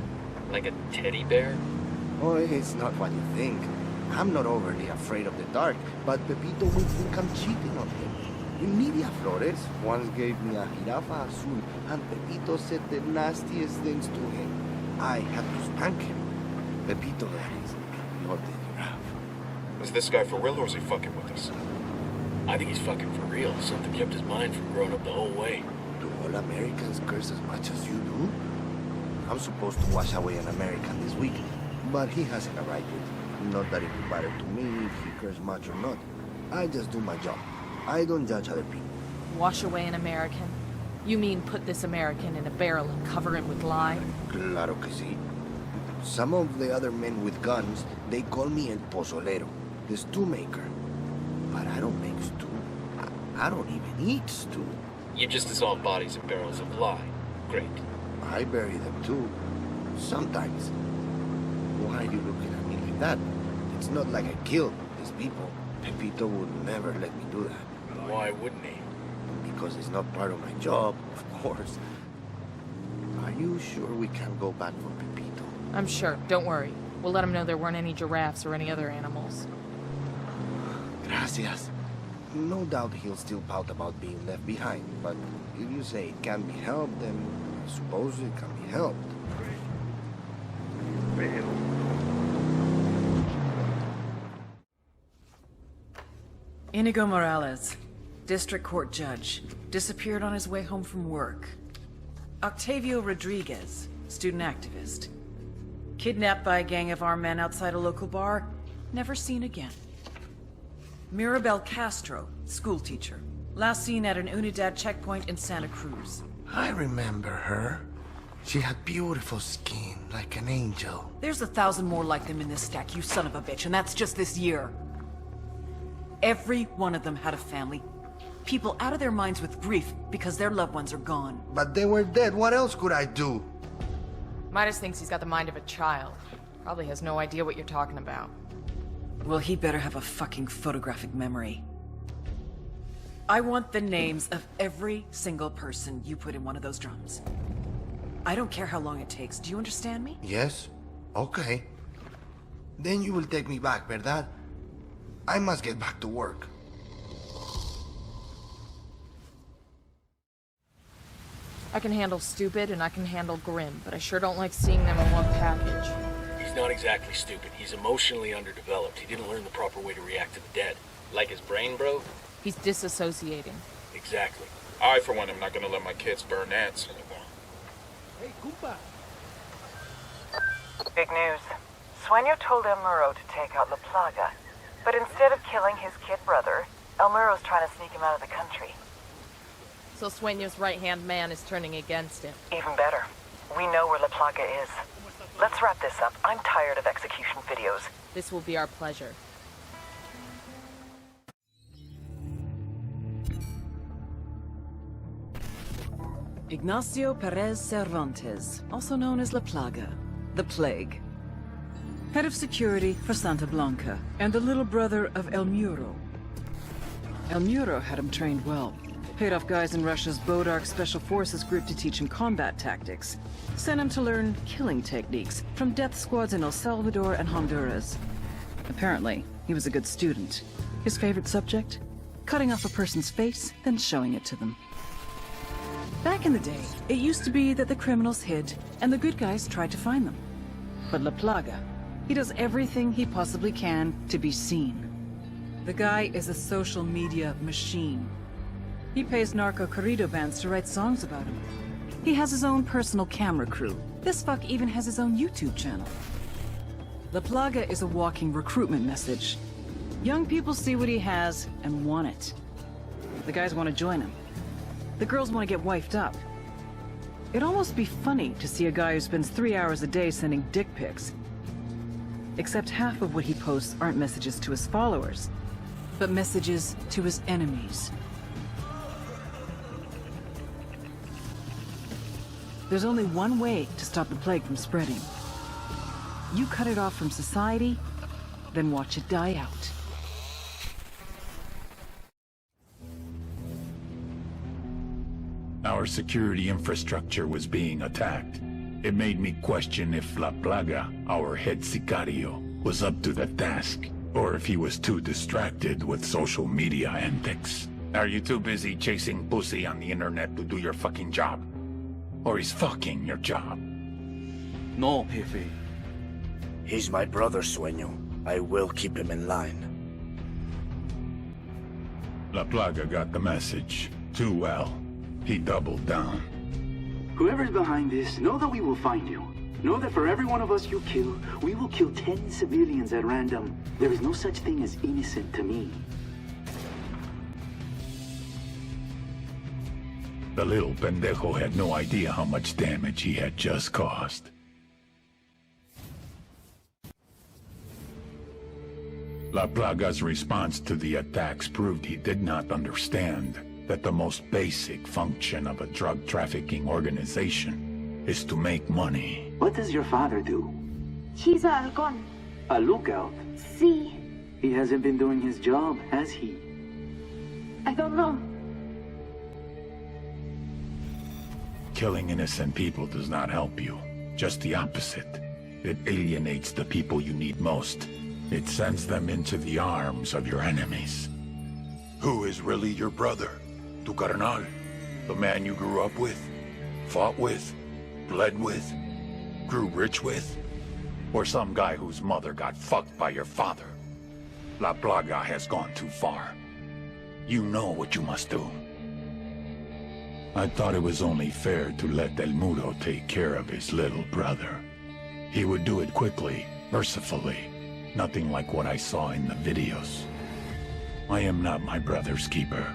J: Like a teddy bear?
M: Oh, it's not what you think. I'm not overly afraid of the dark, but Pepito will think I'm cheating on him. Emilia Flores once gave me a jirafa azul, and Pepito said the nastiest things to him. I had to spank him. Pepito, that is, not the giraffe.
L: Is this guy for real or is he fucking with us?
J: I think he's fucking for real. Something kept his mind from growing up the whole way.
M: Do all Americans curse as much as you do? I'm supposed to wash away an American this week, but he hasn't arrived yet. Not that it would matter to me if he cursed much or not. I just do my job. I don't judge other people.
E: Wash away an American? You mean put this American in a barrel and cover him with lye?
M: Claro que sí. Some of the other men with guns, they call me el pozolero, the stew maker. But I don't make stew. I don't even eat stew.
J: You just dissolve bodies in barrels of lye. Great.
M: I bury them too. Sometimes. Why are you looking at me like that? It's not like I killed these people. Pepito would never let me do that.
J: Why wouldn't he?
M: Because it's not part of my job, of course. Are you sure we can't go back for Pepito?
E: I'm sure. Don't worry. We'll let him know there weren't any giraffes or any other animals.
M: Gracias. No doubt he'll still pout about being left behind, but if you say it can't be helped, then I suppose it can be helped.
C: Inigo Morales, district court judge, disappeared on his way home from work. Octavio Rodriguez, student activist. Kidnapped by a gang of armed men outside a local bar, never seen again. Mirabel Castro, schoolteacher, last seen at an Unidad checkpoint in Santa Cruz.
M: I remember her. She had beautiful skin, like an angel.
C: There's 1,000 more like them in this stack, you son of a bitch, and that's just this year. Every one of them had a family. People out of their minds with grief because their loved ones are gone.
M: But they were dead. What else could I do?
E: Midas thinks he's got the mind of a child. Probably has no idea what you're talking about.
C: Well, he better have a fucking photographic memory. I want the names of every single person you put in one of those drums. I don't care how long it takes. Do you understand me?
M: Yes? Okay. Then you will take me back, ¿verdad? I must get back to work.
E: I can handle stupid and I can handle grim, but I sure don't like seeing them in one package.
J: He's not exactly stupid. He's emotionally underdeveloped. He didn't learn the proper way to react to the dead. Like his brain, bro?
E: He's disassociating.
J: Exactly.
L: I, for one, am not gonna let my kids burn ants.
K: Hey, Kumpa.
F: Big news. Sueño told El Muro to take out La Plaga. But instead of killing his kid brother, El Muro's trying to sneak him out of the country.
E: So Sueño's right-hand man is turning against him.
F: Even better. We know where La Plaga is. Let's wrap this up. I'm tired of execution videos.
E: This will be our pleasure.
C: Ignacio Perez Cervantes, also known as La Plaga, the Plague. Head of security for Santa Blanca, and the little brother of El Muro. El Muro had him trained well. Paid off guys in Russia's Bodark Special Forces group to teach him combat tactics. Sent him to learn killing techniques from death squads in El Salvador and Honduras. Apparently, he was a good student. His favorite subject? Cutting off a person's face, then showing it to them. Back in the day, it used to be that the criminals hid, and the good guys tried to find them. But La Plaga, he does everything he possibly can to be seen. The guy is a social media machine. He pays narco-corrido bands to write songs about him. He has his own personal camera crew. This fuck even has his own YouTube channel. La Plaga is a walking recruitment message. Young people see what he has and want it. The guys want to join him. The girls want to get wifed up. It'd almost be funny to see a guy who spends 3 hours a day sending dick pics. Except half of what he posts aren't messages to his followers, but messages to his enemies. There's only one way to stop the plague from spreading. You cut it off from society, then watch it die out.
A: Our security infrastructure was being attacked. It made me question if La Plaga, our head sicario, was up to the task, or if he was too distracted with social media antics. Are you too busy chasing pussy on the internet to do your fucking job? Or is fucking your job?
T: No, Jefe.
S: He's my brother, Sueño. I will keep him in line.
A: La Plaga got the message. Too well. He doubled down.
V: Whoever's behind this, know that we will find you. Know that for every one of us you kill, we will kill 10 civilians at random. There is no such thing as innocent to me.
A: The little pendejo had no idea how much damage he had just caused. La Plaga's response to the attacks proved he did not understand that the most basic function of a drug trafficking organization is to make money.
V: What does your father do?
W: He's a halcón.
V: A lookout?
W: Sí.
V: He hasn't been doing his job, has he?
W: I don't know.
A: Killing innocent people does not help you. Just the opposite. It alienates the people you need most. It sends them into the arms of your enemies. Who is really your brother? Tu Cardenal? The man you grew up with? Fought with? Bled with? Grew rich with? Or some guy whose mother got fucked by your father? La Plaga has gone too far. You know what you must do. I thought it was only fair to let El Muro take care of his little brother. He would do it quickly, mercifully. Nothing like what I saw in the videos. I am not my brother's keeper.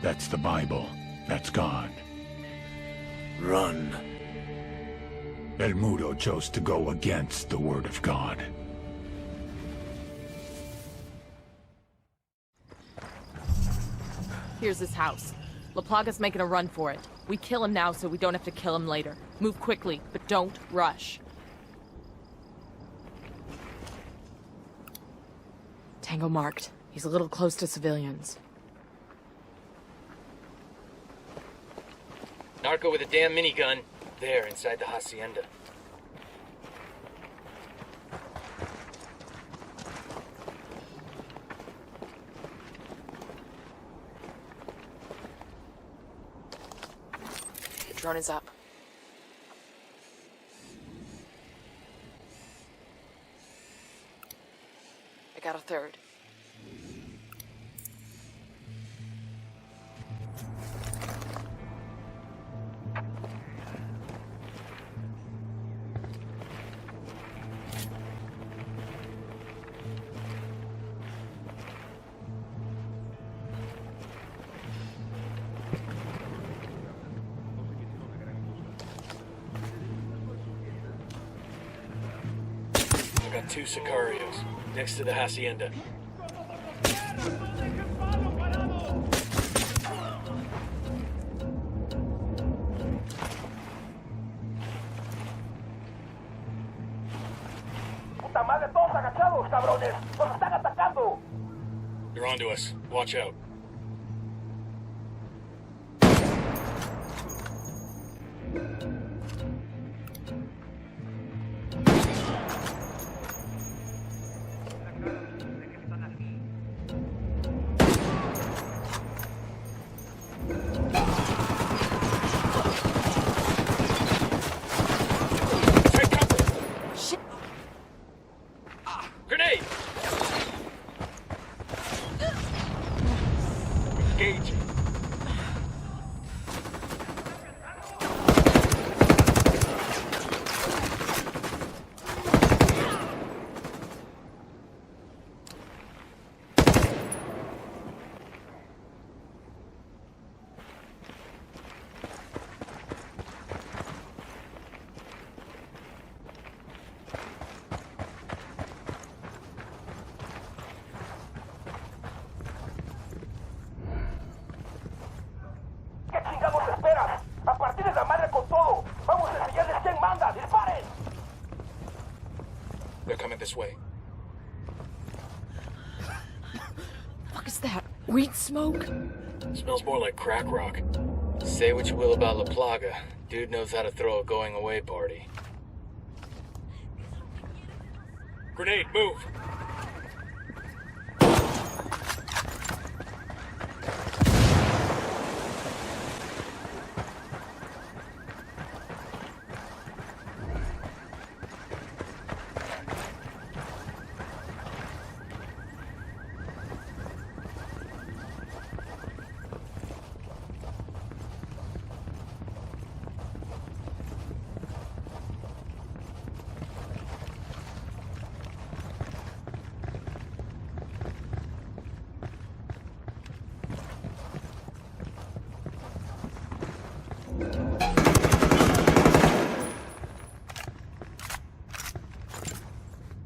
A: That's the Bible. That's God.
S: Run.
A: El Muro chose to go against the word of God.
E: Here's his house. La Plaga's making a run for it. We kill him now so we don't have to kill him later. Move quickly, but don't rush. Tango marked. He's a little close to civilians.
J: Narco with a damn minigun. There, inside the hacienda.
E: The drone is up. I got a third.
J: I got 2 sicarios next to the hacienda.
K: ¡Puta madre, todos agachados, cabrones! ¡Nos están atacando!
J: They're onto us. Watch out. Grenade! Engage.
K: ¿Qué chingados esperas? ¡A partir de la madre con todo! ¡Vamos a enseñarles quién manda! ¡Disparen!
L: They're coming this way.
E: What is that? Weed smoke?
J: Smells more like crack rock. Say what you will about La Plaga. Dude knows how to throw a going-away party. Grenade, move!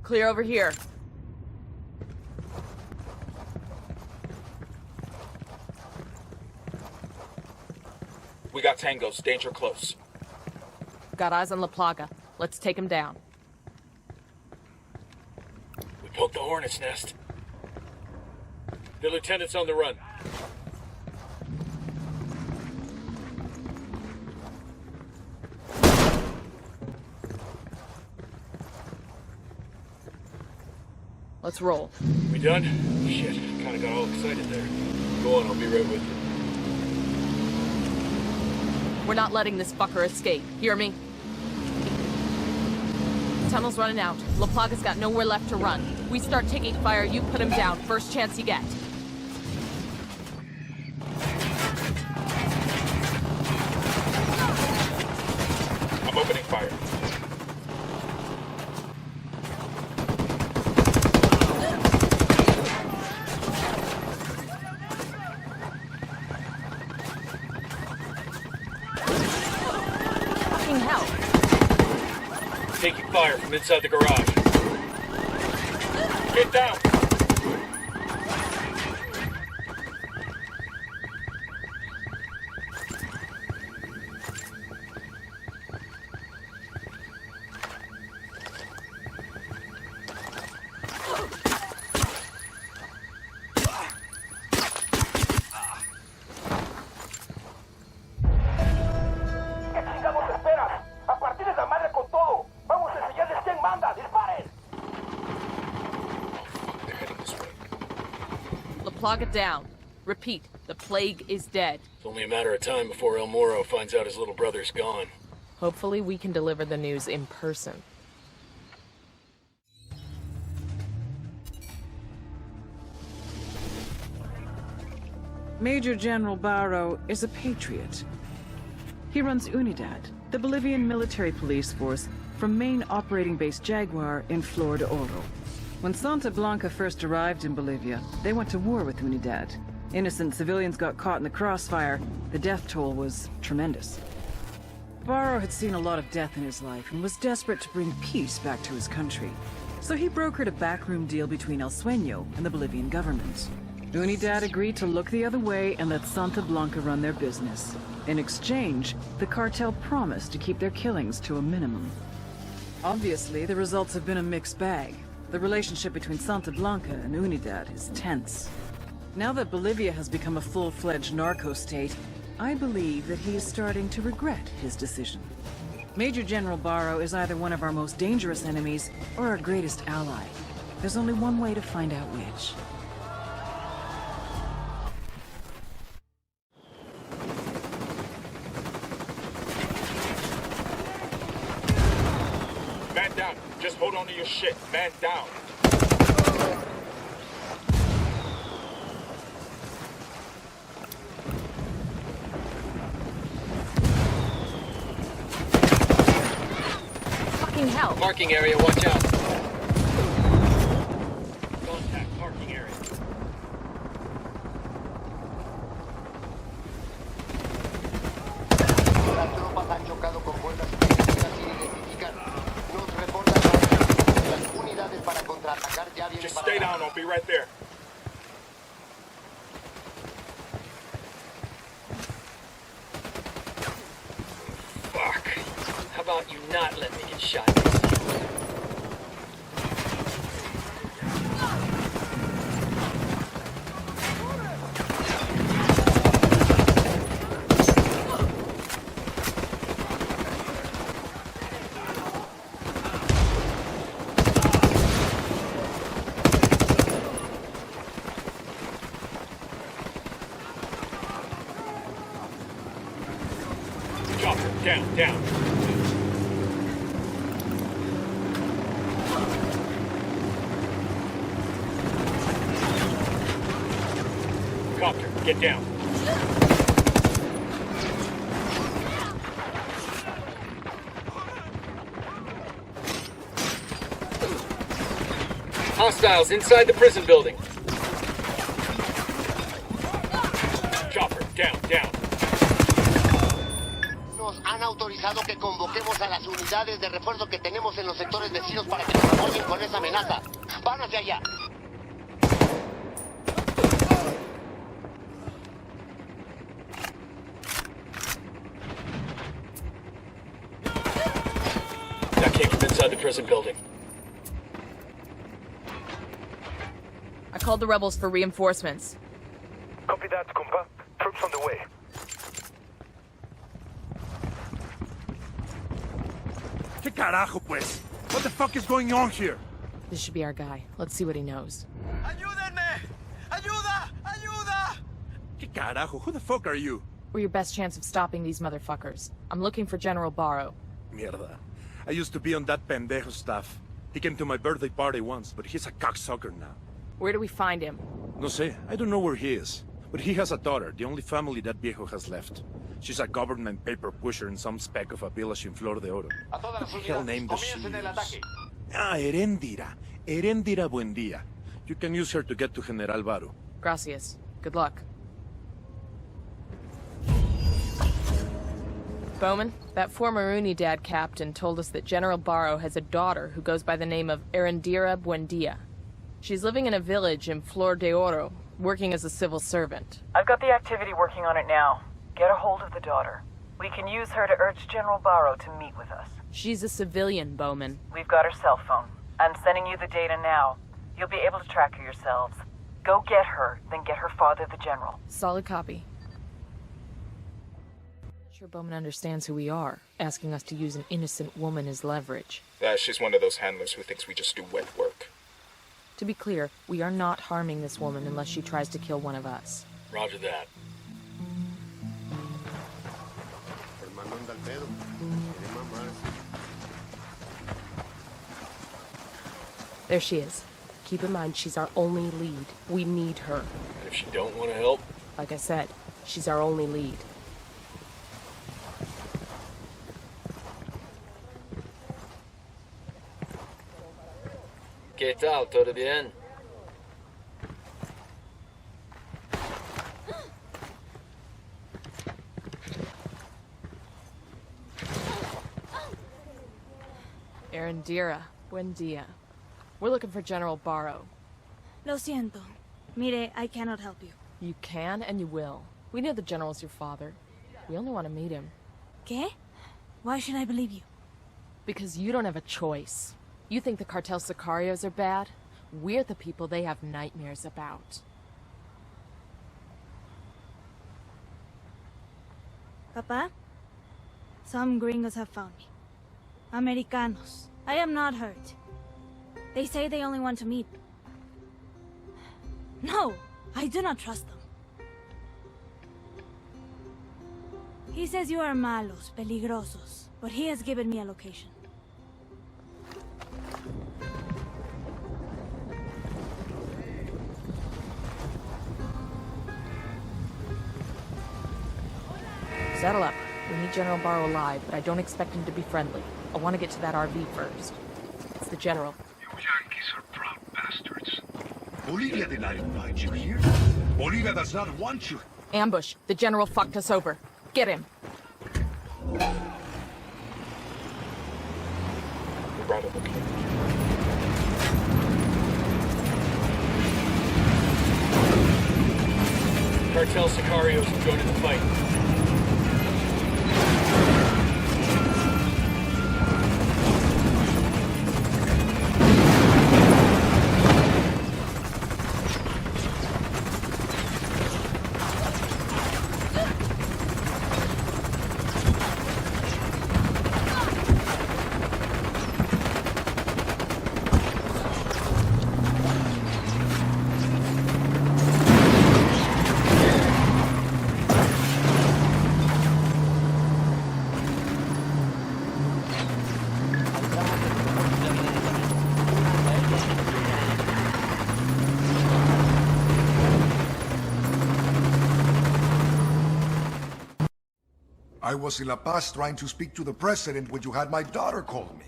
E: Clear over here.
L: We got tangos. Danger close.
E: Got eyes on La Plaga. Let's take him down.
J: We poked the hornet's nest. The lieutenant's on the run.
E: Let's roll.
J: We done? Shit, kinda got all excited there. Go on, I'll be right with you.
E: We're not letting this fucker escape. Hear me? Tunnel's running out. La Plaga's got nowhere left to run. We start taking fire, you put him down. First chance you get.
L: I'm opening fire.
E: Fucking hell.
J: Taking fire from inside the garage. Get down!
K: ¿Qué chingados esperas? ¡A partir de la madre con todo! ¡Vamos a enseñarles quién manda! ¡Disparen!
E: La Plaga down. Repeat, the plague is dead.
J: It's only a matter of time before El Muro finds out his little brother's gone.
E: Hopefully we can deliver the news in person.
C: Major General Barro is a patriot. He runs Unidad, the Bolivian military police force from main operating base Jaguar in Flor de Oro. When Santa Blanca first arrived in Bolivia, they went to war with Unidad. Innocent civilians got caught in the crossfire. The death toll was tremendous. Barro had seen a lot of death in his life and was desperate to bring peace back to his country. So he brokered a backroom deal between El Sueño and the Bolivian government. Unidad agreed to look the other way and let Santa Blanca run their business. In exchange, the cartel promised to keep their killings to a minimum. Obviously, the results have been a mixed bag. The relationship between Santa Blanca and Unidad is tense. Now that Bolivia has become a full-fledged narco state, I believe that he is starting to regret his decision. Major General Barro is either one of our most dangerous enemies or our greatest ally. There's only one way to find out which.
L: Man down. Just hold on to your shit. Man down.
E: Fucking hell.
J: Parking area, watch out. Contact parking area.
M: Las tropas han chocado con fuerzas sin identificar. Nos reportan las unidades para contraatacar ya vienen
L: Just
M: para
L: stay
M: acá.
L: down. I'll be right there.
J: Fuck. How about you not let me get shot? Down. Copter, get down. Hostiles inside the prison building. Chopper, down.
H: Nos han autorizado que convoquemos a las unidades de refuerzo que tenemos en los sectores vecinos para que nos apoyen con esa amenaza. Van hacia allá.
J: That came from inside the prison building.
E: I called the rebels for reinforcements.
K: Copy that, compa. Troops on the way.
N: ¿Qué carajo, pues? What the fuck is going on here?
E: This should be our guy. Let's see what he knows.
T: ¡Ayúdenme! ¡Ayuda! ¡Ayuda!
N: ¿Qué carajo? Who the fuck are you?
E: We're your best chance of stopping these motherfuckers. I'm looking for General Barrow.
N: Mierda. I used to be on that pendejo staff. He came to my birthday party once, but he's a cocksucker now.
E: Where do we find him?
N: No sé. I don't know where he is. But he has a daughter, the only family that viejo has left. She's a government paper pusher in some speck of a village in Flor de Oro. What the hell name does she use? Ah, Erendira. Erendira Buendia. You can use her to get to General Barrow.
E: Gracias. Good luck. Bowman, that former Unidad captain told us that General Barrow has a daughter who goes by the name of Erendira Buendia. She's living in a village in Flor de Oro, working as a civil servant.
F: I've got the activity working on it now. Get a hold of the daughter. We can use her to urge General Barrow to meet with us.
E: She's a civilian, Bowman.
F: We've got her cell phone. I'm sending you the data now. You'll be able to track her yourselves. Go get her, then get her father, the general.
E: Solid copy. Sure Bowman understands who we are, asking us to use an innocent woman as leverage.
L: She's one of those handlers who thinks we just do wet work.
E: To be clear, we are not harming this woman unless she tries to kill one of us.
J: Roger that.
D: There she is. Keep in mind, she's our only lead. We need her.
J: And if she don't want to help?
D: Like I said, she's our only lead.
J: ¿Qué tal? ¿Todo bien?
E: Erendira, buen dia. We're looking for General Barrow.
O: Lo siento. Mire, I cannot help you.
E: You can and you will. We know the general's your father. We only want to meet him.
O: ¿Qué? Why should I believe you?
E: Because you don't have a choice. You think the Cartel Sicarios are bad? We're the people they have nightmares about.
O: Papa? Some gringos have found me. Americanos. I am not hurt. They say they only want to meet. No, I do not trust them. He says you are malos, peligrosos, but he has given me a location.
E: Settle up. We need General Barrow alive, but I don't expect him to be friendly. I want to get to that RV first. It's the general.
Q: You Yankees are proud bastards. Bolivia did not invite you here. Bolivia does not want you.
E: Ambush. The general fucked us over. Get him.
J: Cartel Sicarios have joined in the fight.
B: I was in La Paz trying to speak to the president when you had my daughter call me.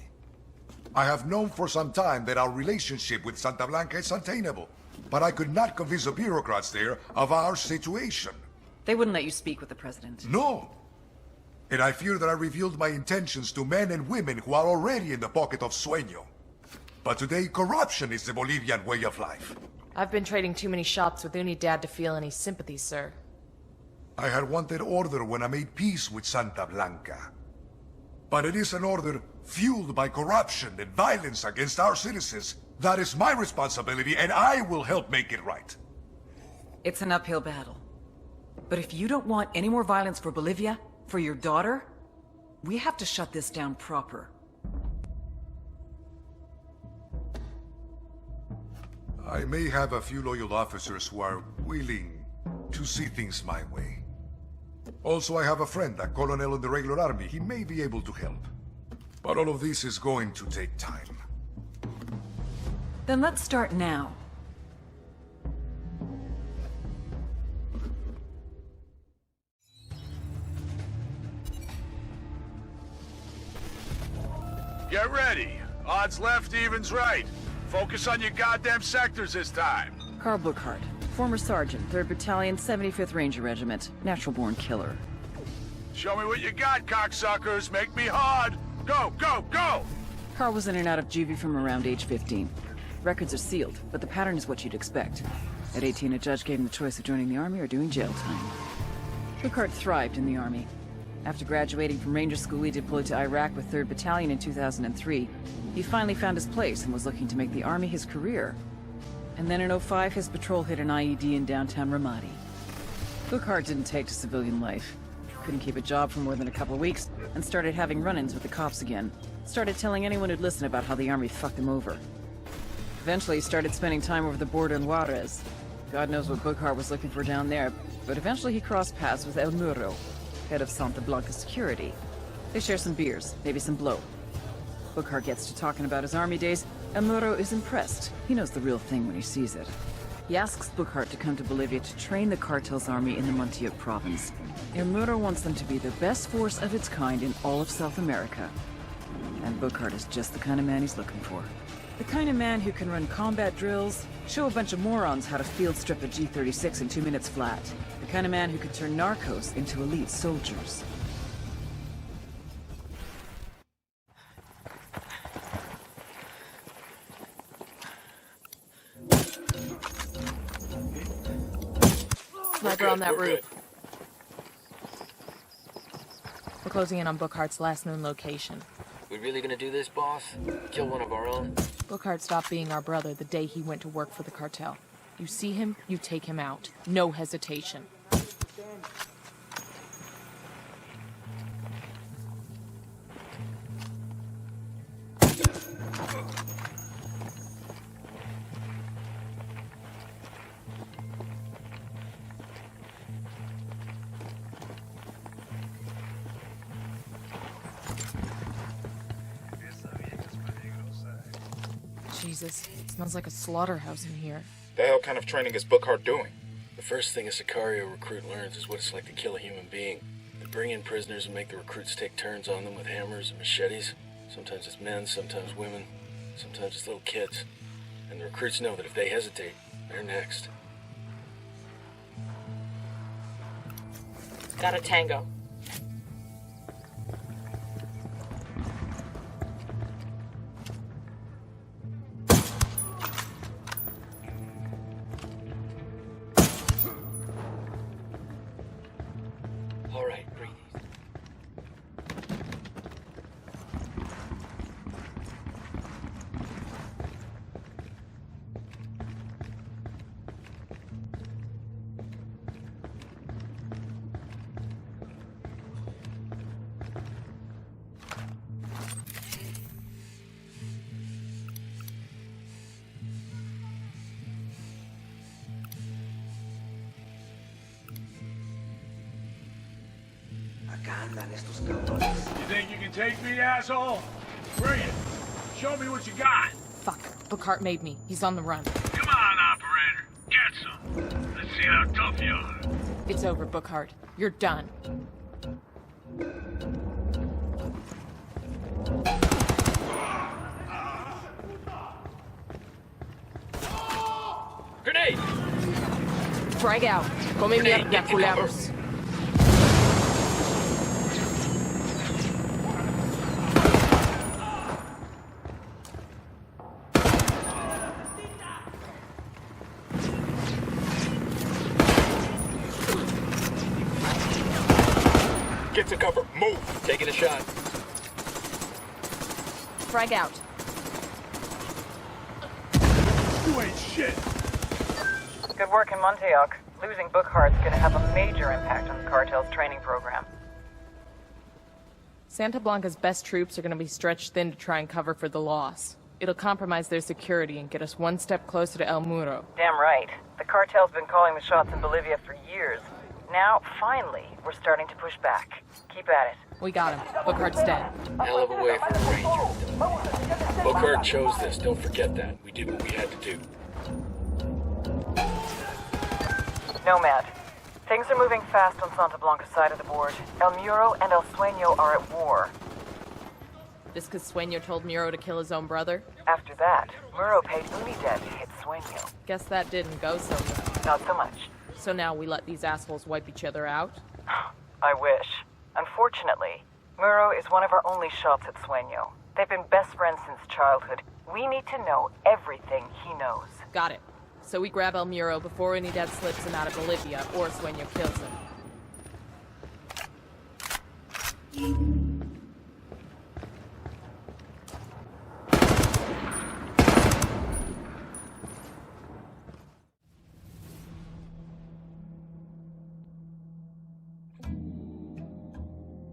B: I have known for some time that our relationship with Santa Blanca is untenable, but I could not convince the bureaucrats there of our situation.
C: They wouldn't let you speak with the president.
B: No. And I fear that I revealed my intentions to men and women who are already in the pocket of Sueño. But today, corruption is the Bolivian way of life.
E: I've been trading too many shots with Unidad to feel any sympathy, sir.
B: I had wanted order when I made peace with Santa Blanca. But it is an order fueled by corruption and violence against our citizens. That is my responsibility, and I will help make it right.
C: It's an uphill battle. But if you don't want any more violence for Bolivia, for your daughter, we have to shut this down proper.
B: I may have a few loyal officers who are willing to see things my way. Also, I have a friend, a colonel in the regular army. He may be able to help. But all of this is going to take time.
C: Then let's start now.
R: Get ready. Odds left, evens right. Focus on your goddamn sectors this time.
C: Carl Burkhardt, former sergeant, 3rd Battalion, 75th Ranger Regiment, natural-born killer.
R: Show me what you got, cocksuckers. Make me hard. Go, go, go!
C: Carl was in and out of juvie from around age 15. Records are sealed, but the pattern is what you'd expect. At 18, a judge gave him the choice of joining the army or doing jail time. Burkhardt thrived in the army. After graduating from Ranger School, he deployed to Iraq with 3rd Battalion in 2003. He finally found his place and was looking to make the army his career. And then in 05, his patrol hit an IED in downtown Ramadi. Burkhardt didn't take to civilian life. Couldn't keep a job for more than a couple of weeks, and started having run-ins with the cops again. Started telling anyone who'd listen about how the army fucked him over. Eventually, he started spending time over the border in Juarez. God knows what Burkhardt was looking for down there, but eventually he crossed paths with El Muro, head of Santa Blanca security. They share some beers, maybe some blow. Burkhardt gets to talking about his army days, and Muro is impressed. He knows the real thing when he sees it. He asks Burkhardt to come to Bolivia to train the Cartel's army in the Montiel province. El Muro wants them to be the best force of its kind in all of South America. And Burkhardt is just the kind of man he's looking for. The kind of man who can run combat drills, show a bunch of morons how to field strip a G-36 in 2 minutes flat. The kind of man who can turn narcos into elite soldiers.
E: Sniper on that roof. We're closing in on Bookhardt's last known location.
J: We really gonna do this, boss? Kill one of our own?
E: Bookhardt stopped being our brother the day he went to work for the cartel. You see him, you take him out. No hesitation. Jesus, it smells like a slaughterhouse in here.
L: The hell kind of training is Burkhardt doing?
J: The first thing a Sicario recruit learns is what it's like to kill a human being. They bring in prisoners and make the recruits take turns on them with hammers and machetes. Sometimes it's men, sometimes women, sometimes it's little kids. And the recruits know that if they hesitate, they're next.
E: Got a tango.
R: You think you can take me, asshole? Bring it. Show me what you got.
E: Fuck. Burkhardt made me. He's on the run.
R: Come on, operator. Get some. Let's see how tough you are.
E: It's over, Burkhardt. You're done.
J: Grenade!
E: Frag out. Come mierda, culeros.
L: Get to cover. Move.
J: Taking a shot.
E: Frag out.
R: You ain't shit.
F: Good work in Montauk. Losing Bookhart's gonna have a major impact on the cartel's training program.
E: Santa Blanca's best troops are going to be stretched thin to try and cover for the loss. It'll compromise their security and get us one step closer to El Muro.
F: Damn right. The cartel's been calling the shots in Bolivia for years. Now, finally, we're starting to push back. Keep at it.
E: We got him. Bookhart's dead.
J: Hell of a way for a ranger. Bookhart chose this, don't forget that. We did what we had to do.
F: Nomad. Things are moving fast on Santa Blanca's side of the board. El Muro and El Sueño are at war.
E: Just because Sueño told Muro to kill his own brother?
F: After that, Muro paid Unidad to hit Sueño.
E: Guess that didn't go so well.
F: Not so much.
E: So now we let these assholes wipe each other out?
F: I wish. Unfortunately, Muro is one of our only shots at Sueño. They've been best friends since childhood. We need to know everything he knows.
E: Got it. So we grab El Muro before Unidad slips him out of Bolivia, or Sueño kills him.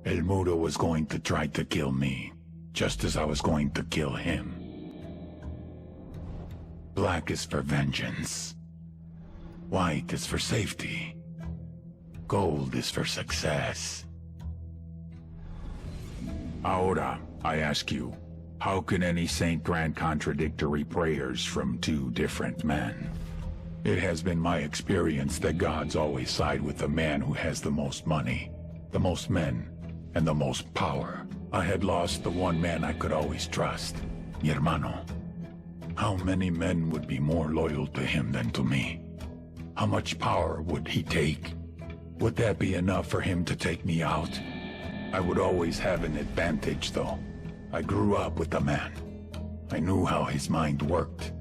A: El Muro was going to try to kill me, just as I was going to kill him. Black is for vengeance. White is for safety. Gold is for success. Ahora, I ask you, how can any saint grant contradictory prayers from two different men? It has been my experience that gods always side with the man who has the most money, the most men, and the most power. I had lost the one man I could always trust, mi hermano. How many men would be more loyal to him than to me? How much power would he take? Would that be enough for him to take me out? I would always have an advantage, though. I grew up with the man. I knew how his mind worked.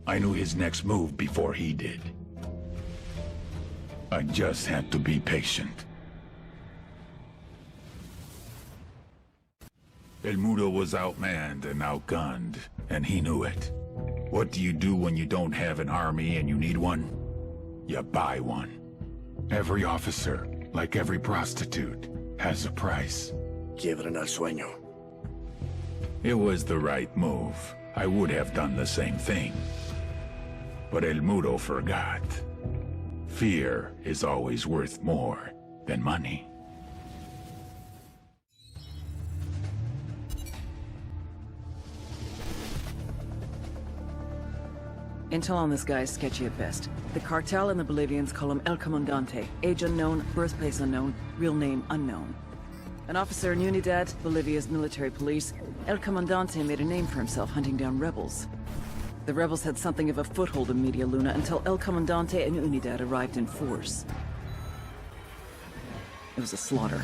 A: I knew his next move before he did. I just had to be patient. El Muro was outmanned and outgunned, and he knew it. What do you do when you don't have an army and you need one? You buy one. Every officer, like every prostitute, has a price.
S: Quiebren al Sueño.
A: It was the right move. I would have done the same thing. But El Muro forgot. Fear is always worth more than money.
C: Intel on this guy is sketchy at best. The cartel and the Bolivians call him El Comandante. Age unknown, birthplace unknown, real name unknown. An officer in Unidad, Bolivia's military police, El Comandante made a name for himself hunting down rebels. The rebels had something of a foothold in Media Luna until El Comandante and Unidad arrived in force. It was a slaughter.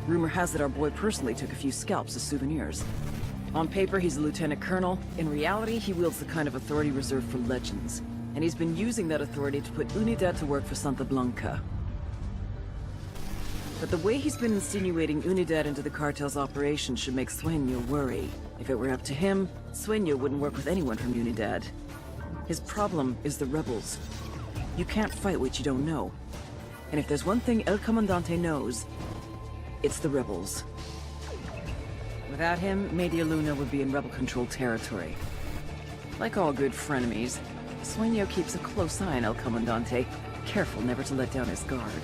C: Rumor has it our boy personally took a few scalps as souvenirs. On paper, he's a lieutenant colonel. In reality, he wields the kind of authority reserved for legends. And he's been using that authority to put Unidad to work for Santa Blanca. But the way he's been insinuating Unidad into the cartel's operation should make Sueño worry. If it were up to him, Sueño wouldn't work with anyone from Unidad. His problem is the rebels. You can't fight what you don't know. And if there's one thing El Comandante knows, it's the rebels. Without him, Media Luna would be in rebel-controlled territory. Like all good frenemies, Sueño keeps a close eye on El Comandante, careful never to let down his guard.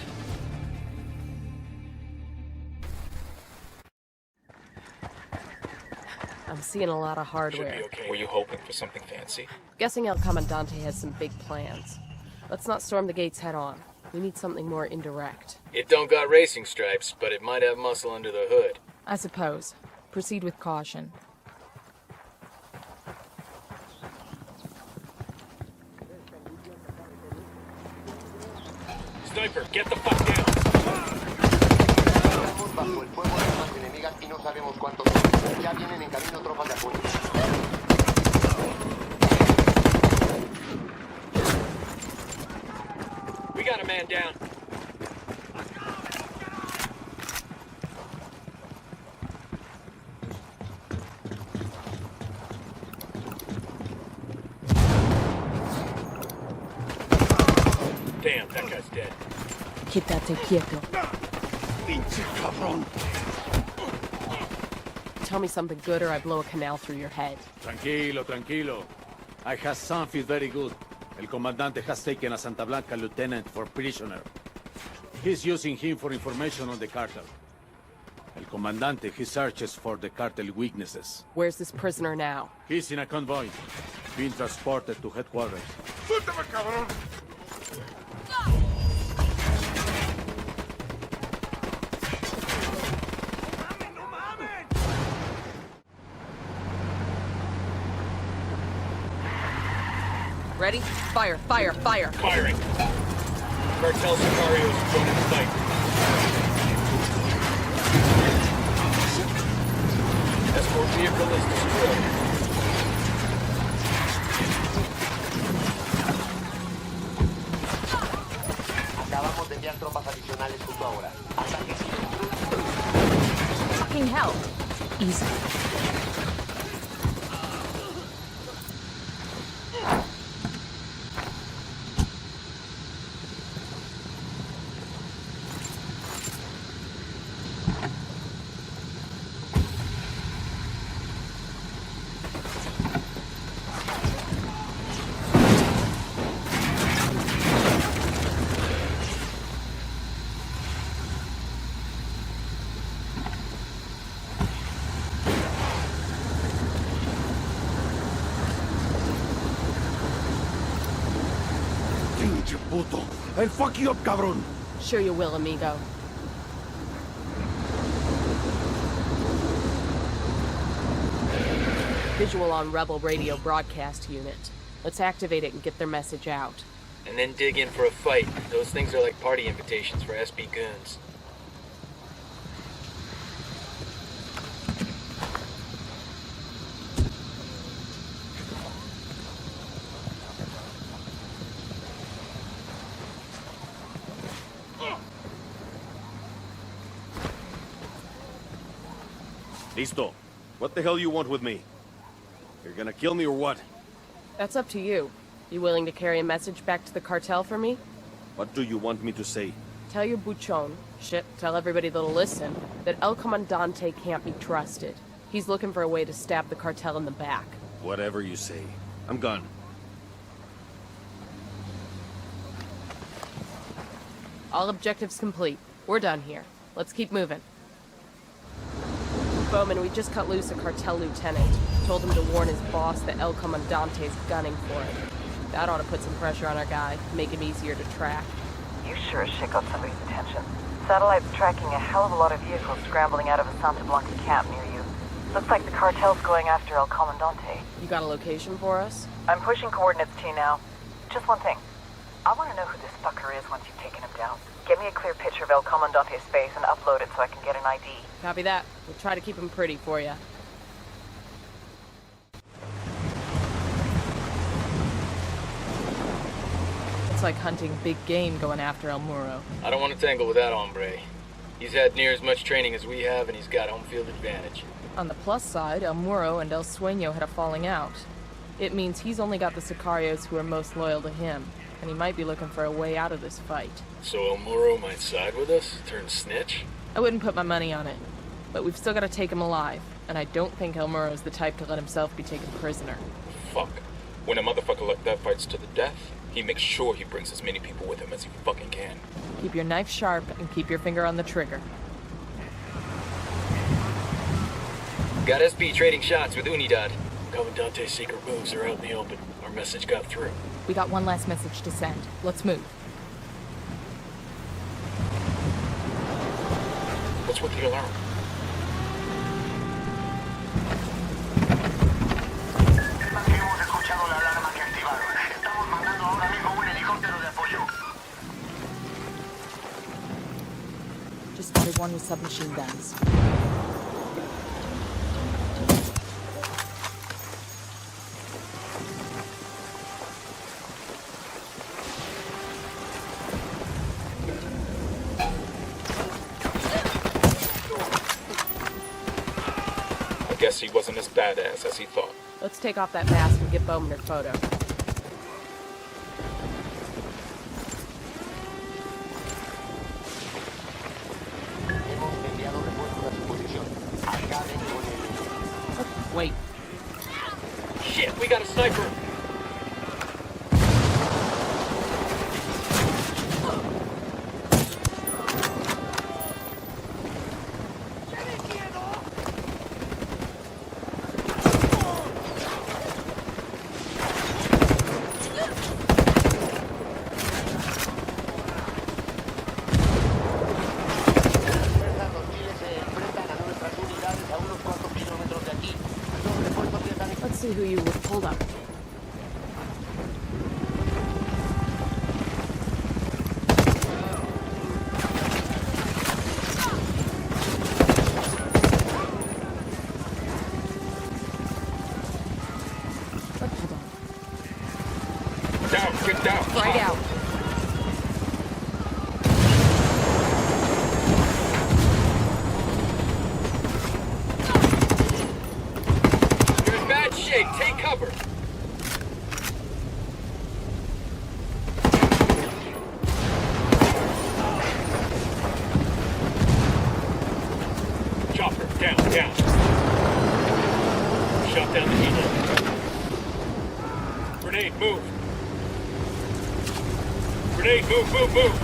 D: I'm seeing a lot of hardware.
L: Should be okay. Were you hoping for something fancy?
D: Guessing El Comandante has some big plans. Let's not storm the gates head on. We need something more indirect.
J: It don't got racing stripes, but it might have muscle under the hood.
E: I suppose. Proceed with caution.
J: Sniper, get the fuck down!
H: Estamos bajo el fuego de armas enemigas y no sabemos cuántos son. Ya vienen en camino tropas de apoyo.
J: We got a man down. Damn, that guy's dead.
E: Quédate quieto.
G: Pinche cabrón.
D: Tell me something good or I blow a canal through your head.
G: Tranquilo, tranquilo. I have something very good. El comandante has taken a Santa Blanca lieutenant for prisoner. He's using him for information on the cartel. El comandante, he searches for the cartel weaknesses.
D: Where's this prisoner now?
G: He's in a convoy, being transported to headquarters.
R: ¡Suéltame, cabrón!
D: Ready? Fire, fire, fire!
J: Firing! Cartel Sicarios joining the fight. Escort vehicle is destroyed.
H: Acabamos de enviar tropas adicionales justo ahora. Ataque.
E: Fucking hell. Easy.
G: Puto. I'll fuck you up, cabrón.
D: Sure you will, amigo. Visual on Rebel radio broadcast unit. Let's activate it and get their message out.
J: And then dig in for a fight. Those things are like party invitations for SB goons.
N: Listo. What the hell you want with me? You're gonna kill me or what?
D: That's up to you. You willing to carry a message back to the cartel for me?
N: What do you want me to say?
D: Tell your buchon, tell everybody that'll listen, that El Comandante can't be trusted. He's looking for a way to stab the cartel in the back.
N: Whatever you say. I'm gone.
D: All objectives complete. We're done here. Let's keep moving. Bowman, we just cut loose a cartel lieutenant. Told him to warn his boss that El Comandante's gunning for him. That ought to put some pressure on our guy, make him easier to track.
F: You sure as shit got somebody's attention. Satellite's tracking a hell of a lot of vehicles scrambling out of a Santa Blanca camp near you. Looks like the cartel's going after El Comandante.
D: You got a location for us?
F: I'm pushing coordinates to you now. Just one thing. I want to know who this fucker is once you've taken him down. Get me a clear picture of El Comandante's face and upload it so I can get an ID.
D: Copy that. We'll try to keep him pretty for you. It's like hunting big game going after El Muro.
J: I don't want to tangle with that hombre. He's had near as much training as we have, and he's got home field advantage.
E: On the plus side, El Muro and El Sueño had a falling out. It means he's only got the Sicarios who are most loyal to him, and he might be looking for a way out of this fight.
J: So El Muro might side with us? Turn snitch?
E: I wouldn't put my money on it, but we've still got to take him alive, and I don't think El Muro's the type to let himself be taken prisoner.
L: Fuck. When a motherfucker like that fights to the death, he makes sure he brings as many people with him as he fucking can.
E: Keep your knife sharp and keep your finger on the trigger.
J: Got SB trading shots with Unidad. Comandante's secret moves are out in the open. Our message got through.
E: We got one last message to send. Let's move.
L: What's with the alarm?
H: Hemos escuchado la alarma que activaron. Estamos mandando ahora mismo un helicóptero de apoyo.
E: Just spotted one with submachine guns.
L: Guess he wasn't as badass as he thought.
D: Let's take off that mask and get Bowman her photo. Wait.
L: Shit, we got a sniper!
D: Let's see who you would hold up.
L: Down, get down!
D: Right out.
L: You're in bad shape, take cover! Chopper, down, down. Shot down the helo. Grenade, move! Grenade, move, move, move!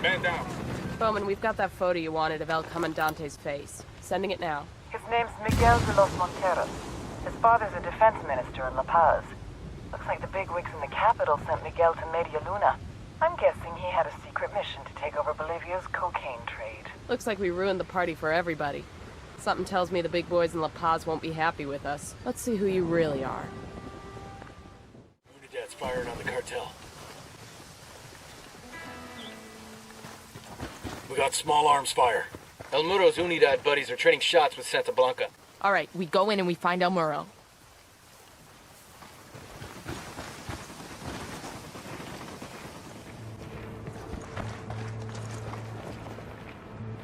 L: Man down.
D: Bowman, we've got that photo you wanted of El Comandante's face. Sending it now.
F: His name's Miguel de los Monteros. His father's a defense minister in La Paz. Looks like the bigwigs in the capital sent Miguel to Media Luna. I'm guessing he had a secret mission to take over Bolivia's cocaine trade.
D: Looks like we ruined the party for everybody. Something tells me the big boys in La Paz won't be happy with us. Let's see who you really are.
J: Unidad's firing on the cartel. We got small arms fire. El Muro's Unidad buddies are trading shots with Santa Blanca.
E: All right, we go in and we find El Muro.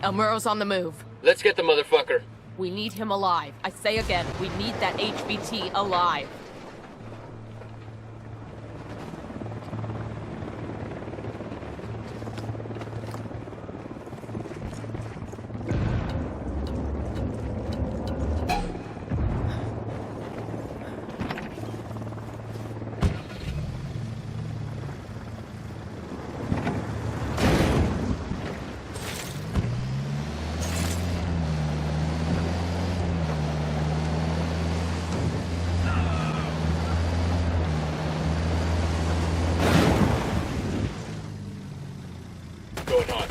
E: El Muro's on the move.
J: Let's get the motherfucker.
E: We need him alive. I say again, we need that HVT alive.
J: Going on.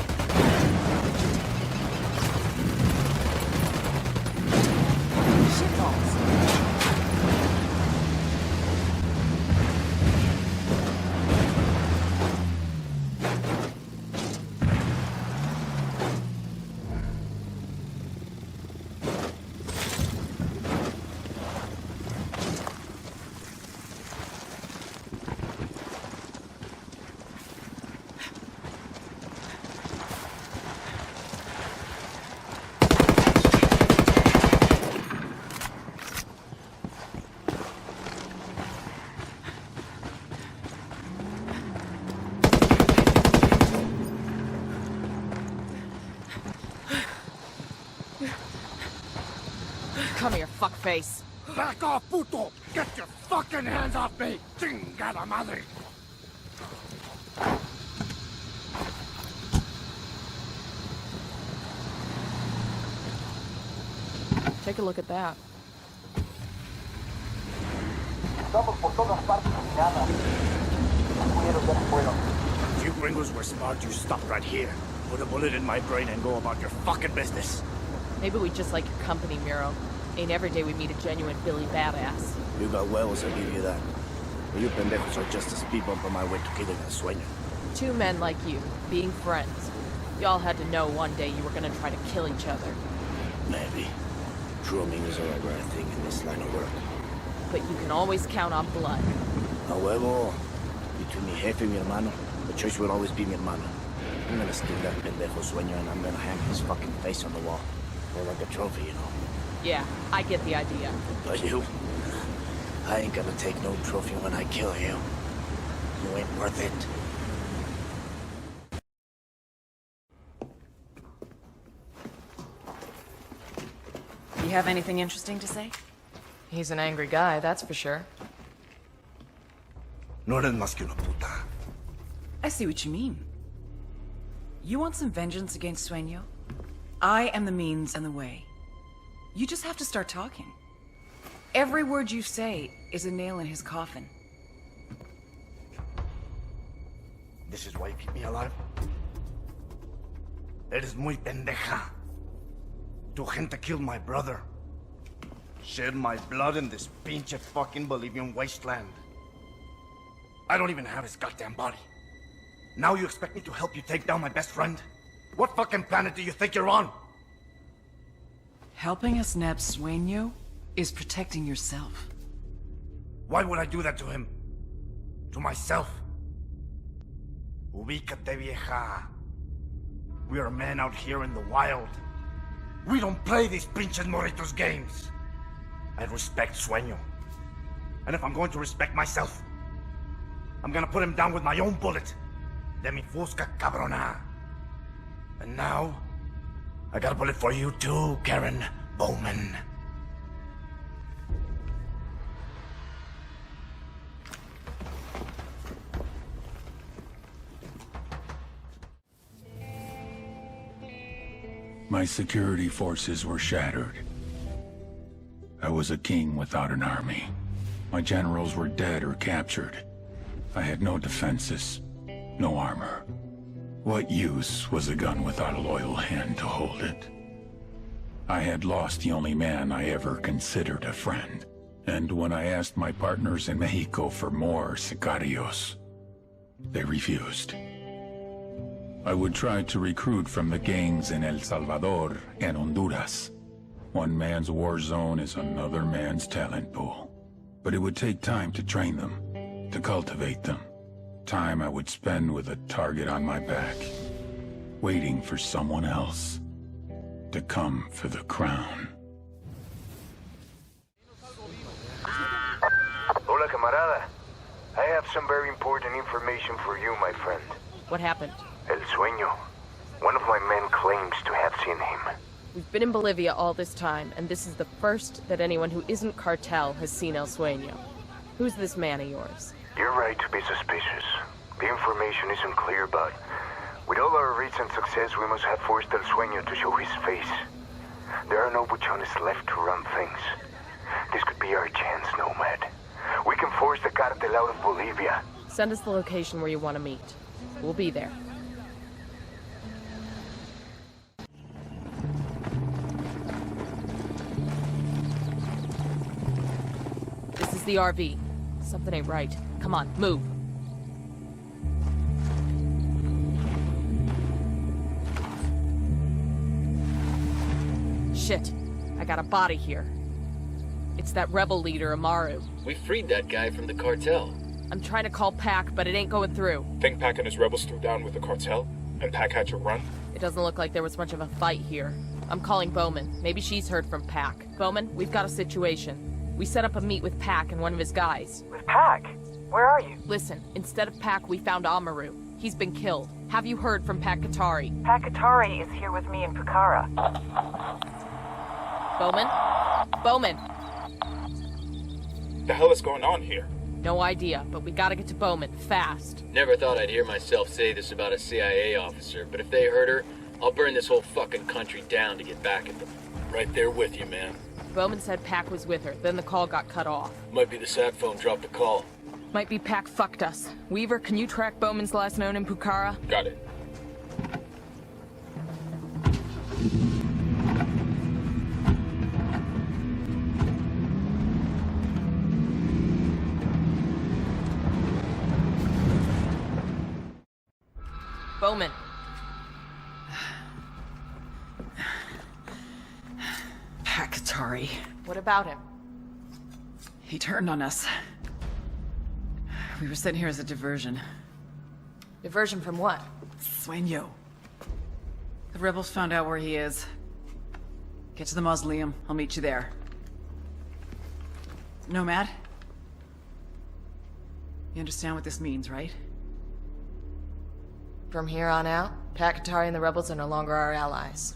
E: Come here, fuckface.
G: Back off, puto! Get your fucking hands off me! Chingada madre!
E: Take a look at that.
K: Estamos por todas partes y nada. Los culeros ya se fueron.
S: If you gringos were smart, you stop right here. Put a bullet in my brain and go about your fucking business.
E: Maybe we just like your company, Muro. Ain't every day we meet a genuine Billy badass.
S: You got wells, I'll give you that. But you pendejos are just a speed bump on my way to killing a Sueño.
E: Two men like you, being friends. Y'all had to know one day you were gonna try to kill each other.
S: Maybe. True amigos are a rare thing in this line of work.
E: But you can always count on blood.
S: A huevo. Between mi jefe y mi hermano, the choice will always be mi hermano. I'm gonna skin that pendejo Sueño and I'm gonna hang his fucking face on the wall. Or like a trophy, you know.
E: Yeah, I get the idea.
S: But you? I ain't gonna take no trophy when I kill you. You ain't worth it.
C: You have anything interesting to say?
E: He's an angry guy, that's for sure.
S: No eres más que una puta.
C: I see what you mean. You want some vengeance against Sueño? I am the means and the way. You just have to start talking. Every word you say is a nail in his coffin.
S: This is why you keep me alive? Eres muy pendeja. Tu gente killed my brother. Shed my blood in this pinche fucking Bolivian wasteland. I don't even have his goddamn body. Now you expect me to help you take down my best friend? What fucking planet do you think you're on?
C: Helping us nab Sueño is protecting yourself.
S: Why would I do that to him? To myself? Ubícate, vieja. We are men out here in the wild. We don't play these pinches morritos games. I respect Sueño. And if I'm going to respect myself, I'm gonna put him down with my own bullet. De mi fusca cabrona. And now, I got a bullet for you too, Karen Bowman.
A: My security forces were shattered. I was a king without an army. My generals were dead or captured. I had no defenses, no armor. What use was a gun without a loyal hand to hold it? I had lost the only man I ever considered a friend. And when I asked my partners in Mexico for more sicarios, they refused. I would try to recruit from the gangs in El Salvador and Honduras. One man's war zone is another man's talent pool. But it would take time to train them, to cultivate them. Time I would spend with a target on my back, waiting for someone else to come for the crown.
I: Hola, camarada. I have some very important information for you, my friend.
E: What happened?
I: El Sueño. One of my men claims to have seen him.
E: We've been in Bolivia all this time, and this is the first that anyone who isn't Cartel has seen El Sueño. Who's this man of yours?
I: You're right to be suspicious. The information isn't clear, but with all our recent success, we must have forced El Sueño to show his face. There are no buchones left to run things. This could be our chance, Nomad. We can force the Cartel out of Bolivia.
E: Send us the location where you want to meet. We'll be there. This is the RV. Something ain't right. Come on, move. Shit. I got a body here. It's that rebel leader, Amaru.
J: We freed that guy from the cartel.
E: I'm trying to call Pac, but it ain't going through.
L: Think Pac and his rebels threw down with the cartel? And Pac had to run?
E: It doesn't look like there was much of a fight here. I'm calling Bowman. Maybe she's heard from Pac. Bowman, we've got a situation. We set up a meet with Pac and one of his guys.
F: With Pac? Where are you?
E: Listen, instead of Pac, we found Amaru. He's been killed. Have you heard from Pac Katari?
F: Pac Katari is here with me in Pucara.
E: Bowman? Bowman!
L: The hell is going on here?
E: No idea, but we gotta get to Bowman, fast.
J: Never thought I'd hear myself say this about a CIA officer, but if they hurt her, I'll burn this whole fucking country down to get back at them. Right there with you, man.
E: Bowman said Pac was with her, then the call got cut off.
J: Might be the sat phone dropped the call.
E: Might be Pac fucked us. Weaver, can you track Bowman's last known in Pucara?
L: Got it.
E: Bowman.
C: Pakatari.
E: What about him?
C: He turned on us. We were sent here as a diversion.
E: Diversion from what?
C: Sueño. The rebels found out where he is. Get to the mausoleum. I'll meet you there. Nomad? You understand what this means, right?
E: From here on out, Pakatari and the rebels are no longer our allies.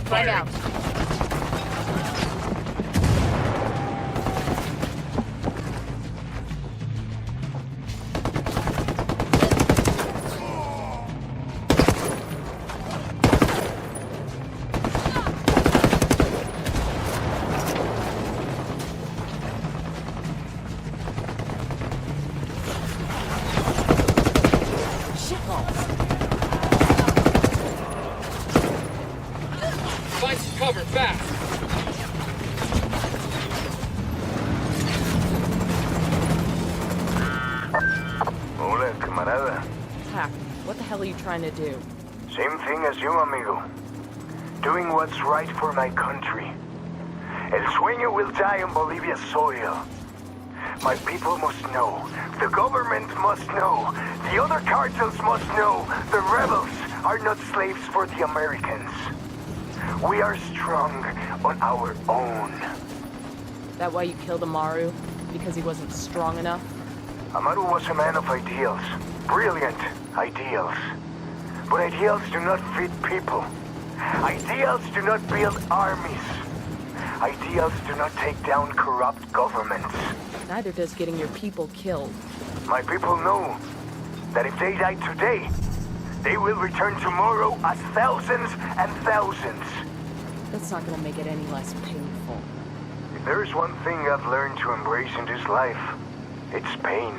E: Find out.
J: Find some cover, fast!
I: Hola, camarada.
E: Pac, what the hell are you trying to do?
I: Same thing as you, amigo. Doing what's right for my country. El Sueño will die on Bolivia's soil. My people must know. The government must know. The other cartels must know. The rebels are not slaves for the Americans. We are strong on our own.
E: That why you killed Amaru? Because he wasn't strong enough?
I: Amaru was a man of ideals. Brilliant ideals. But ideals do not feed people. Ideals do not build armies. Ideals do not take down corrupt governments.
E: Neither does getting your people killed.
I: My people know that if they die today, they will return tomorrow as thousands and thousands.
E: That's not gonna make it any less painful.
I: If there's one thing I've learned to embrace in this life, it's pain.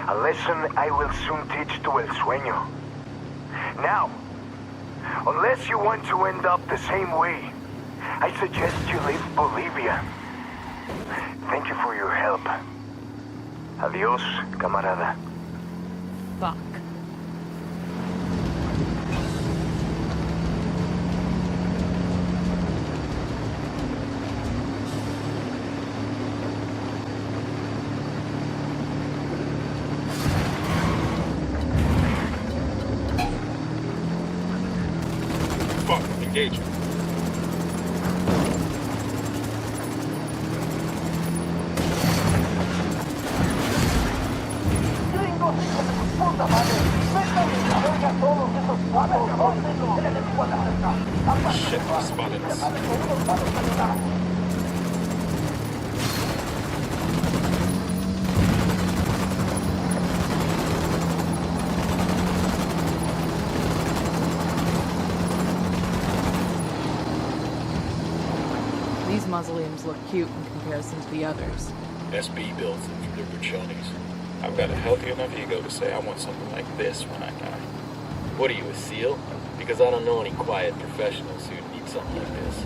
I: A lesson I will soon teach to El Sueño. Now, unless you want to end up the same way, I suggest you leave Bolivia. Thank you for your help. Adios, camarada.
E: Fuck.
L: Fuck, engage.
K: ¡Gringos, hijos de su puta madre! ¡Métanle en la verga a todos esos guapos! ¡Córtenlos! ¡El enemigo anda cerca!
L: Shit, spotted us.
E: These mausoleums look cute in comparison to the others.
J: SB builds them for their pachonis.
L: I've got a healthy enough ego to say I want something like this when I die.
J: What are you, a SEAL? Because I don't know any quiet professionals who'd need something like this.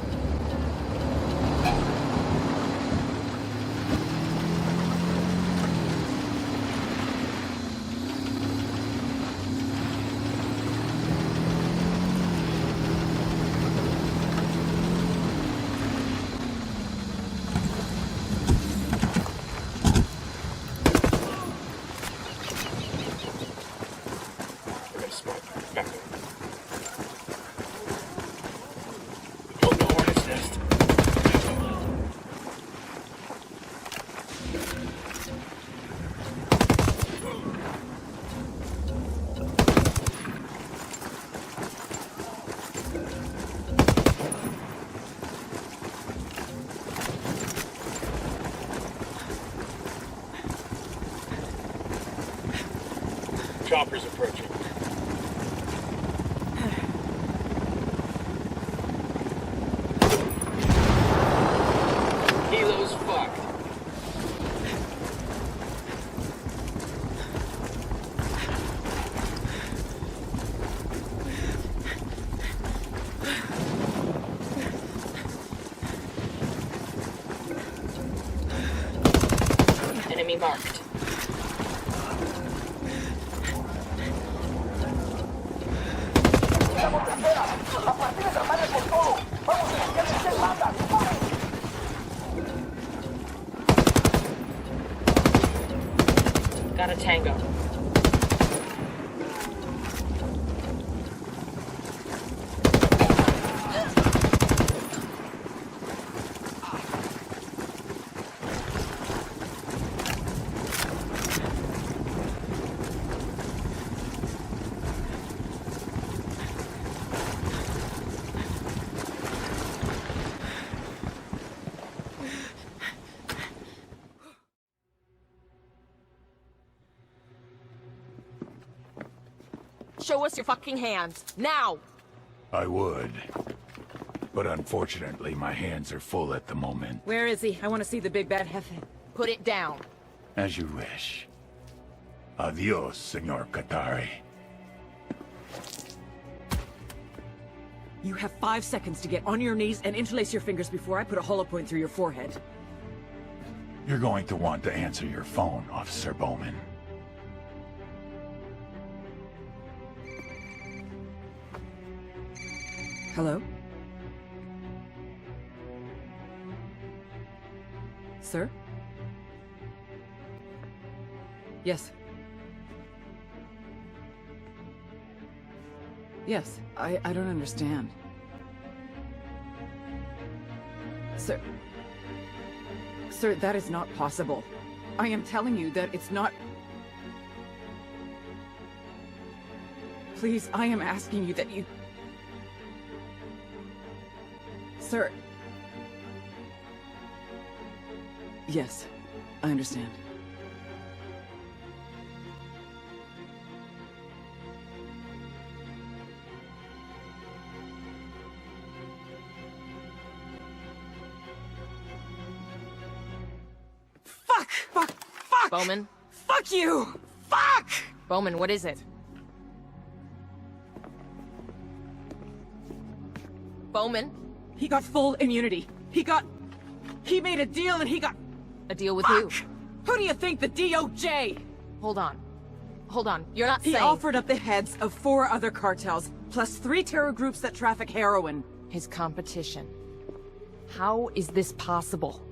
J: Chopper's approaching. Kilo's fucked.
E: Enemy marked. Got a tango. Show us your fucking hands, now!
A: I would. But unfortunately, my hands are full at the moment.
C: Where is he? I want to see the big bad Jefe.
E: Put it down.
A: As you wish. Adios, Senor Qatari.
C: You have 5 seconds to get on your knees and interlace your fingers before I put a hollow point through your forehead.
A: You're going to want to answer your phone, Officer Bowman.
C: Hello? Sir? Yes. Yes, I don't understand. Sir... Sir, that is not possible. I am telling you that it's not... Please, I am asking you that you... Sir... Yes, I understand. Fuck!
E: Bowman?
C: Fuck you! Fuck!
E: Bowman, what is it? Bowman?
C: He got full immunity. He made a deal and he got...
E: A deal with who?
C: Who do you think? The DOJ?
E: Hold on. Hold on. You're not saying...
C: He offered up the heads of 4 other cartels, plus 3 terror groups that traffic heroin.
E: His competition. How is this possible?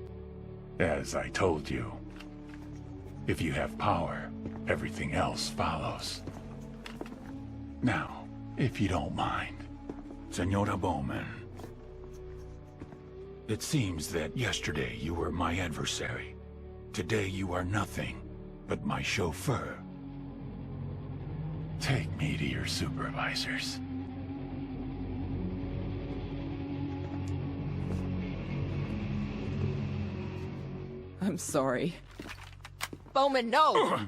A: As I told you, if you have power, everything else follows. Now, if you don't mind, Senora Bowman, it seems that yesterday you were my adversary. Today you are nothing but my chauffeur. Take me to your supervisors.
C: I'm sorry.
E: Bowman, no!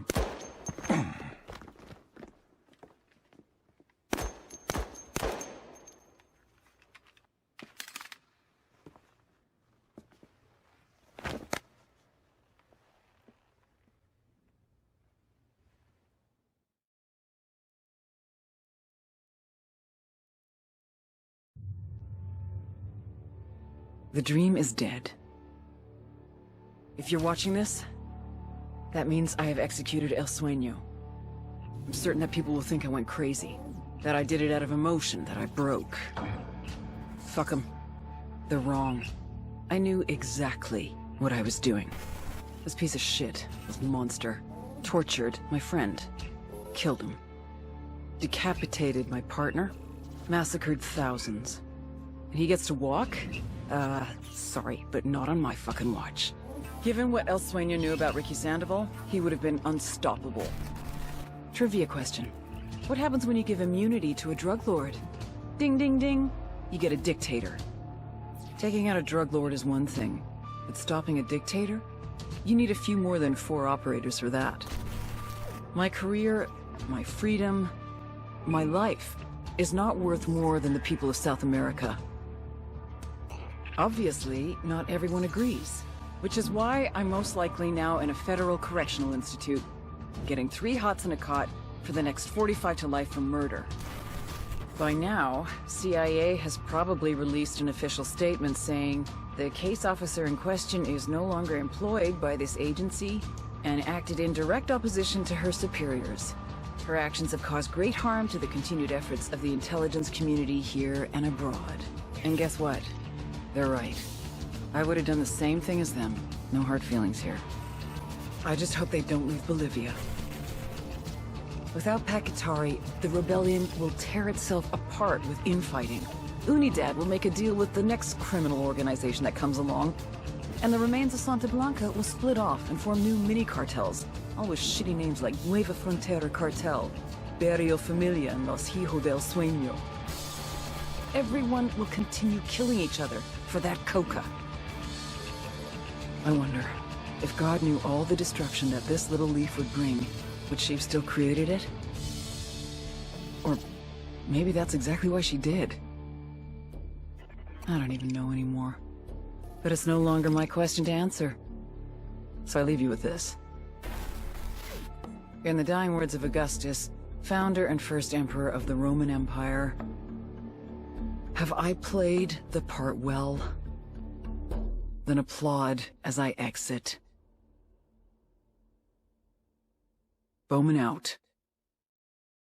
C: The dream is dead. If you're watching this, that means I have executed El Sueño. I'm certain that people will think I went crazy, that I did it out of emotion, that I broke. Fuck them. They're wrong. I knew exactly what I was doing. This piece of shit, this monster, tortured my friend, killed him, decapitated my partner, massacred thousands. And he gets to walk? Sorry, but not on my fucking watch. Given what El Sueño knew about Ricky Sandoval, he would have been unstoppable. Trivia question. What happens when you give immunity to a drug lord? Ding ding ding. You get a dictator. Taking out a drug lord is one thing, but stopping a dictator? You need a few more than 4 operators for that. My career my freedom, my life is not worth more than the people of South America. Obviously, not everyone agrees, which is why I'm most likely now in a federal correctional institute, getting 3 hots in a cot for the next 45 to life for murder. By now, CIA has probably released an official statement saying the case officer in question is no longer employed by this agency and acted in direct opposition to her superiors. Her actions have caused great harm to the continued efforts of the intelligence community here and abroad. And guess what? They're right. I would have done the same thing as them. No hard feelings here. I just hope they don't leave Bolivia. Without Pakatari, the rebellion will tear itself apart with infighting. Unidad will make a deal with the next criminal organization that comes along, and the remains of Santa Blanca will split off and form new mini-cartels, all with shitty names like Nueva Frontera Cartel, Barrio Familia, and Los Hijos del Sueño. Everyone will continue killing each other for that coca. I wonder, if God knew all the destruction that this little leaf would bring, would she have still created it? Or maybe that's exactly why she did. I don't even know anymore. But it's no longer my question to answer. So I leave you with this. In the dying words of Augustus, founder and first emperor of the Roman Empire, have I played the part well? Then applaud as I exit. Bowman out.